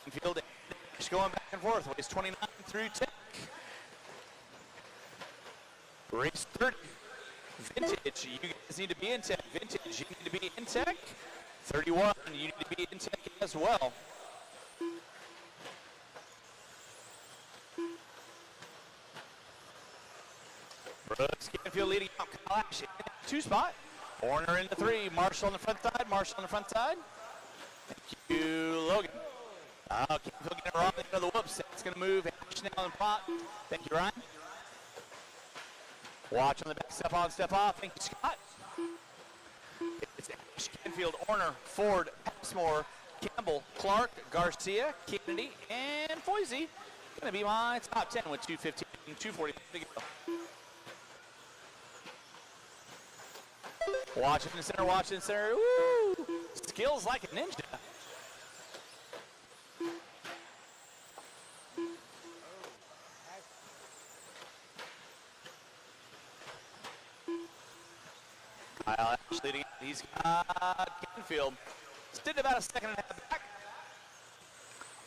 Canfield going back and forth. Race 29 through Tech. Race 30. Vintage, you guys need to be in Tech. Vintage, you need to be in Tech. 31, you need to be in Tech as well. Brooks Canfield leading out. Kyle Ash in the 2 spot. Warner in the 3. Marshall on the front side. Thank you, Logan. Canfield getting it wrong into the whoops. It's going to move. Ash now in the pot. Thank you, Ryan. Watch on the back. Step on, step off. Thank you, Scott. It's Ash, Canfield, Orner, Ford, Passmore, Campbell, Clark, Garcia, Kennedy, and Foisey. Going to be my top 10 with 2:15 and 2:40 to go. Watch in the center, Woo! Skills like a ninja. Kyle Ash leading. He's got Canfield. Stood about a second and a half back.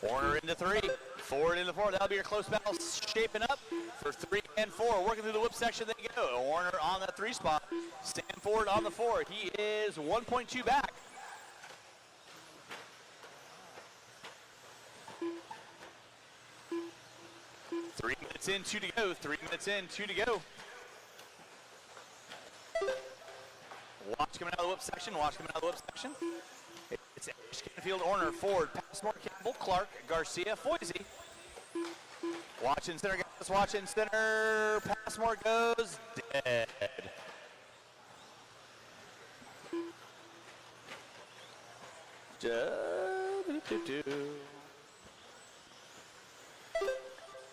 Warner into 3. Ford into 4. That'll be your close battle shaping up for 3 and 4. Working through the whip section, they go. Warner on that 3 spot. Stanford on the 4. He is 1.2 back. Three minutes in, 2 to go. 3 minutes in, 2 to go. Watch coming out of the whip section. It's Ash, Canfield, Orner, Ford, Passmore, Campbell, Clark, Garcia, Foisey. Watch in center, guys. Watch in center. Passmore goes dead.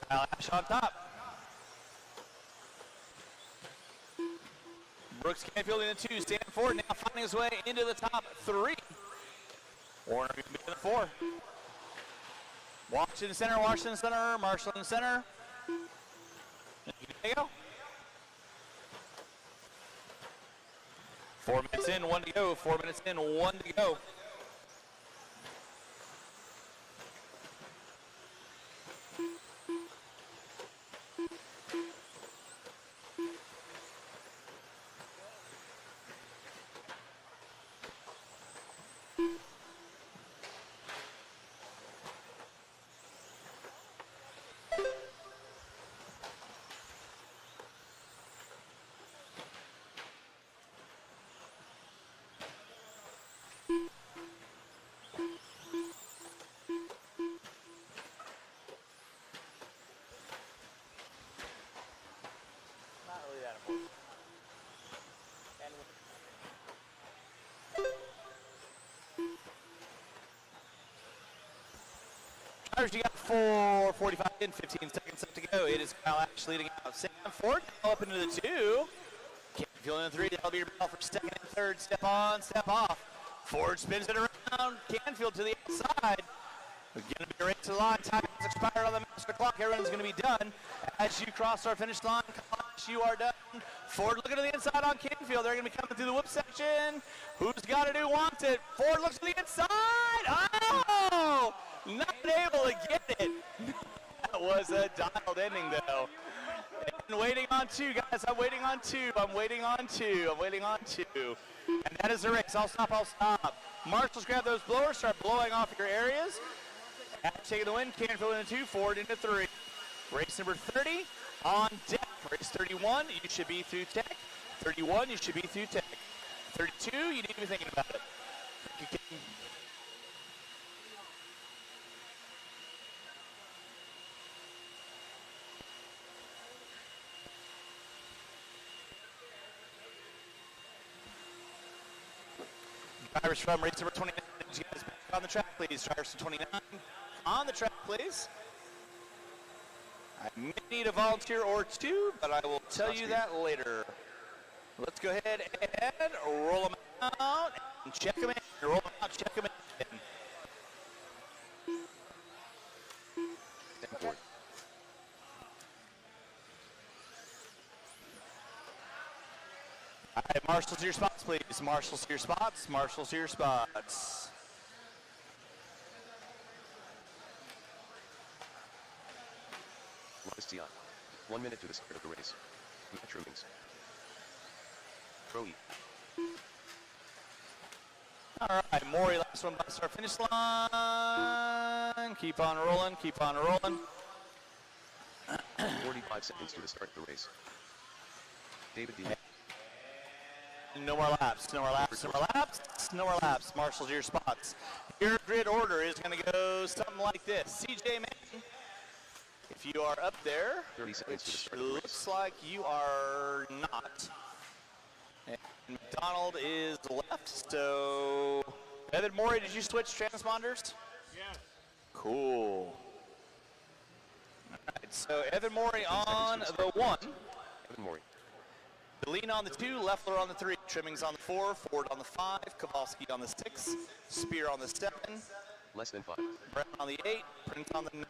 Kyle Ash on top. Brooks Canfield in the 2. Stanford now finding his way into the top 3. Warner going to be in the 4. Watch in the center, Marshall in the center. There you go. 4 minutes in, 1 to go. 4 minutes in, 1 to go. You got 4:45 in, 15 seconds left to go. It is Kyle Ash leading out. Sam Ford up into the 2. Canfield in the 3. That'll be your battle for second and third. Step on, step off. Ford spins it around. Canfield to the outside. We're going to be a race to the line. Time has expired on the master clock. Everyone's going to be done. As you cross our finish line, you are done. Ford looking to the inside on Kinfield. They're going to be coming through the whip section. Who's got it? Who wants it? Ford looks to the inside. Oh! Not able to get it. That was a dialed ending, though. And waiting on 2, guys. I'm waiting on 2. And that is the race. I'll stop. Marshals, grab those blowers. Start blowing off your areas. Taking the win. Canfield into 2. Ford into 3. Race number 30 on deck. Race 31, you should be through Tech. 31, you should be through Tech. 32, you need to be thinking about it. Thank you, Ken. Drivers from race number 29, you guys back on the track, please. Drivers from 29 on the track, please. I may need a volunteer or two, but I will tell you that later. Let's go ahead and roll them out and check them in. Roll them out, check them in. All right, marshals to your spots, please. Marshals to your spots. Marshals to your spots. Locust Sion. 1 minute to the start of the race. Match trimmings. Pro E. All right, Maury, last one by the start finish line. Keep on rolling, keep on rolling. 45 seconds to the start of the race. David D. No more laps, no more laps, no more laps, no more laps. Marshals, your spots. Your grid order is going to go something like this. CJ Mann, if you are up there, 30 seconds to the which start of the race. looks like you are not. And McDonald is left, so Evan Morey, did you switch transponders? Yes. Cool. All right, so Evan Morey on the 1. Evan Morey. Deline on the 2, Leffler on the 3, Trimmings on the 4, Ford on the 5, Kowalski on the 6, Spear on the 7, Less than 5. Brown on the 8, Prince on the 9.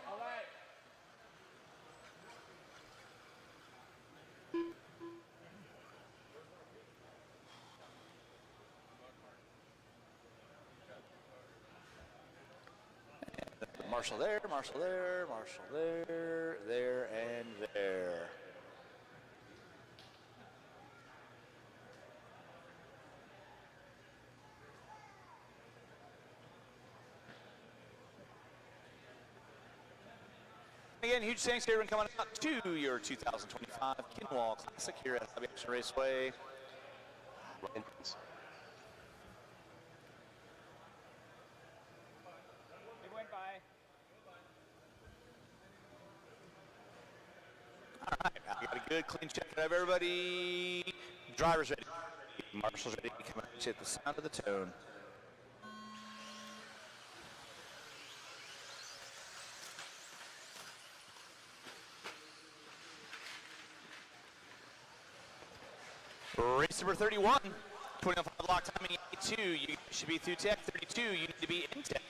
All right. Marshall there, Marshall there, Marshall there, there, and there. Again, huge thanks to everyone coming out to your 2025 Kinwald Classic here at Hobby Action Raceway. Ryan Prince. It went by. All right, now we got a good clean check of everybody. Drivers ready. Marshall's ready. Come out at the sound of the tone. Race number 31, 2005 lock timing 82. You should be through tech. 32, you need to be in tech.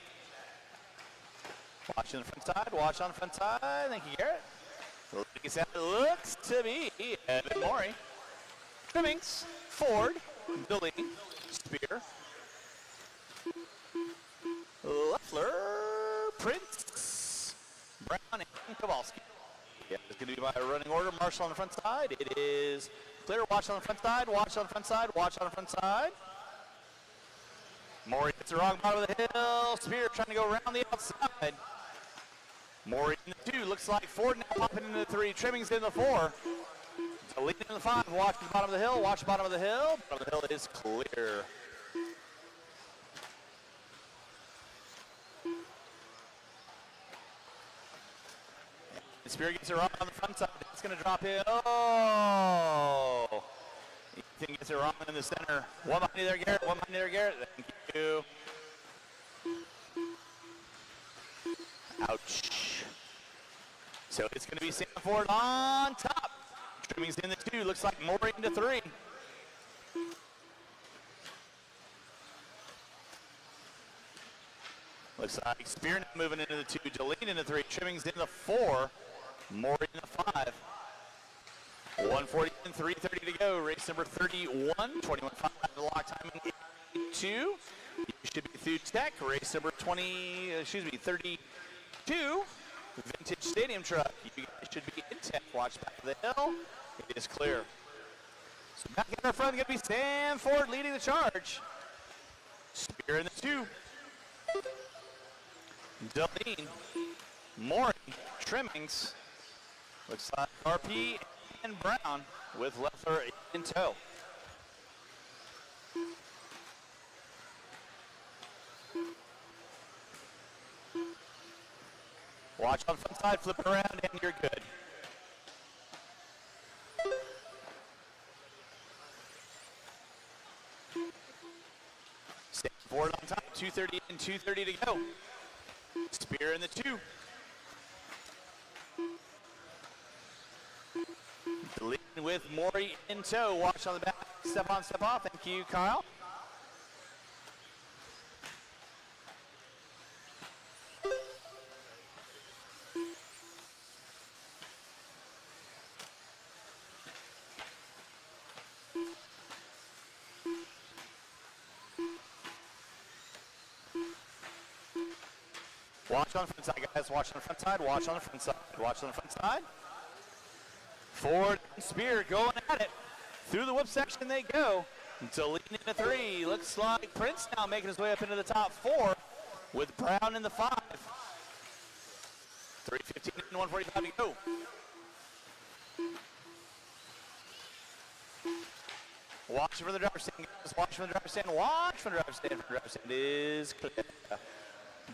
Watch on the front side, watch on the front side. Thank you, Garrett. Looks to be Evan Morey. Trimmings, Ford, Deline, Spear, Leffler, Prince, Brown, and Kowalski. Yeah, it's going to be by running order. Marshall on the front side. It is clear. Watch on the front side. Watch on the front side. Watch on the front side. Morey hits the wrong bottom of the hill. Spear trying to go around the outside. Morey in the 2. Looks like Ford now popping into the 3. Trimmings in the 4. Deline in the 5. Watch the bottom of the hill. Watch the bottom of the hill. Bottom of the hill is clear. Spear gets it wrong on the front side. It's going to drop in. Oh! Ethan gets it wrong in the center. One behind you there, Garrett. One behind you there, Garrett. Thank you. Ouch. So it's going to be Sam Ford on top. Trimmings in the 2. Looks like Morey into 3. Looks like Spear now moving into the 2. Deline into 3. Trimmings in the 4. Morey in the 5. 140 and 330 to go. Race number 31. 21.5 the lock time in 2. You should be through tech. Race number 32. Vintage stadium truck. You guys should be in tech. Watch back of the hill. It is clear. So back in the front, going to be Sam Ford leading the charge. Spear in the 2. Deline, Morey, Trimmings. Looks like RP and Brown with Leffler in tow. Watch on front side, flip it around, and you're good. Stay forward on top, 230 and 230 to go. Spear in the 2. Leading with Maury in tow. Watch on the back. Step on, step off. Thank you, Kyle. Watch on the front side, guys. Watch on the front side. Watch on the front side. Watch on the front side. Ford and Spear going at it. Through the whip section they go. Until leading into 3. Looks like Prince now making his way up into the top 4 with Brown in the 5. 3:15 and 1:45 to go. Watch for the driver's stand, guys. Watch for the driver's stand. Watch for the driver's stand. The driver's stand is clear.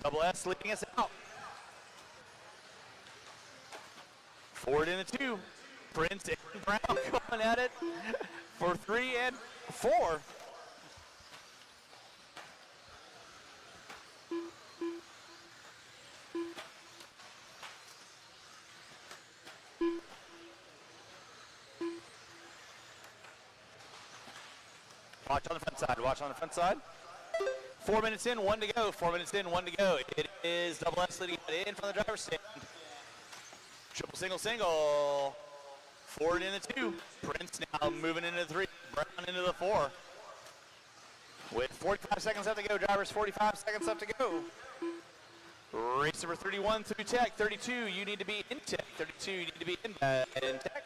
Double S leading us out. Ford in the 2. Prince and Brown going at it for 3 and 4. Watch on the front side. Watch on the front side. 4 minutes in, 1 to go. 4 minutes in, 1 to go. It is double S leading in from the driver's stand. Triple single single. Ford in the 2. Prince now moving into the 3. Brown into the 4. With 45 seconds left to go, drivers, 45 seconds left to go. Race number 31 through Tech. 32, you need to be in Tech. 32, you need to be in Tech.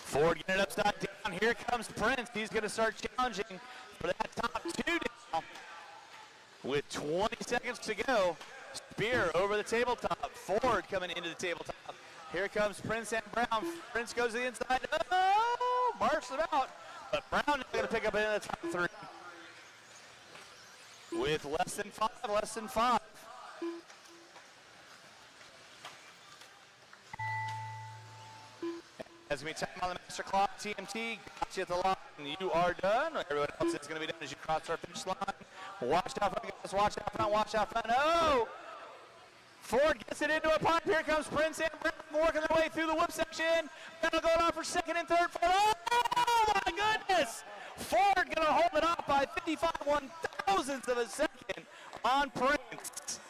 Ford getting it upside down. Here comes Prince. He's going to start challenging for that top 2 down. With 20 seconds to go. Spear over the tabletop. Ford coming into the tabletop. Here comes Prince and Brown. Prince goes to the inside. Oh, marks it out. But Brown is going to pick up in the top 3. With less than 5, less than 5. As we time on the master clock, TMT, got you at the line. You are done. Everyone else is going to be done as you cross our finish line. Watch out front, guys. Watch out front. Watch out front. Oh! Ford gets it into a pipe. Here comes Prince and Brown working their way through the whip section. Battle going on for second and third. Oh, my goodness! Ford going to hold it off by 55 1,000ths of a second on Prince.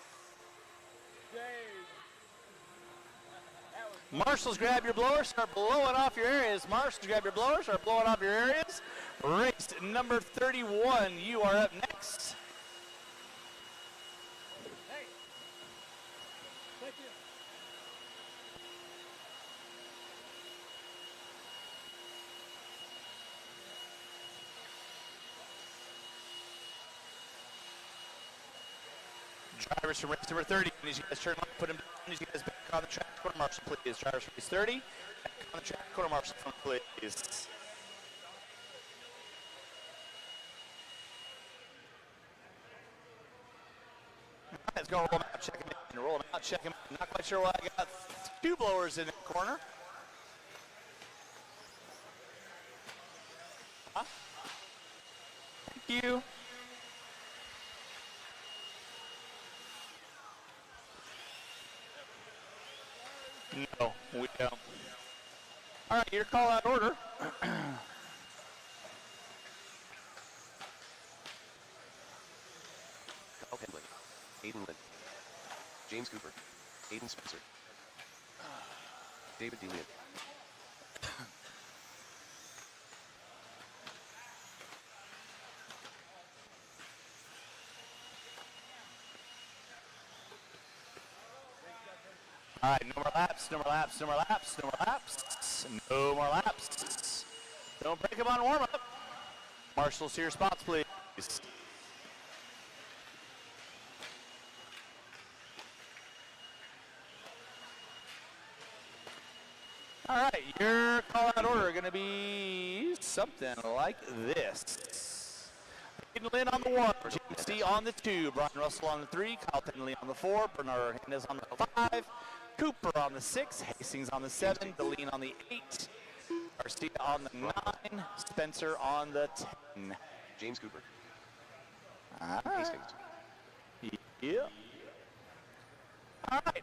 Marshals, grab your blowers, start blowing off your areas. Marshals, grab your blowers, start blowing off your areas. Race number 31, you are up next. Hey. Thank you. Drivers from race number 30, as you guys turn left, put them down, as you guys back on the track, quarter marshal, please. Drivers from race 30, back on the track, quarter marshal, please. All right, let's go roll them out, check them in, roll them out, check them in. Not quite sure why I got 2 blowers in the corner. Huh? Thank you. No, we don't. All right, your call out order. Kyle Pendley, Aiden Lynn, James Cooper, Aiden Spencer, David DeLeon. All right, no more laps, no more laps, no more laps, no more laps, no more laps. Don't break them on warm-up. Marshals to your spots, please. All right, your call-out order going to be something like this. Aiden Lynn on the 1, James D on the 2, Brian Russell on the 3, Kyle Penley on the 4, Bernard Hernandez on the 5, Cooper on the 6, Hastings on the 7, DeLean on the 8, Garcia on the 9, Spencer on the 10. James Cooper. Ah. Hastings. Yeah. All right.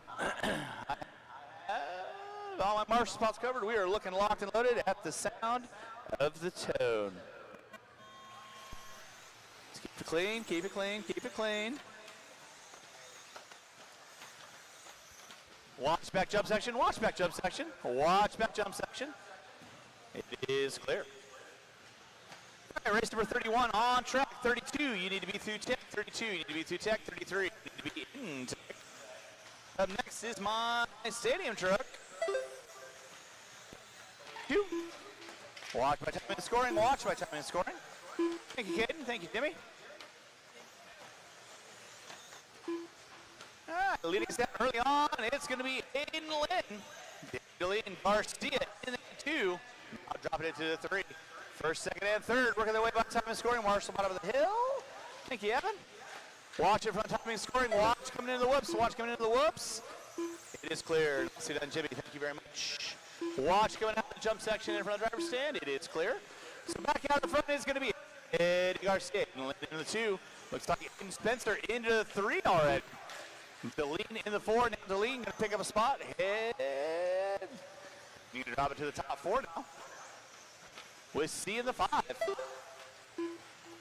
All my marshal spots covered. We are looking locked and loaded at the sound of the tone. Let's keep it clean, keep it clean, keep it clean. Watch back jump section, watch back jump section, watch back jump section. It is clear. All right, race number 31 on track. 32, you need to be through tech. 32, you need to be through tech. 33, you need to be in tech. Up next is my stadium truck. 2. Watch my time in scoring, watch my time in scoring. Thank you, Caden. Thank you, Jimmy. Leading us down early on, it's going to be Aiden Lynn. Garcia in the 2. Now dropping it to the 3. First, second, and third. Working their way by time and scoring. Marshall bottom of the hill. Thank you, Evan. Watch it from timing and scoring. Watch coming into the whoops. Watch coming into the whoops. It is clear. Let's see that, Jimmy. Thank you very much. Watch coming out of the jump section in front of the driver's stand. It is clear. So back out the front is going to be Eddie Garcia. Into the 2. Looks like Aiden Spencer into the 3 already. Deline in the 4. Now Deline going to pick up a spot. Head. You can drop it to the top 4 now. With C in the 5.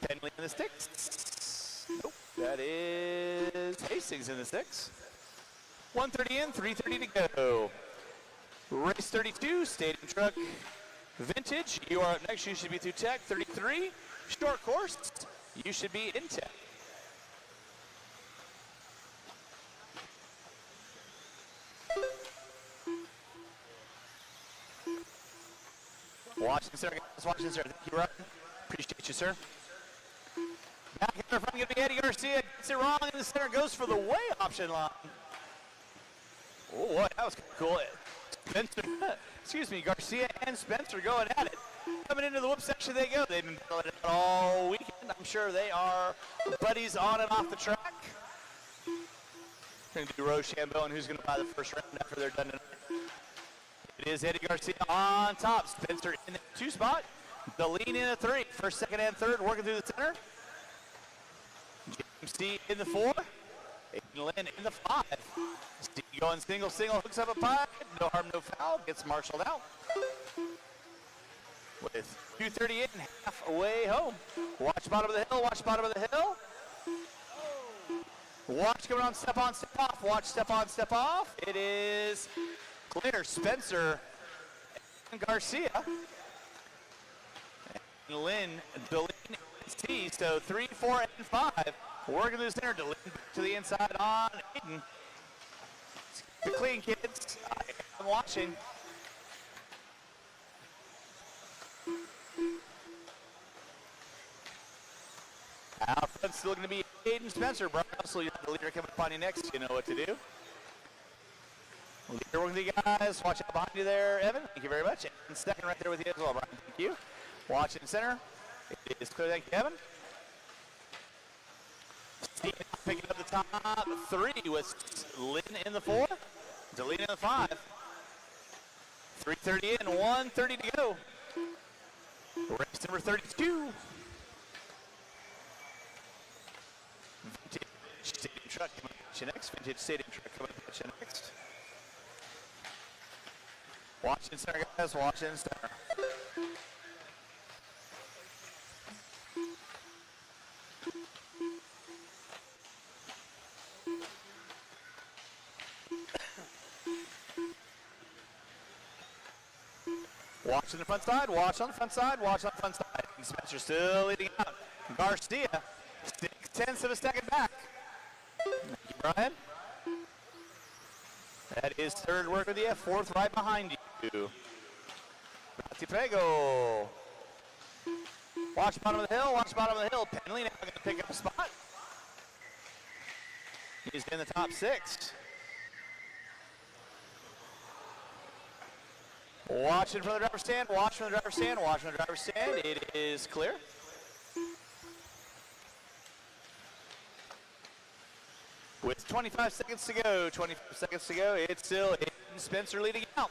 Penley in the 6. Nope. That is Hastings in the 6. 130 in, 330 to go. Race 32, stadium truck. Vintage, you are up next. You should be through tech. 33, short course. You should be in tech. Watch this, sir. Watch this, sir. Thank you, Ryan. Appreciate you, sir. Back in the front, going to be Eddie Garcia. Gets it wrong in the center. Goes for the way option line. Oh, boy, that was cool. Spencer, excuse me, Garcia and Spencer going at it. Coming into the whoop section they go. They've been battling it all weekend. I'm sure they are buddies on and off the track. Going to do Rochambeau and who's going to buy the first round after they're done tonight. It is Eddie Garcia on top. Spencer in the 2 spot. Deline in the 3. First, second, and third working through the center. James C in the 4. Aiden Lynn in the 5. Steve going single, hooks up a pocket. No harm, no foul. Gets marshaled out. With 2:30 in, halfway home. Watch bottom of the hill, watch bottom of the hill. Watch coming on, step off. Watch step on, step off. It is clear. Spencer and Garcia. And Lynn, Deline, and C. So 3, 4, and 5. Working through the center. Deline to the inside on Aiden. The clean kids. I'm watching. Out front, still going to be Aiden Spencer. Brian Russell, you have the leader coming upon you next. You know what to do. Leader working with you guys. Watch out behind you there, Evan. Thank you very much. And second right there with you as well, Brian. Thank you. Watch in center. It is clear. Thank you, Evan. Steve picking up the top 3 with Lynn in the 4. Deline in the 5. 3:30 in, 1:30 to go. Race number 32. Vintage Stadium truck coming at you next. Vintage Stadium truck coming at you next. Watch in center, guys. Watch in center. Watch on the front side, watch on the front side, watch on the front side. And Spencer still leading out. Garcia, 6/10 of a second back. Thank you, Brian. That is third work with the F4th right behind you. Bratti Prego. Watch bottom of the hill, watch bottom of the hill. Penley now going to pick up a spot. He's in the top 6. Watch in front of the driver's stand, watch from the driver's stand, watch from the driver's stand. It is clear. With 25 seconds to go, it's still Aiden Spencer leading out.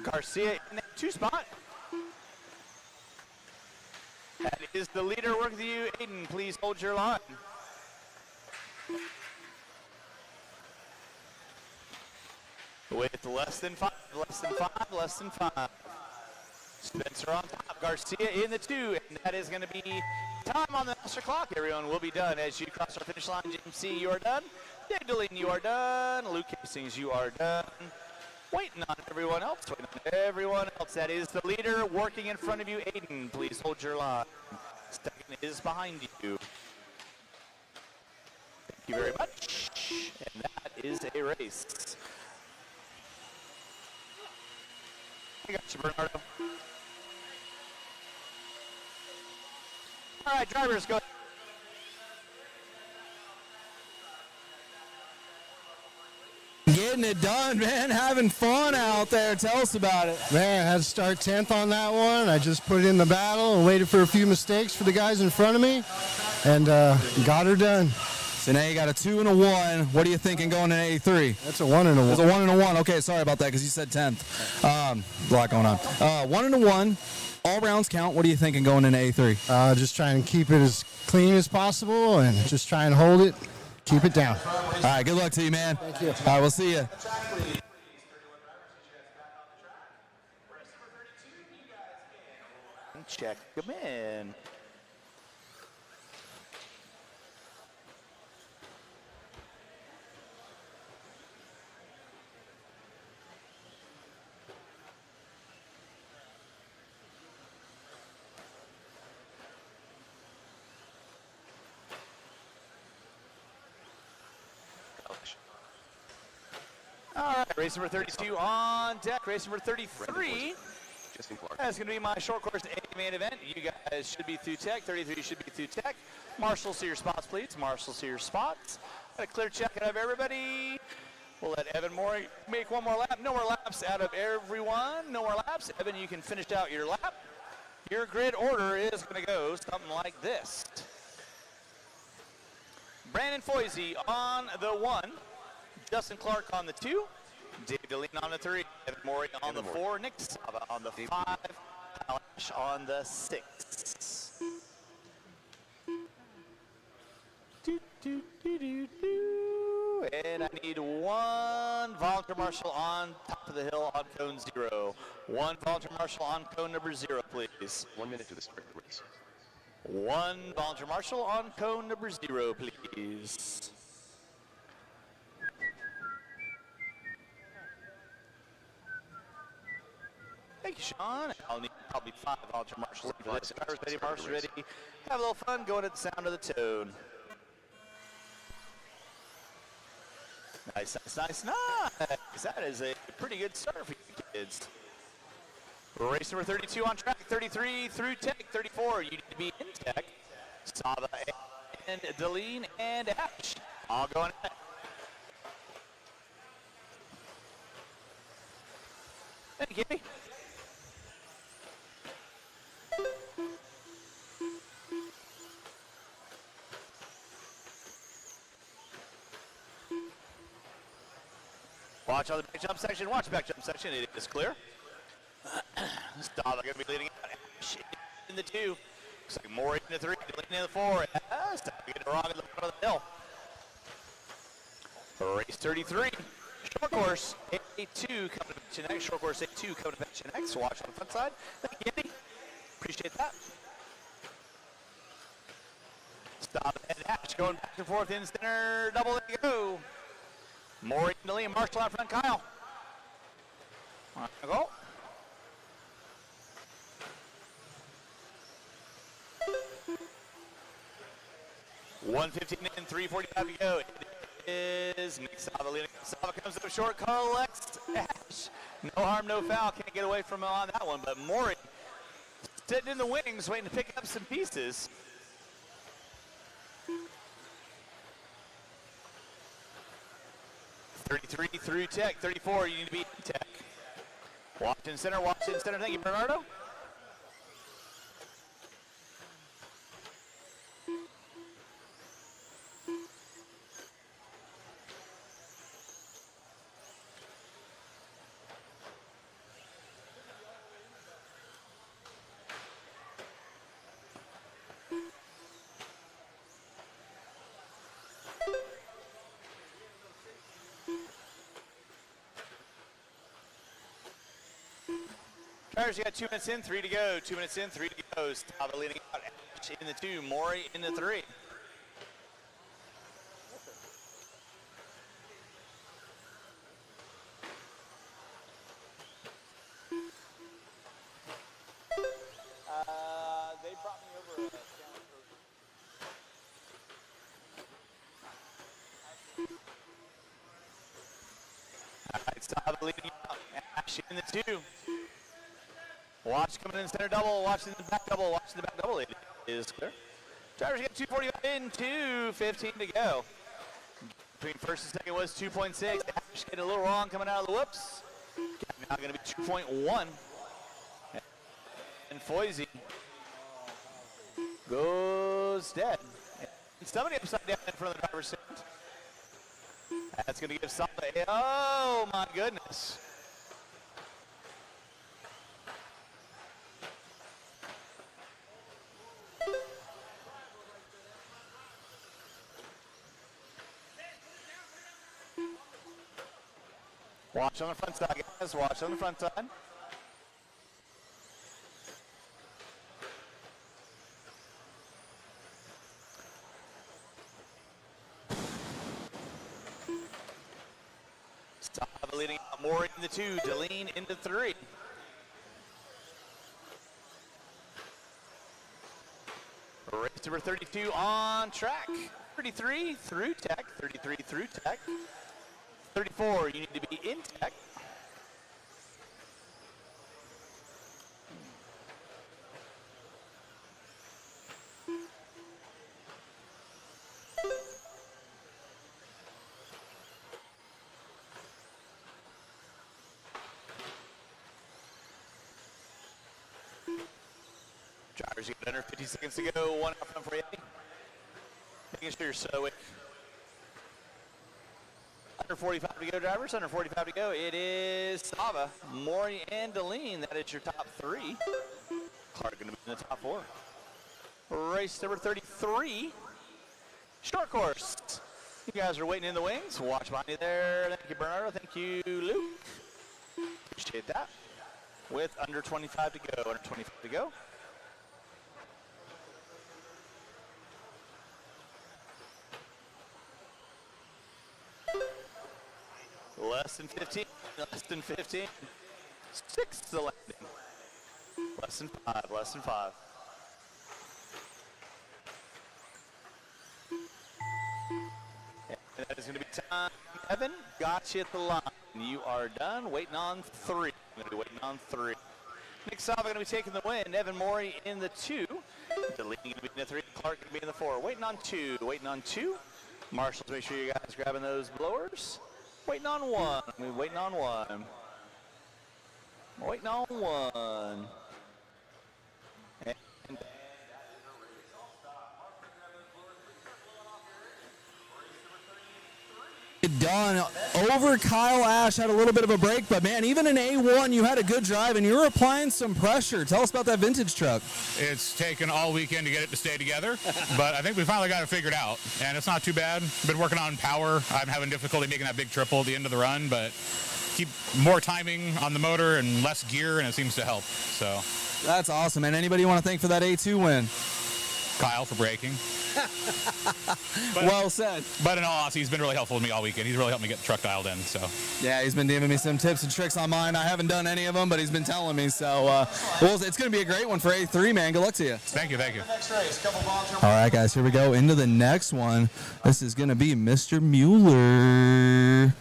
Garcia in that 2 spot. That is the leader working with you, Aiden. Please hold your line. With less than five. Spencer on top, Garcia in the 2, and that is going to be time on the master clock. Everyone will be done as you cross our finish line. James C., you are done. Dave Deline, you are done. Luke Hastings, you are done. Waiting on everyone else. That is the leader working in front of you, Aiden. Please hold your line. Second is behind you. Thank you very much. And that is a race. I got you, Bernardo. All right, drivers, go. Getting it done, man. Having fun out there. Tell us about it. Man, I had to start 10th on that one. I just put it in the battle and waited for a few mistakes for the guys in front of me, and got her done. So now you got a 2 and a 1. What are you thinking going in A3? That's a 1 and a 1. It's a 1 and a 1. Okay, sorry about that because you said 10th. A lot going on. 1 and a 1. All rounds count. What are you thinking going into A3? Just trying to keep it as clean as possible and just try and hold it, keep it down. All right, good luck to you, man. Thank you. All right, we'll see you. Check them in. All right, race number 32 on deck. Race number 33. That's going to be my short course A main event. You guys should be through tech. 33 should be through tech. Marshals to your spots, please. Marshals to your spots. Got a clear check out of everybody. We'll let Evan Morey make one more lap. No more laps out of everyone. No more laps. Evan, you can finish out your lap. Your grid order is going to go something like this. Brandon Foisey on the 1. Justin Clark on the 2, Dave Deline on the 3, Evan Morey on the 4, Nick Sava on the 5, Alash on the 6. And I need one volunteer marshal on top of the hill on cone 0. One volunteer marshal on cone number 0, please. 1 minute to the start of the race. One volunteer marshal on cone number 0, please. Thank you, Sean. I'll need probably 5 volunteer marshals for this. Drivers ready, marshals ready. Have a little fun going at the sound of the tone. Nice, nice, nice, nice. That is a pretty good start for you kids. Race number 32 on track, 33 through tech, 34. You need to be in tech. Sava and Deline and Ash all going ahead. Thank you. Watch on the back jump section. Watch the back jump section. It is clear. Stava going to be leading out. Ash in the 2. Looks like Morey in the 3. Deline in the 4. Stava getting it wrong at the front of the hill. Race 33. Short course A2 coming to pitch next. Short course A2 coming to pitch next. Watch on the front side. Thank you, Andy. Appreciate that. Stava and Ash going back and forth in center. Double they go. Morey and Deline, Marshall out front, Kyle. All right, go. $1:15 in, 3:45 to go. It is Nick Sava leading. Sava comes up short, collects Ash. No harm, no foul. Can't get away from him on that one, but Morey sitting in the wings, waiting to pick up some pieces. $33 through tech, 34, you need to be in tech. Watch in center, thank you, Bernardo. Drivers, you got 2 minutes in, 3 to go. 2 minutes in, 3 to go. Stava leading out. Ash in the 2, Maury in the 3. They brought me over a Chandler trophy. All right, Stava leading out. Ash in the 2. Watch coming in center double, watching the back double, watching the back double. It is clear. Drivers get 2:45 in, 2:15 to go. Between first and second was 2.6. Ash getting a little wrong coming out of the whoops. Now going to be 2.1. And Foisey goes dead. And somebody upside down in front of the driver's seat. That's going to give somebody. Oh my goodness. Watch on the front side, guys. Watch on the front side. Stava leading out. Maury in the 2. Deline in the 3. Race number 32 on track. 33 through tech. 33 through tech. 34, you need to be in tech. Drivers, you got under 50 seconds to go. 1 out front for you. Making sure you're so. Under 45 to go, drivers. Under 45 to go. It is Stava, Maury, and Deline. That is your top 3. Clark going to be in the top 4. Race number 33, short course. You guys are waiting in the wings. Watch behind you there. Thank you, Bernardo. Thank you, Luke. Appreciate that. With under 25 to go. Under 25 to go. Less than 15, less than 15. 6 the landing. Less than 5, less than 5. And that is going to be time. Evan, got you at the line. You are done. Waiting on 3. I'm going to be waiting on 3. Nick Sava going to be taking the win. Evan Maury in the 2. Deline going to be in the 3. Clark going to be in the 4. Waiting on 2. Waiting on 2. Marshals, make sure you guys grabbing those blowers. Waiting on 1. We're waiting on 1. Waiting on 1. And done over Kyle Ash. Had a little bit of a break, but man, even in A1 you had a good drive and you were applying some pressure. Tell us about that vintage truck. It's taken all weekend to get it to stay together, but I think we finally got it figured out, and it's not too bad. Been working on power. I'm having difficulty making that big triple at the end of the run, but keep more timing on the motor and less gear, and it seems to help. So that's awesome. And anybody you want to thank for that A2 win? Kyle for braking. Well said. But in all honesty, he's been really helpful to me all weekend. He's really helped me get the truck dialed in. So yeah, he's been giving me some tips and tricks on mine. I haven't done any of them, but he's been telling me. So well, it's going to be a great one for A3, man. Good luck to you. Thank you. Thank you. All right, guys, here we go into the next one. This is going to be Mr. Mueller.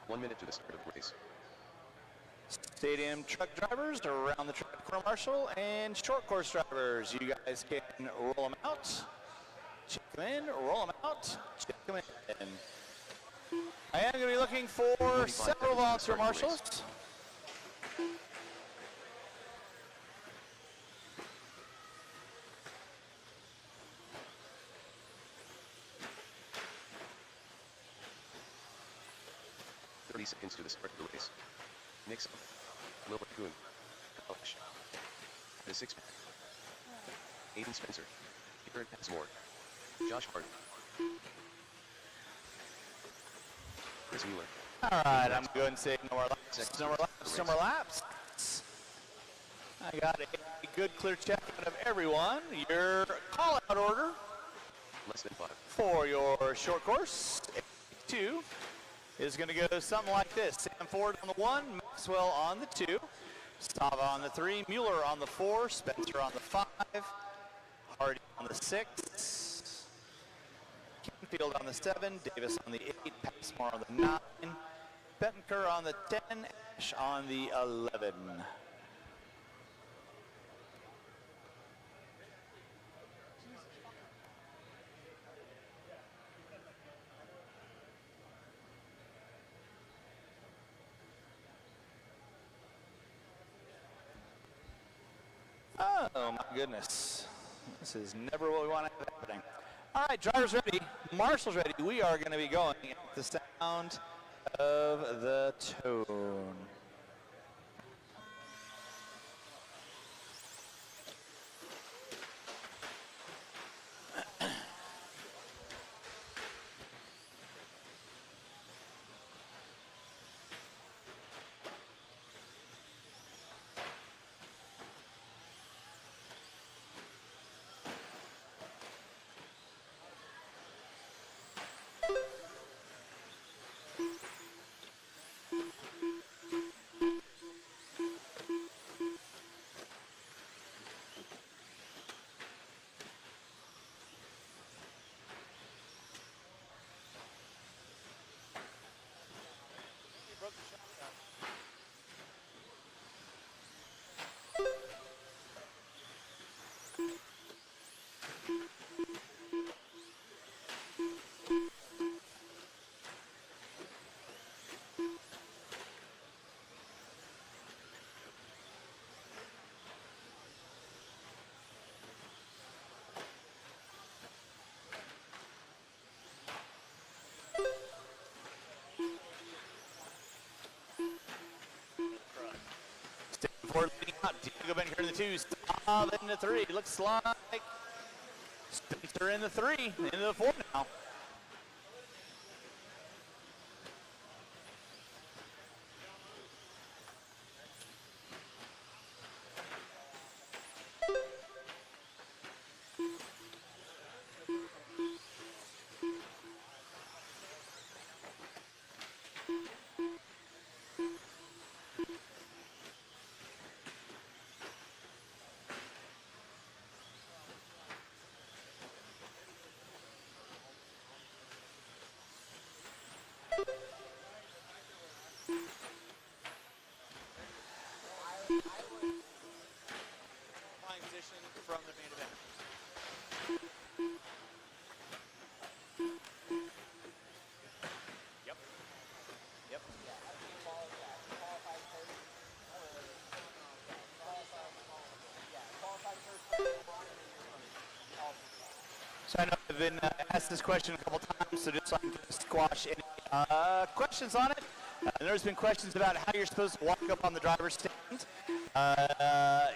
One minute to the start of the race. Stadium truck drivers around the track, corner marshal, and short course drivers. You guys can roll them out, check them in, roll them out, check them in. I am going to be looking for several volunteer marshals. Seconds to the start of the race. Nixon, Wilbur Kuhn, College, the 6-pack, Aiden Spencer, Garrett Passmore, Josh Hart, Chris Mueller. All right, I'm going to say no more laps, no more laps, no more laps. I got a good clear check out of everyone. Your call-out order Less than 5. for your short course, 2, is going to go something like this. Sam Ford on the 1, Maxwell on the 2, Stava on the 3, Mueller on the 4, Spencer on the 5, Hardy on the 6, Kenfield on the 7, Davis on the 8, Passmore on the 9, Bettenker on the 10, Ash on the 11. Oh my goodness. This is never what we want to have happening. All right, drivers ready, marshals ready. We are going to be going at the sound of the tone. Ford leading out. Diego Benker in the 2, Stav in the 3. Looks like Spencer in the 3, into the 4 now. Flying position from the main event. Yep. Yep. So I know I've been asked this question a couple times, so just so I can squash any questions on it. There's been questions about how you're supposed to walk up on the driver's stand.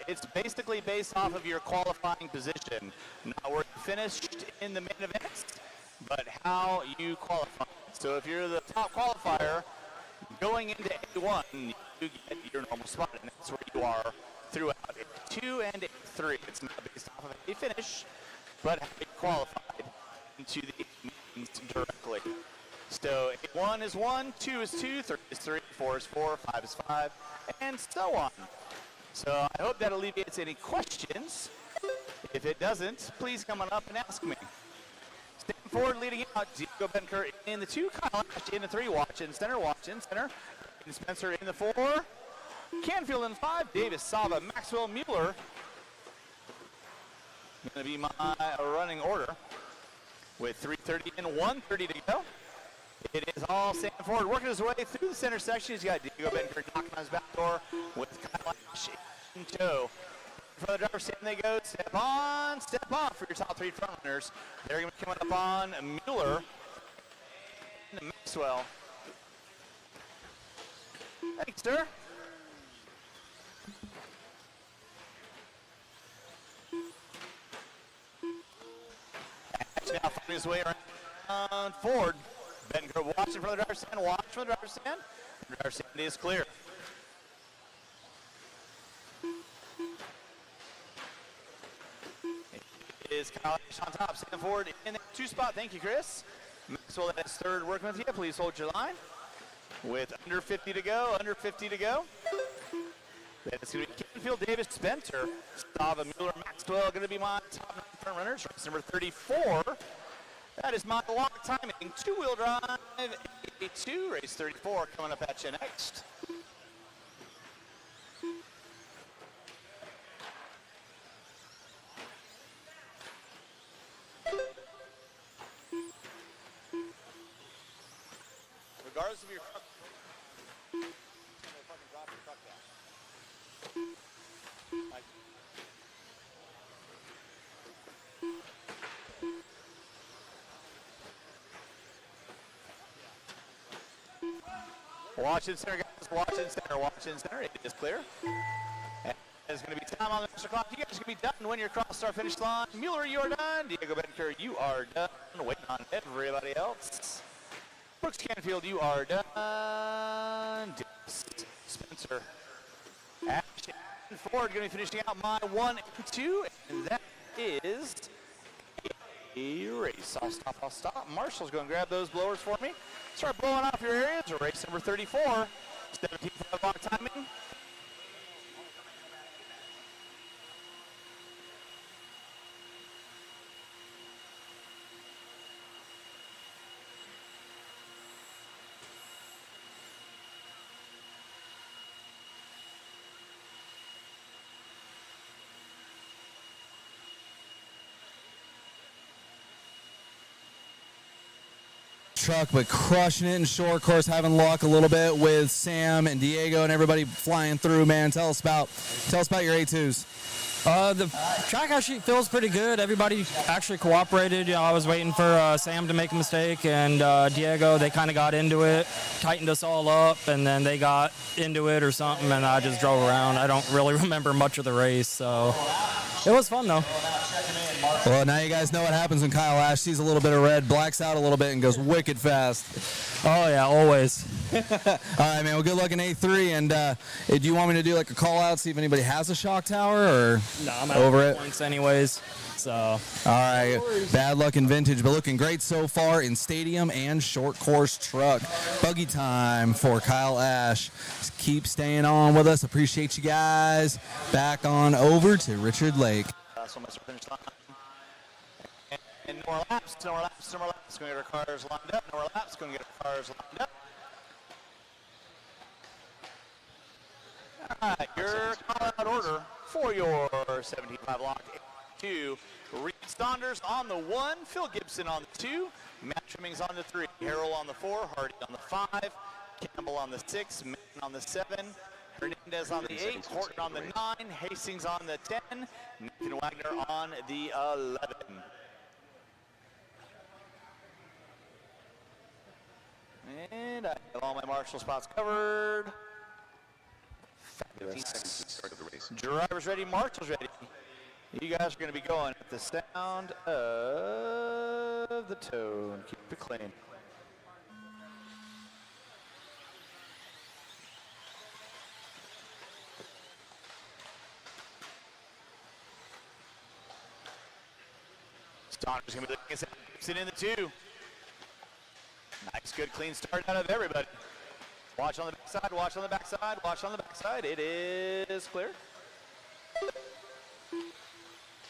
It's basically based off of your qualifying position, not where you finished in the main events, but how you qualify. So if you're the top qualifier going into A1, you get your normal spot, and that's where you are throughout A2 and A3. It's not based off of a finish, but how you qualified into the meetings directly. So 1 is 1, 2 is 2, 3 is 3, 4 is 4, 5 is 5, and so on. So I hope that alleviates any questions. If it doesn't, please come on up and ask me. Staying forward, leading out, Diego Benker in the 2, Kyle Ash in the 3, watch in center, and Spencer in the 4. Canfield in 5, Davis, Sava, Maxwell, Mueller. Going to be my running order with 3:30 and 1:30 to go. It is all Sam Ford working his way through the center section. He's got Diego Benker knocking on his back door with Kyle Ash in tow. For the driver's stand they go, step on for your top 3 front runners. They're going to be coming up on Mueller and Maxwell. Thanks, sir. Ash now finding his way around Ford. Benker watching for the driver's stand, watch for the driver's stand. The driver's stand is clear. It is Kyle Ash on top, Sam Ford in the 2 spot. Thank you, Chris. Maxwell is 3rd working with you. Please hold your line. With under 50 to go, Then it's going to be Canfield, Davis, Spencer, Stava, Mueller, Maxwell going to be my top 9 front runners. Race number 34. That is my lock timing. 2-wheel drive, 82, race 34 coming up at you next. Regardless of your truck, fucking drop your truck down. Watch in center, guys. Watch in center. It is clear. And there's going to be time on the master clock. You guys are going to be done when you're across start finish line. Mueller, you are done. Diego Benker, you are done. Waiting on everybody else. Brooks Canfield, you are done. Spencer. Ash and Ford going to be finishing out my 1 and 2. And that is a race. I'll stop. Marshall's going to grab those blowers for me. Start blowing off your areas. Race number 34. 17.5 lock timing. Truck, but crushing it in short course, having luck a little bit with Sam and Diego and everybody flying through, man. Tell us about your A2s. The track actually feels pretty good. Everybody actually cooperated. You know, I was waiting for Sam to make a mistake, and Diego, they kind of got into it, tightened us all up, and then they got into it or something, and I just drove around. I don't really remember much of the race, so it was fun, though. Well, now you guys know what happens when Kyle Ash sees a little bit of red, blacks out a little bit, and goes wicked fast. Oh, yeah, always. All right, man. Well, good luck in A3. And do you want me to do like a call out, see if anybody has a shock tower, or no, I'm over out it? Points anyways. So. All right. Bad luck in vintage, but looking great so far in stadium and short course truck. Buggy time for Kyle Ash. Just keep staying on with us. Appreciate you guys. Back on over to Richard Lake. So much finish line. And no more laps. Going to get our cars lined up. No more laps. Going to get our cars lined up. All right, your call-out order for your 17.5 locked 2. Reed Saunders on the 1, Phil Gibson on the 2, Matt Trimmings on the 3, Harrell on the 4, Hardy on the 5, Campbell on the 6, Mann on the 7, Hernandez on the 8, Horton on the 9, Hastings on the 10, Nathan Wagner on the 11. And I have all my marshal spots covered. 15 seconds to the start of the race. Drivers ready, marshals ready. You guys are going to be going at the sound of the tone. Keep it clean. Saunders going to be looking at Gibson in the 2. Nice, good, clean start out of everybody. Watch on the backside, watch on the backside, watch on the backside. It is clear.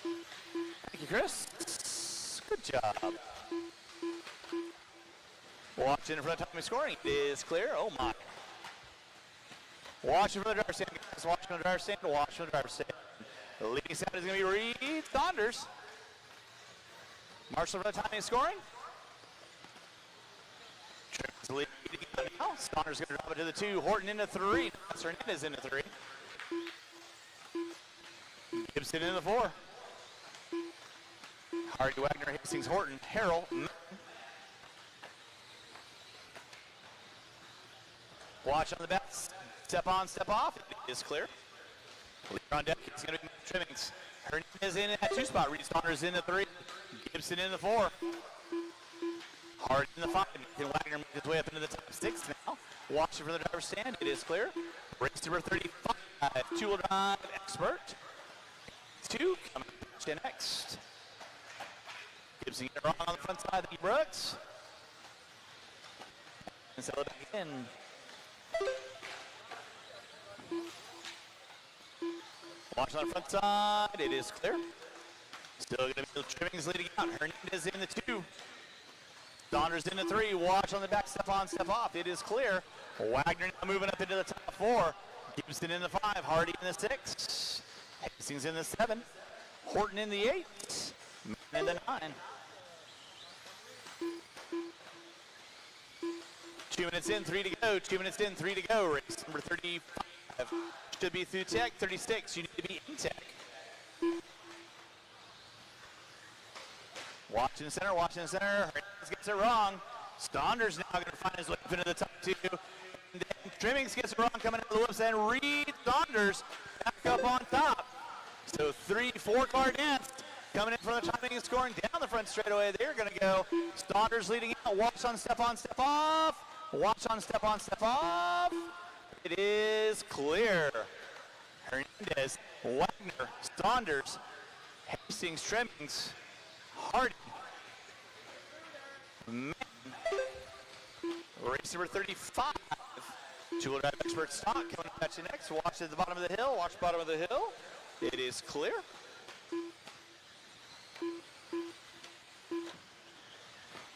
Thank you, Chris. Good job. Watch in front of Tommy scoring. It is clear. Oh, my. Watching for the driver's stand, guys. Watching for the driver's stand. Watch for the driver's stand. The leading sound is going to be Reed Saunders. Marshall for the timing and scoring. Trimmings leading out now. Saunders going to drop it to the 2. Horton into 3. That's Hernandez into 3. Gibson into 4. Hardy, Wagner, Hastings, Horton, Harrell. Watch on the back. Step on, step off. It is clear. Leader on deck. It's going to be Trimmings. Hernandez in at 2 spot. Reed Saunders in the 3. Gibson in the 4. Hardy in the 5. Nathan Wagner makes his way up into the top 6 now. Watching for the driver's stand. It is clear. Race number 35. Two-wheel drive expert. 2 coming to next. Gibson getting it wrong on the front side. The Brooks. And settle it back in. Watch on the front side. It is clear. Still going to be Trimmings leading out. Hernandez in the 2. Saunders in the 3. Watch on the back. Step on, step off. It is clear. Wagner now moving up into the top 4. Gibson in the 5. Hardy in the 6. Hastings in the 7. Horton in the 8. And the 9. 2 minutes in, 3 to go. 2 minutes in, 3 to go. Race number 35 should be through tech. 36, you need to be in tech. Watching the center, watching the center. Hernandez gets it wrong. Saunders now going to find his way up into the top 2. And then Trimmings gets it wrong coming out of the whoops. And Reed Saunders back up on top. So 3-4 car dance coming in from the timing and scoring down the front straightaway. They're going to go. Saunders leading out. Watch on, step off. Watch on, step off. It is clear. Hernandez, Wagner, Saunders, Hastings, Trimmings, Hardy. Man. Race number 35. Two-wheel drive expert stock coming up at you next. Watch at the bottom of the hill. Watch bottom of the hill. It is clear.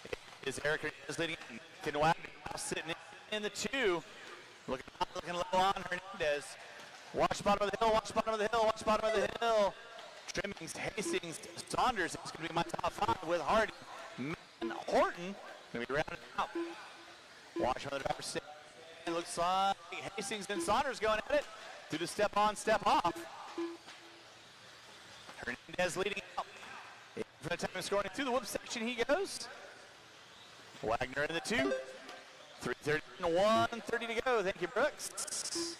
It is Eric Hernandez leading in. Kinwald now sitting in the 2. Looking low on Hernandez. Watch bottom of the hill, watch bottom of the hill, watch bottom of the hill. Trimmings, Hastings, Saunders is going to be my top 5 with Hardy. Horton going to be rounded out. Watch on the driver's stand. It looks like Hastings and Saunders going at it. Do the step on, step off. Hernandez leading out. For the time of scoring through the whoop section he goes. Wagner in the 2. 3:30 and 1:30 to go. Thank you, Brooks.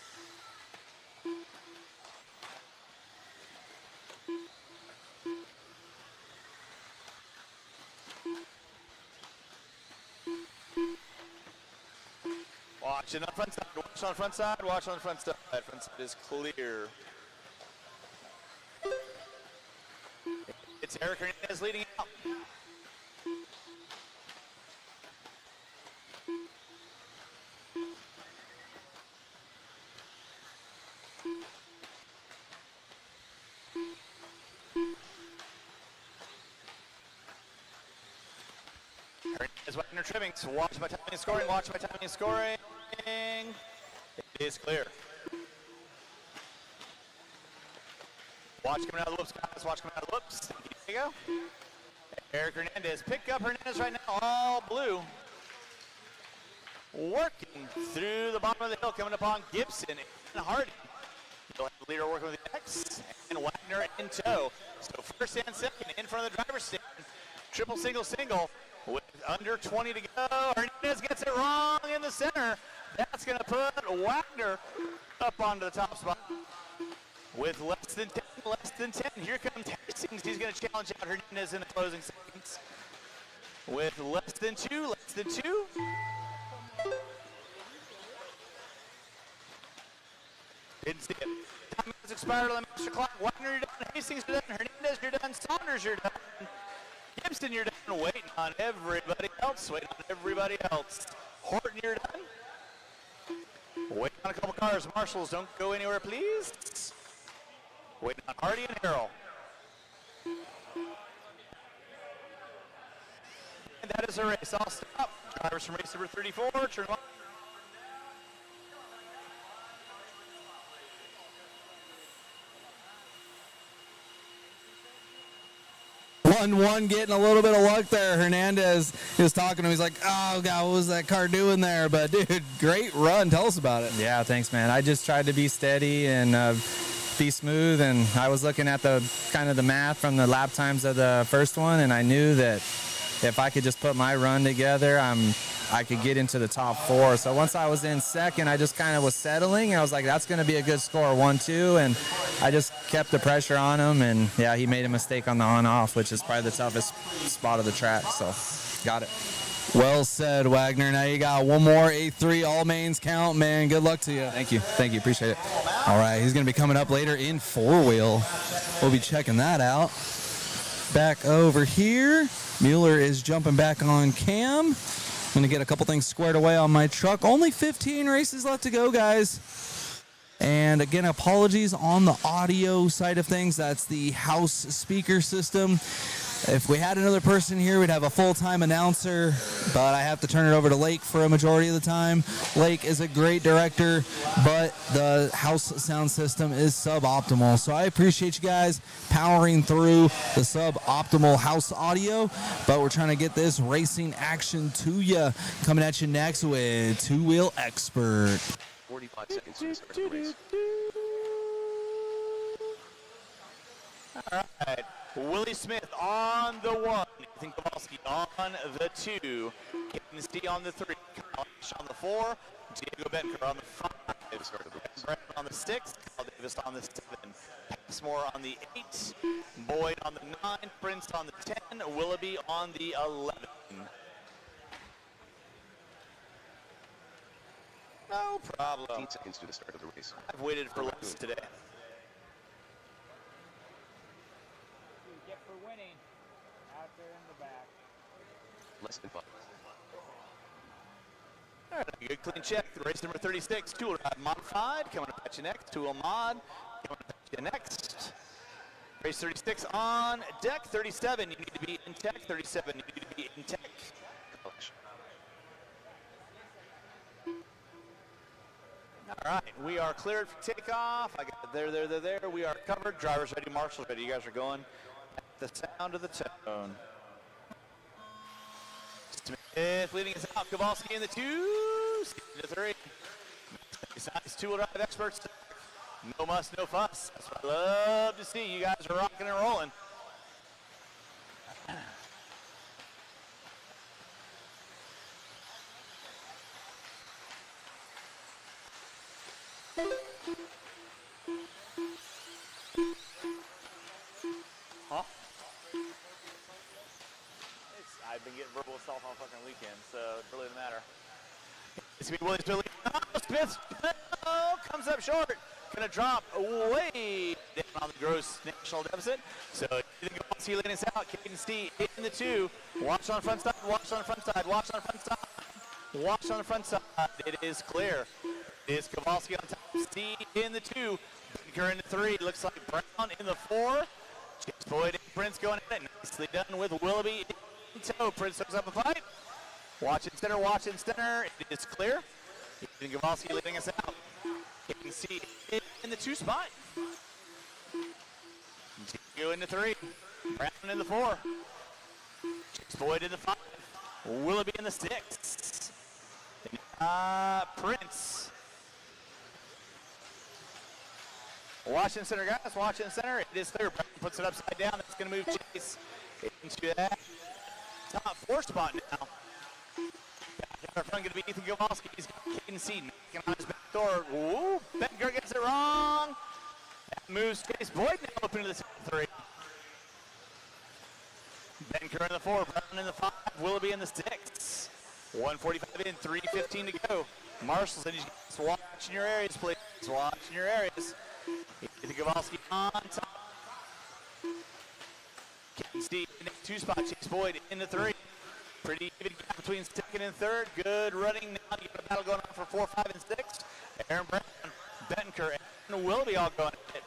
Watch on the front side. Watch on the front side. Watch on the front side. Front side is clear. It's Eric Hernandez leading out. Hernandez, Wagner, Trimmings. Watch my timing and scoring. Watch my timing and scoring. It is clear. Watch coming out of the whoops, guys. Watch coming out of the whoops. There you go. Eric Hernandez. Pick up Hernandez right now. All blue. Working through the bottom of the hill. Coming upon Gibson and Hardy. You'll have the leader working with the X. And Wagner in tow. So first and second in front of the driver's stand. Triple single. With under 20 to go. Hernandez gets it wrong in the center. That's going to put Wagner up onto the top spot. With less than 10, here comes Hastings. He's going to challenge out Hernandez in the closing seconds. With less than two. Didn't see it. Time has expired on the master clock. Wagner, you're done. Hastings, you're done. Hernandez, you're done. Saunders, you're done. Gibson, you're done. Waiting on everybody else. Horton, you're done. Waiting on a couple cars. Marshals, don't go anywhere, please. Waiting on Hardy and Harrell. And that is a race. I'll stop. Drivers from race number 34, turn 1. run one, getting a little bit of luck there. Hernandez is talking to him. He's like, oh, God, what was that car doing there? But, dude, great run. Tell us about it. Yeah, thanks, man. I just tried to be steady and be smooth, and I was looking at the kind of the math from the lap times of the first one, and I knew that if I could just put my run together, I could get into the top 4. So once I was in second, I just kind of was settling. I was like, that's going to be a good score, 1-2, and I just kept the pressure on him. And yeah, he made a mistake on the on-off, which is probably the toughest spot of the track. So got it. Well said, Wagner. Now you got one more A3 all mains count, man. Good luck to you. Thank you. Thank you. Appreciate it. All right, he's going to be coming up later in 4-wheel. We'll be checking that out. Back over here, Mueller is jumping back on cam. I'm going to get a couple things squared away on my truck. Only 15 races left to go, guys. And again, apologies on the audio side of things. That's the house speaker system. If we had another person here, we'd have a full-time announcer, but I have to turn it over to Lake for a majority of the time. Lake is a great director, but the house sound system is suboptimal. So I appreciate you guys powering through the suboptimal house audio, but we're trying to get this racing action to you. Coming at you next with Two Wheel Expert. 45 seconds to start the race. All right. Willie Smith on the 1, Ethan Kowalski on the 2, Kevin C on the 3, Kyle Ash on the 4, Diego Benker on the 5, Brett on the 6, Kyle Davis on the 7, Passmore on the 8, Boyd on the 9, Prince on the 10, Willoughby on the 11. No problem. 15 seconds to the start of the race. I've waited for less today. Get for winning out there in the back. Less than 5. All right, good clean check. Race number 36, two-wheel drive modified. Coming up at you next. Two-wheel mod. Coming up at you next. Race 36 on deck. 37, you need to be in tech. 37, you need to be in tech. All right, we are cleared for takeoff. I got there. We are covered. Drivers ready, marshals ready. You guys are going at the sound of the tone. Smith leading us out. Kowalski in the 2, Steve in the 3. Besides two-wheel drive experts, no muss, no fuss. That's what I love to see. You guys are rocking and rolling. Huh? I've been getting verbal assault on fucking weekend, so it really doesn't matter. It's going to be Williams, Smith comes up short. Going to drop way down on the gross national deficit. So you think about C leading us out. Caden C in the 2. Watch on the front side, watch on the front side, watch on the front side. Watch on the front side. It is clear. It is Kowalski on top. C in the 2. Baker in the 3. Looks like Brown in the 4. James Boyd and Prince going at it. Nicely done with Willoughby in tow. Prince hooks up a fight. Watch in center, watch in center. It is clear. Ethan Kowalski leading us out. You can see it in the 2 spot. Diego in the 3. Brown in the 4. James Boyd in the 5. Willoughby in the 6. Prince. Watch in center, guys. Watch in center. It is clear. Brown puts it upside down. That's going to move Chase into that top 4 spot now. Back in front going to be Ethan Kowalski. He's got Caden C knocking on his back door. Ooh, Benker gets it wrong. That moves Chase Boyd now up into the top 3. Benker in the 4, Brown in the 5, Willoughby in the 6. 1:45 in, 3:15 to go. Marshall's in. Watch in your areas, please. Watch in your areas. Ethan Kowalski on top. Kevin Steve in the 2 spot. Chase Boyd in the 3. Pretty even gap between 2nd and 3rd. Good running now to get a battle going on for 4, 5, and 6. Aaron Brown, Benker, and Willoughby all going at it.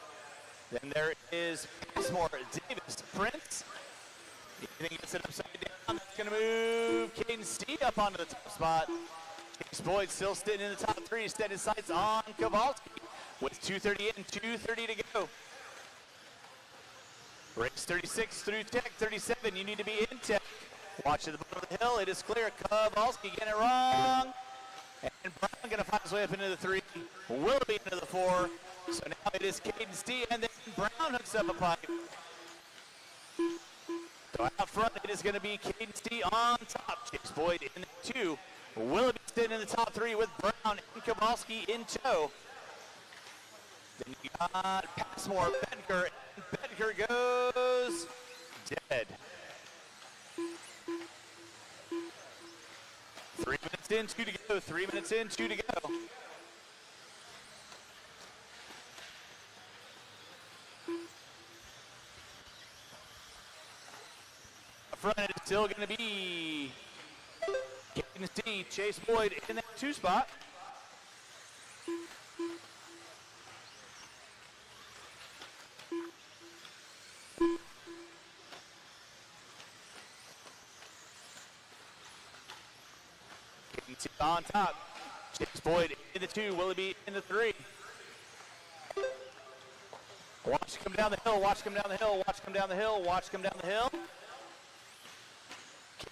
Then there is Passmore, Davis, Prince. Ethan gets it upside down. That's going to move Caden C up onto the top spot. Chase Boyd still sitting in the top 3. Set his sights on Kowalski with 2:30 in, 2:30 to go. Race 36 through tech 37. You need to be in tech. Watch at the bottom of the hill. It is clear. Kowalski getting it wrong. And Brown going to find his way up into the 3. Willoughby into the 4. So now it is Caden Stee, and then Brown hooks up a pipe. So out front, it is going to be Caden Stee on top. Chase Boyd in the 2. Willoughby sitting in the top 3 with Brown and Kowalski in tow. Then you got Passmore, Bedker, and Bedker goes dead. 3 minutes in, 2 to go. 3 minutes in, 2 to go. Up front, it's still going to be Caden Stee, Chase Boyd in that 2 spot. On top, Chase Boyd in the 2, Willoughby in the 3. Watch come down the hill, watch come down the hill, watch come down the hill, watch come down the hill.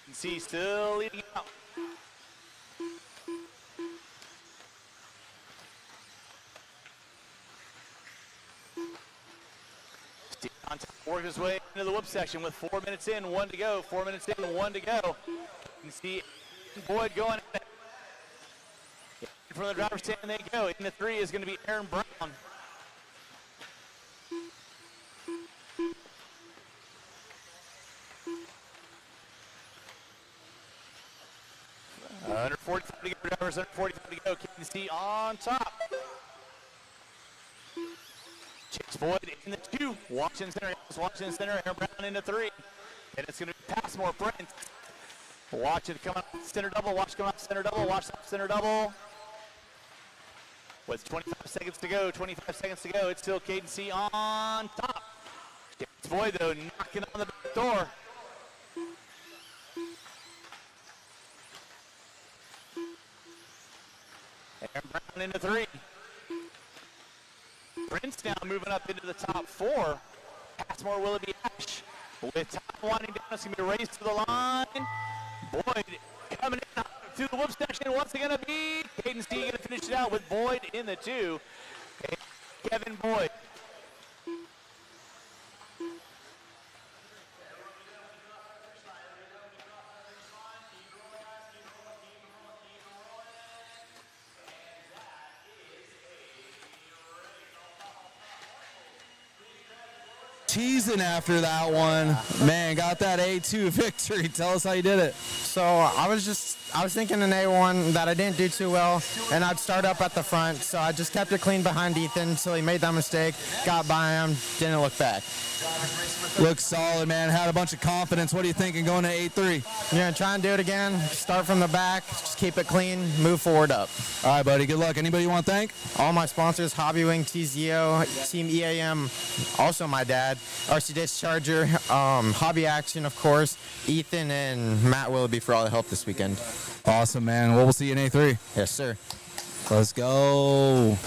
Can see still leading out. Steve on top, working his way into the whoop section with 4 minutes in, 1 to go. 4 minutes in, 1 to go. You can see Boyd going at it. From the driver's stand, they go. In the 3 is going to be Aaron Brown. Under 45 to go, drivers. Under 45 to go. Caden Stee on top. Chase Boyd in the 2. Watching center. Watching center. Aaron Brown in the 3. And it's going to be Passmore, Brent. Watch it come out center double. Watch come out center double. Watch that center double. With 25 seconds to go, 25 seconds to go, it's still Caden Stee on top. Chase Boyd, though, knocking on the back door. Aaron Brown into 3. Prince now moving up into the top 4. Passmore, Willoughby, Ash. With time winding down, it's going to be a race to the line. Boyd coming in through the whoop section. What's it going to be? Caden Stee going to finish it out with Boyd in the 2. And Kevin Boyd. Teasing after that one. Man, got that A2 victory. Tell us how you did it. So I was thinking in A1 that I didn't do too well, and I'd start up at the front. So I just kept it clean behind Ethan until he made that mistake, got by him, didn't look back. Looks solid, man. Had a bunch of confidence. What are you thinking going to A3? Yeah, try and do it again. Start from the back, just keep it clean, move forward up. All right, buddy. Good luck. Anybody you want to thank? All my sponsors, Hobby Wing, TZO, Team EAM, also my dad, RC Discharger, Hobby Action, of course, Ethan and Matt Willoughby for all the help this weekend. Awesome, man. Well, we'll see you in A3. Yes, sir. Let's go.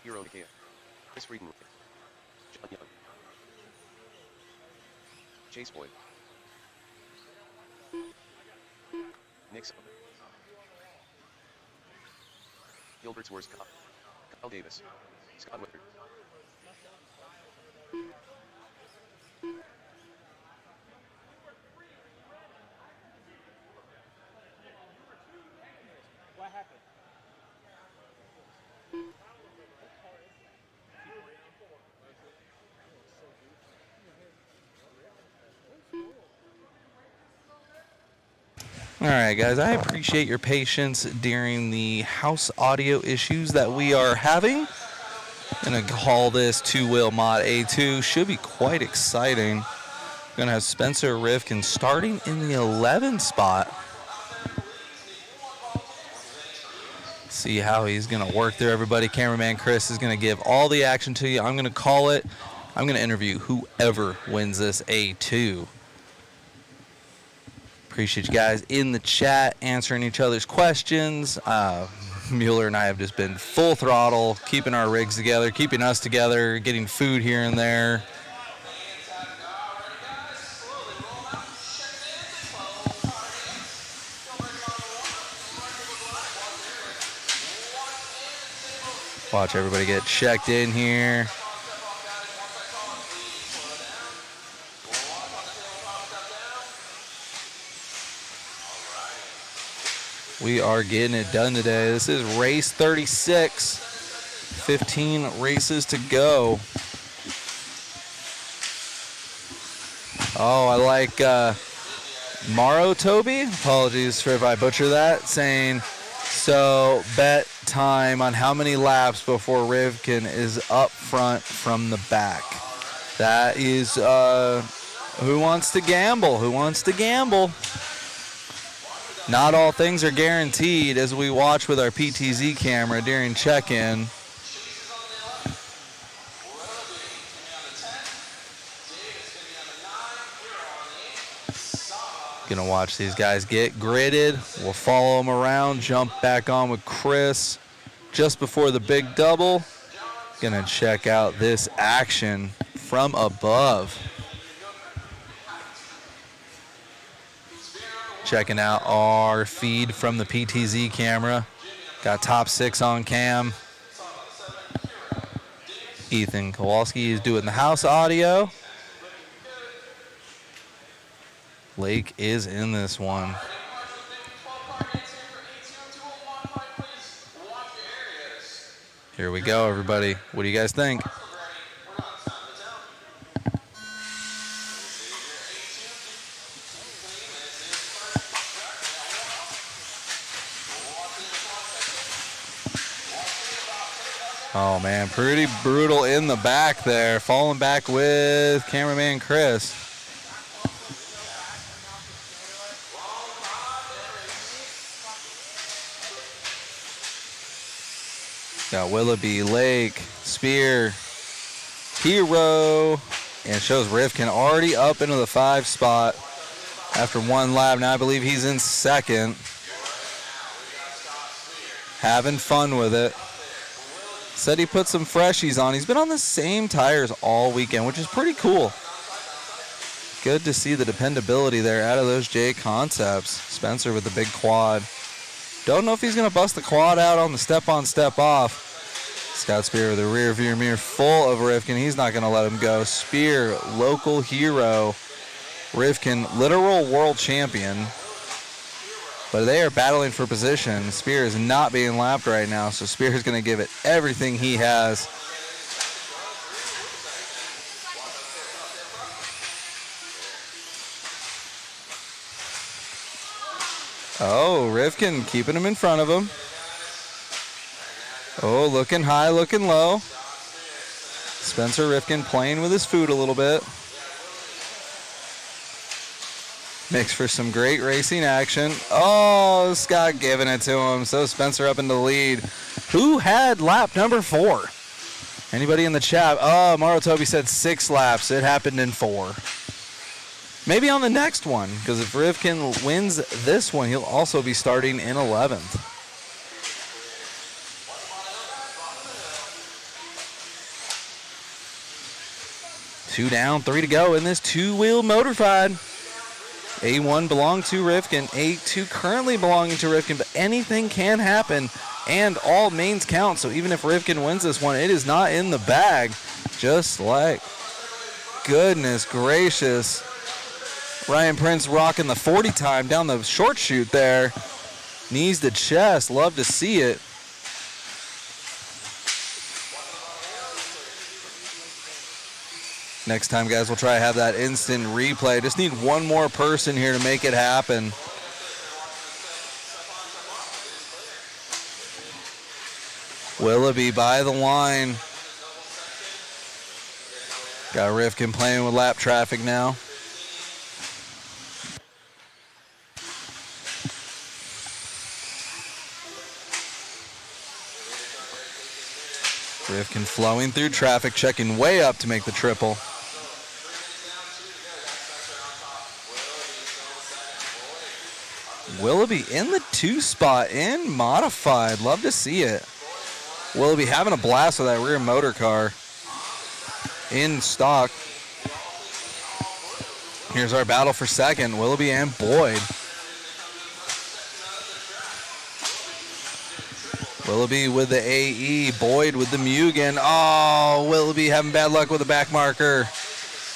Hero Ikea. Chris Friedenreich. John Young. Chase Boyd. Nick Sullivan. Gilbert Swarscott. Kyle Davis. Scott Wickard. What happened? All right, guys, I appreciate your patience during the house audio issues that we are having. Gonna call this two-wheel mod A2. Should be quite exciting. Gonna have Spencer Rifkin starting in the 11 spot. See how he's gonna work through everybody. Cameraman Chris is gonna give all the action to you. I'm gonna call it. I'm gonna interview whoever wins this A2. Appreciate you guys in the chat answering each other's questions. Mueller and I have just been full throttle, keeping our rigs together, keeping us together, getting food here and there. Watch everybody get checked in here. We are getting it done today. This is race 36. 15 races to go. Oh, I like Maro Toby. Apologies for if I butcher that. Saying, so bet time on how many laps before Rivkin is up front from the back. That is who wants to gamble? Who wants to gamble? Not all things are guaranteed, as we watch with our PTZ camera during check-in. Gonna watch these guys get gridded. We'll follow them around, jump back on with Chris just before the big double. Gonna check out this action from above. Checking out our feed from the PTZ camera. Got top 6 on cam. Ethan Kowalski is doing the house audio. Lake is in this one. Here we go, everybody. What do you guys think? Oh man, pretty brutal in the back there. Falling back with cameraman Chris. Got Willoughby, Lake, Spear, Hero, and shows Rivkin already up into the 5 spot after 1 lap. Now I believe he's in 2nd. Having fun with it. Said he put some freshies on. He's been on the same tires all weekend, which is pretty cool. Good to see the dependability there out of those J Concepts. Spencer with the big quad. Don't know if he's going to bust the quad out on the step-on, step-off. Scott Spear with a rear view mirror full of Rivkin. He's not going to let him go. Spear, local hero. Rivkin, literal world champion. But they are battling for position. Spear is not being lapped right now, so Spear is going to give it everything he has. Oh, Rivkin keeping him in front of him. Oh, looking high, looking low. Spencer Rivkin playing with his food a little bit. Makes for some great racing action. Oh, Scott giving it to him. So Spencer up in the lead. Who had lap number 4? Anybody in the chat? Oh, Maro Toby said 6 laps. It happened in 4. Maybe on the next one, because if Rivkin wins this one, he'll also be starting in 11th. Two down, 3 to go in this 2-wheel motorfied. A1 belonged to Rivkin, A2 currently belonging to Rivkin, but anything can happen, and all mains count. So even if Rivkin wins this one, it is not in the bag. Just like, goodness gracious. Ryan Prince rocking the 40 time down the short chute there. Knees to chest, love to see it. Next time, guys, we'll try to have that instant replay. Just need one more person here to make it happen. Willoughby by the line. Got Rivkin playing with lap traffic now. Rivkin flowing through traffic, checking way up to make the triple. Willoughby in the 2 spot in modified. Love to see it. Willoughby having a blast with that rear motor car in stock. Here's our battle for second, Willoughby and Boyd. Willoughby with the AE, Boyd with the Mugen. Oh, Willoughby having bad luck with the back marker.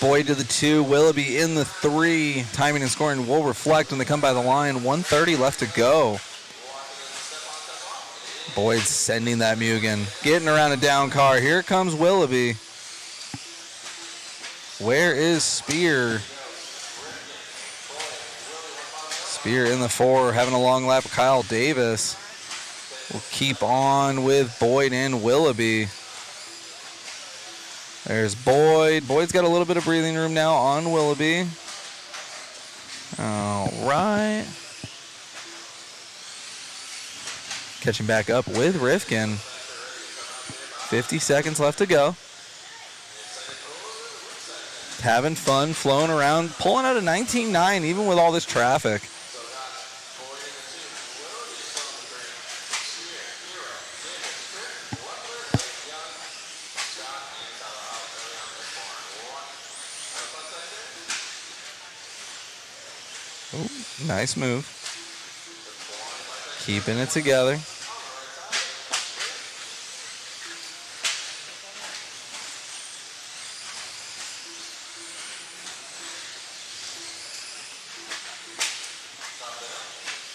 Boyd to the 2, Willoughby in the 3. Timing and scoring will reflect when they come by the line. 1:30 left to go. Boyd sending that Mugen. Getting around a down car. Here comes Willoughby. Where is Spear? Spear in the 4, having a long lap. Kyle Davis will keep on with Boyd and Willoughby. There's Boyd. Boyd's got a little bit of breathing room now on Willoughby. All right. Catching back up with Rifkin. 50 seconds left to go. Having fun, flowing around, pulling out a 19.9 even with all this traffic. Oh, nice move. Keeping it together.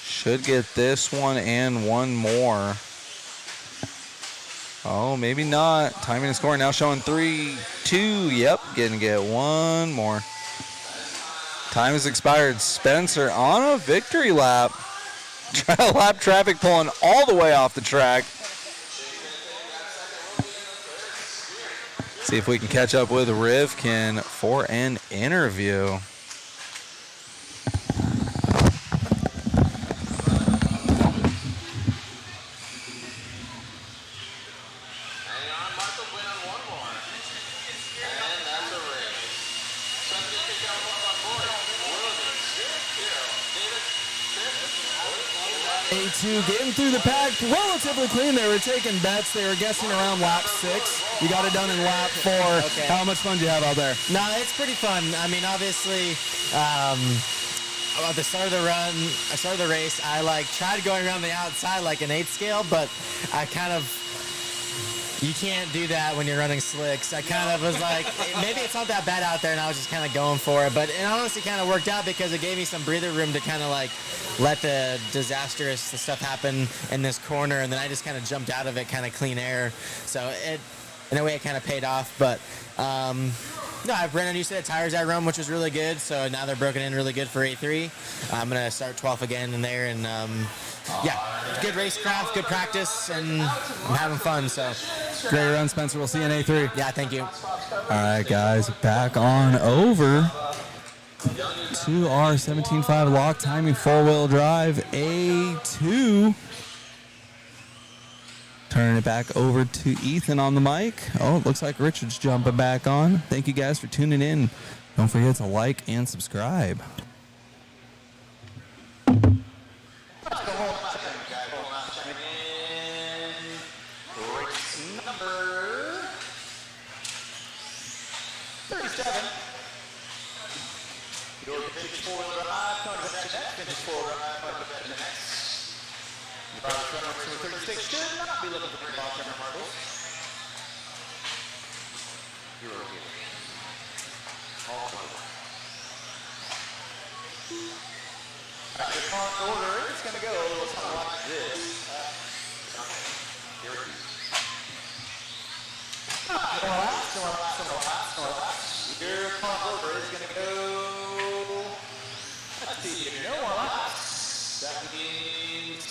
Should get this one and one more. Oh, maybe not. Timing and scoring now showing 3, 2. Yep, getting to get one more. Time has expired. Spencer on a victory lap. Trial lap traffic pulling all the way off the track. See if we can catch up with Rivkin for an interview. A2 getting through the pack relatively clean. They were taking bets. They were guessing around lap 6. You got it done in lap 4. Okay. How much fun do you have out there? No, it's pretty fun. I mean, obviously, at the start of the run, I started the race, I tried going around the outside like an 8 scale, but I kind of, you can't do that when you're running slicks. I kind of was like, maybe it's not that bad out there, and I was just kind of going for it. But it honestly kind of worked out because it gave me some breather room to kind of let the disastrous stuff happen in this corner, and then I just kind of jumped out of it, kind of clean air. So in a way, it kind of paid off. But no, I've ran a new set of tires I run, which was really good. So now they're broken in really good for A3. I'm gonna start 12th again in there, and yeah, good racecraft, good practice, and I'm having fun. So great run, Spencer. We'll see you in A3. Yeah, thank you. All right, guys, back on over to our 17.5 lock timing 4-wheel drive A2. Turning it back over to Ethan on the mic. Oh, it looks like Richard's jumping back on. Thank you guys for tuning in. Don't forget to like and subscribe. Number 37. Your vintage 4-wheel drive, coming to that next. Vintage 4-wheel drive, coming to that next. Your driver's runner number 36 should not be looking for ball camera marbles. You're okay. All over. Alright, the car order is going to go something like this. Here it is. Your car order is going to go. Let's see, if no more laps, that means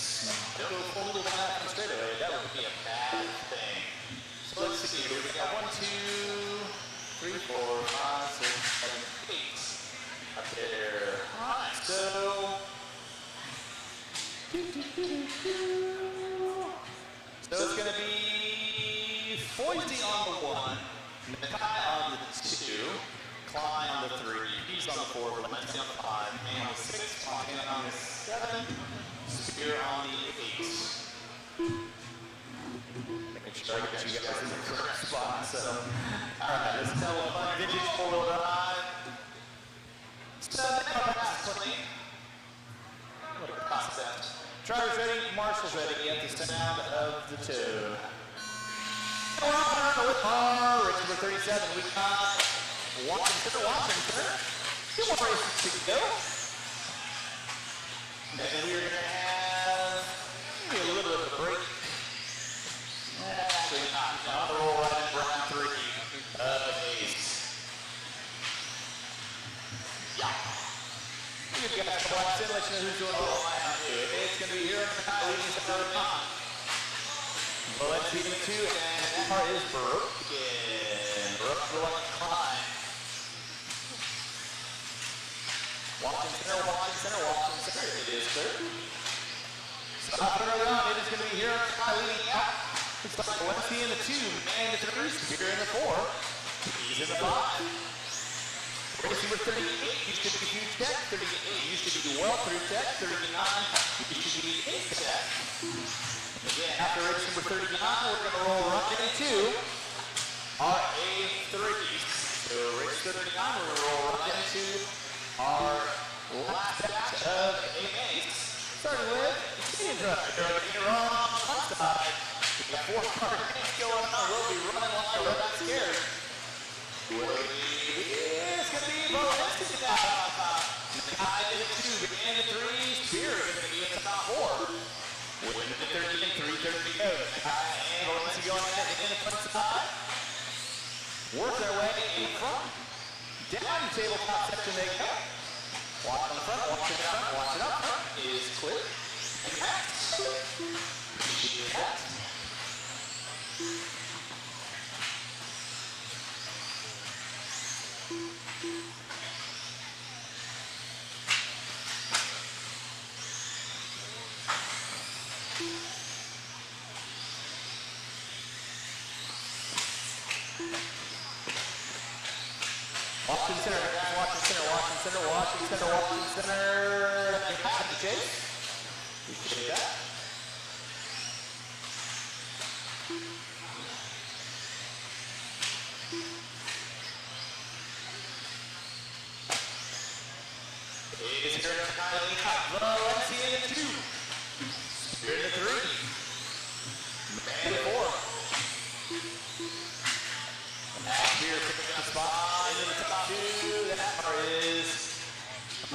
don't go full to that from straightaway. That would be a bad thing. So let's see here. We got 1, 2, 3, 4, 5, 6, 7, 8 up there. Alright, so. So it's going to be Foisey on the 1, Nakai on the 2, Klein on the 3, he's on the 4, Valencia on the 5, Man on the 6, Montana on the 7, Spear on the 8. Making sure I get you guys in the correct spot. So, alright, let's tell a fun vintage 4-wheel drive. So, now pass clean. What a concept. Driver's ready, Marshall's ready at the sound of the tune. We're on with our race number 37. We got Washington. 2 more races to go. And then we're going to have maybe a little bit of a break. Actually not. On the roll right in round 3 of the Ace. Yeah. You guys come on in, let you know who's doing the roll line on who. It's going to be here in the night, leading us to the on. Valencia 2, and that car is broken. Brooke will climb. Watching center. It is clear. So up and around, it is going to be here on the high leading out. Looks like Valencia in the 2, Man in the 3, Spear in the 4. He's in the 5. Race number 38 used to be Huge Tech. 38 used to be Well Through Tech. 39 used to be Ace Tech. Again, after race number 39, we're going to roll right into our A3s. So race 39, we're going to roll right into our last batch of A-Mates. Starting with Indian Truck. You're on the front side. We got 4 cars going on. We'll be running like a red scared. It's going to be Valencia now. Nakai in the 2, Man in the 3, Spear is going to be in the top 4. Winning the 30 and 3:30 to go. And Valencia going at it in the front side. Work their way in front. Down the tabletop section they go. Watch on the front, watch it up, watch it up. Front is clear. And back. Appreciate that. Watching center. Happy Chase. Appreciate that. It is here at Valencia in the 2. Spear in the 3. Man in the 4. Spear picking up a spot into the top 2. That car is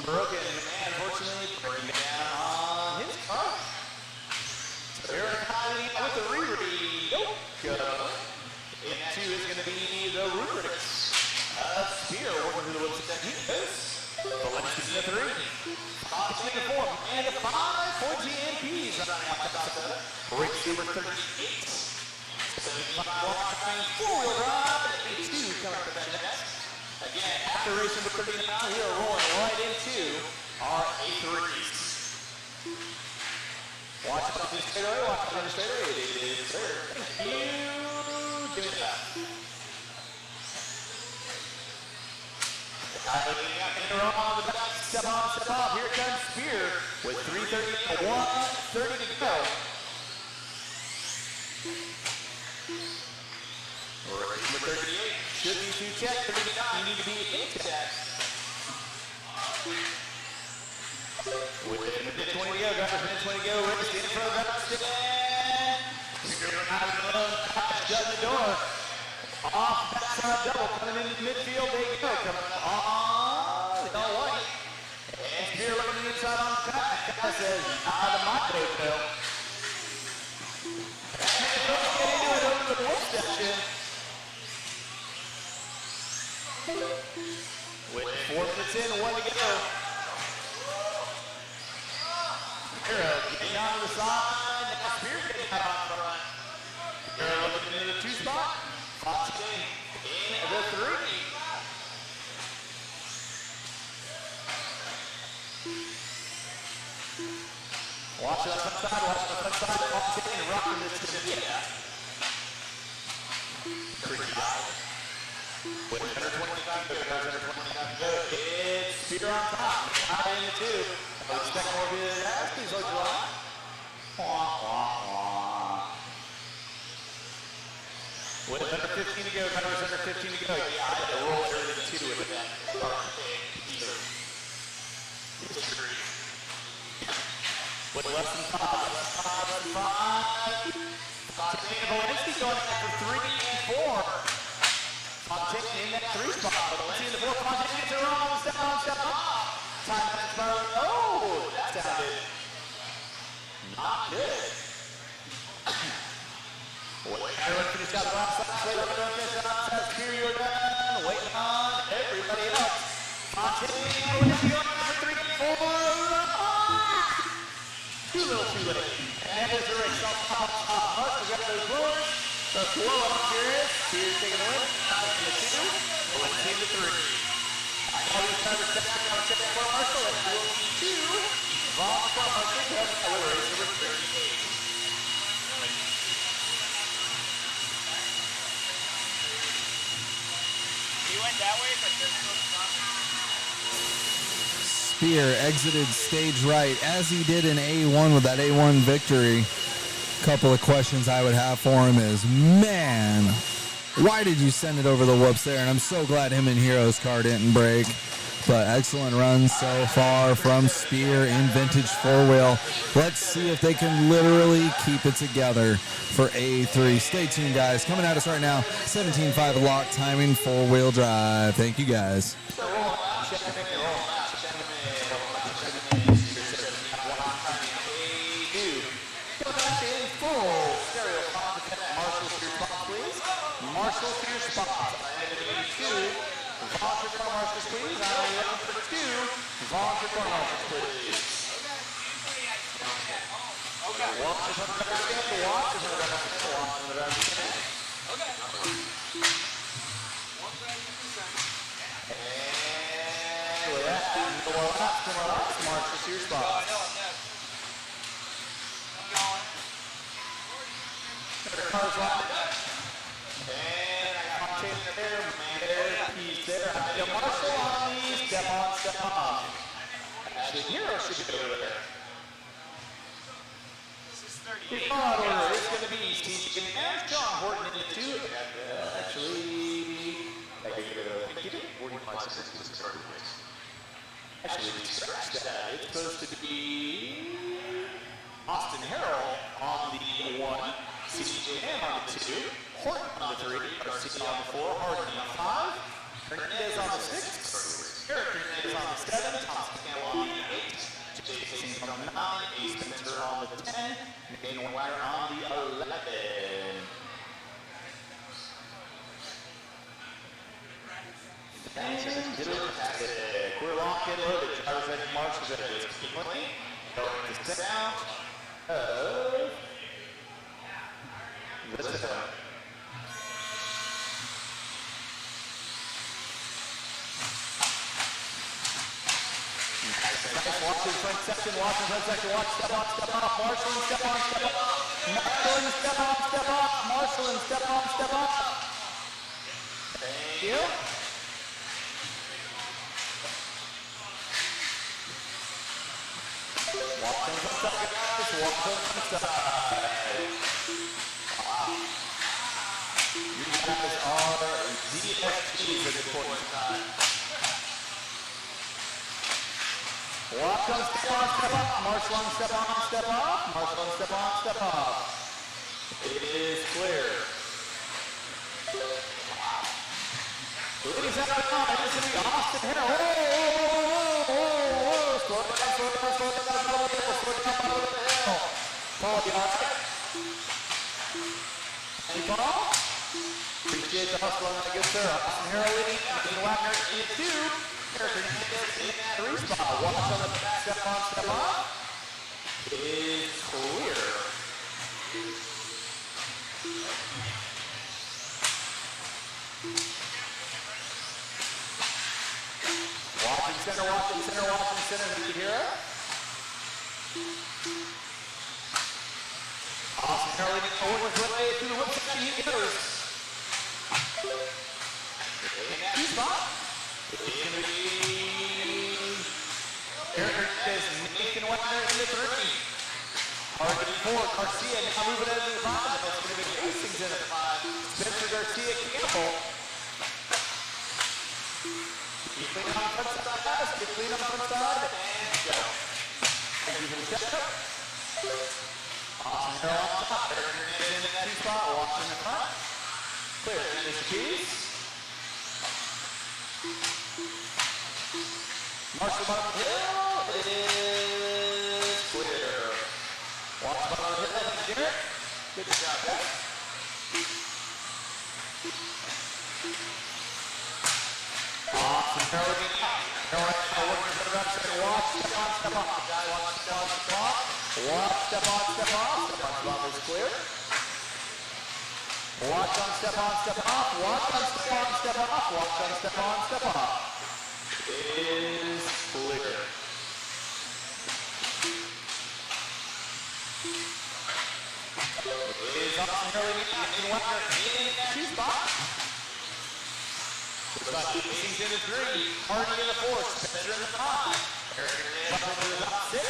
broken, and unfortunately bring down on his car. So Eric Hiley with the re-read. Go. In 2 is going to be the Rubrics. Spear working through the woods that he goes. Valencia's in the 3. Fox in the 4. And the 5 for GMPs. Running out the top of it. Race number 38. 75 walk-time 4-wheel drive. 82 coming up the next. Again, after race number 39, we are rolling right into our A3s. Watch out the straightaway, watch out the straightaway. It is there. Thank you. Give me that. On the back, step off. Here comes Spear with 3:30 and 1:30 to go. Race number 38 should be 2 check. 39, you need to be 8 check. With a minute 20 to go, guys. Minute 20 to go. Race in front of Rustin. Shut the door. Off backside double. Coming into midfield. They go. Coming on. It's all white. And Spear looking the inside on the cut. Guy says, out of my boat, Bill. Let's get into it over the wood section. With 4 minutes in, 1 to go. Hero getting on the side. Now Spear getting out on front. Hero looking into the 2 spot. Fox in the 3. Watch that front side, watch the front side. Fox in, rocking this to the pretty high. With 125 to go, 125 to go. It's Spear on top. High in the two. Second more good as please hold your line. With under 15 to go, Concourse under 15 to go. Yeah, I had to roll everything too with that. With less than five. Fontana Valencia going after 3 and 4. Fontana in that 3 spot. Valencia in the 4. Fontana gets it wrong. Step on, step off. Time to spiral. Oh, that sounded not good. Everyone finished out the last side. Wait, everyone finished out the superior done. Waiting on everybody else. Fontana going for 3 and 4. Too little, too late. And there's the race. Mark, we got those boards. The 4 up here. Here's taking the win. 5 to 2. 14 to 3. Now we've tried to step back on check for Marshall. And will be 2. Vaughn from Marshall. That will race number 3. He went that way, but there's no stop. Spear exited stage right as he did in A1 with that A1 victory. Couple of questions I would have for him is, man, why did you send it over the whoops there? And I'm so glad him and Hero's car didn't break. But excellent runs so far from Spear in vintage four-wheel. Let's see if they can literally keep it together for A3. Stay tuned, guys. Coming at us right now, 17.5 lock timing, four-wheel drive. Thank you, guys. Marshall to your spot. Vaughn to car marshals, please. I'm looking for 2. Vaughn to car marshals, please. Watch is on the back stand. Watch is on the back stand. Watch on the back stand. And with that, no more laps. Marshall to your spot. Car's locked. And I got Chandler there, he's there. Marshall on the step on. Actually, Hero should be over there. His front order is going to be Steve and John Horton in the 2. Actually, 45 seconds to the start of the race. Actually, we scratched that. It's supposed to be Austin Harrell on the 1, CJ on the 2. Horton on the 3, RC on the 4, Harden on the 5, Hernandez on the 6, Eric Hernandez on the 7, Thomas Campbell on the 8, Jason on the 9, Ace Spencer on the 10, Dane Wagner on the 11. And fantastic. We're locked and loaded. Driver's ed Marshall's ed is Kinwald. Going to step out of the step. Watch in front section, watch in front section, watch, step on, step off, Marshall and step on, step off, Marshall and step on, step off, Marshall and step on, step off. Thank you. Walk in front side, guys, walk in front side. Wow. You guys are DFGs at this point in time. Walk on, step on, step up. Marshall on, step on, step off. Marshall on, step on, step off. It is clear. Ladies and gentlemen, this is going to be Austin Harrell. Slow it down, slow it down, slow it down, slow it down, slow it down, slow it down. Paul, you all right? Hey, Paul? Appreciate the hustle on that good sir. Austin Harrell leading, Dane Wagner in 2. Eric Hernandez in that 3 spot. Watch on the back, step on, step off. It is clear. Watching center, watching center, watching center. Did you hear it? Austin Harrell leading forward his way through the whip section. He goes. In that 2 spot. It's going to be Nathan Wagner in the 3. Target 4, Garcia now moving into the 5. That's going to be Hastings in the 5. Spencer Garcia Campbell. Keep clean on the front side, guys. Keep clean on the front side. And go. Thank you for the checkup. Awesome. Harold on top. Eric Hernandez in that 2 spot. Walks in the front. Clear. Finish the piece. Marshall bottom of the hill. It is clear. Walks bottom of the hill. Thank you, Derek. Good job, guys. Awesome. Harold again. Harold working for the back second. Walk, step on, step off. Guy walks, step on, step off. Walk, step on, step off. Step on, step off is clear. Watch on, step on, step off. Watch on, step on, step off. Watch on, step on, step off. Is clear. Is Austin Hurley and Wagner in that 2 spot. Hastings in the 3. Hardy in the 4. Spencer in the 5. Eric Hernandez in the top 6.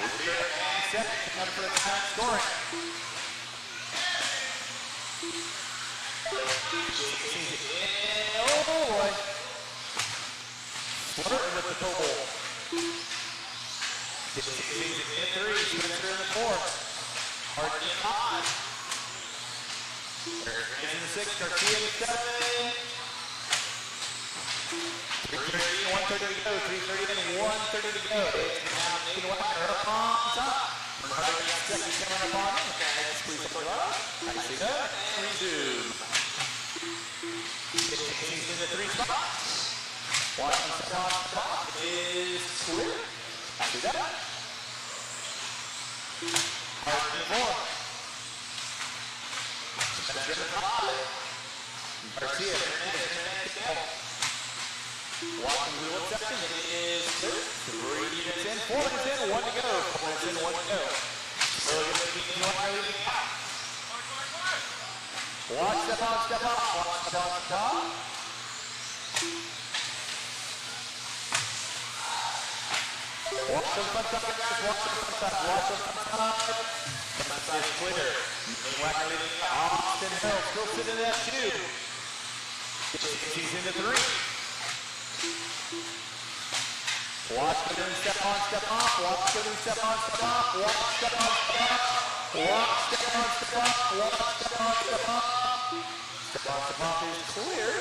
Leader and second, coming for the time scoring. Oh boy. Flirting with the pole. Hastings in the 3, Spencer in the 4. Hardy in the 5. Eric in the 6, Garcia in the 7. 3:30, 1:30 to go. 3:30 and 1:30 to go. Nathan Wagner up on top. Hardy in second, coming up on him. Let's please take it off. I see that. And resume. Hastings in the 3 spot. Watching spot is clear. I see that. Hardy in the 4. Spencer in the 5. Garcia, Hernandez. Walking through the section, it is 2. 3 units in, 4 units in, 1 to go. 4 units in, 1 to go. So you're going to be leading out. Watch, step on, step off. Watch, step on, step off. Watch the front side, guys. Watch the front side. Watch the front side. Front side is clear. Wagner leading out. Austin Hill still sitting in that 2. He's in the 3. Watch the rim, step on, step off. Watch the rim, step on, step off. Watch, step on, step off. Watch, step on, step off. Watch, step on, step off. Step on, step off is clear.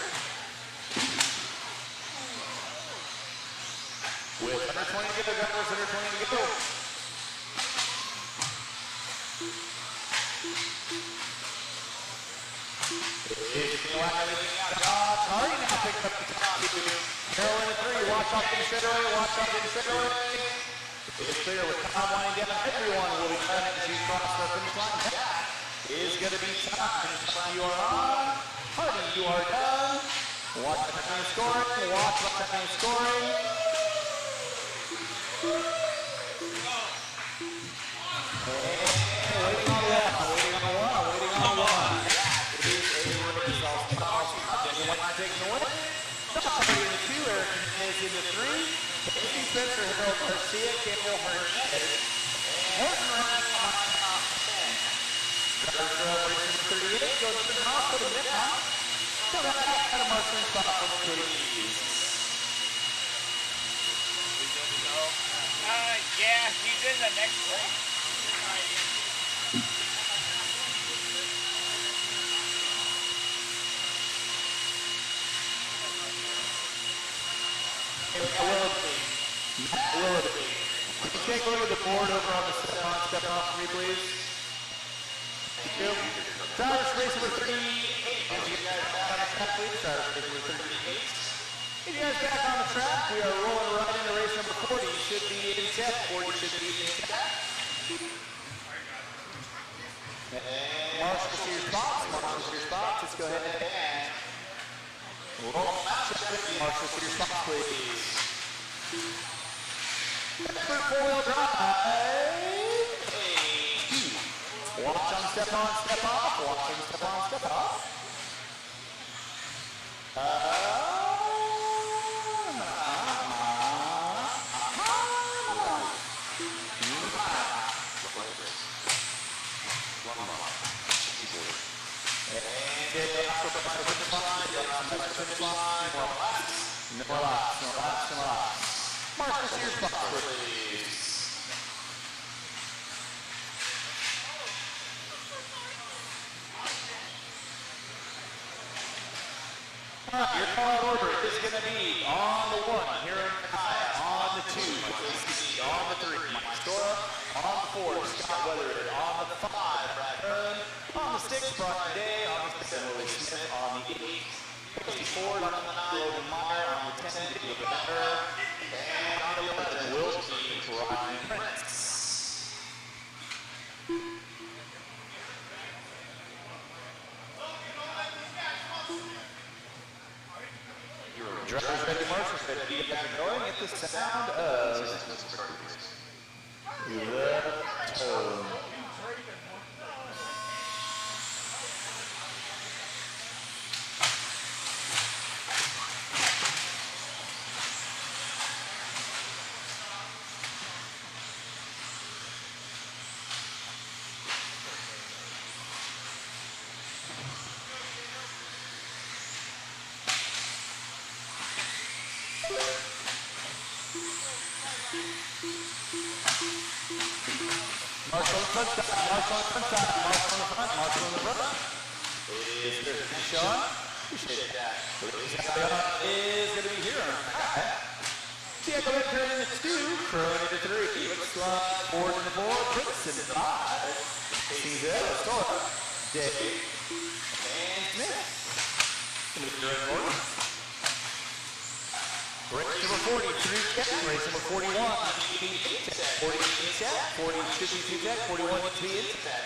With 120 to go, guys. 120 to go. Hardy now picking up the top 2. Harold in the 3. Watch off in the straightaway. Watch off in the straightaway. It's clear with time winding down. Everyone will be trying to cross the finish line. That is going to be time. You are on. Hardy, you are done. Watch the time scoring. Watch the time scoring. Waiting on one. Waiting on one. Waiting on one. It is a race. Anyone taking the win? Hardy in the 2. Eric is in the 3. Casey Spencer, Harold Garcia, Campbell Hernandez. Horton running on top 10. Drivers are up race number 38. Goes to the top for the mid-top. So that's out of Marshall's spot for the Kitties. Yeah, he's in the next race. Matt Willoughby. Can you take a look at the board over on the step off for me, please? Thank you. Drivers race number 38. If you guys back on the track, please. Drivers race number 38. If you guys back on the track, we are rolling right into race number 40. Should be in set. 40 should be in set. And Marshall to your spots. Marshall to your spots. Let's go ahead and roll out. Marshall to your spots, please. Expert 4-wheel drive. Watch him step on, step off. Watch him step on, step off. Marcus, your spot, please. All right, your call order is going to be on the 1, Hiram Kaya, on the 2, ACC, on the 3, Mike Stora, on the 4, Scott Weathered, on the 5, Brad Hearn, on the 6, Brian Day, on the 7, Willie Smith, on the 8, Casey Ford, on the 9, Logan Meyer, on the 10, David Becker, and on the 11, Will Steve, Ryan Prince. Drivers ready, marshals ready, get back going at the sound of the tone. Marshall on the front side, Marshall on the front side, Marshall on the front, Marshall on the front. Is Thursday Sean? Appreciate that. Is going to be here on Diego Victor in the 2, Crow in the 3, looks like Ford in the 4, Prince in the 5, Cesar, Stora, Dave, and Smith. Going to be here in order. Race number 40, 3 check. Race number 41, 8 check. 48 check. 40, 52 check. 41, 2 check.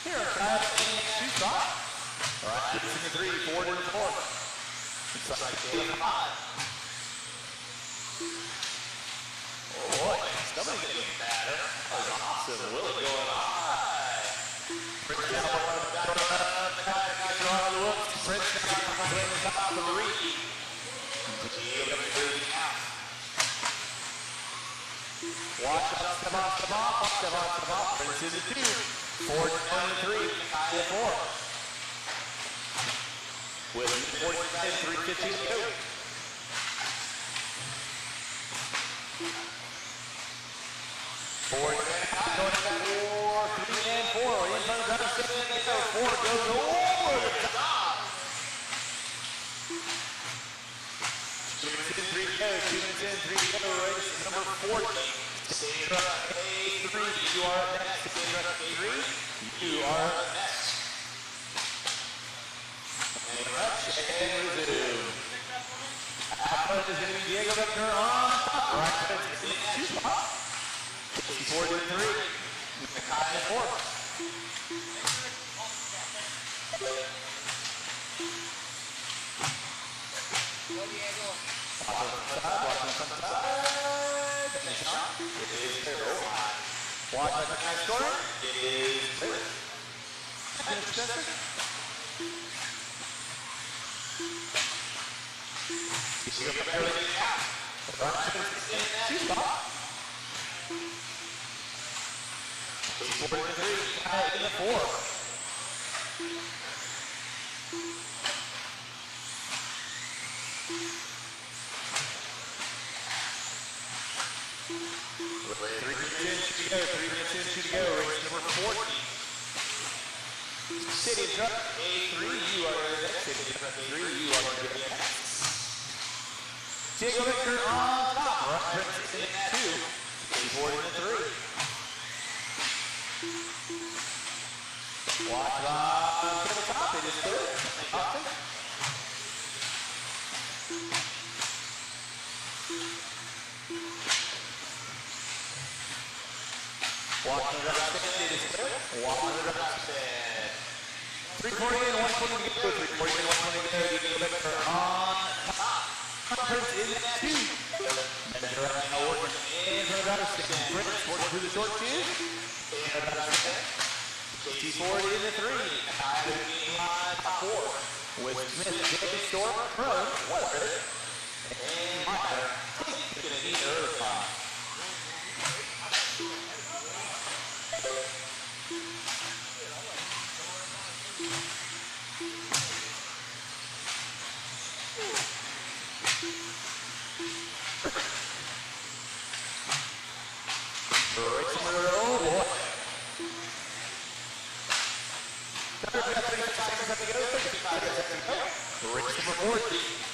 Here are guys in the 2 spot. All right, race number 3, Ford in the 4. Inside the 5. Oh boy, somebody's going to get better. That was awesome. Willie going high. Prince down on the back of the guy. Guys are on the whoops. Prince down on the top of the reach. Watch out, step off, step off, step off, step off. Prince in the 2. Ford down the 3. Guy in 4. With 45, 3:15 to go. Ford going back 4, 3 and 4. In front of the driver, 7 and go. Ford goes over the top. 2 minutes in, 3 to go. 2 minutes in, 3 to go. Race number 40. State truck A3. You are up next. State truck A3. You are up next. And rush and resume. Out front is going to be Diego Victor on top. Right front is in 2 spots. 4 to 3. Mackay in 4. Watch on the side. Watch on the side. Finish on. It is clear. Watch on the high score. It is clear. Finish center. You go barely getting out. Right in 2 spots. 4 to 3, in the 4. With 3 minutes in, 2 to go. 3 minutes in, 2 to go. Race number 40. City truck A3, you are next. City truck A3, you are going to be next. Diego Victor on top. Right, Prince in at 2. 4 to 3. Watch on to the top. It is clear. Watch on the right stand. It is clear. Watch on the right stand. 340 and 120 to go. 340 and 120 to go. Eagle Victor on top. Prince in at 2. And they're now working in for the battle stand. Prince working through the short 2. In the battle stand. 240 in the 3. High to the line 4. With Smith, James, Storm, Prone, Weather, and Meyer. Going to need early spot.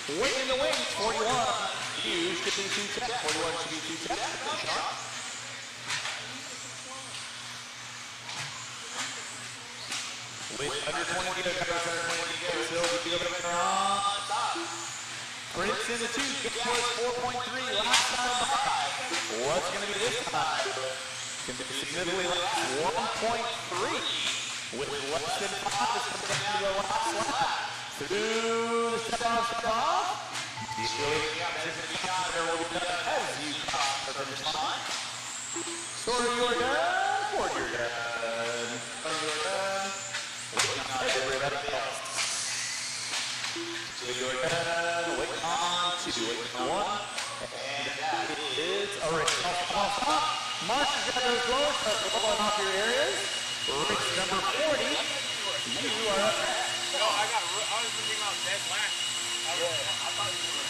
Wing in the wings, 41. Hughes getting 2 tap. 41 should be 2 tap. With under 20 to go, under 20 to go. Still with the open on top. Prince in the 2. Gets was 4.3 last time by. What's going to be this time? Can be significantly less. 1.3. With less than 5 is coming down to the last lap. Through the step off. He's really the opposition to be on there will be done as you cross the finish line. Story you're done, Ford you're done. Story you're done. Waiting on everybody else. Story you're done. Waiting on 2, waiting on 1. And that is a race off top. Mark is going to go slower, start rolling off your areas. Race number 40. You are up next. No, I was thinking about dead last. I thought you were.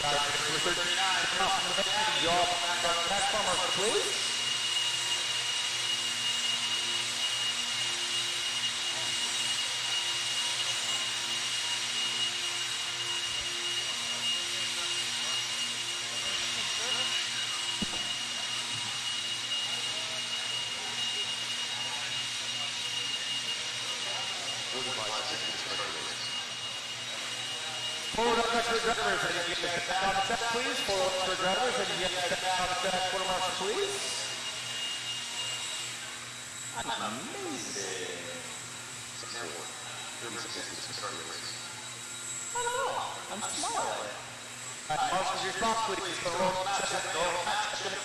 Number 39, come off the back, draw back on the platform, please. Forward on extra drivers, and you get that on the track, please. Forward on extra drivers, and you get that on the track, quarter marshal, please. That's amazing. I don't know. I'm smiling. All right, marshals, your spot, please. Go roll on that check. Go roll on that check.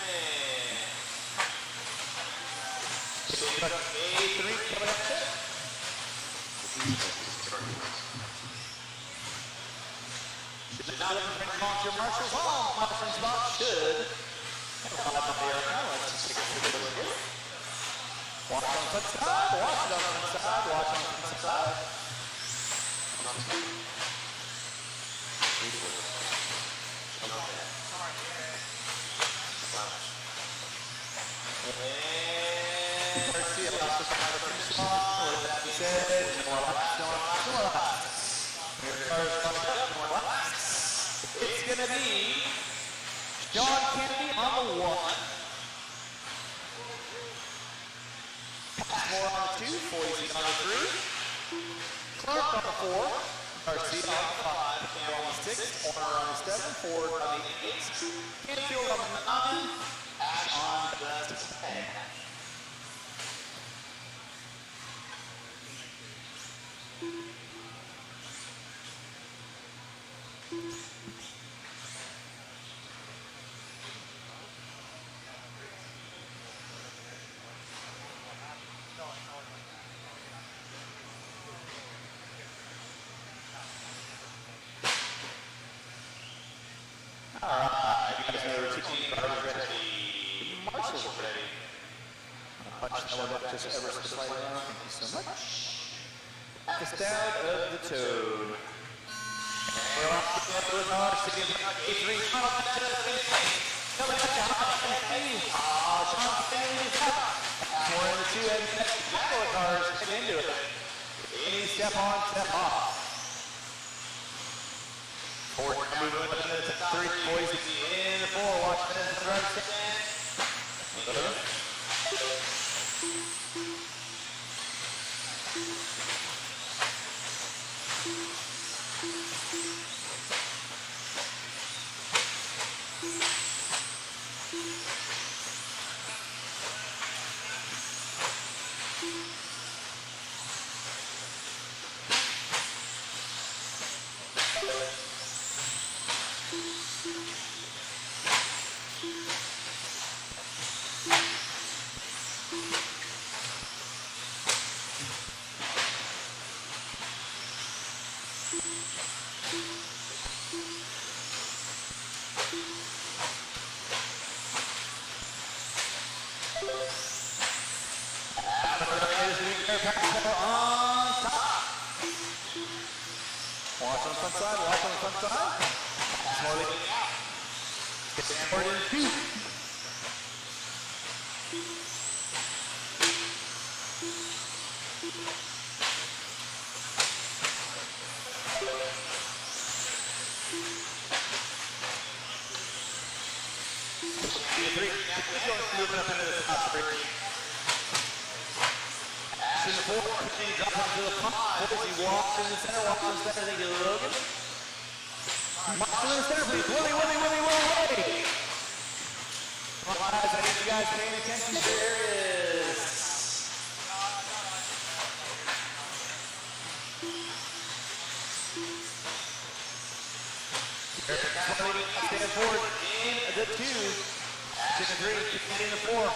A3 coming up check. Should not have been off your marshal's home. Marshal spot should. Watch on the front side. Watch it on the front side. Watch on the front side. And Garcia lost the finish spot. What did that be said? No more laps, no more laps, no more laps. Your car's coming up, no more laps. It's going to be John Kennedy on the 1. Moore on the 2, Foisey on the 3. Clark on the 4. Garcia on the 5. Campbell on the 6. Horner on the 7. Ford on the 8. Canfield on the 9. Ash on the 10. Alright, you guys know the routine. Garbage ready. Marshall's ready. I'll punch that one up just ever so slightly now. Thank you so much. The stab of the toad. And we're off together with our city of A3. Final match of the finish. Coming up to Sean Stanley is out. We're in the 2 and the next battle of cars heading into it. Any step on, step off. Ford moving into the 3, Boise in the 4, watch minutes on the right stand. front side. Passmore leading out. Stanford in 2. Moving up into the top 3. Action 4, he drops into the pot. He walks in the center, walks in the center, thank you, Logan. Marks in the center, please. Willie. Come on, guys, I need you guys paying attention. There it is. Stand forward in the 2. Action 3, in the 4.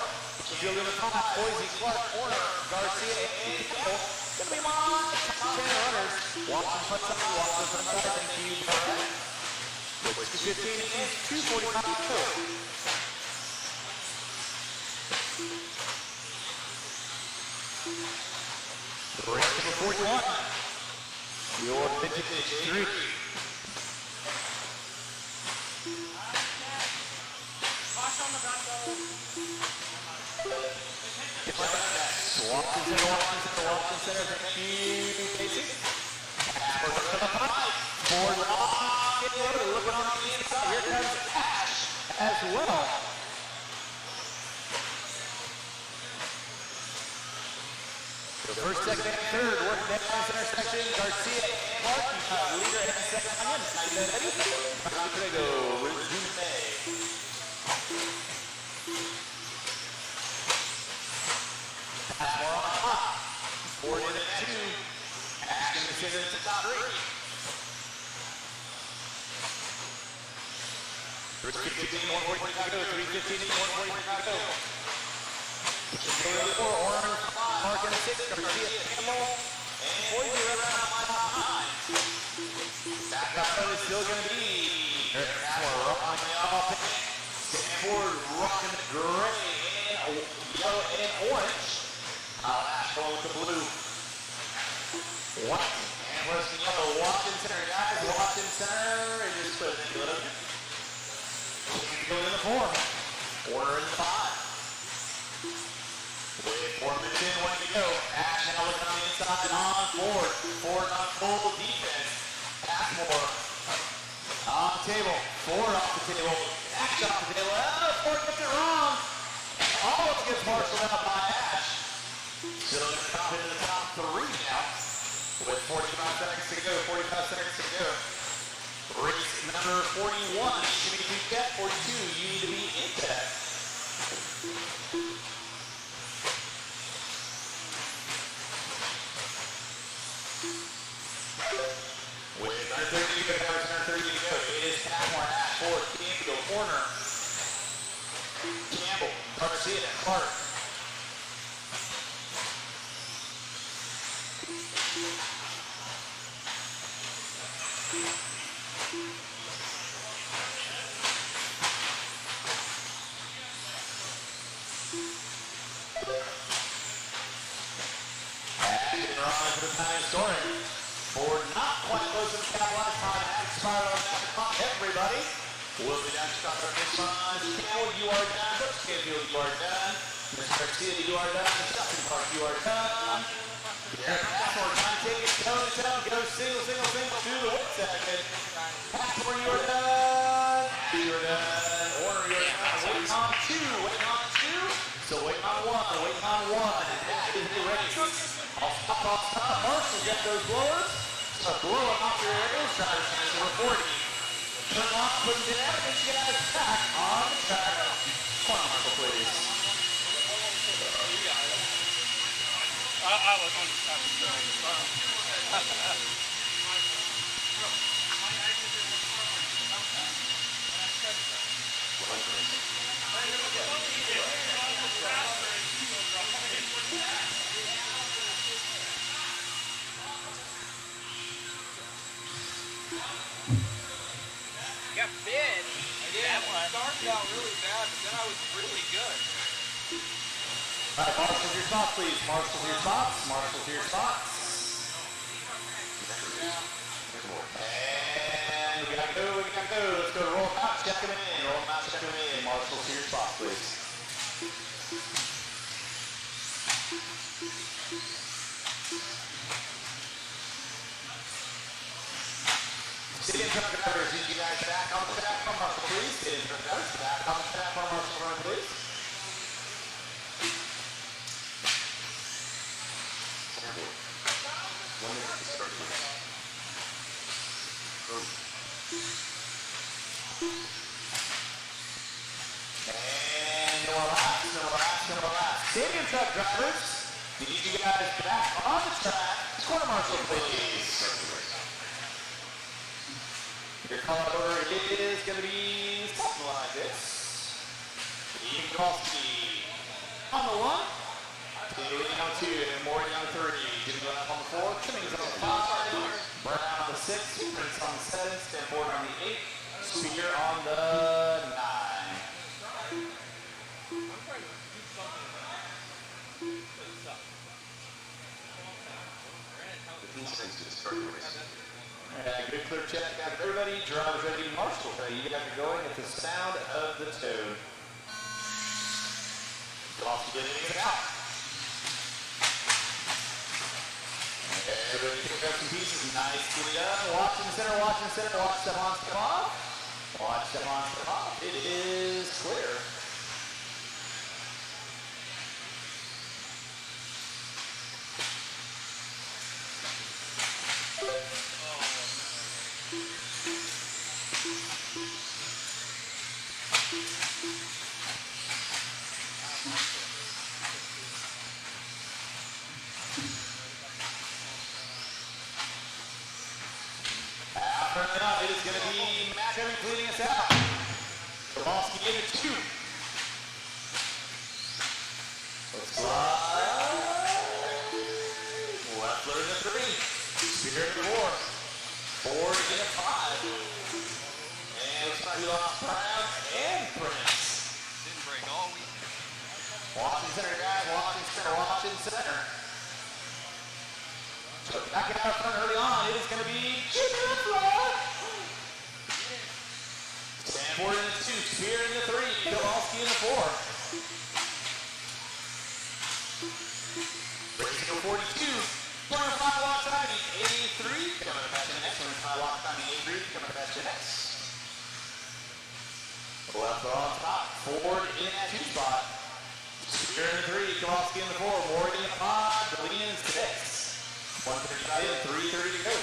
Field in the 5. Boise, Clark, Warner, Garcia, and Campbell. Gonna be on top 10 runners. Watson front side, thank you. Which is 15 is 2:45 to go. Race number 41. Your vintage 3. Watson center, thank you, Casey. Ford looking on the inside. Here comes Ash as well. First, second, and third, working down the center section. Garcia and Clark, leader and second on in. Passmore on top. Ford in at 2. Action decision to top 3. 3:15, 1:45 to go. 3:15, 1:45 to go. Warren, Clark in 6. Garcia, Campbell, and Boise around my top 9. Back up front is still going to be Passmore rocking the offense. Stanford rocking the gray and yellow and orange. Ash going with the blue. White and where's the yellow? Watson center, guys. Watson center. And just put it in the Field in the 4. Warner in the 5. With 4 minutes in, 1 to go. Ash now looking on the inside on Ford. Ford on full defense. Passmore on the table. Ford off the table. Ash off the table. Ford gets it wrong. Almost gets marshaled out by Ash. Still going to drop into the top 3 now. With 45 seconds to go. 45 seconds to go. Race number 41. You need to be at 42. You need to be in that. With 30 to go, 30 to go. It is Passmore, Ash, Ford, Campbell, corner. Campbell, Garcia, Clark. For the time scoring. Ford not quite close to the capitalized time. Expired on that clock. Everybody will be down to stop our finish line. Campbell, you are done. Coach Canfield, you are done. Mr. Garcia, you are done. Mr. Justin Park, you are done. Passmore, time to take it. Go single to the whip second. Passmore, you are done. You are done. Warner, you are done. Waiting on 2. So waiting on 1. That is the race. Off top, Marshall got those blowers. So blow them off your aerials, try to finish number 40. Turn off, put them down, and you got it back on the track. Come on, Marshall, please. I was on the track. Got bid. Yeah, I started out really bad, but then I was really good. All right, Marshall to your spots, please. Marshall to your spots. Marshall to your spots. And check him in. Roll him out, check him in. Marshall to your spot, please. Sit in truck drivers, need you guys back on the track for Marshall, please. Sit in truck drivers, back on the track for Marshall, run, please. Campbell. 1 minute to start the race. Boom. And no laps, no laps, no laps. Stadium truck drivers, need you guys back on the track. Quarter Marshal, please. Your call order is going to be something like this. Ian Kowalski on the 1, Taylor on 2, and Morty on 3. Jimmy Lap on the 4, Cummings on the 5, Brown on the 6, Prince on the 7, Stanford on the 8, Spear on the 9. 15 seconds to start the race. Good clear check out of everybody. Drivers ready, Marshall. You guys are going at the sound of the tune. Kowalski getting it out. Everybody pick up some pieces. Nicely done. Watch in the center, watch in the center. Watch step on, step off. Watch step on, step off. It is clear. It is going to be Matt Evans leading us out. Kowalski in the 2. Looks like Leffler in the 3. Spear in the 4. Ford in the 5. And looks like we lost Brown and Prince. Didn't break all week. Watching center, guys. Watching center. Watching center. So back out front early on. It is going to be Jimmy Leffler. Stanford in the 2, Spear in the 3, Kowalski in the 4. Racing 42, 25 walk time, 83, coming to match the next, 25 walk time, 83, coming to match the next. Left on top, Ford in that 2 spot. Spear in the 3, Kowalski in the 4, Morgan in the 5, Deline in the 6. 135 in, 3:30 to go.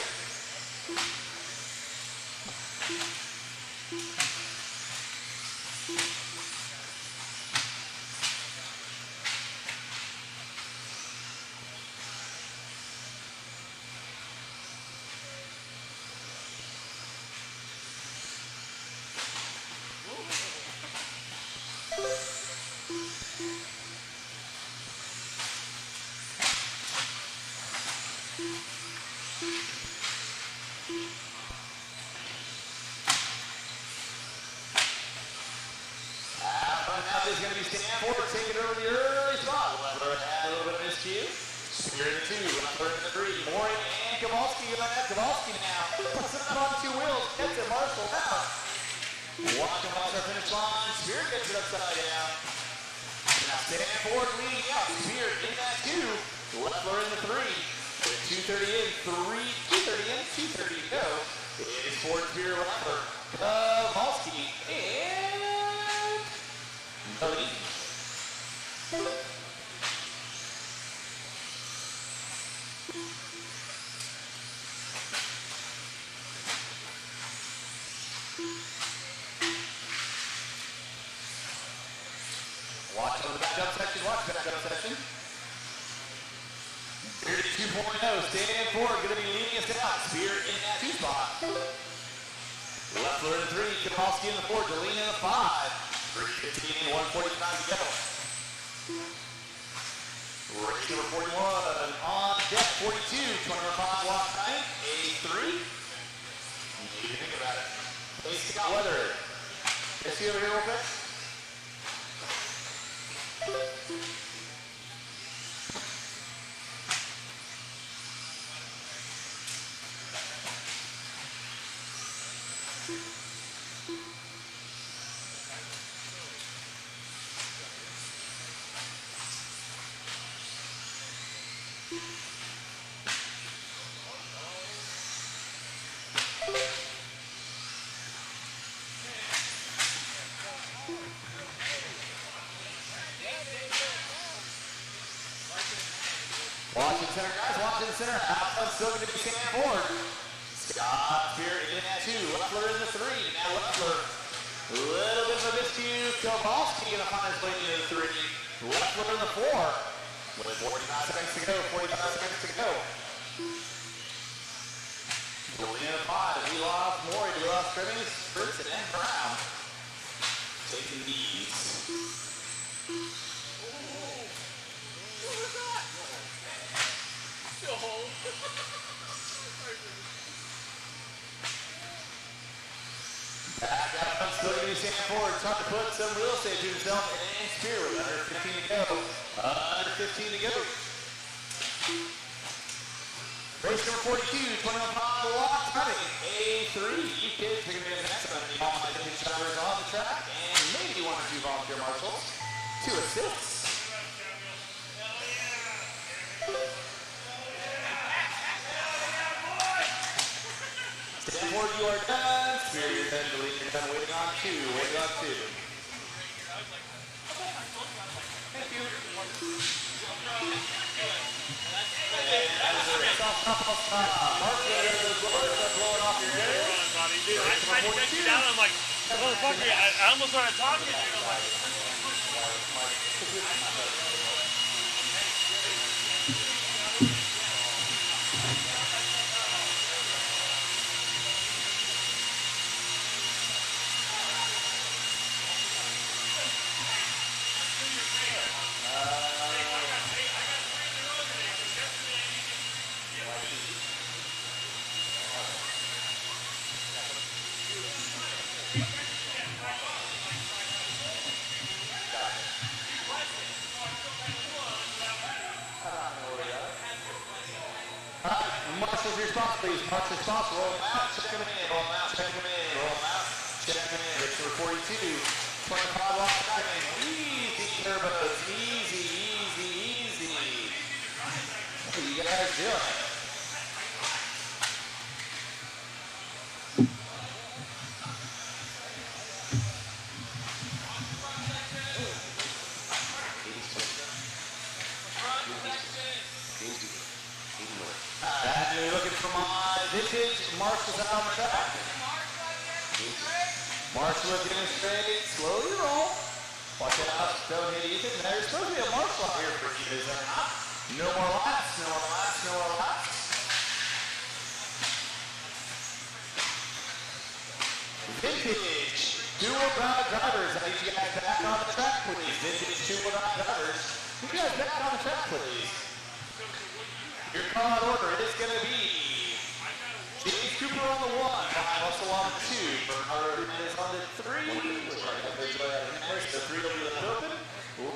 Is going to be Stanford taking over the early spot. Leffler had a little bit of miscue. Spear in the 2, Leffler in the 3. Morgan and Kowalski going at Kowalski now. Puts it up on 2 wheels. Gets it, Marshall out. Walking off the finish line. Spear gets it upside down. Now Stanford leading out. Spear in that 2. Leffler in the 3. With 2:30 in, 2:30 in, 2:30 to go. It is Ford, Spear, Leffler, Kowalski, and Deline. Watch on the back-up section, watch the back-up section. 32.0, Stanford going to be leading us out. Spear in that 2 spot. Leffler in the 3, Kowalski in the 4, Deline in the 5. 3:15 and 1:45 to go. Race number 41 on deck, 42, 25 walk time, 83. You need to think about it. Hey, Scott Weather. Can I see over here real quick? Watching center, guys. Watching center. Out front, still going to be Sam Ford. Scott Spear in at 2. Leffler in the 3. Now Leffler. A little bit of a miscue. Kowalski going to find his way into the 3. Leffler in the 4. With 45 seconds to go. 45 seconds to go. Going in at 5. We lost Maury. We lost Crimmins, Fritz, and Brown. Taking these. Back out front, still going to be Sam Ford. Trying to put some real estate to himself and Spear with under 15 to go. Under 15 to go. Race number 42, 21 mile walk running. A3. You kids are going to be next one. All my different drivers on the track and maybe 1 or 2 volunteer marshals to assist. Stanford, you are done. Spear, you're done. Delete, you're done. Waiting on 2. Waiting on 2. Thank you. Mark, you're blowing off your hair. Dude, I tried to text you down. I'm like, motherfucker, I almost started talking to you. I'm like, Marshall's response, please. Marshall's response. Roll them out. Check them in. Roll them out. Check them in. Roll them out. Check them in. Race number 42. 25 off driving. Easy turbos. Easy, easy, easy. What are you guys doing? You're looking for my vintage Marshall's out on the track. Marshall is getting straight. Slowly roll. Watch out. Don't hit Ethan. Now you're supposed to be a Marshall out here for you, is there not? No more laps. No more laps. No more laps. Vintage dual drive drivers. I need you guys back on the track, please. Vintage dual drive drivers. You guys back on the track, please. Your call out order is going to be James Cooper on the 1, Brian Russell on the 2, Bernard is on the 3, which I have the joy out of him. The 3 will be left open.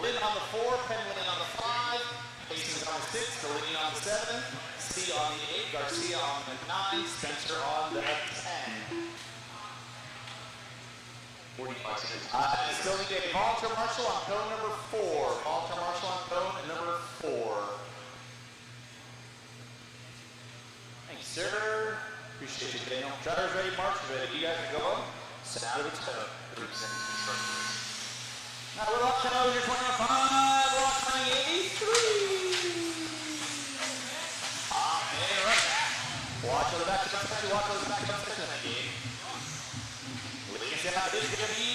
Lynn on the 4, Penley on the 5, Hastings on the 6, Delaney on the 7, C on the 8, Garcia on the 9, Spencer on the 10. 45 seconds. Still need a volunteer marshal on cone number 4. Volunteer marshal on cone number 4. Thanks, sir. Appreciate you, Daniel. Drivers ready, marshals ready. You guys are going. Sound of the tone. 30 seconds to start the race. Now we're locked out. You're 25. We're locked on 83. And right back. Watch on the back of the section. Watch on the back of the section of that game. Leading out is going to be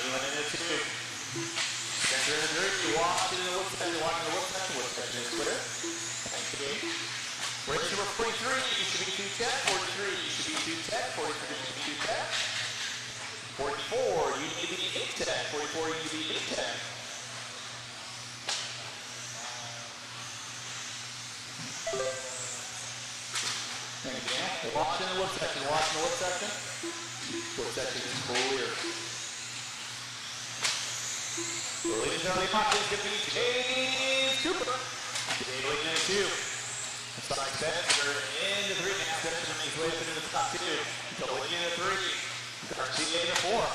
he went in the 2. Spencer in the 3. Watching the whip section. Watching the whip section. Whip section is Twitter. Thank you. Race number 43. You should be 2 tech. 43. You should be 2 tech. 43. You should be 2 tech. 44. You need to be 8 tech. 44. You need to be 8 tech. Thank you, Dan. Watching the whip section. Watching the whip section. Whip section is clear. Ladies and gentlemen, the is going to be James Cooper. Dave leading in 2. Sorry, Spencer in the 3 now. Spencer makes way up into the top 2. Delaney in the 3. Garcia in the 4.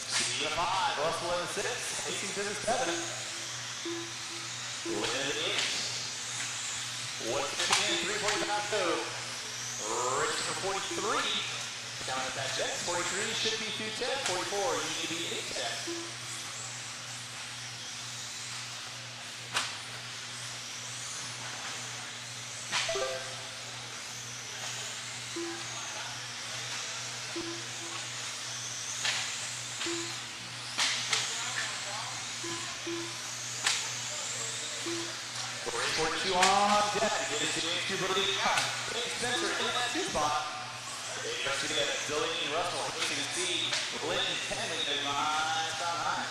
Steve in the 5. Russell in the 6. Hastings in the 7. Lynn in the 8. Once again, 3:45 to go. Race number 43. Down at that check. 43 should be 210. 44 you need to be 810. Race 42 on deck. Get it to James Cooper leading out. James Spencer in that 2 spot. They got to get Delaney Russell, Racing C, Glenn Henley, and Mines on high.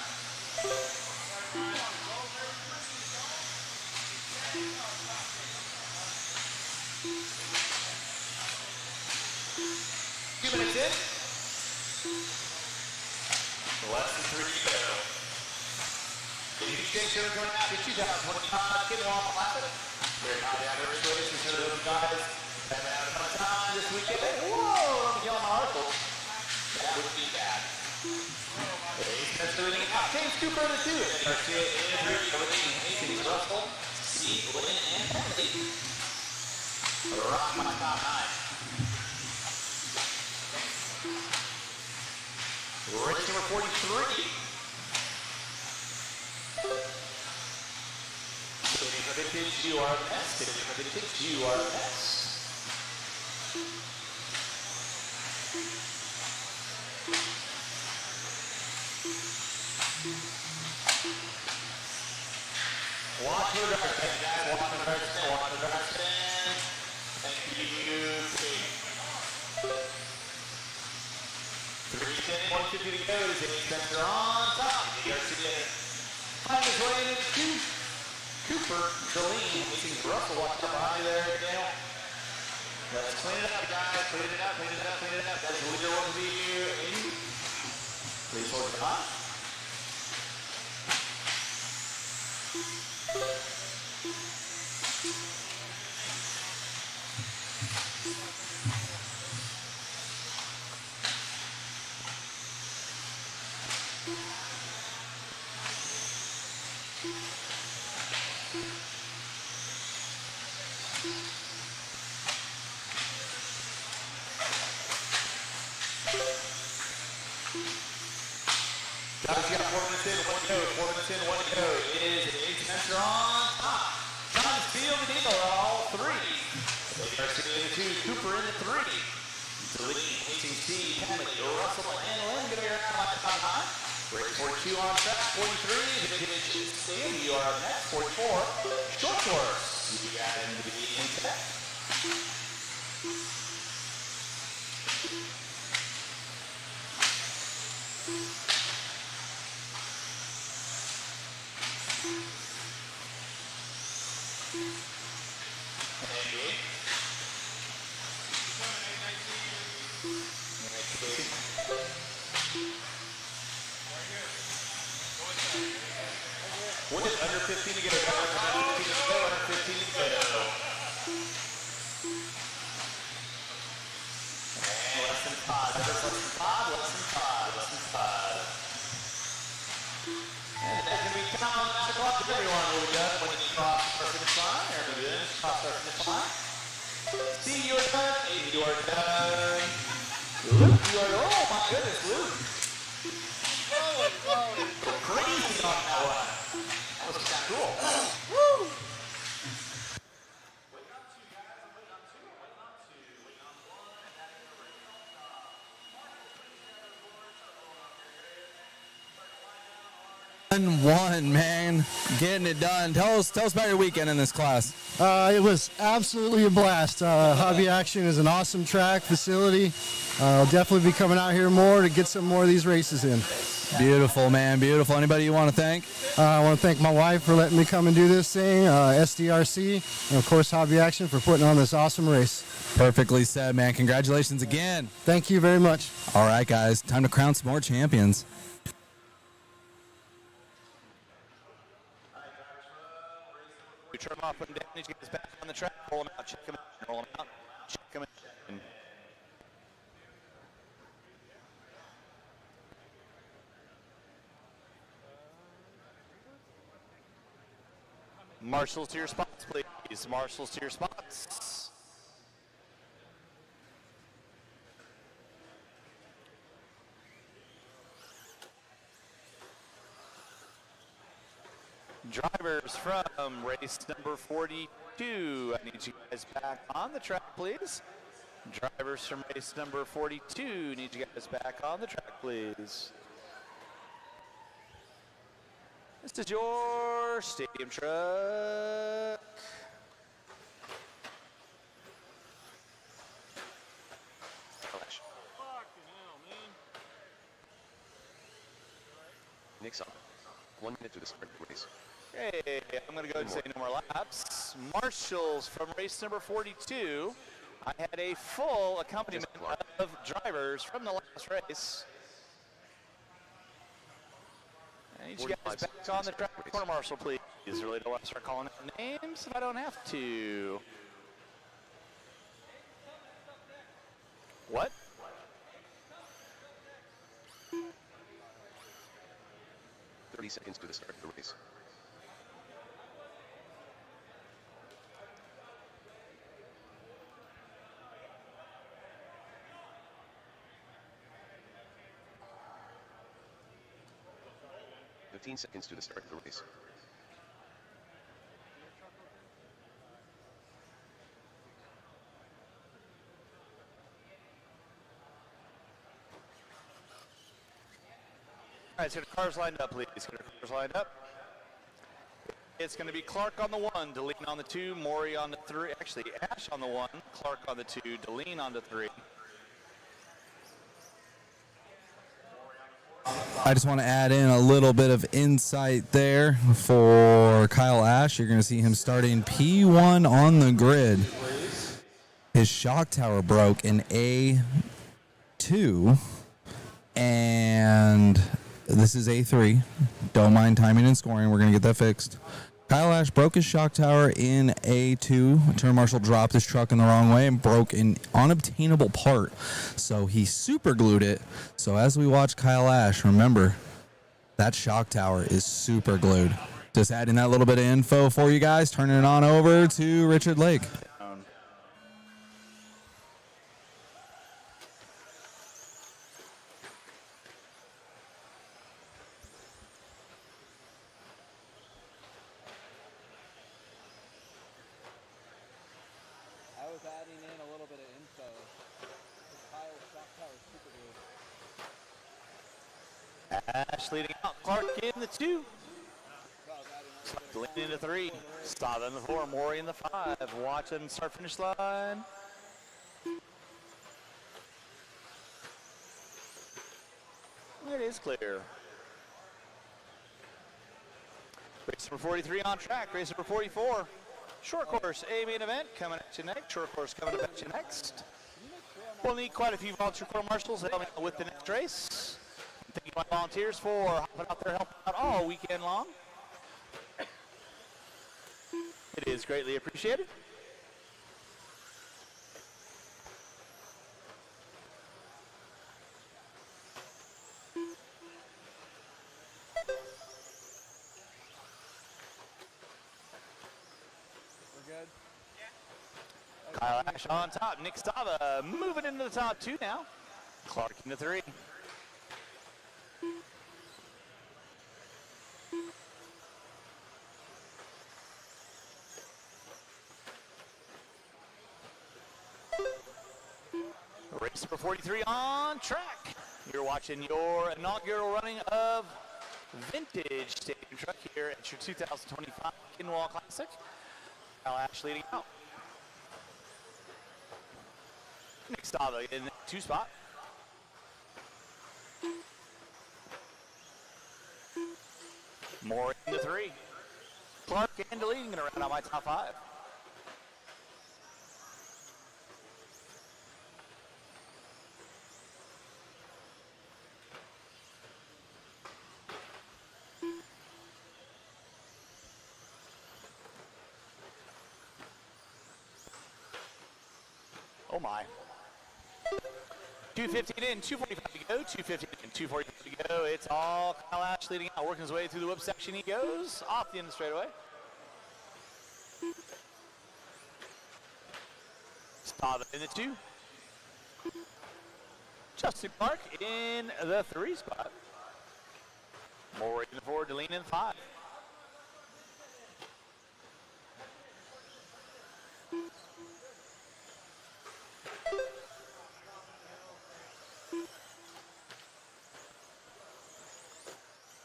2 minutes in. Less than 3 to go. The new station going out to 2025 Kinwald Classic. Very high down the Raceway. So those guys have had a fun time this weekend. Whoa, I'm yelling my article. That wouldn't be bad. That's leading out. James Cooper to 2. Garcia in 3. Delaney, Hastings, Russell, C, Glenn, and Henley. Rock my top 9. Race number 43. Sitting in the vintage, you are the best. Sitting in the vintage, you are the best. Watch the driver stand, guys. Watch the driver stand. Watch the driver stand. Thank you, Pete. 3:10, 1:50 to go. James Spencer on top. Garcia find his way into Cooper, Delaney, Hastings, Russell. Watch out behind you there, Daniel. Let's clean it up, guys. Clean it up, clean it up, clean it up. That's the leader one to be in. Please hold it high. Guys, you got 4 minutes in, 1 to go. 4 minutes in, 1 to go. It is James Spencer on top. Trying to steal the deal, all 3. Garcia in 2, Cooper in 3. Delaney, Hastings, C, Henley, Russell, and Lynn getting around like the top 9. Race 42 on track, 43. Vintage Stadium, you are next. 44. Short course. You got him to be in tech. What is under 15 to go? Under 15 to go. Under 15 to go. And less than 5. Less than 5. Less than 5. Less than 5. And that can be count on 9 o'clock to everyone. Will be done when you cross the finish line. Everybody good? Cross the finish line. See, you are done. You are done. Luke, you are. Oh my goodness, Luke. Crazy on that one. That was kind of cool. Woo! One, man, getting it done. Tell us about your weekend in this class. It was absolutely a blast. Hobby Action is an awesome track facility. I'll definitely be coming out here more to get some more of these races in. Beautiful, man, beautiful. Anybody you want to thank? I want to thank my wife for letting me come and do this thing, SDRC, and of course Hobby Action for putting on this awesome race. Perfectly said, man. Congratulations again. Thank you very much. All right, guys, time to crown some more champions. We turn him off, put him down, he's gets back on the track, roll him out, check him in, roll him out, check him in. Marshals to your spots, please. please. Marshals to your spots. Drivers from race number 42, I need you guys back on the track, please. Drivers from race number 42, need you guys back on the track, please. This is your stadium truck. Flash. Nick's up. 1 minute to the start of the race. Okay, I'm going to go and say no more laps. Marshals from race number 42. I had a full accompaniment of drivers from the last race. I need you guys back on the track. Corner marshal, please. Really don't want to start calling out names if I don't have to. What? "30 seconds to the start of the race. "15 seconds to the start of the race. All right, so the cars lined up, please. Get our cars lined up. It's going to be Clark on the 1, Deline on the 2, Maury on the 3. Actually, Ash on the 1, Clark on the 2, Deline on the 3. I just want to add in a little bit of insight there for Kyle Ash. You're going to see him starting P1 on the grid. His shock tower broke in A2, and this is A3. Don't mind timing and scoring. We're going to get that fixed. Kyle Ash broke his shock tower in A2. Turn marshal dropped his truck in the wrong way and broke an unobtainable part. So he super glued it. So as we watch Kyle Ash, remember, that shock tower is super glued. Just adding that little bit of info for you guys. Turning it on over to Richard Lake. I was adding in a little bit of info. Kyle's shock tower is super good. Ash leading out, Clark in the 2. Deline in the 3. Stada in the 4, Maury in the 5. Watching start finish line. It is clear. Race number 43 on track. Race number 44. Short course A main event coming at you next. Short course coming at you next. We'll need quite a few volunteer corps marshals to help me with the next race. Thank you to my volunteers for hopping out there helping out all weekend long. It is greatly appreciated. Kyle Ash on top. Nick Stava moving into the top 2 now. Clark into 3. Race number 43 on track. You're watching your inaugural running of vintage stadium truck here at your 2025 Kinwald Classic. Kyle Ash leading out. Nick Stava in the 2 spot. More in the 3. Clark and Deline going to round out my top 5. Oh my. 2:15 in, 2:45 to go, 2:15 in, 2:45 to go. It's all Kyle Ash leading out, working his way through the whip section. He goes off the end of the straightaway. Sava in the 2. Justin Clark in the 3 spot. More in the 4, Deline in the 5.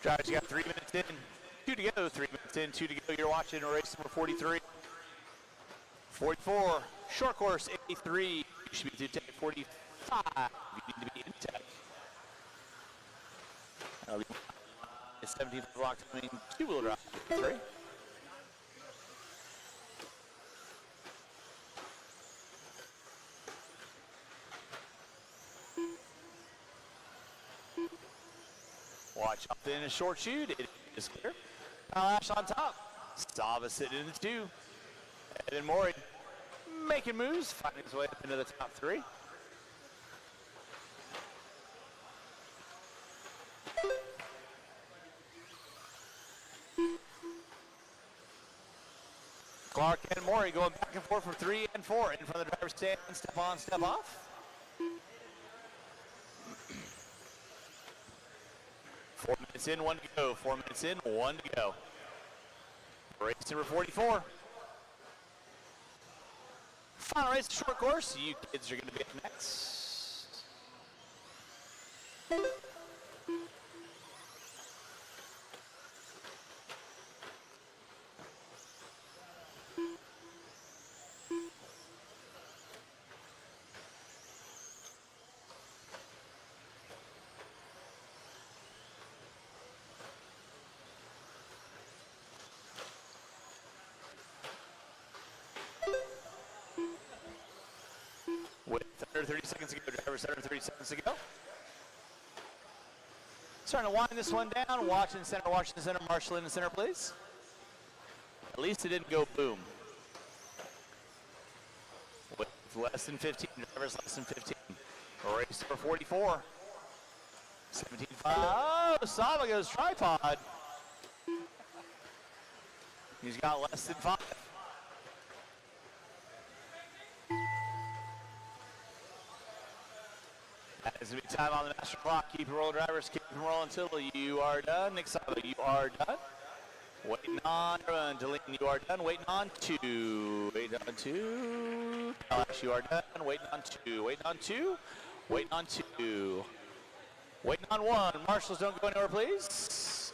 Drivers, you got 3 minutes in, 2 to go, 3 minutes in, 2 to go. You're watching race number 43. 44, short course, 83. You should be through tech 45. You need to be in tech. It's 17 block coming, 2-wheel drive, 3. Watch up in a short shoot. It is clear. Ash on top. Sava sitting in the 2. And then Maury making moves, finding his way up into the top 3. Clark and Maury going back and forth for 3 and 4. In front of the driver's stand, step on, step off. 4 minutes in, 1 to go. 4 minutes in, 1 to go. Race number 44. Final race, short course. You kids are going to be up next. With under 30 seconds to go, drivers under 30 seconds to go. Starting to wind this one down. Watch in center, watch in center. Marshall in the center, please. At least it didn't go boom. With less than 15, drivers less than 15. Race number 44. 17-5. Oh, Sava goes tripod. He's got less than 5. As we time on the master clock, keep it rolling, drivers. Keep it rolling until you are done. Nick Sava, you are done. Waiting on Deline, you are done. Waiting on 2. Waiting on 2. Alex, you are done. Waiting on 2. Waiting on 2. Waiting on 2. Waiting on 1. Marshals, don't go anywhere, please.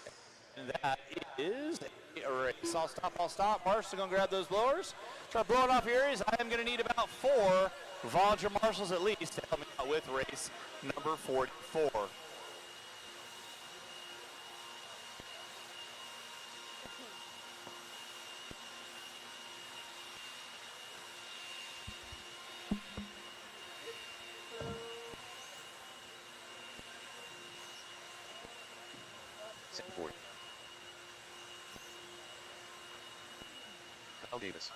And that is a race. I'll stop. Marshals are going to grab those blowers. Start blowing off your areas. I am going to need about 4 volunteer marshals at least to help me out with race number 44. Set 40. Kyle Davis.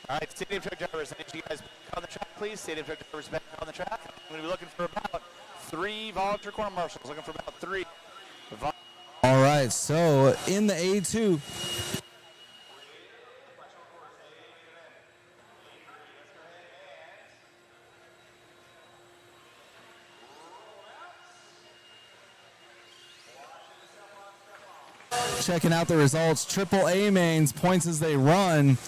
All right, stadium truck drivers, I need you guys back on the track, please. Stadium truck drivers back on the track. I'm going to be looking for about 3 volunteer corner marshals. Looking for about 3. All right, so in the A2. Checking out the results. Triple A mains points as they run.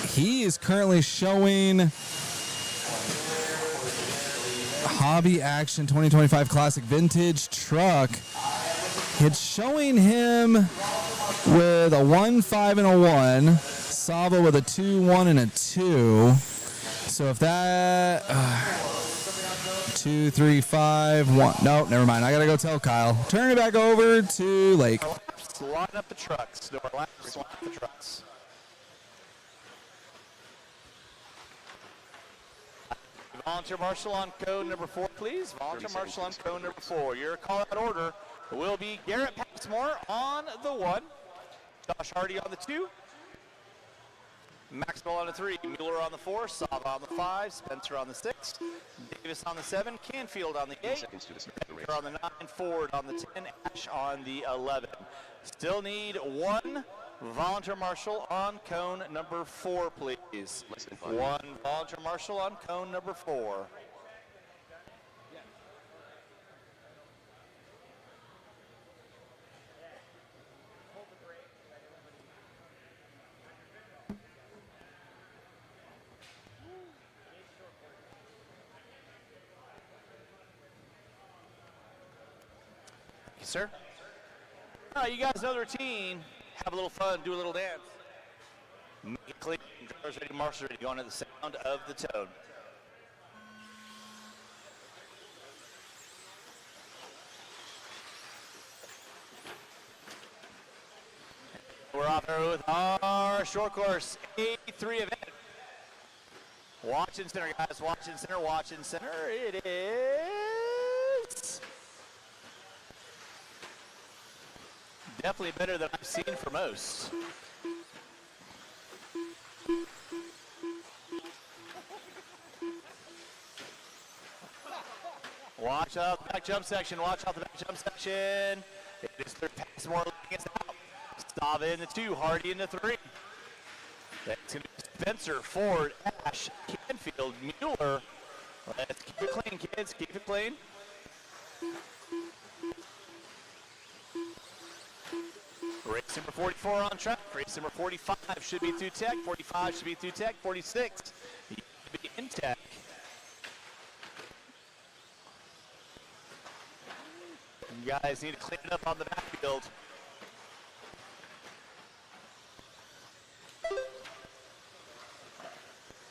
He is currently showing Hobby Action 2025 Classic Vintage Truck. It's showing him with a 1, 5, and a 1. Sava with a 2, 1, and a 2. So if that 2, 3, 5, 1. No, never mind. I gotta go tell Kyle. Turn it back over to Lake. Line up the trucks. No, line up the trucks. Volunteer marshal on code number 4, please. Volunteer marshal on code number 4. Your call-out order will be Garrett Passmore on the 1, Josh Hardy on the 2, Maxwell on the 3, Mueller on the 4, Sava on the 5, Spencer on the 6, Davis on the 7, Canfield on the 8, Becker on the 9, Ford on the 10, Ash on the 11. Still need one volunteer marshal on cone number 4, please. One volunteer marshal on cone number 4. Sir? All right, you guys know the routine. Have a little fun, do a little dance. Make it clean, drivers ready, marshals ready, going to the sound of the tone. We're off here with our short course A3 event. Watch in center, guys, watch in center, watch in center. It is definitely better than I've seen for most. Watch out the back jump section, watch out the back jump section. It is their pass more leading us out. Stava in the 2, Hardy in the 3. That's going to be Spencer, Ford, Ash, Canfield, Mueller. Let's keep it clean, kids, keep it clean. Race number 44 on track. Race number 45 should be through tech. 45 should be through tech. 46 should be in tech. You guys need to clean it up on the backfield.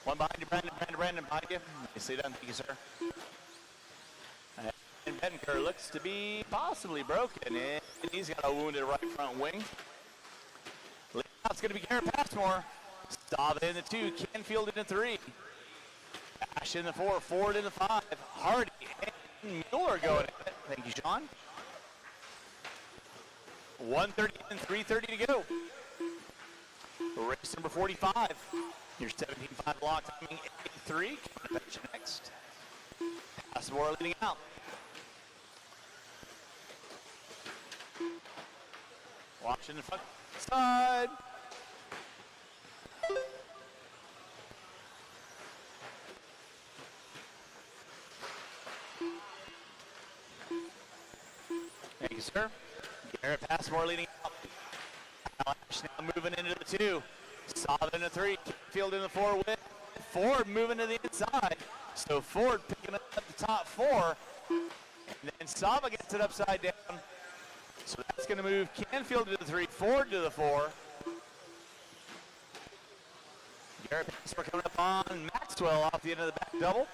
One behind you, Brandon behind you. Nicely done, thank you, sir. And Benker looks to be possibly broken, and he's got a wounded right front wing. It's going to be Garrett Passmore. Stava in the 2, Canfield in the 3. Ash in the 4, Ford in the 5. Hardy and Mueller going at it. Thank you, Sean. 1:30 and 3:30 to go. Race number 45. Your 17.5 block timing 8-3. Next. Passmore leading out. Watching the front side. Thank you, sir. Garrett Passmore leading out. Ash now moving into the 2. Sava in the 3. Canfield in the 4 with Ford moving to the inside. So Ford picking up the top 4. And then Sava gets it upside down. So that's going to move Canfield to the 3, Ford to the 4. Garrett Passmore coming up on Maxwell off the end of the back double.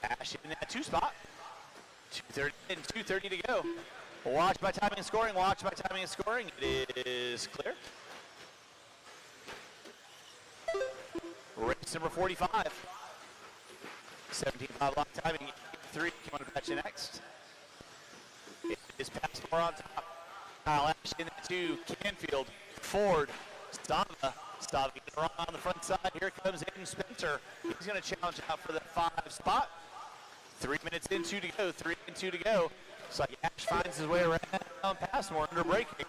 Ash in that 2 spot. 2:30 and 2:30 to go. Watch by timing and scoring, watch by timing and scoring. It is clear. Race number 45. 17.5 block timing. 3, come on to patch you next. It is Passmore on top. Kyle Ash in the 2, Canfield, Ford, Stava. Stava getting around on the front side. Here comes Aiden Spencer. He's going to challenge out for the 5 spot. 3 minutes in, 2 to go. 3 and 2 to go. Looks like Ash finds his way around Passmore under braking.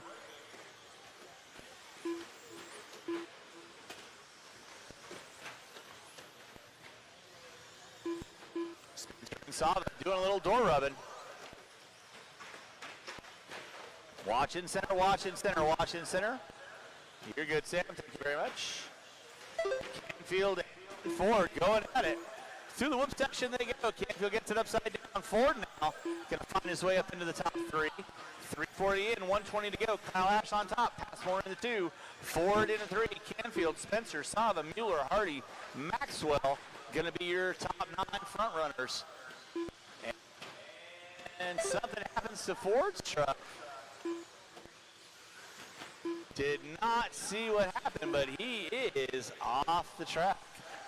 Sava doing a little door rubbing. Watch in center, watch in center, watch in center. You're good, Sam. Thank you very much. Canfield and Ford going at it. Through the whoop section they go. Canfield gets it upside down. Ford now going to find his way up into the top 3. 3:40 in, 1:20 to go. Kyle Ash on top. Passmore in the 2. Ford in the 3. Canfield, Spencer, Sava, Mueller, Hardy, Maxwell going to be your top 9 front runners. And something happens to Ford's truck. Did not see what happened, but he is off the track.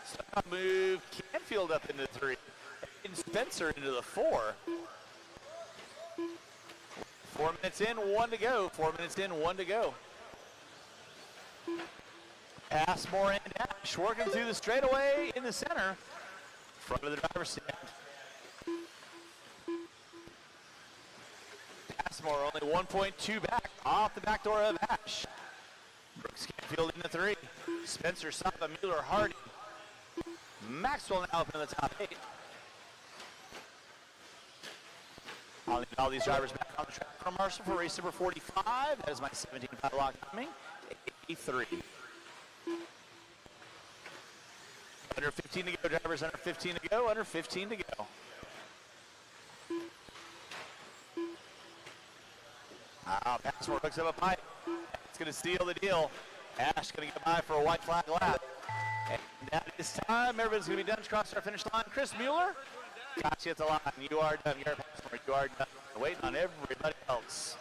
So now move Canfield up into 3 and Spencer into the 4. 4 minutes in, 1 to go. 4 minutes in, 1 to go. Passmore and Ash working through the straightaway in the center. Front of the driver's stand. Passmore only 1.2 back off the back door of Ash. Brooks Canfield in the 3. Spencer Sapa, Mueller, Hardy. Maxwell now up in the top 8. I'll need all these drivers back on the track from Marshall for race number 45. That is my 17.5 lock timing. 83. Under 15 to go, drivers under 15 to go, under 15 to go. Passmore hooks up a pipe. It's going to seal the deal. Ash going to get by for a white flag lap. And that is time. Everybody's going to be done across our finish line. Chris Mueller, got you at the line. You are done. You're Passmore. You are done. Waiting on everybody else.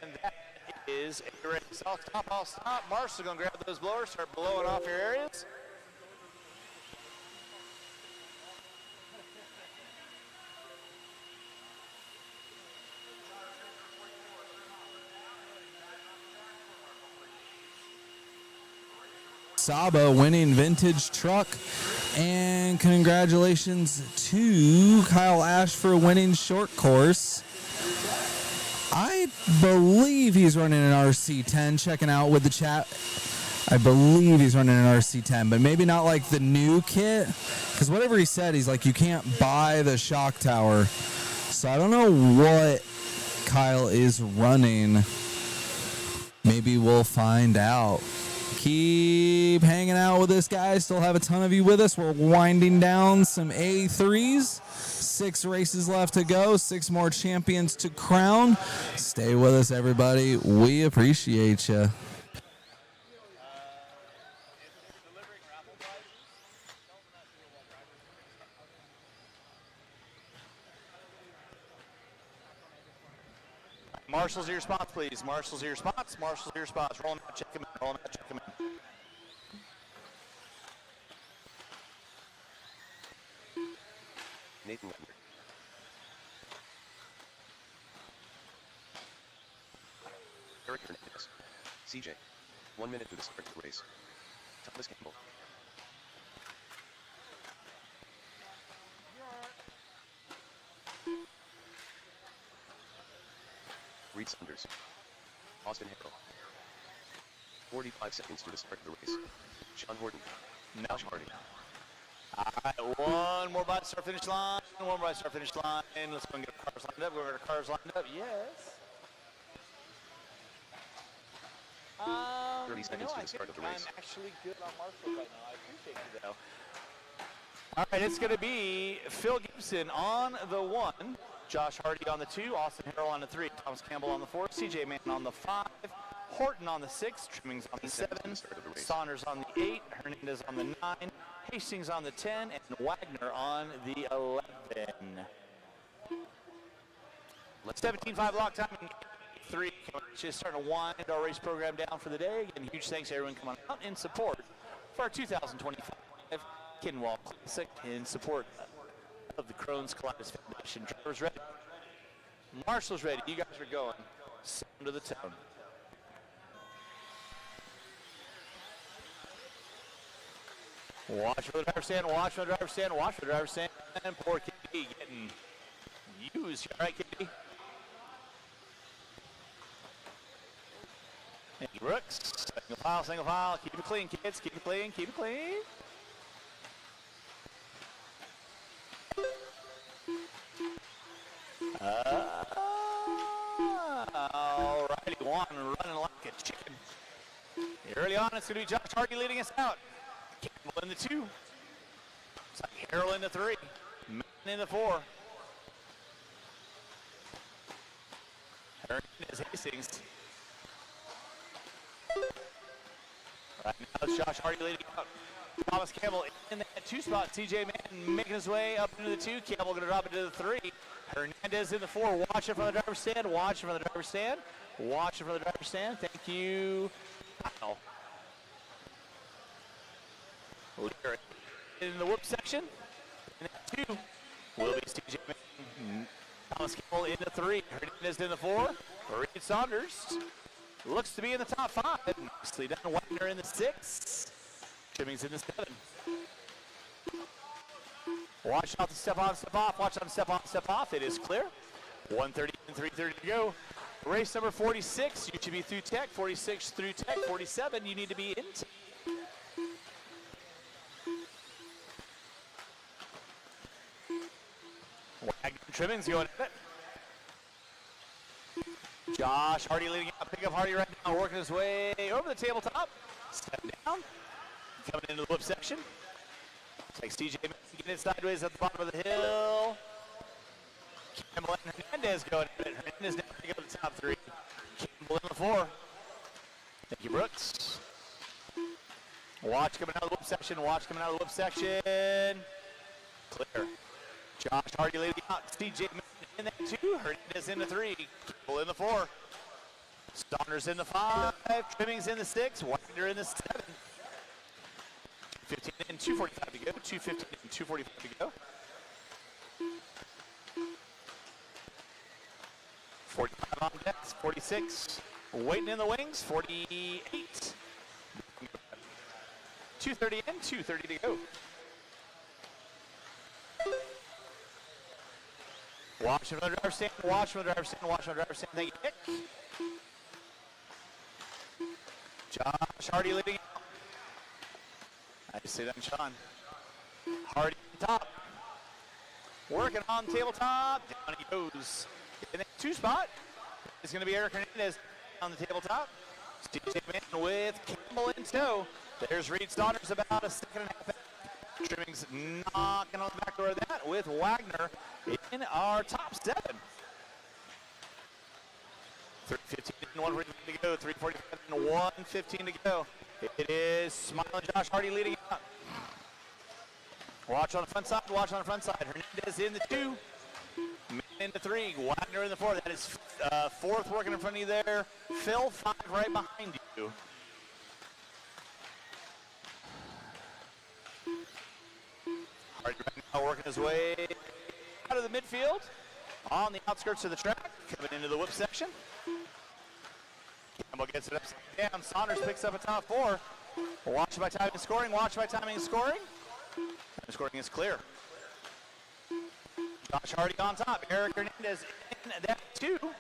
And that is a race. I'll stop. Marshall's going to grab those blowers, start blowing off your areas. Saba winning vintage truck, and congratulations to Kyle Ash for winning short course. I believe he's running an RC10, checking out with the chat. I believe he's running an RC10, but maybe not like the new kit, because whatever he said, he's like, you can't buy the shock tower. So I don't know what Kyle is running. Maybe we'll find out. Keep hanging out with us, guys. Still have a ton of you with us. We're winding down some A3s. 6 races left to go. 6 more champions to crown. Stay with us, everybody. We appreciate you. Marshals to your spots, please. Marshals to your spots. Marshals to your spots. Roll them out, check them in. Roll them out, check them in. Nathan Wagner. Eric Hernandez. CJ. 1 minute to the start of the race. Thomas Campbell. Reed Saunders. Austin Harrell. 45 seconds to the start of the race. Sean Horton. Josh Hardy. All right, one more by the start finish line. One more by the start finish line. Let's go and get our cars lined up. We're going to cars lined up. Yes. 30 seconds to the start of the race. I'm actually good on Marshall right now. I appreciate you, though. All right, it's going to be Phil Gibson on the 1, Josh Hardy on the 2, Austin Harrell on the 3, Thomas Campbell on the 4, CJ Mann on the 5, Horton on the 6, Trimmings on the 7, Saunders on the 8, Hernandez on the 9, Hastings on the 10, and Wagner on the 11. 17.5 lock time. 3. Just starting to wind our race program down for the day. Again, huge thanks to everyone coming out in support for our 2025 Kinwald Classic, in support of the Crohn's Colitis Foundation. Drivers ready. Marshall's ready. You guys are going. Sound to the tone. Watch for the driver's stand. Watch for the driver's stand. Watch for the driver's stand. And poor Katie getting used. All right, Katie. Thank you, Brooks. Single file, single file. Keep it clean, kids. Keep it clean, keep it clean. All righty, one running like a chicken. Early on, it's going to be Josh Hardy leading us out. Campbell in the 2. It's like Harrell in the 3. Mann in the 4. Hernandez Hastings. Right now it's Josh Hardy leading out. Thomas Campbell in that 2 spot. CJ Mann making his way up into the 2. Campbell going to drop it to the 3. Hernandez in the 4. Watch it from the driver's stand. Watch it from the driver's stand. Watch it from the driver's stand. Thank you. Wow. Lyric in the whoop section. And then 2 will be Steve J. Thomas Campbell into 3. Hernandez in the 4. Reed Saunders looks to be in the top 5. Nicely done. Wagner in the 6. Trimmings in the 7. Watch out the step on, step off. Watch out the step on, step off. It is clear. 1:30 and 3:30 to go. Race number 46, you should be through tech. 46 through tech. 47, you need to be in tech. Wagner Trimmings going at it. Josh Hardy leading out. Pick up Hardy right now, working his way over the tabletop. Step down. Coming into the whoop section. Takes TJ getting it sideways at the bottom of the hill. Campbell and Hernandez going at it. Hernandez down to pick up the top 3. Campbell in the 4. Thank you, Brooks. Watch coming out of the whoop section. Watch coming out of the whoop section. Clear. Josh Hardy leading out. TJ in that 2. Hernandez in the 3. Campbell in the 4. Saunders in the 5. Trimmings in the 6. Wagner in the 7. 15 and 2:45 to go. 2:15 and 2:45 to go. 45 on decks. 46 waiting in the wings. 48. 2:30 in. 2:30 to go. Watch from the driver's stand. Watch from the driver's stand. Watch from the driver's stand. Thank you, Nick. Josh Hardy leading out. Nicely done, Sean. Hardy on top. Working on tabletop. Down he goes. In that 2 spot is going to be Eric Hernandez on the tabletop. Steve Mann with Campbell in tow. There's Reed Saunders about a second and a half back. Trimmings knocking on the back door of that with Wagner in our top 7. 3:15 and 1:45 to go. 3:45 and 1:15 to go. It is Smiling Josh Hardy leading out. Watch on the front side. Watch on the front side. Hernandez in the 2. Man in the 3. Wagner in the 4. That is 4th working in front of you there. Phil 5 right behind you. Hardy right now working his way out of the midfield on the outskirts of the track. Coming into the whoop section. Campbell gets it upside down. Saunders picks up a top 4. Watch by timing and scoring. Watch by timing and scoring. The scoring is clear. Josh Hardy on top. Eric Hernandez in that 2.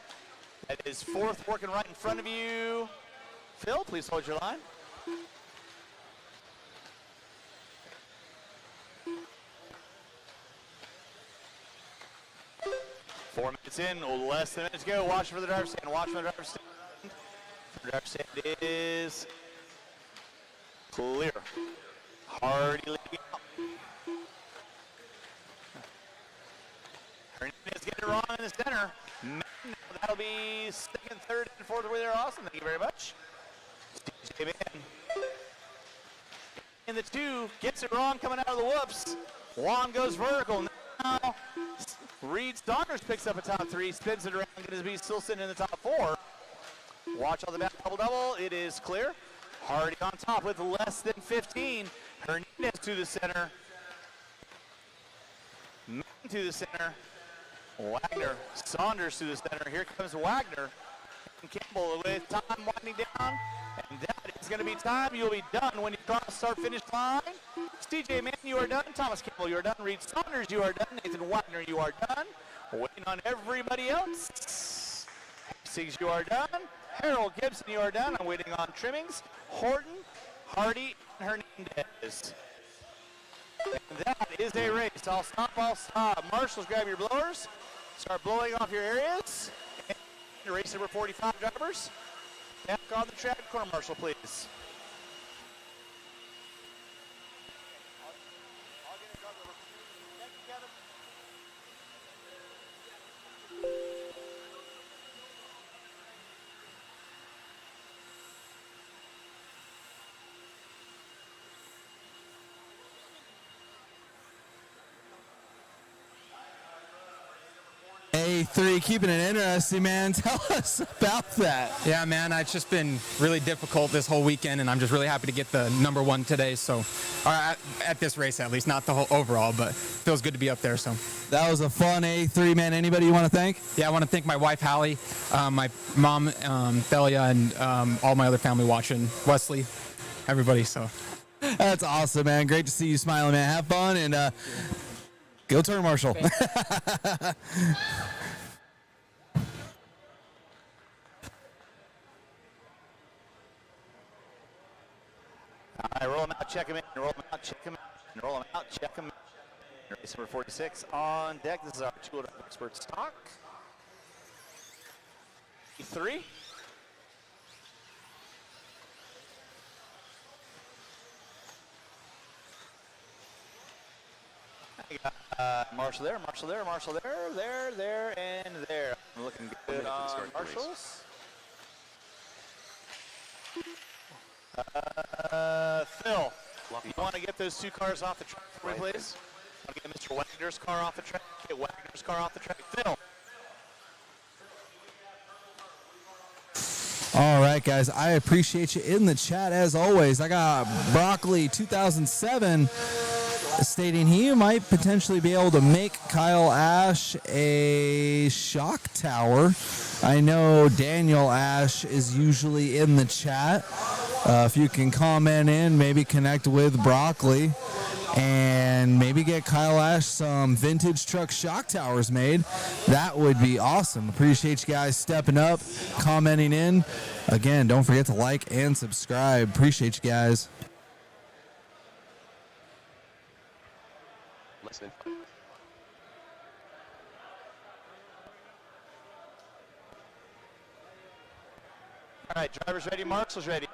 That is 4th working right in front of you. Phil, please hold your line. Four minutes in, less than a minute to go. Watch for the driver's stand. Watch for the driver's stand. The driver's stand is clear. Hardy leading out. Hernandez getting it wrong in the center. That'll be 2nd, 3rd, and 4th where they're awesome. Thank you very much. Steve Mann in the 2 gets it wrong coming out of the whoops. Juan goes vertical. Now Reed Saunders picks up a top 3, spins it around, going to be still sitting in the top 4. Watch on the back double. It is clear. Hardy on top with less than 15. Hernandez to the center. Mann to the center. Wagner. Saunders to the center. Here comes Wagner. And Campbell with time winding down. And that is going to be time. You'll be done when you cross start finish line. TJ Mann, you are done. Thomas Campbell, you are done. Reed Saunders, you are done. Nathan Wagner, you are done. Waiting on everybody else. Hastings, you are done. Harold Gibson, you are done. I'm waiting on Trimmings, Horton, Hardy, and Hernandez. And that is a race. I'll stop. Marshals, grab your blowers. Start blowing off your areas. And race number 45 drivers. Back on the track. Corner marshal, please. A3, keeping it interesting, man. Tell us about that. Yeah, man, it's just been really difficult this whole weekend, and I'm just really happy to get the number one today. So, at this race at least, not the whole overall, but feels good to be up there. So that was a fun A3, man. Anybody you want to thank? Yeah, I want to thank my wife Hallie, my mom Thalia, and all my other family watching, Wesley, everybody. So that's awesome, man. Great to see you smiling, man. Have fun and go turn Marshall. All right, roll them out, check them in, roll them out, check them in, roll them out, check them in. Race number 46 on deck. This is our two-wheel drive expert stock. 3. I got Marshall there, Marshall there, Marshall there, there, and there. Looking good on Marshalls. Phil, you want to get those two cars off the track for me, please? I'll get Mr. Wagner's car off the track. Get Wagner's car off the track. Phil. All right, guys. I appreciate you in the chat as always. I got Broccoli 2007 stating he might potentially be able to make Kyle Ash a shock tower. I know Daniel Ash is usually in the chat. If you can comment in, maybe connect with Broccoli and maybe get Kyle Ash some vintage truck shock towers made, that would be awesome. Appreciate you guys stepping up, commenting in. Again, don't forget to like and subscribe. Appreciate you guys. Less than 5. All right, drivers ready, marshals ready.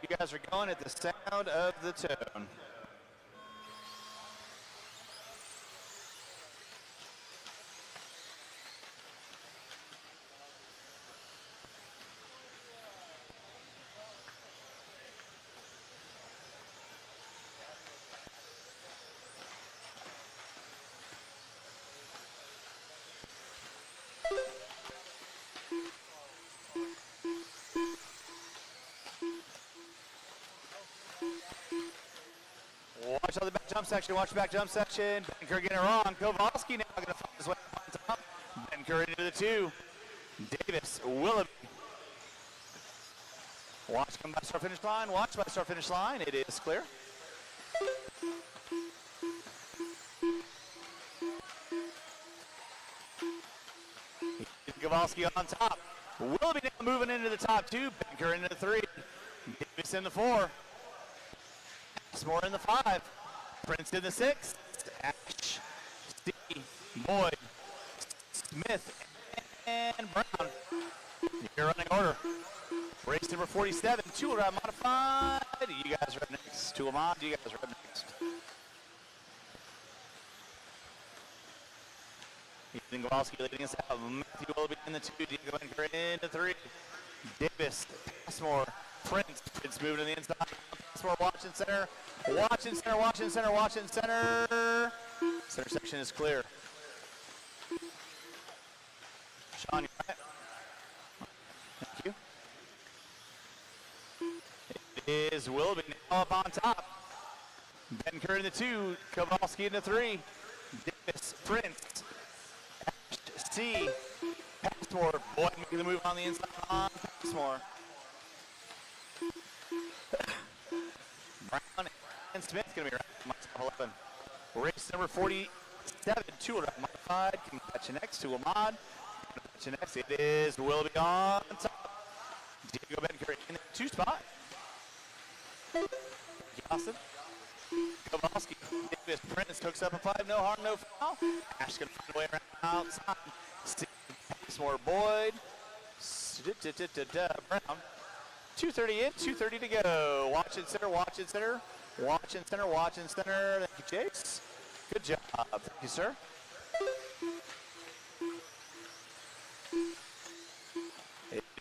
You guys are going at the sound of the tone. Watch on the back jump section, watch the back jump section. Ben Kerr getting it wrong. Kowalski now going to find his way on top. Ben Kerr into the 2. Davis, Willoughby. Watch come by start finish line, watch by start finish line. It is clear. Kowalski on top. Willoughby now moving into the top 2. Ben Kerr into the 3. Davis in the 4. More in the 5. Prince in the 6. Ash, Steve, Boyd, Smith, and Brown. Your running order. Race number 47. Two-wheel drive modified. You guys are up next. Two of them on. You guys are up next. Ethan Kowalski leading us out. Matthew Willoughby in the 2. Diego Benker in the 3. Davis, Passmore, Prince. Prince moving to the inside. Passmore watching center. Watching center, watching center, watching center. Center section is clear. Sean, you right? Thank you. It is Willoughby now up on top. Ben Kerr in the 2. Kowalski in the 3. Davis, Prince, Ash, C. Passmore. Boyd making the move on the inside on Passmore. Brown and Smith going to be right. 11. Race number 47. Two modified. Can catch you next to Ahmad. Catch you next. It is Willoughby on top. Diego Benker in the 2 spot. Austin. Kowalski. Davis Prince hooks up a 5. No harm, no foul. Ash going to find a way around outside. More Boyd. Brown. 2:30 in, 2:30 to go. Watch it center, watch it center. Watch and center, watch and center. Thank you, Chase. Good job. Thank you, sir.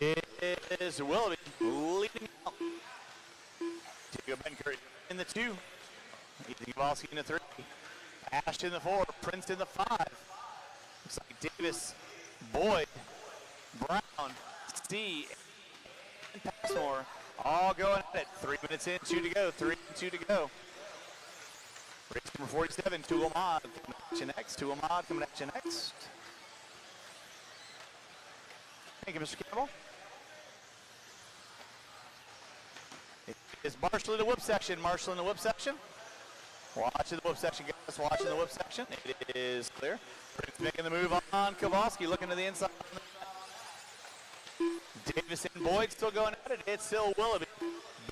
It is Willoughby leading out. Diego Benker in the 2. Ethan Kowalski in the 3. Ash in the 4. Prince in the 5. Looks like Davis, Boyd, Brown, C, and Passmore all going at it. 3 minutes in, 2 to go. 3 and 2 to go. Race number 47, Tool Mod coming at you next. Tool Mod coming at you next. Thank you, Mr. Campbell. It is Marshall in the whip section. Marshall in the whip section. Watching the whip section, guys. Watching the whip section. It is clear. Prince making the move on Kowalski, looking to the inside. Davis and Boyd still going at it. It's still Willoughby,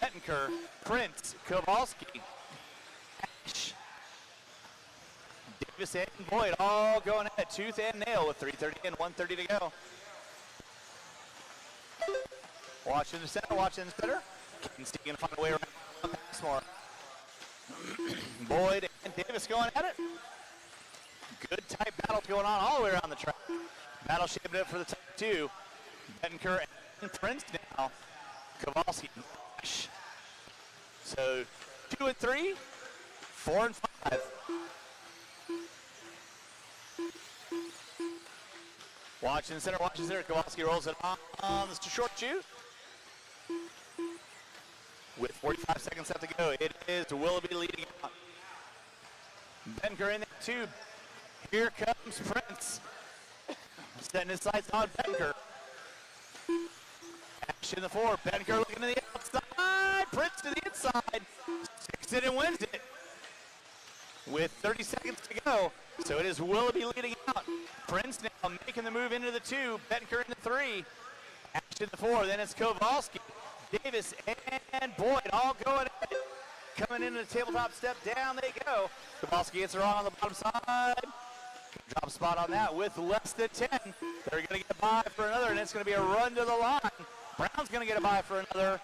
Bettenker, Prince, Kowalski, Ash. Davis and Boyd all going at it, tooth and nail with 3:30 and 1:30 to go. Watching the center, watching the center. Kinsey gonna find a way around Passmore. Boyd and Davis going at it. Good tight battle going on all the way around the track. Battle shaping up for the top two. Bettenker and Prince now. Kowalski and Ash. So 2 and 3, 4 and 5. Watching center, watching center. Kowalski rolls it on the short shoot. With 45 seconds left to go, it is Willoughby leading out. Bettenker in there too. Here comes Prince. Setting his sights on Bettenker. Ash in the 4. Bettenker looking to the outside. Prince to the inside. Sticks it and wins it. With 30 seconds to go. So it is Willoughby leading out. Prince now making the move into the 2. Bettenker in the 3. Ash in the 4. Then it's Kowalski. Davis and Boyd all going at it. Coming into the tabletop step, down they go. Kowalski gets it wrong on the bottom side. Drop spot on that with less than 10. They're going to get by for another, and it's going to be a run to the line. Brown's going to get a by for another.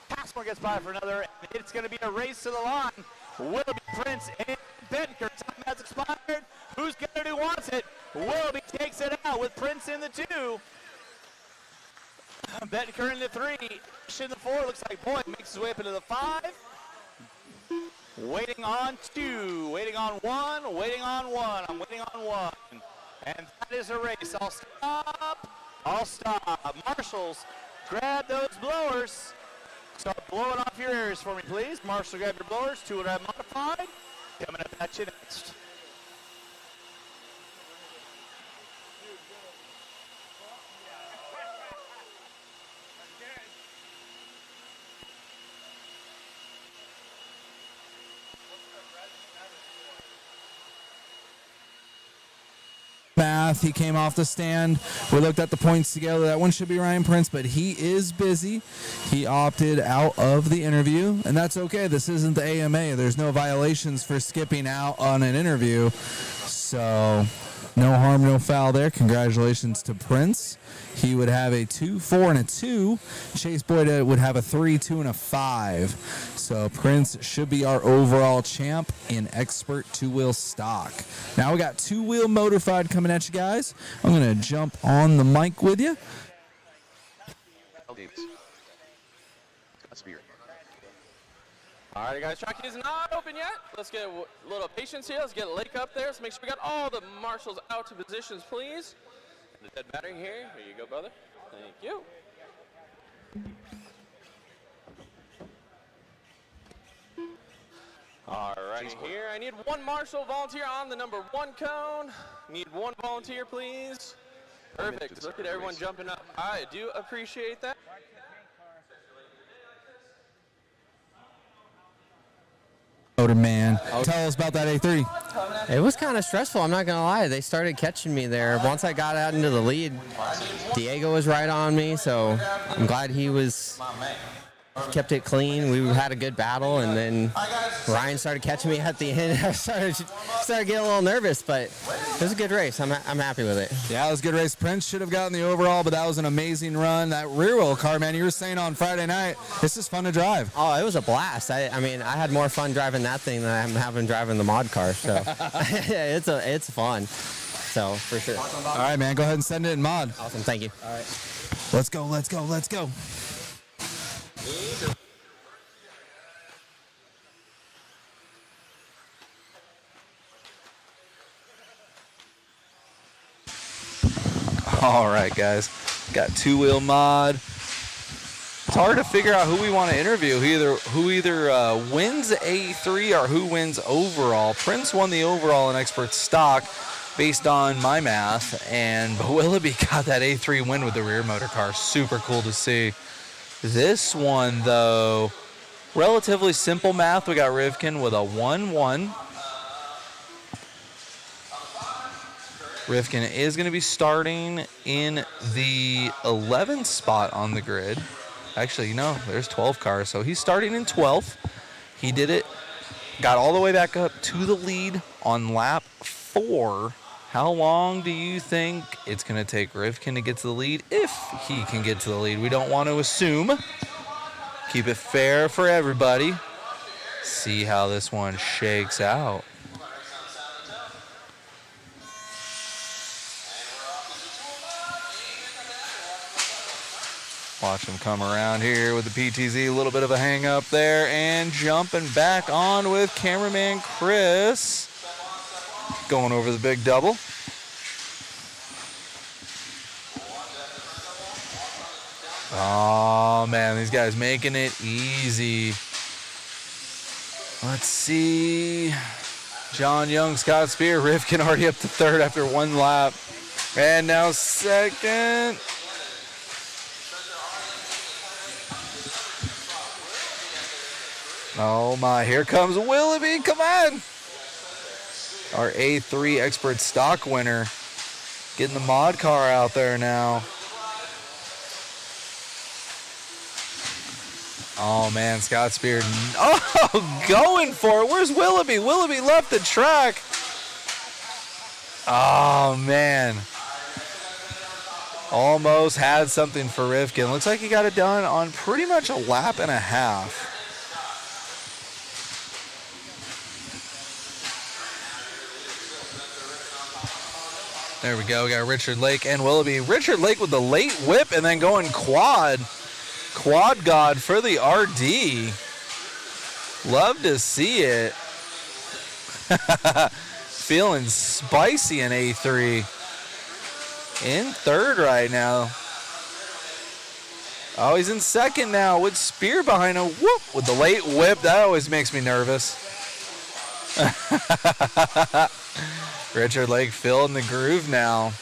Passmore gets by for another, and it's going to be a race to the line. Willoughby, Prince, and Bettenker. Time has expired. Who's going to do wants it? Willoughby takes it out with Prince in the 2. Bettenker in the 3. Ash in the 4. Looks like Boyd makes his way up into the 5. Waiting on 2. Waiting on 1. Waiting on 1. I'm waiting on 1. And that is a race. I'll stop. I'll stop. Marshals, grab those blowers. Start blowing off your ears for me, please. Marshall, grab your blowers. 2-wheel modified. Coming up at you next. Math, he came off the stand. We looked at the points together. That one should be Ryan Prince, but he is busy. He opted out of the interview, and that's okay. This isn't the AMA. There's no violations for skipping out on an interview. So no harm, no foul there. Congratulations to Prince. He would have a 2, 4, and a 2. Chase Boyd would have a 3, 2, and a 5. So Prince should be our overall champ in expert 2-wheel stock. Now we got 2-wheel motorfied coming at you guys. I'm going to jump on the mic with you. All right, guys, track is not open yet. Let's get a little patience here. Let's get Lake up there. Let's make sure we got all the marshals out to positions, please. The dead battery here. Here you go, brother. Thank you. All right, here. I need one marshal volunteer on the number 1 cone. Need one volunteer, please. Perfect. Look at everyone jumping up. I do appreciate that. Man, tell us about that A3. It was kind of stressful, I'm not going to lie. They started catching me there. Once I got out into the lead, Diego was right on me, so I'm glad he kept it clean. We had a good battle, and then Ryan started catching me at the end. I started getting a little nervous, but it was a good race. I'm happy with it. Yeah, it was a good race. Prince should have gotten the overall, but that was an amazing run. That rear wheel car, man, you were saying on Friday night, this is fun to drive. Oh, it was a blast. I mean, I had more fun driving that thing than I'm having driving the mod car. So it's fun. So for sure. All right, man, go ahead and send it in mod. Awesome, thank you. All right. Let's go, let's go, let's go. All right, guys. Got two-wheel mod. It's hard to figure out who we want to interview. Who either wins A3 or who wins overall. Prince won the overall in expert stock based on my math, and Willoughby got that A3 win with the rear motor car. Super cool to see. This one, though, relatively simple math. We got Rivkin with a 1-1. Rivkin is going to be starting in the 11th spot on the grid. Actually, there's 12 cars, so he's starting in 12th. He did it, got all the way back up to the lead on lap 4. How long do you think it's going to take Rivkin to get to the lead? If he can get to the lead. We don't want to assume. Keep it fair for everybody. See how this one shakes out. Watch him come around here with the PTZ. A little bit of a hang up there. And jumping back on with cameraman Chris. Going over the big double. Oh, man. These guys making it easy. Let's see. John Young, Scott Spear. Rivkin already up to third after one lap. And now second. Oh my, here comes Willoughby, come on! Our A3 expert stock winner. Getting the mod car out there now. Oh man, Scott Spear. Oh, going for it. Where's Willoughby? Willoughby left the track. Oh man. Almost had something for Rivkin. Looks like he got it done on pretty much a lap and a half. There we go. We got Richard Lake and Willoughby. Richard Lake with the late whip and then going quad. Quad God for the RD. Love to see it. Feeling spicy in A3. In third right now. Oh, he's in second now with Spear behind him. Whoop! With the late whip. That always makes me nervous. Richard Lake filling the groove now.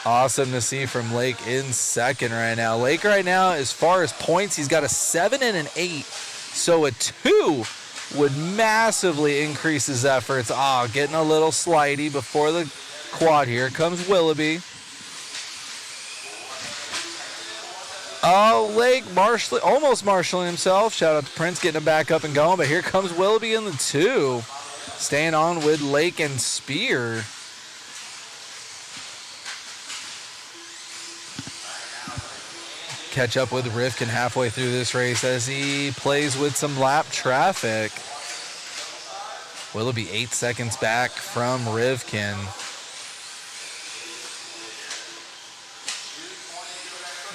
Awesome to see from Lake in second right now. Lake right now, as far as points, he's got a 7 and an 8. So a 2 would massively increase his efforts. Getting a little slidey before the quad here. Comes Willoughby. Oh, Lake almost marshalling himself. Shout out to Prince getting him back up and going. But here comes Willoughby in the 2. Staying on with Lake and Spear. Catch up with Rivkin halfway through this race as he plays with some lap traffic. Willoughby 8 seconds back from Rivkin.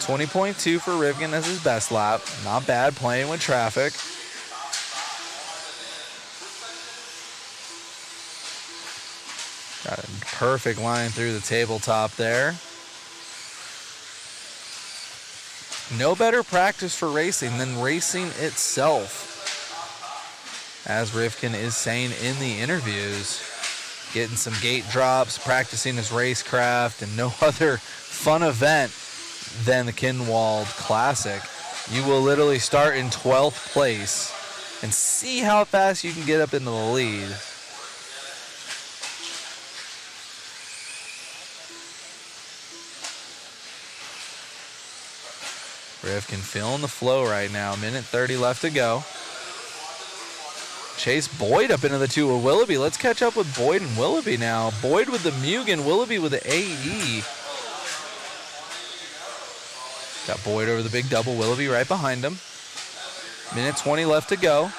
20.2 for Rivkin as his best lap. Not bad playing with traffic. Got a perfect line through the tabletop there. No better practice for racing than racing itself. As Rivkin is saying in the interviews, getting some gate drops, practicing his racecraft, and no other fun event than the Kinwald Classic. You will literally start in 12th place and see how fast you can get up into the lead. Rivkin feeling the flow right now. Minute 30 left to go. Chase Boyd up into the 2 with Willoughby. Let's catch up with Boyd and Willoughby now. Boyd with the Mugen, Willoughby with the AE. Got Boyd over the big double, Willoughby right behind him. Minute 20 left to go.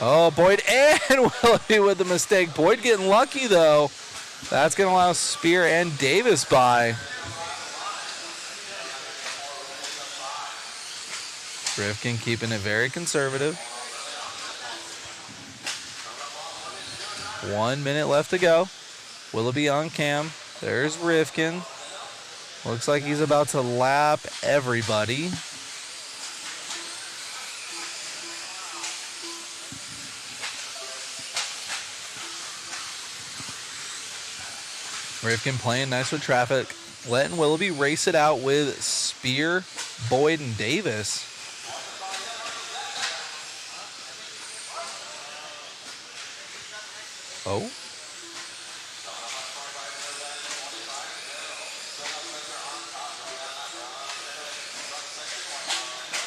Oh, Boyd and Willoughby with the mistake. Boyd getting lucky, though. That's going to allow Spear and Davis by. Rivkin keeping it very conservative. 1 minute left to go. Willoughby on cam. There's Rifkin. Looks like he's about to lap everybody. Rifkin playing nice with traffic. Letting Willoughby race it out with Spear, Boyd, and Davis. Oh.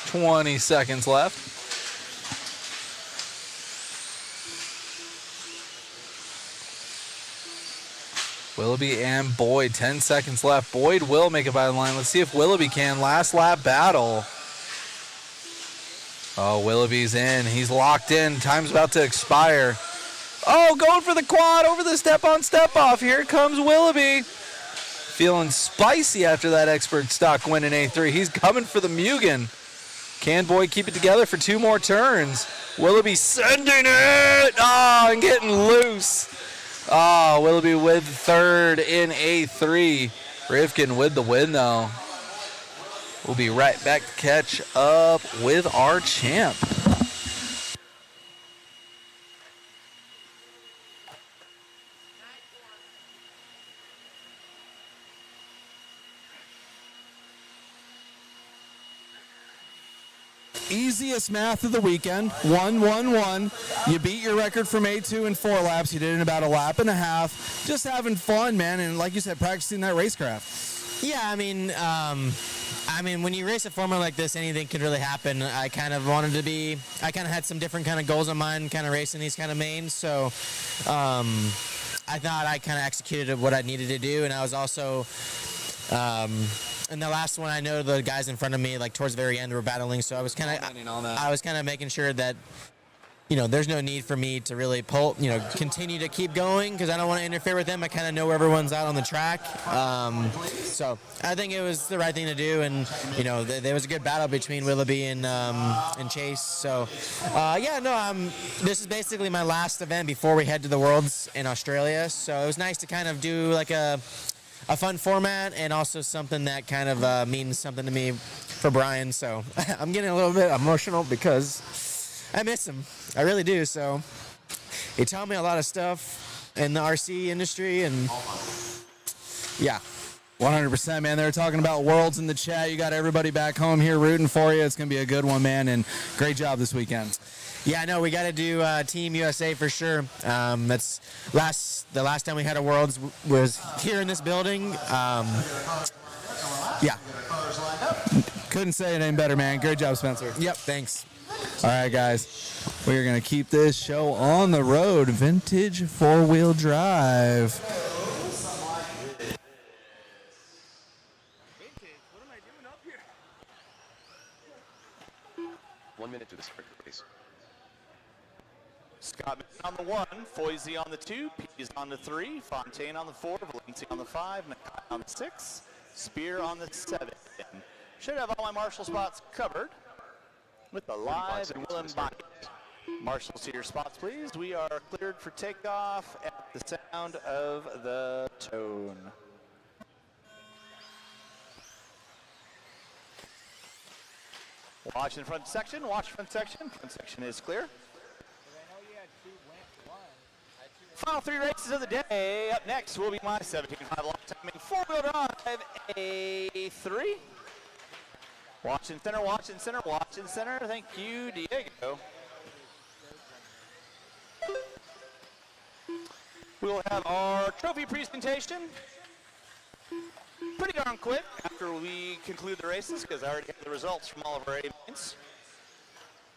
"20 seconds left. Willoughby and Boyd, 10 seconds left. Boyd will make it by the line. Let's see if Willoughby can. Last lap battle. Oh, Willoughby's in. He's locked in. Time's about to expire. Oh, going for the quad over the step-on, step-off. Here comes Willoughby. Feeling spicy after that expert stock win in A3. He's coming for the Mugen. Can Boyd keep it together for 2 more turns? Willoughby sending it! Oh, and getting loose. Oh, Willoughby with third in A3. Rifkin with the win, though. We'll be right back to catch up with our champ. Easiest math of the weekend, 1-1-1. You beat your record from A2 in 4 laps. You did it in about a lap and a half. Just having fun, man, and like you said, practicing that racecraft. Yeah, I mean, when you race a formula like this, anything could really happen. I kind of had some different kind of goals in mind, kind of racing these kind of mains. So I thought I kind of executed what I needed to do, and I was also. In the last one, I know the guys in front of me, like towards the very end, were battling. So I was kind of making sure that, there's no need for me to really continue to keep going because I don't want to interfere with them. I kind of know where everyone's out on the track. So I think it was the right thing to do. And, there was a good battle between Willoughby and Chase. So, this is basically my last event before we head to the Worlds in Australia. So it was nice to kind of do like a fun format and also something that kind of means something to me for Brian. So I'm getting a little bit emotional because I miss him. I really do. So he taught me a lot of stuff in the RC industry, and yeah. 100%, man. They were talking about Worlds in the chat. You got everybody back home here rooting for you. It's going to be a good one, man, and great job this weekend. Yeah, no, we got to do Team USA for sure. That's the last time we had a Worlds was here in this building. Yeah. Couldn't say it any better, man. Great job, Spencer. Yep, thanks. All right, guys. We are going to keep this show on the road. Vintage four-wheel drive. One minute to the start of the race. Scott on the 1, Foisey on the 2, Pease on the 3, Fontaine on the 4, Valencia on the 5, Nakai on the 6, Spear on the 7. Should have all my marshal spots covered with the live and will invite. Marshals to your spots, please. We are cleared for takeoff at the sound of the tone. Watch in front section, watch front section. Front section is clear. Final 3 races of the day. Up next will be my 17.5 long timing 4-wheel drive A3. Watch in center, watch in center, watch in center. Thank you, Diego. We'll have our trophy presentation pretty darn quick after we conclude the races because I already have the results from all of our A mains.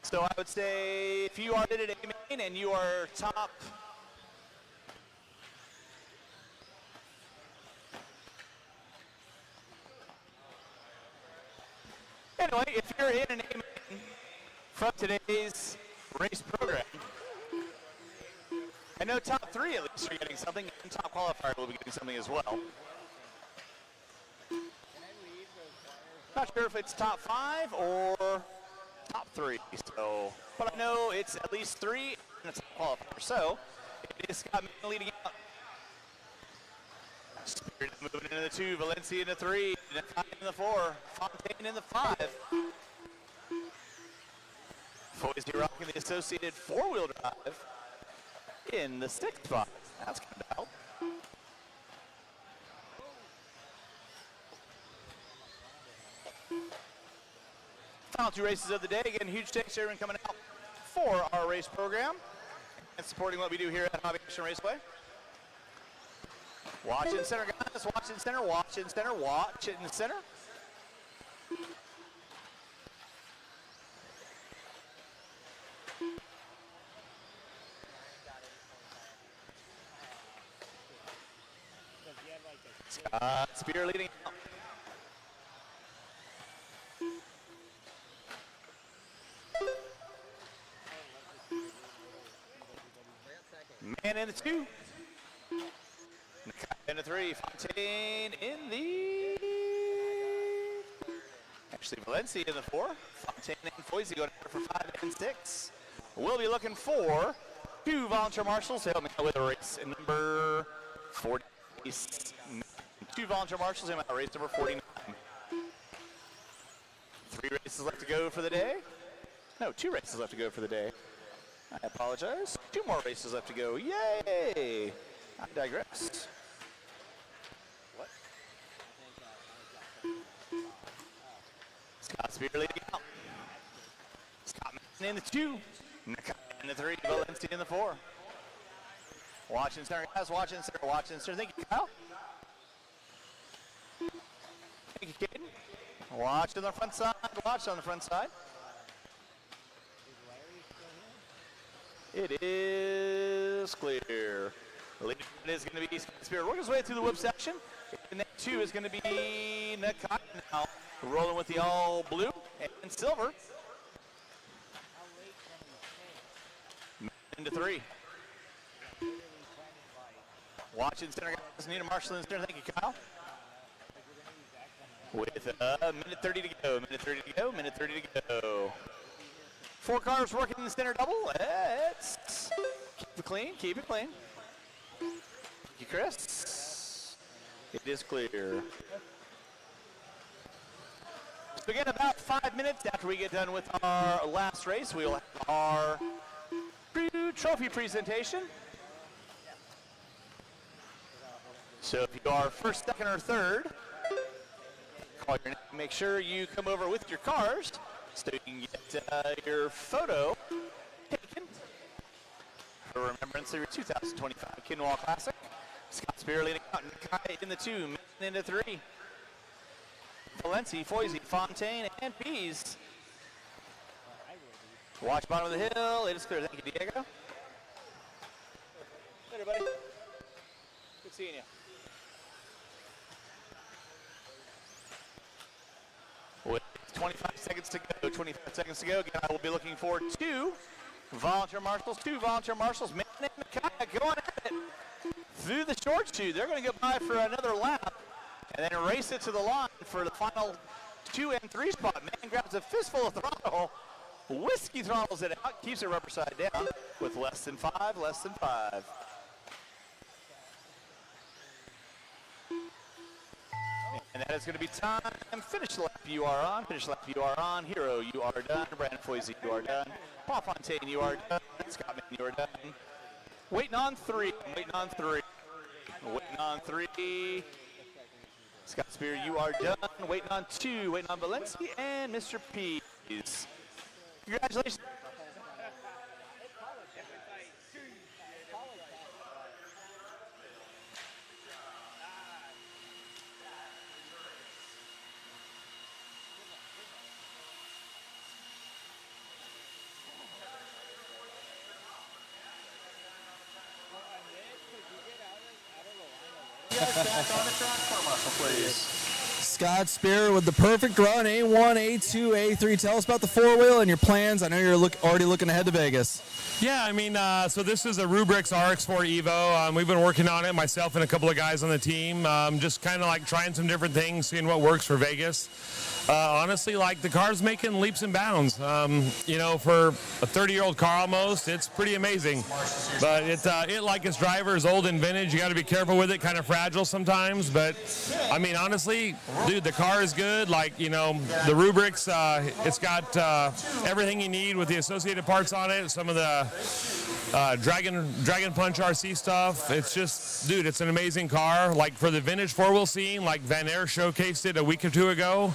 So I would say if you are at A main and you are top anyway, if you're in an A main from today's race program, I know top 3 at least are getting something, and top qualifier will be getting something as well. Not sure if it's top 5 or top 3, so, but I know it's at least 3 and it's a qualifier. So, It is Scott Mann leading out. Spirit moving into the 2, Valencia in the 3, Nakai in the 4, Fontaine in the 5. Foisey rocking the associated 4-wheel drive in the 6th spot. That's kind of out. Final 2 races of the day. Again, huge stakes everyone coming out for our race program and supporting what we do here at Hobby Action Raceway. Watch it in center, guys. Watch it in center. Watch it in center. Watch it in center. Spear leading out. Man in the 2. Nakai in the 3. Fontaine in the... Actually, Valencia in the 4. Fontaine and Foisey going for 5 and 6. We'll be looking for 2 volunteer marshals to help me out with a race in number 40. 2 volunteer marshals in race number 49. 3 races left to go for the day. No, 2 races left to go for the day. I apologize. 2 more races left to go. Yay! I digress. What? Scott Spear leading out. Scott Mann in the 2. Nakai in the 3. Valencia in the 4. Watching center, guys. Watching center. Watching center. Thank you, Kyle. Thank you, Caden. Watch on the front side. Watch on the front side. It is clear. The lead is going to be Spear. Working his way through the whip section. And then 2 is going to be Nakai now, rolling with the all blue and silver. Into 3. Watching center, guys. Nina Marshall in center. Thank you, Kyle. With a minute 30 to go. Minute 30 to go. Minute 30 to go. 4 cars working in the center double. Let's keep it clean. Keep it clean. Thank you, Chris. It is clear. So again, about 5 minutes after we get done with our last race, we'll have our trophy presentation. So if you are first, second, or third, call your name. Make sure you come over with your cars so you can get your photo taken for remembrance of your 2025 Kinwald Classic. Scott Spear leading out, Nakai in the 2, Mann in the 3. Valencia, Foisey, Fontaine, and Pease. Watch bottom of the hill. It is clear. Thank you, Diego. Later, buddy. Good seeing you. With 25 seconds to go, 25 seconds to go. Again, I will be looking for 2 volunteer marshals. 2 volunteer marshals. Mann and Nakai going at it through the short shoe. They're going to go by for another lap and then race it to the line for the final 2 and 3 spot. Man grabs a fistful of throttle. Whiskey throttles it out, keeps it rubber side down with less than 5, less than 5. And that is going to be time. Finish lap you are on. Finish lap you are on. Hero, you are done. Brandon Foisey, you are done. Paul Fontaine, you are done. Scott Mann, you are done. Waiting on 3. Waiting on 3. Waiting on 3. Scott Spear, you are done. Waiting on 2. Waiting on Valencia and Mr. Pease. Congratulations. Back on the track for Marshall, please. Scott Spear with the perfect run, A1, A2, A3. Tell us about the four-wheel and your plans. I know you're already looking ahead to Vegas. Yeah, I mean, so this is a Rubrix RX4 Evo. We've been working on it, myself and a couple of guys on the team, just kind of like trying some different things, seeing what works for Vegas. Honestly, like the car's making leaps and bounds. You know, for a 30-year-old car almost, it's pretty amazing. But it like its driver is old and vintage. You got to be careful with it, kind of fragile sometimes. But I mean, honestly, dude, the car is good. Like, you know, the Rubrix, it's got everything you need with the associated parts on it. Some of the Dragon Punch RC stuff. It's just, dude, it's an amazing car. Like for the vintage four-wheel scene, like Van Air showcased it a week or two ago.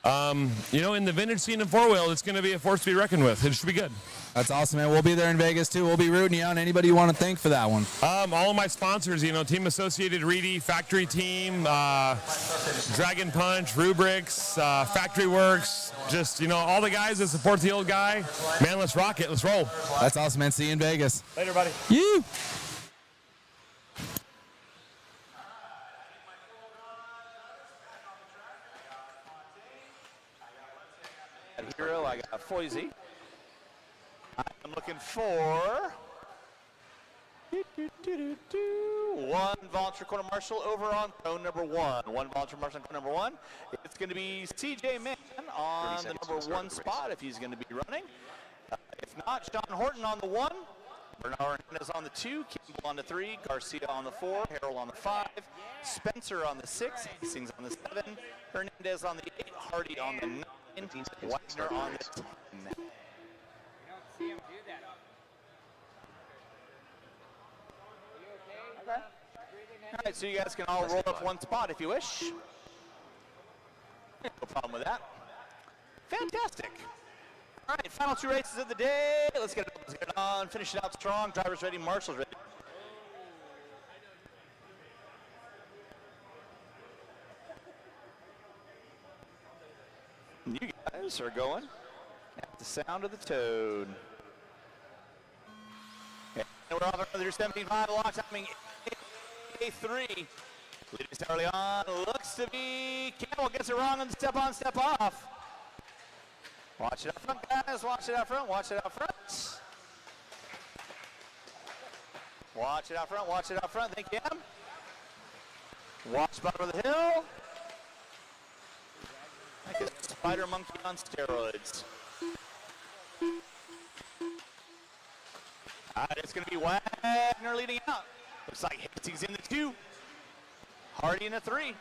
You know, in the vintage scene of four-wheel, it's going to be a force to be reckoned with. It should be good. That's awesome, man. We'll be there in Vegas, too. We'll be rooting you on. Anybody you want to thank for that one? All of my sponsors, you know, Team Associated Reedy, Factory Team, Dragon Punch, Rubrix, Factory Works, just, you know, all the guys that support the old guy. Man, let's rock it. Let's roll. That's awesome, man. See you in Vegas. Later, buddy. You. Hero, I got Foisey. I'm looking for one volunteer quarter marshal over on cone number 1. One volunteer marshal on cone number 1. It's going to be CJ Mann on the number 1 spot if he's going to be running. If not, Sean Horton on the 1. Bernard Hernandez on the 2, Kimball on the 3, Garcia on the 4, Harrell on the 5, Spencer on the 6, Hastings on the 7, Hernandez on the 8, Hardy on the 9, Wagner on the 10. See him do that. Okay. All right, so you guys can all roll up one spot if you wish. No problem with that. Fantastic. All right, final 2 races of the day. Let's get it on. Finish it out strong. Drivers ready. Marshals ready. You guys are going at the sound of the toad. And we're off another 17.5 lock timing A3. Leading star early on looks to be Campbell, gets it wrong on the step on, step off. Watch it out front, guys. Watch it out front. Watch it out front. Watch it out front. Watch it out front. Thank you. Watch bottom of the hill. Like a spider monkey on steroids. All right, it's going to be Wagner leading out. Looks like Hastings in the 2. Hardy in the 3.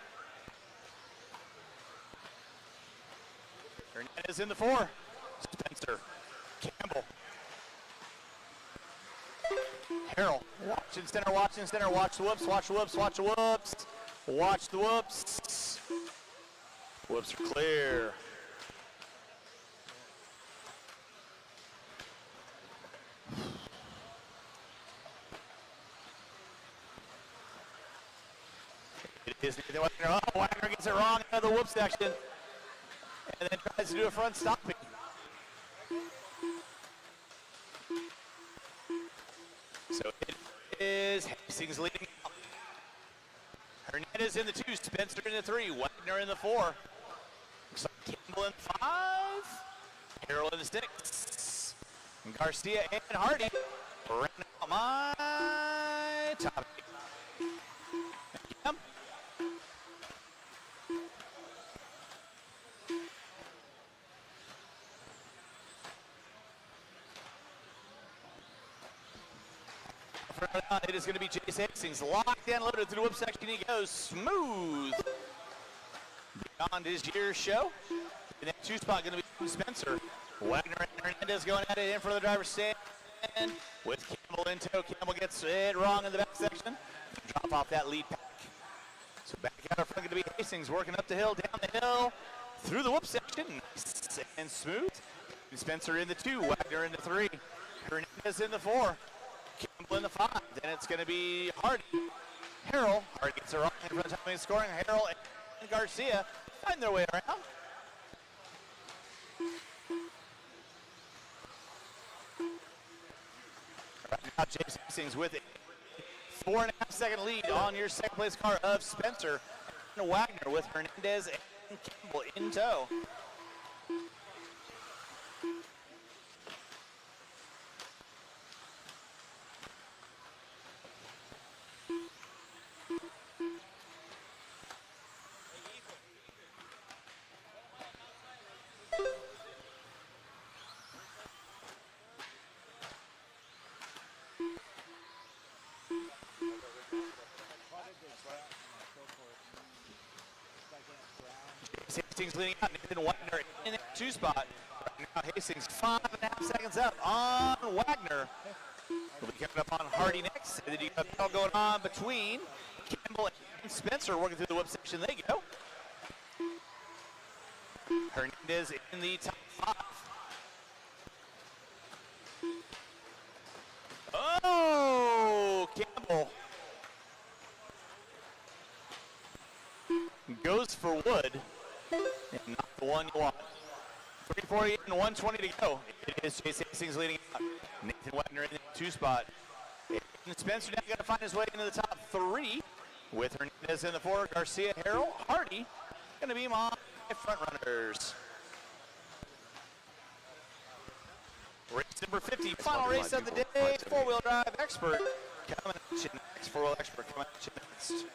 Hernandez in the 4. Spencer. Campbell. Harrell. Watch in center, watch in center. Watch the whoops, watch the whoops, watch the whoops. Watch the whoops. Whoops are clear. It is Wagner. Oh, Wagner gets it wrong out of the whoop section. And then tries to do a front stopping. So it is Hastings leading out. Hernandez in the 2, Spencer in the 3, Wagner in the 4. Looks like Kimball in the 5, Harrell in the 6, and Garcia and Hardy round out my top 8. Thank you. It is going to be Chase Hastings, locked and loaded through the whip section. He goes smooth beyond his year's show. In that 2 spot, going to be Spencer. Wagner and Hernandez going at it in front of the driver's stand with Campbell in tow. Campbell gets it wrong in the back section. Drop off that lead pack. So back out in front, going to be Hastings working up the hill, down the hill, through the whoop section. Nice and smooth. Spencer in the 2, Wagner in the 3, Hernandez in the 4. Kimball in the 5. Then it's going to be Hardy. Harrell. Hardy gets it wrong in front of timing scoring. Harrell and Garcia find their way around. Right now, James Hastings with a 4.5-second lead on your second place car of Spencer. Wagner with Hernandez and Campbell in tow. Hastings leading out. Nathan Wagner in the 2 spot. Right now Hastings 5.5 seconds up on Wagner. We'll be coming up on Hardy next. And then you got a battle going on between Campbell and Spencer working through the whip section. They go. Hernandez in the top 5. Oh, Campbell goes for wood. And not the one you want. 3:48 and 1:20 to go. It is Chase Hastings leading out. Nathan Wagner in the 2 spot. And Spencer now got to find his way into the top 3 with Hernandez in the 4. Garcia, Harrell, Hardy going to be my front runners. Race number 50, final race of the day. 4-wheel drive expert coming at you next. 4-wheel expert coming at you next.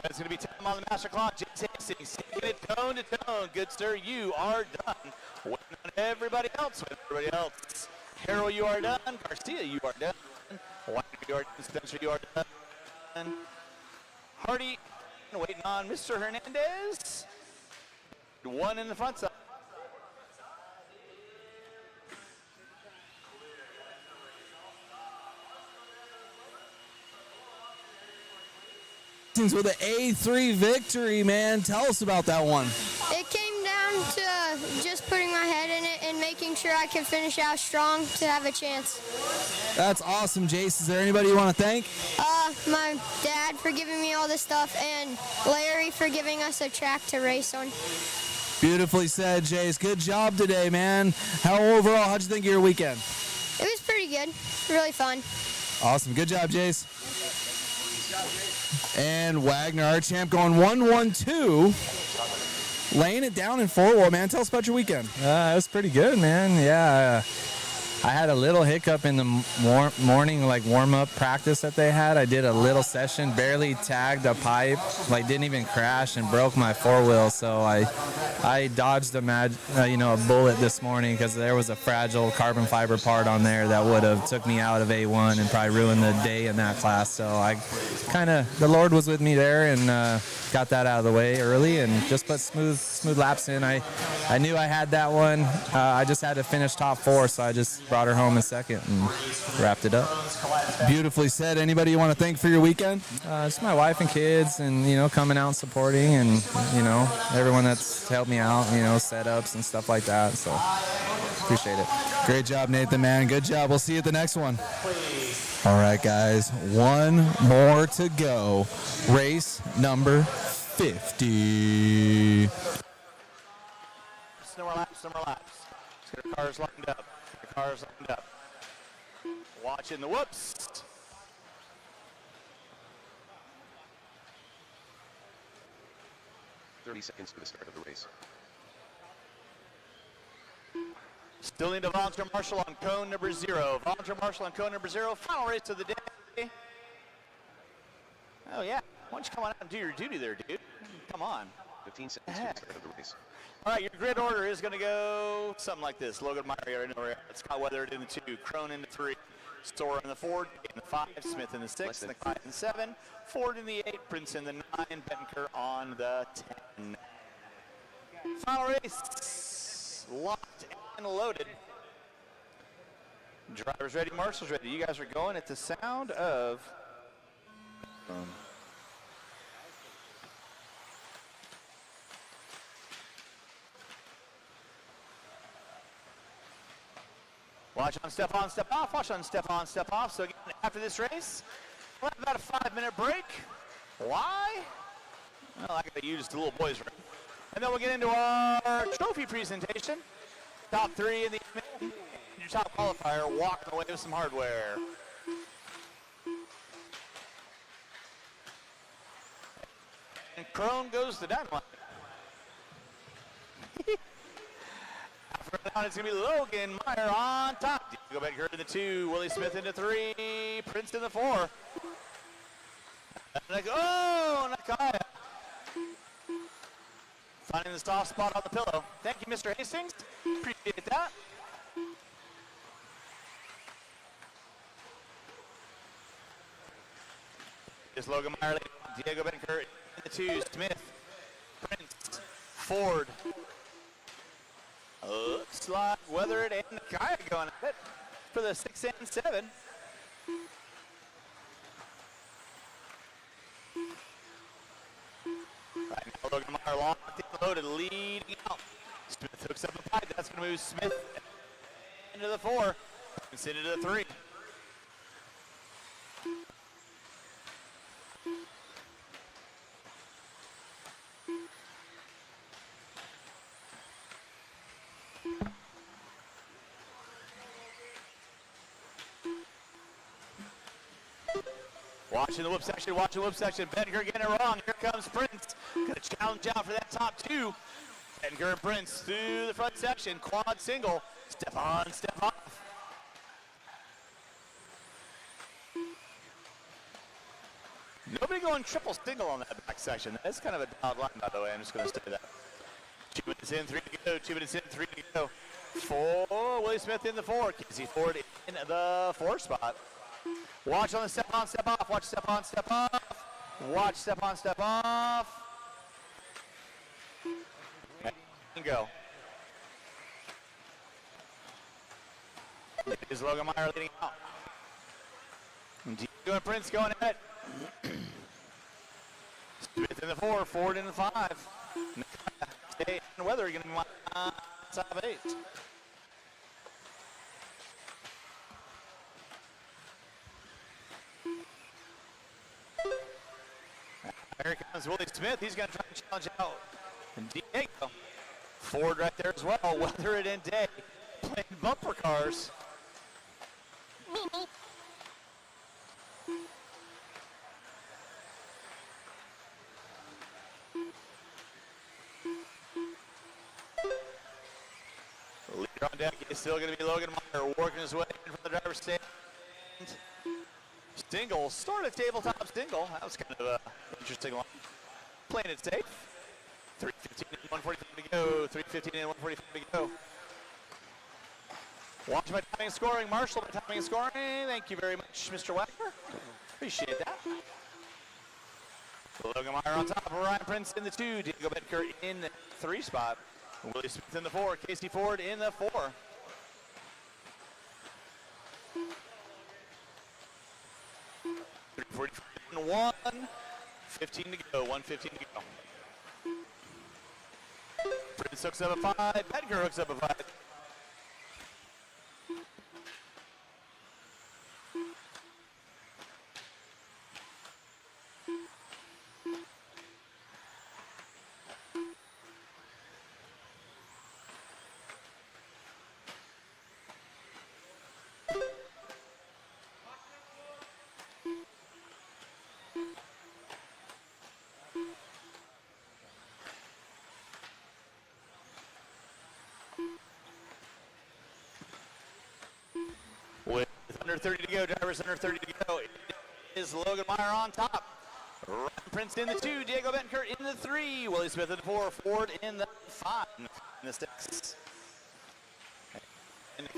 That's going to be time on the master clock. James Hastings taking it tone to tone. Good sir, you are done. Waiting on everybody else. Harrell, you are done. Garcia, you are done. Wagner, you are done. Spencer, you are done. Hardy, waiting on Mr. Hernandez. 1 in the front side. With an A3 victory, man. Tell us about that one. It came down to just putting my head in it and making sure I can finish out strong to have a chance. That's awesome, Jace. Is there anybody you want to thank? My dad for giving me all this stuff and Larry for giving us a track to race on. Beautifully said, Jace. Good job today, man. How'd you think of your weekend? It was pretty good. Really fun. Awesome. Good job, Jace. And Wagner, our champ, going 1-1-2. Laying it down in 4-wheel, man. Tell us about your weekend. It was pretty good, man. Yeah. I had a little hiccup in the morning, like warm-up practice that they had. I did a little session, barely tagged a pipe, like didn't even crash and broke my 4-wheel. So I dodged a bullet this morning because there was a fragile carbon fiber part on there that would have took me out of A1 and probably ruined the day in that class. So the Lord was with me there and got that out of the way early and just put smooth laps in. I knew I had that one. I just had to finish top 4, so I just brought her home in second and wrapped it up. Beautifully said. Anybody you want to thank for your weekend? Just my wife and kids and, coming out and supporting and, everyone that's helped me out, setups and stuff like that. So appreciate it. Great job, Nathan, man. Good job. We'll see you at the next one. All right, guys. One more to go. Race number 50. No more laps. Let's get our cars lined up. Watching the whoops. "30 seconds to the start of the race. Still need a volunteer marshal on cone number 0. Final race of the day. Oh yeah. Why don't you come on out and do your duty there, dude? Come on. 15 seconds to the start of the race. All right, your grid order is going to go something like this. Logan Meyer, you already know where Scott Weathered in the 2, Crone in the 3, Storer in the 4, in the 5, Smith in the 6, McFly in the 7, Ford in the 8, Prince in the 9, Bettenker on the 10. Final race, locked and loaded. Drivers ready, marshals ready. You guys are going at the sound of... Watch on, step on, step off. Watch on, step on, step off. So again, after this race, we'll have about a 5-minute break. Why? Well, I gotta use the little boys' room. And then we'll get into our trophy presentation. Top 3 in the your top qualifier walking away with some hardware. And Crone goes to Dynamite. After that, it's going to be Logan Meyer on top. Diego Bettenker in the 2, Willie Smith in the 3, Prince in the 4. Oh, Nakaya. Finding the soft spot on the pillow. Thank you, Mr. Hastings. Appreciate that. Here's Logan Meyer, Diego Bettenker in the 2, Smith, Prince, Ford. Looks like Weathered and Nakaya going at it for the 6 and 7. Right now, Logan Meyer locked in, loaded, leading out. Smith hooks up a pipe. That's going to move Smith into the 4, Prince into the 3. Watching the whip section, Bettenker getting it wrong. Here comes Prince. Gonna challenge out for that top 2. Bettenker and Prince through the front section. Quad single. Step on, step off. Nobody going triple single on that back section. That's kind of a odd line, by the way. I'm just gonna say that. 2 minutes in, 3 to go. 2 minutes in, 3 to go. 4, Willie Smith in the 4. Casey Ford in the 4 spot. Watch on the step on, step off. Watch step on, step off. Watch step on, step off. And go. Is Logan Meyer leading out. Diego and Prince going ahead. Smith in the 4, Ford in the 5. Stay and Weather going to be on top of 8. Here comes Willie Smith. He's going to try and challenge out Diego. Ford right there as well. Weather it in Day. Playing bumper cars. Leader on deck is still going to be Logan Meyer working his way in from the driver's stand. Single, start a tabletop single. That was kind of an interesting one. Playing it safe. 3:15 and 1:45 to go. 3:15 and 1:45 to go. Watch my timing and scoring. Marshall, my timing and scoring. Thank you very much, Mr. Wagner. Appreciate that. Logan Meyer on top. Ryan Prince in the 2. Diego Bettenker in the 3 spot. Willie Smith in the 4. Casey Ford in the 4. 3:41, 15 to go, 1:15 to go. Prince hooks up a 5, Bettenker hooks up a 5. With under 30 to go, drivers under 30 to go, it is Logan Meyer on top. Ryan Prince in the 2, Diego Betancourt in the 3, Willie Smith in the 4, Ford in the 5, in the 6. And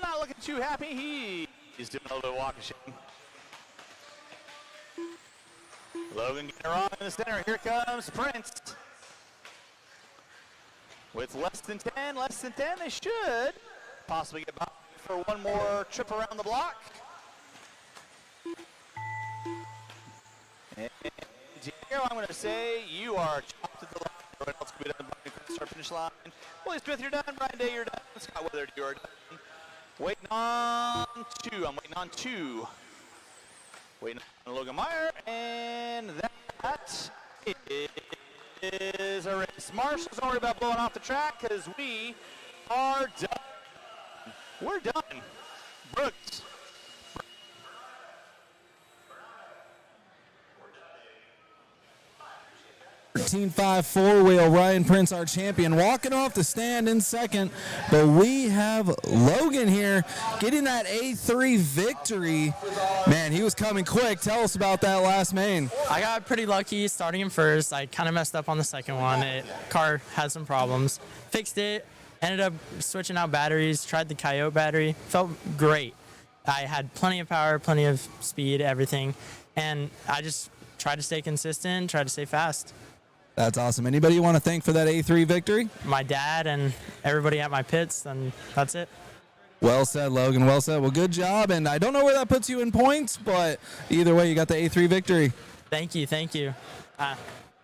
not looking too happy. He's doing a little bit of walk of shame. Logan getting it wrong in the center. Here comes Prince. With less than 10, they should possibly get by for one more trip around the block. And Diego, I'm going to say you are chopped at the line. Everyone else can be done by the start finish line. Willie Smith, you're done. Brian Day, you're done. Scott Willard, you're done. Waiting on 2. I'm waiting on 2. Waiting on Logan Meyer, and that is a race. Marshall's already about blowing off the track because we are done. We're done. Brooks. Team 5 four-wheel, Ryan Prince, our champion, walking off the stand in second. But we have Logan here getting that A3 victory. Man, he was coming quick. Tell us about that last main. I got pretty lucky starting in first. I kind of messed up on the second one. Car had some problems. Fixed it. Ended up switching out batteries. Tried the Coyote battery. Felt great. I had plenty of power, plenty of speed, everything. And I just tried to stay consistent, tried to stay fast. That's awesome. Anybody you want to thank for that A3 victory? My dad and everybody at my pits, and that's it. Well said, Logan. Well said. Well, good job. And I don't know where that puts you in points, but either way, you got the A3 victory. Thank you. Thank you. All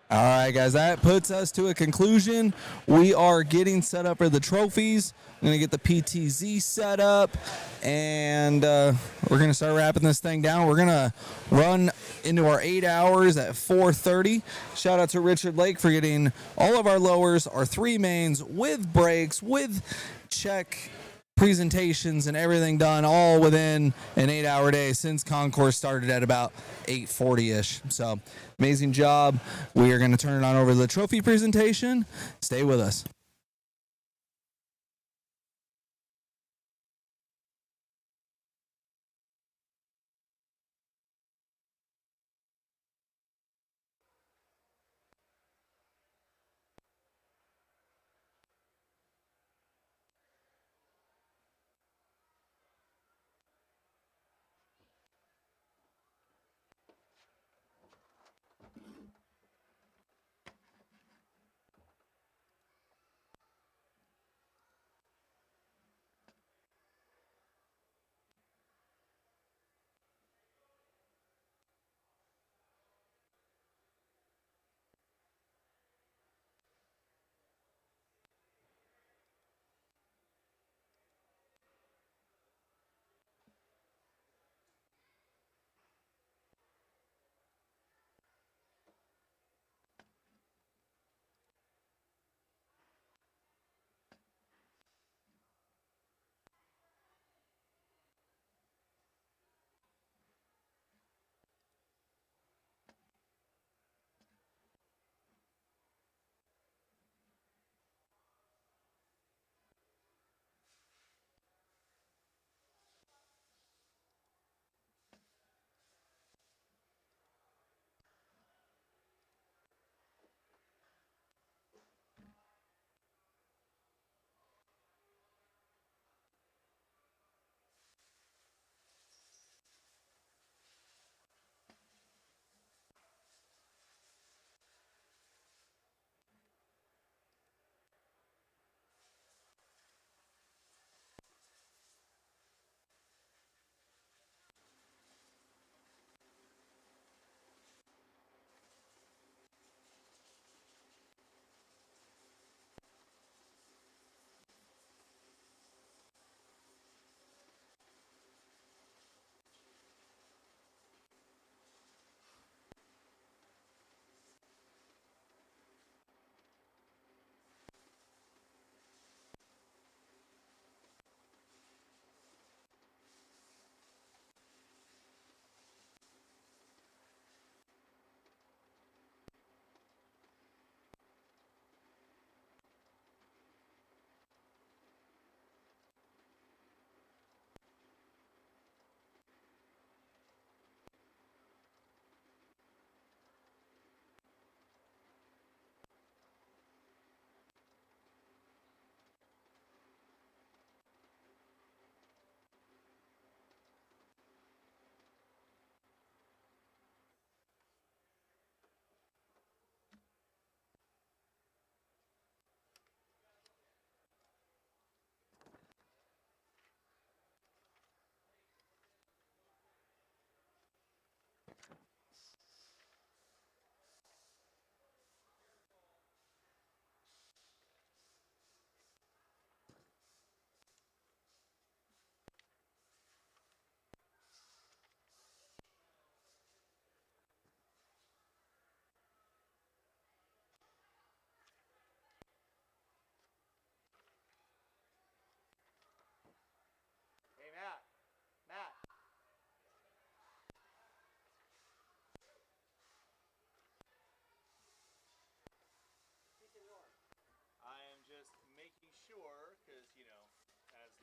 right, guys, that puts us to a conclusion. We are getting set up for the trophies. I'm going to get the PTZ set up, and we're going to start wrapping this thing down. We're going to run into our 8 hours at 4:30. Shout out to Richard Lake for getting all of our lowers, our 3 mains with brakes, with check presentations and everything done all within an 8-hour day since Concourse started at about 8:40-ish. So amazing job. We are going to turn it on over to the trophy presentation. Stay with us.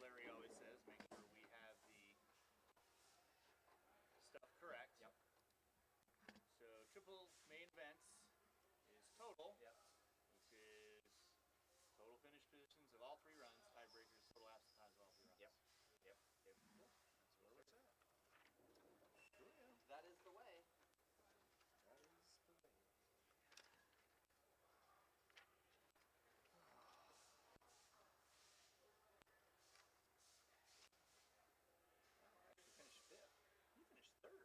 Larry always says, make sure we have the stuff correct. Yep. So triple main events is total, which is total finish positions of all 3 runs, tiebreakers, total absent times of all 3 runs. Yep. Cool. That's where we're at. That is the way. That is the way. Actually finished 5th. You finished 3rd.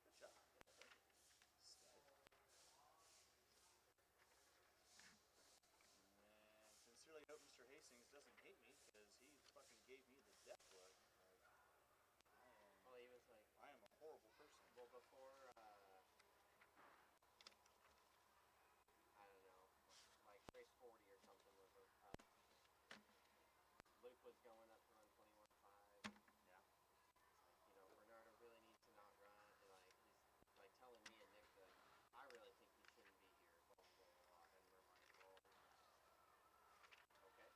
Good job. Stud. And sincerely hope Mr. Hastings doesn't hate me because he fucking gave me the death look. Well, he was like, I am a horrible person. well, before, I don't know, like race 40 or something was Luke was going up to run 21.5. Yeah. You know, Bernardo really needs to not run. And like, he's like telling me and Nick that I really think he shouldn't be here. Blah, blah, blah, blah. And we're like, well, okay.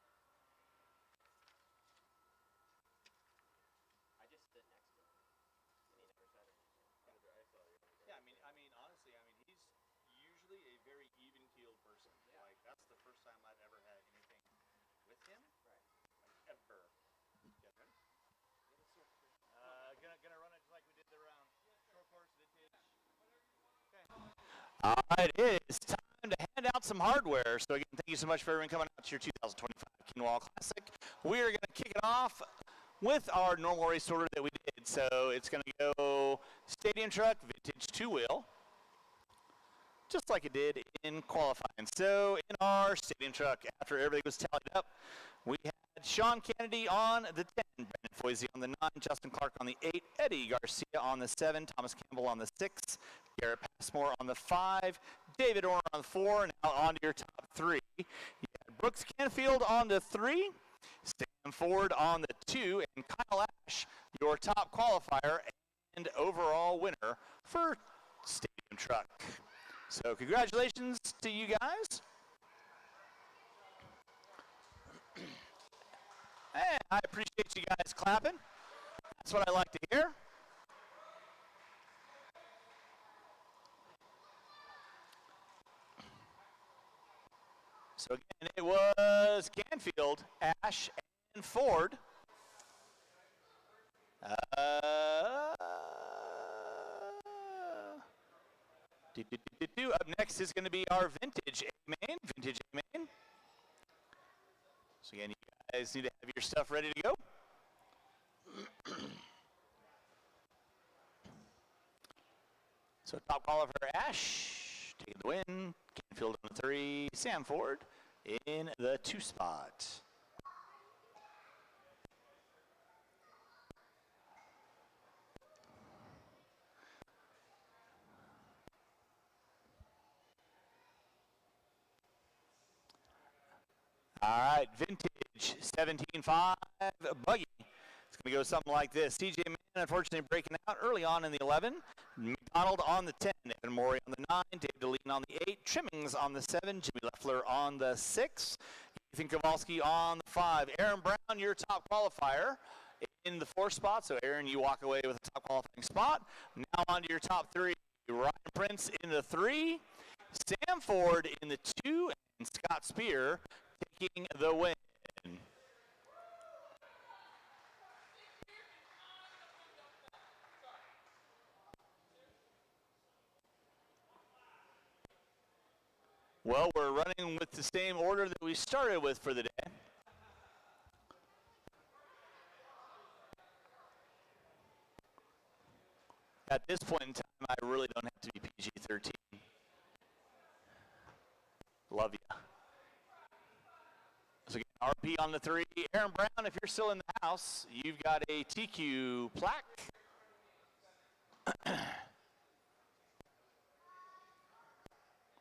I just stood next to him, and he never said anything. Yeah, I mean, honestly, he's usually a very even-keeled person. Yeah. Like, that's the first time I've ever had anything with him. Right. Like, ever. Get ready? Gonna run it just like we did the round. Short course, vintage. Okay. All right, it is time to hand out some hardware. So again, thank you so much for everyone coming out to your 2025 Kinwald Classic. We are gonna kick it off with our normal race order that we did. So it's going to go stadium truck, vintage 2-wheel, just like it did in qualifying. So in our stadium truck, after everything was tallied up, we had Sean Kennedy on the 10, Brandon Foisey on the 9, Justin Clark on the 8, Eddie Garcia on the 7, Thomas Campbell on the 6, Garrett Passmore on the 5, David Orr on the 4, now on to your top 3. You had Brooks Canfield on the 3, Sam Ford on the 2, and Kyle Ash, your top qualifier and overall winner for Stadium Truck. So congratulations to you guys. And I appreciate you guys clapping. That's what I like to hear. So again, it was Canfield, Ash, and Ford. Up next is going to be our vintage A-main. So again, you guys need to have your stuff ready to go. So top qualifier Ash taking the win. Canfield on the 3. Sam Ford in the 2 spot. All right, vintage 17.5 buggy. It's going to go something like this. CJ Mann, unfortunately, breaking out early on in the 11. McDonald on the 10. Evan Morey on the 9. Dave Deline on the 8. Trimmings on the 7. Jimmy Leffler on the 6. Ethan Kowalski on the 5. Aaron Brown, your top qualifier in the 4 spot. So, Aaron, you walk away with a top qualifying spot. Now on to your top 3. Ryan Prince in the 3. Sam Ford in the 2. And Scott Spear taking the win. Well, we're running with the same order that we started with for the day. At this point in time, I really don't have to be PG-13. Love you. So again, RP on the 3. Aaron Brown, if you're still in the house, you've got a TQ plaque.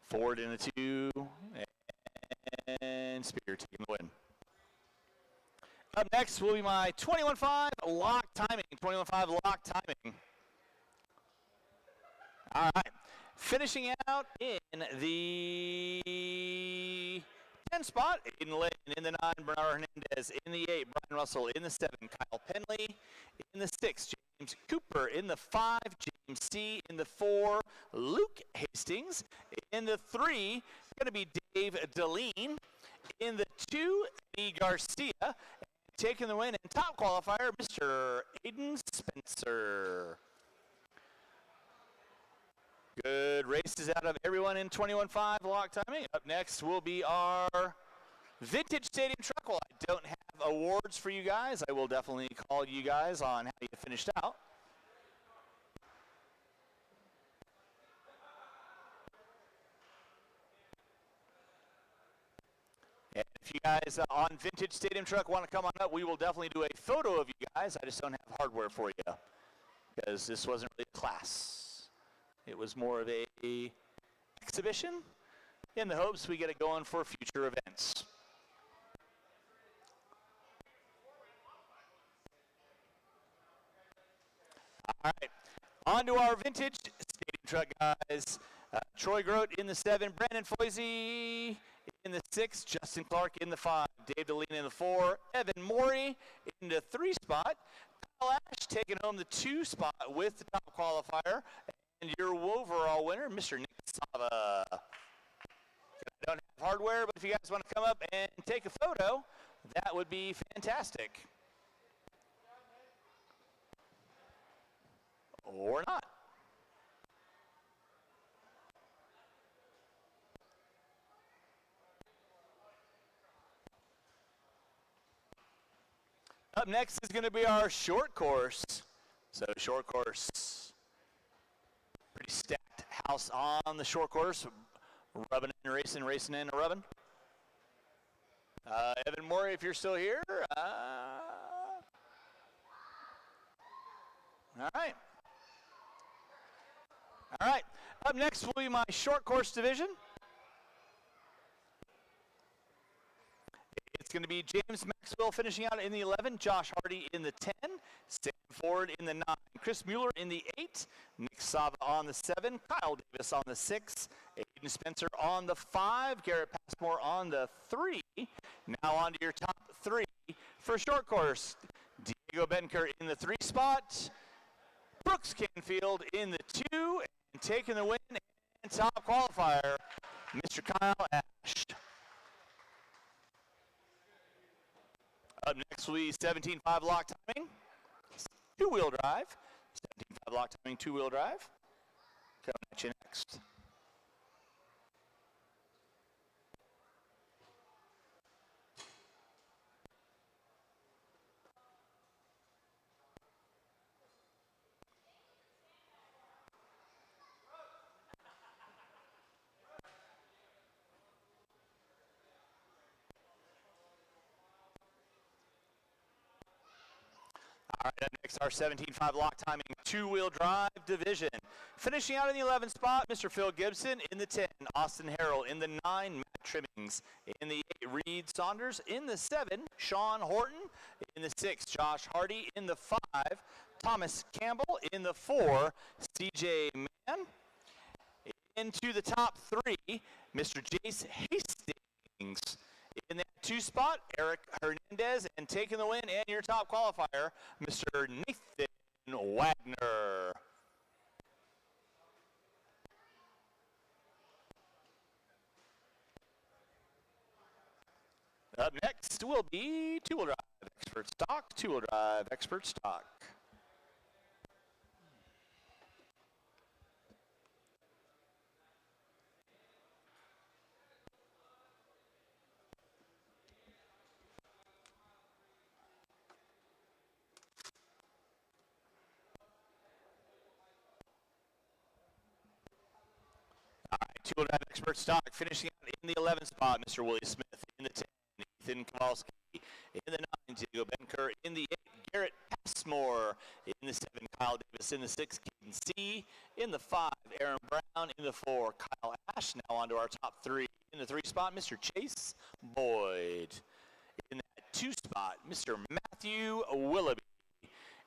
Ford in the 2, and Spear taking the win. Up next will be my 21.5 lock timing. 21.5 lock timing. All right. Finishing out in the 10 spot, Aiden Lane. In the 9, Bernard Hernandez. In the 8, Brian Russell. In the 7, Kyle Penley. In the 6, James Cooper. In the 5, James C. In the 4, Luke Hastings. In the 3, going to be Dave Deline. In the 2, Eddie Garcia. And taking the win and top qualifier, Mr. Aiden Spencer. Good races out of everyone in 21.5 lock timing. Up next will be our Vintage Stadium Truck. Well, I don't have awards for you guys. I will definitely call you guys on how you finished out. And if you guys on Vintage Stadium Truck want to come on up, we will definitely do a photo of you guys. I just don't have hardware for you because this wasn't really a class. It was more of a exhibition in the hopes we get it going for future events. All right, on to our Vintage Stadium Truck guys. Troy Grote in the 7, Brandon Foisey in the 6, Justin Clark in the 5, Dave Deline in the 4, Evan Morey in the 3 spot, Kyle Ash taking home the 2 spot with the top qualifier, and your overall winner, Mr. Nick Sava. I don't have hardware, but if you guys want to come up and take a photo, that would be fantastic. Or not. Up next is going to be our short course. So short course, pretty stacked house on the short course. Rubbing and racing and rubbing. Evan Morey, if you're still here. All right. All right. Up next will be my short course division. It's going to be James Maxwell finishing out in the 11, Josh Hardy in the 10, Sam Ford in the 9, Chris Mueller in the 8, Nick Sava on the 7, Kyle Davis on the 6, Aiden Spencer on the 5, Garrett Passmore on the 3. Now on to your top 3 for short course. Diego Benker in the 3 spot, Brooks Canfield in the 2, and taking the win and top qualifier, Mr. Kyle Ash. Up next will be 17.5 lock timing, 2-wheel drive. 17.5 lock timing, 2-wheel drive. Coming at you next. All right, up next, our 17.5 lock timing 2-wheel drive division. Finishing out in the 11th spot, Mr. Phil Gibson in the 10, Austin Harrell in the 9, Matt Trimmings in the 8, Reed Saunders in the 7, Sean Horton in the 6, Josh Hardy in the 5, Thomas Campbell in the 4, CJ Mann. Into the top 3, Mr. Jace Hastings. In that 2 spot, Eric Hernandez, and taking the win and your top qualifier, Mr. Nathan Wagner. Up next will be 2-wheel drive expert stock, 2-wheel drive expert stock. All right, 2-wheel drive expert stock finishing out in the 11th spot, Mr. Willie Smith in the 10, Ethan Kowalski in the 9, Diego Benker in the 8, Garrett Passmore in the 7, Kyle Davis in the 6, Caden C in the 5, Aaron Brown in the 4, Kyle Ash. Now on to our top 3. In the 3 spot, Mr. Chase Boyd. In that 2 spot, Mr. Matthew Willoughby.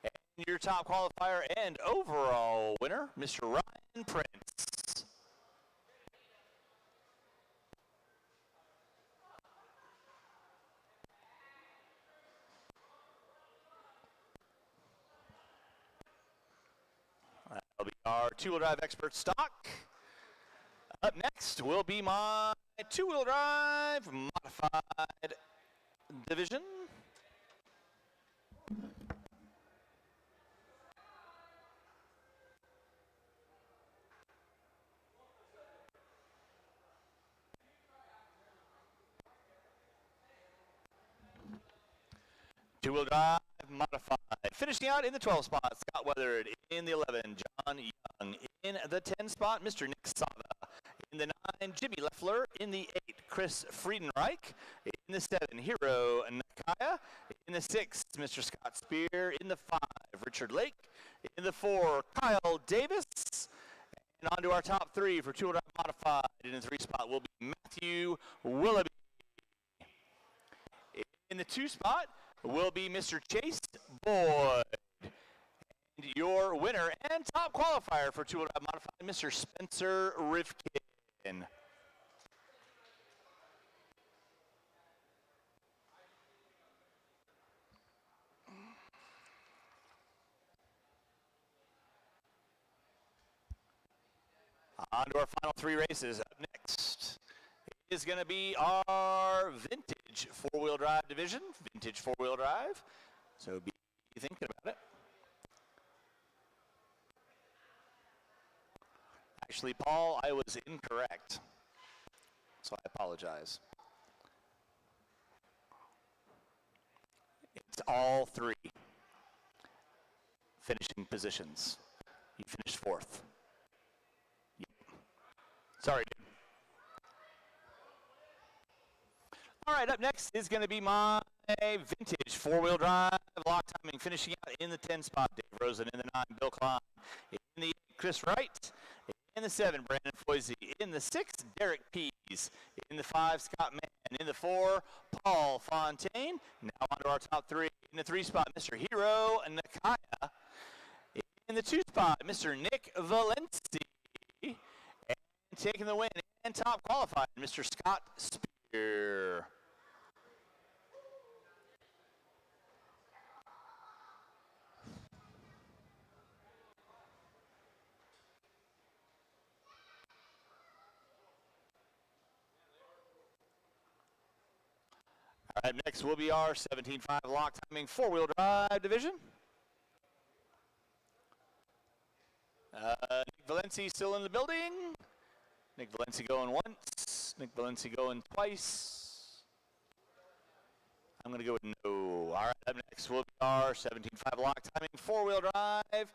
And your top qualifier and overall winner, Mr. Ryan Prince. two-wheel drive expert stock. Up next will be my two-wheel drive modified division. Two-wheel drive modified. Finishing out in the 12 spot, Scott Weathered. In the 11, John Young. In the 10 spot, Mr. Nick Sava. In the 9, Jimmy Leffler. In the 8, Chris Friedenreich. In the 7, Hiro Nakaya. In the 6, Mr. Scott Spear. In the 5, Richard Lake. In the 4, Kyle Davis. And on to our top 3 for two-wheel drive modified. In the 3 spot will be Matthew Willoughby. In the 2 spot will be Mr. Chase Boyd. And your winner and top qualifier for two-wheel drive modified, Mr. Spencer Rifkin. On to our final 3 races. Up next is going to be our vintage four-wheel drive division. Vintage four-wheel drive. So be thinking about it. Actually, Paul, I was incorrect. So I apologize. It's all 3 finishing positions. You finished 4th. Yep. Sorry, dude. All right, up next is going to be my vintage four-wheel drive lock timing, finishing out in the 10 spot, Dave Rosen. In the 9, Bill Klein. In the 8, Chris Wright. In the 7, Brandon Foisey. In the 6, Derek Pease. In the 5, Scott Mann. In the 4, Paul Fontaine. Now on to our top 3. In the 3 spot, Mr. Hiro Nakaya. In the 2 spot, Mr. Nick Valenci. And taking the win and top qualified, Mr. Scott Spear. All right, next will be our 17.5 lock timing four-wheel drive division. Nick Valenci still in the building. Nick Valenci going once. Nick Valenci going twice. I'm going to go with no. All right, up next will be our 17.5 lock timing four-wheel drive.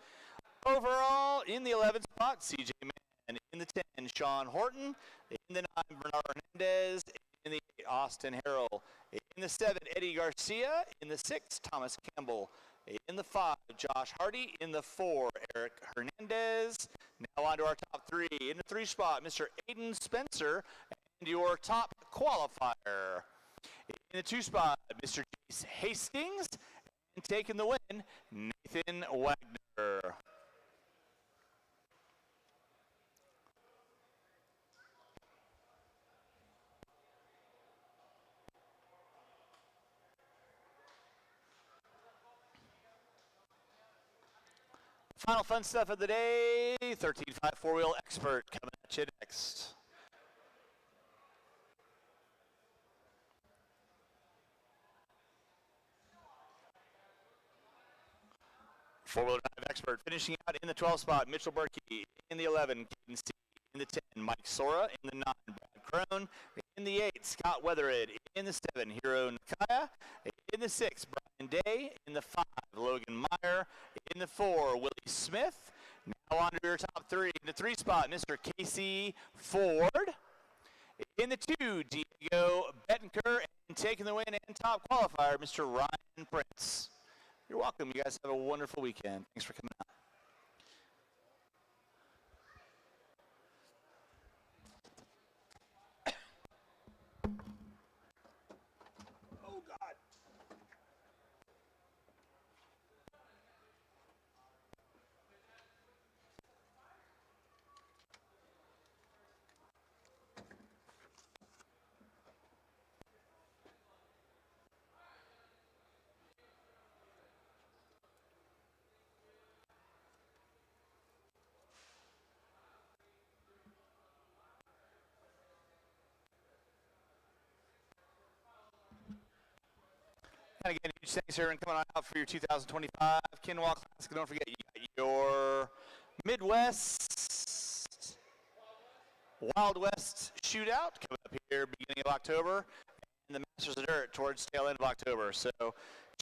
Overall, in the 11th spot, CJ Mann. In the 10, Sean Horton. In the 9, Bernard Hernandez. In the 8, Austin Harrell. In the 7, Eddie Garcia. In the 6, Thomas Campbell. In the 5, Josh Hardy. In the 4, Eric Hernandez. Now on to our top 3. In the 3 spot, Mr. Aiden Spencer. And your top qualifier. In the 2 spot, Mr. Jace Hastings. And taking the win, Nathan Wagner. Final fun stuff of the day, 13.5 four-wheel expert coming at you next. Four-wheel drive expert finishing out in the 12 spot, Mitchell Berkey. In the 11, Caden C. In the 10, Mike Sora. In the 9, Brad Crone. In the 8, Scott Weathered. In the 7, Hiro Nakaya. In the 6, Brian Day. In the 5, Logan Meyer. In the 4, Willie Smith. Now on to your top 3. In the 3 spot, Mr. Casey Ford. In the 2, Diego Bettenker. And taking the win and top qualifier, Mr. Ryan Prince. You're welcome. You guys have a wonderful weekend. Thanks for coming out. Oh, God. And again, huge thanks everyone coming on out for your 2025 Kinwald Classic. Don't forget, you got your Midwest Wild West Shootout coming up here beginning of October, and the Masters of Dirt towards tail end of October. So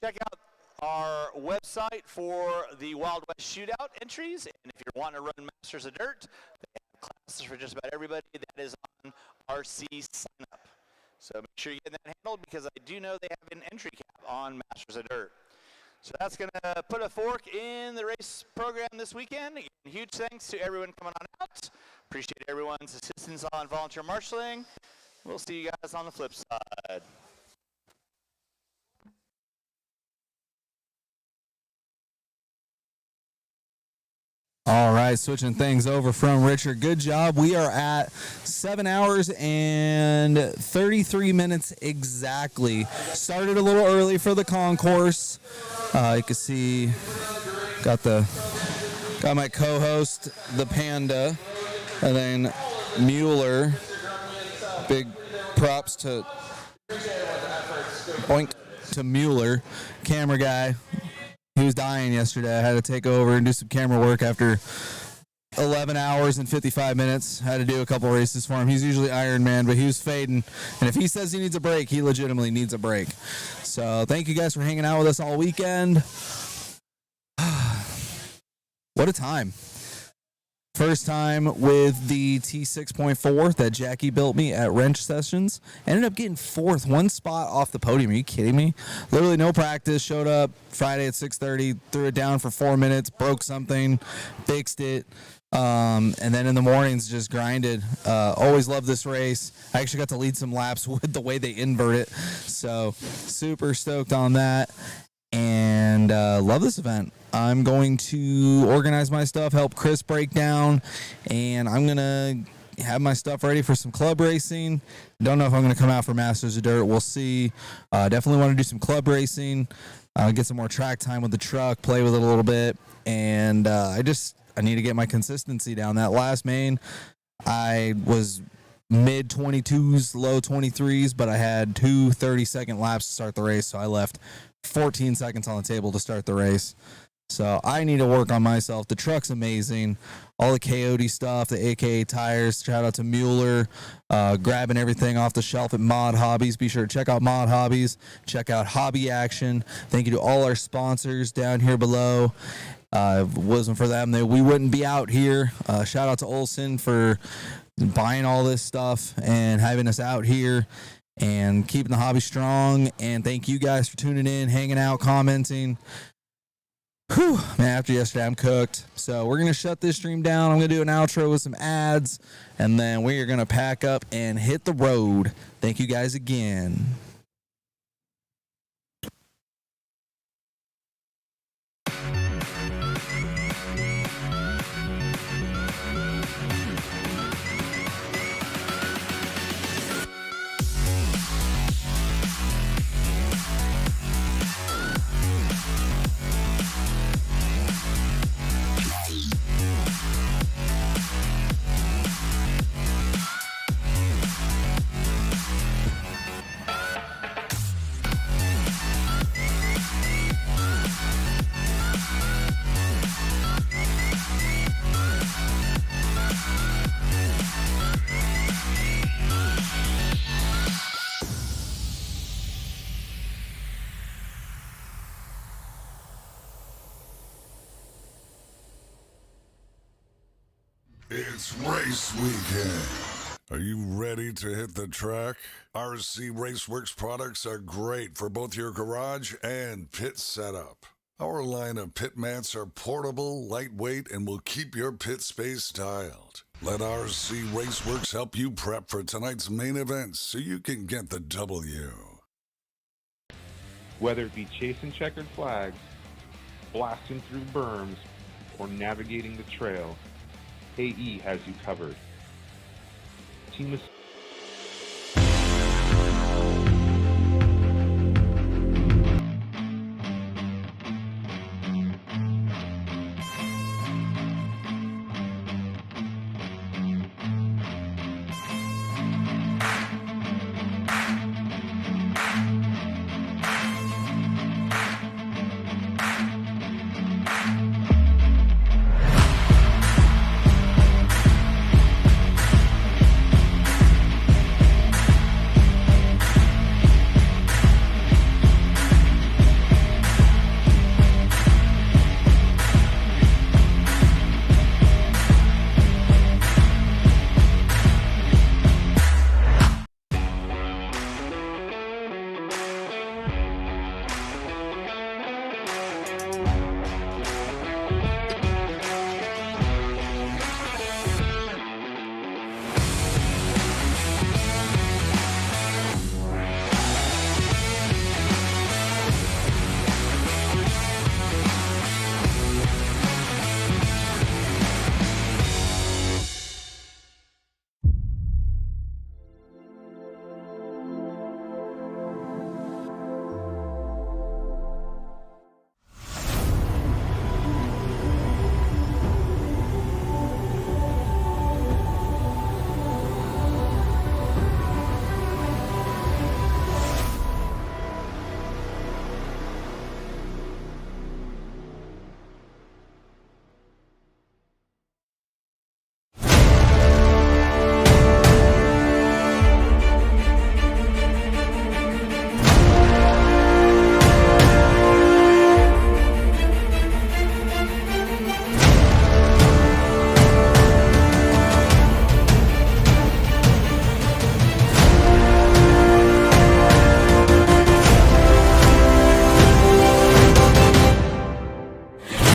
check out our website for the Wild West Shootout entries, and if you're wanting to run Masters of Dirt, they have classes for just about everybody. That is on RC sign up. So make sure you get that handled, because I do know they have an entry cap on Masters of Dirt. So that's going to put a fork in the race program this weekend. Again, huge thanks to everyone coming on out. Appreciate everyone's assistance on volunteer marshaling. We'll see you guys on the flip side. All right, switching things over from Richard. Good job. We are at 7 hours and 33 minutes exactly. Started a little early for the concourse. You can see, got my co-host, the Panda, and then Mueller. Big props to Mueller, camera guy. He was dying yesterday. I had to take over and do some camera work after 11 hours and 55 minutes. Had to do a couple races for him. He's usually Iron Man, but he was fading. And if he says he needs a break, he legitimately needs a break. So thank you guys for hanging out with us all weekend. What a time. First time with the T6.4 that Jackie built me at Wrench Sessions. Ended up getting fourth, one spot off the podium. Are you kidding me? Literally no practice. Showed up Friday at 6:30, threw it down for 4 minutes, broke something, fixed it. And then in the mornings just grinded. Always loved this race. I actually got to lead some laps with the way they invert it. So super stoked on that. And love this event. I'm going to organize my stuff, help Chris break down, and I'm going to have my stuff ready for some club racing. Don't know if I'm going to come out for Masters of Dirt. We'll see. Definitely want to do some club racing, get some more track time with the truck, play with it a little bit, and I need to get my consistency down. That last main, I was mid 22s, low 23s, but I had 2 30-second laps to start the race, so I left 14 seconds on the table to start the race. So I need to work on myself. The truck's amazing. All the Coyote stuff, the AKA tires. Shout out to Mueller, grabbing everything off the shelf at Mod Hobbies. Be sure to check out Mod Hobbies. Check out Hobby Action. Thank you to all our sponsors down here below. If it wasn't for them, we wouldn't be out here. Shout out to Olson for buying all this stuff and having us out here and keeping the hobby strong. And thank you guys for tuning in, hanging out, commenting. Whew, man, after yesterday, I'm cooked. So we're going to shut this stream down. I'm going to do an outro with some ads, and then we are going to pack up and hit the road. Thank you guys again. It's race weekend. Are you ready to hit the track? RC Raceworks products are great for both your garage and pit setup. Our line of pit mats are portable, lightweight, and will keep your pit space styled. Let RC Raceworks help you prep for tonight's main events so you can get the W. Whether it be chasing checkered flags, blasting through berms, or navigating the trail, AE has you covered. Team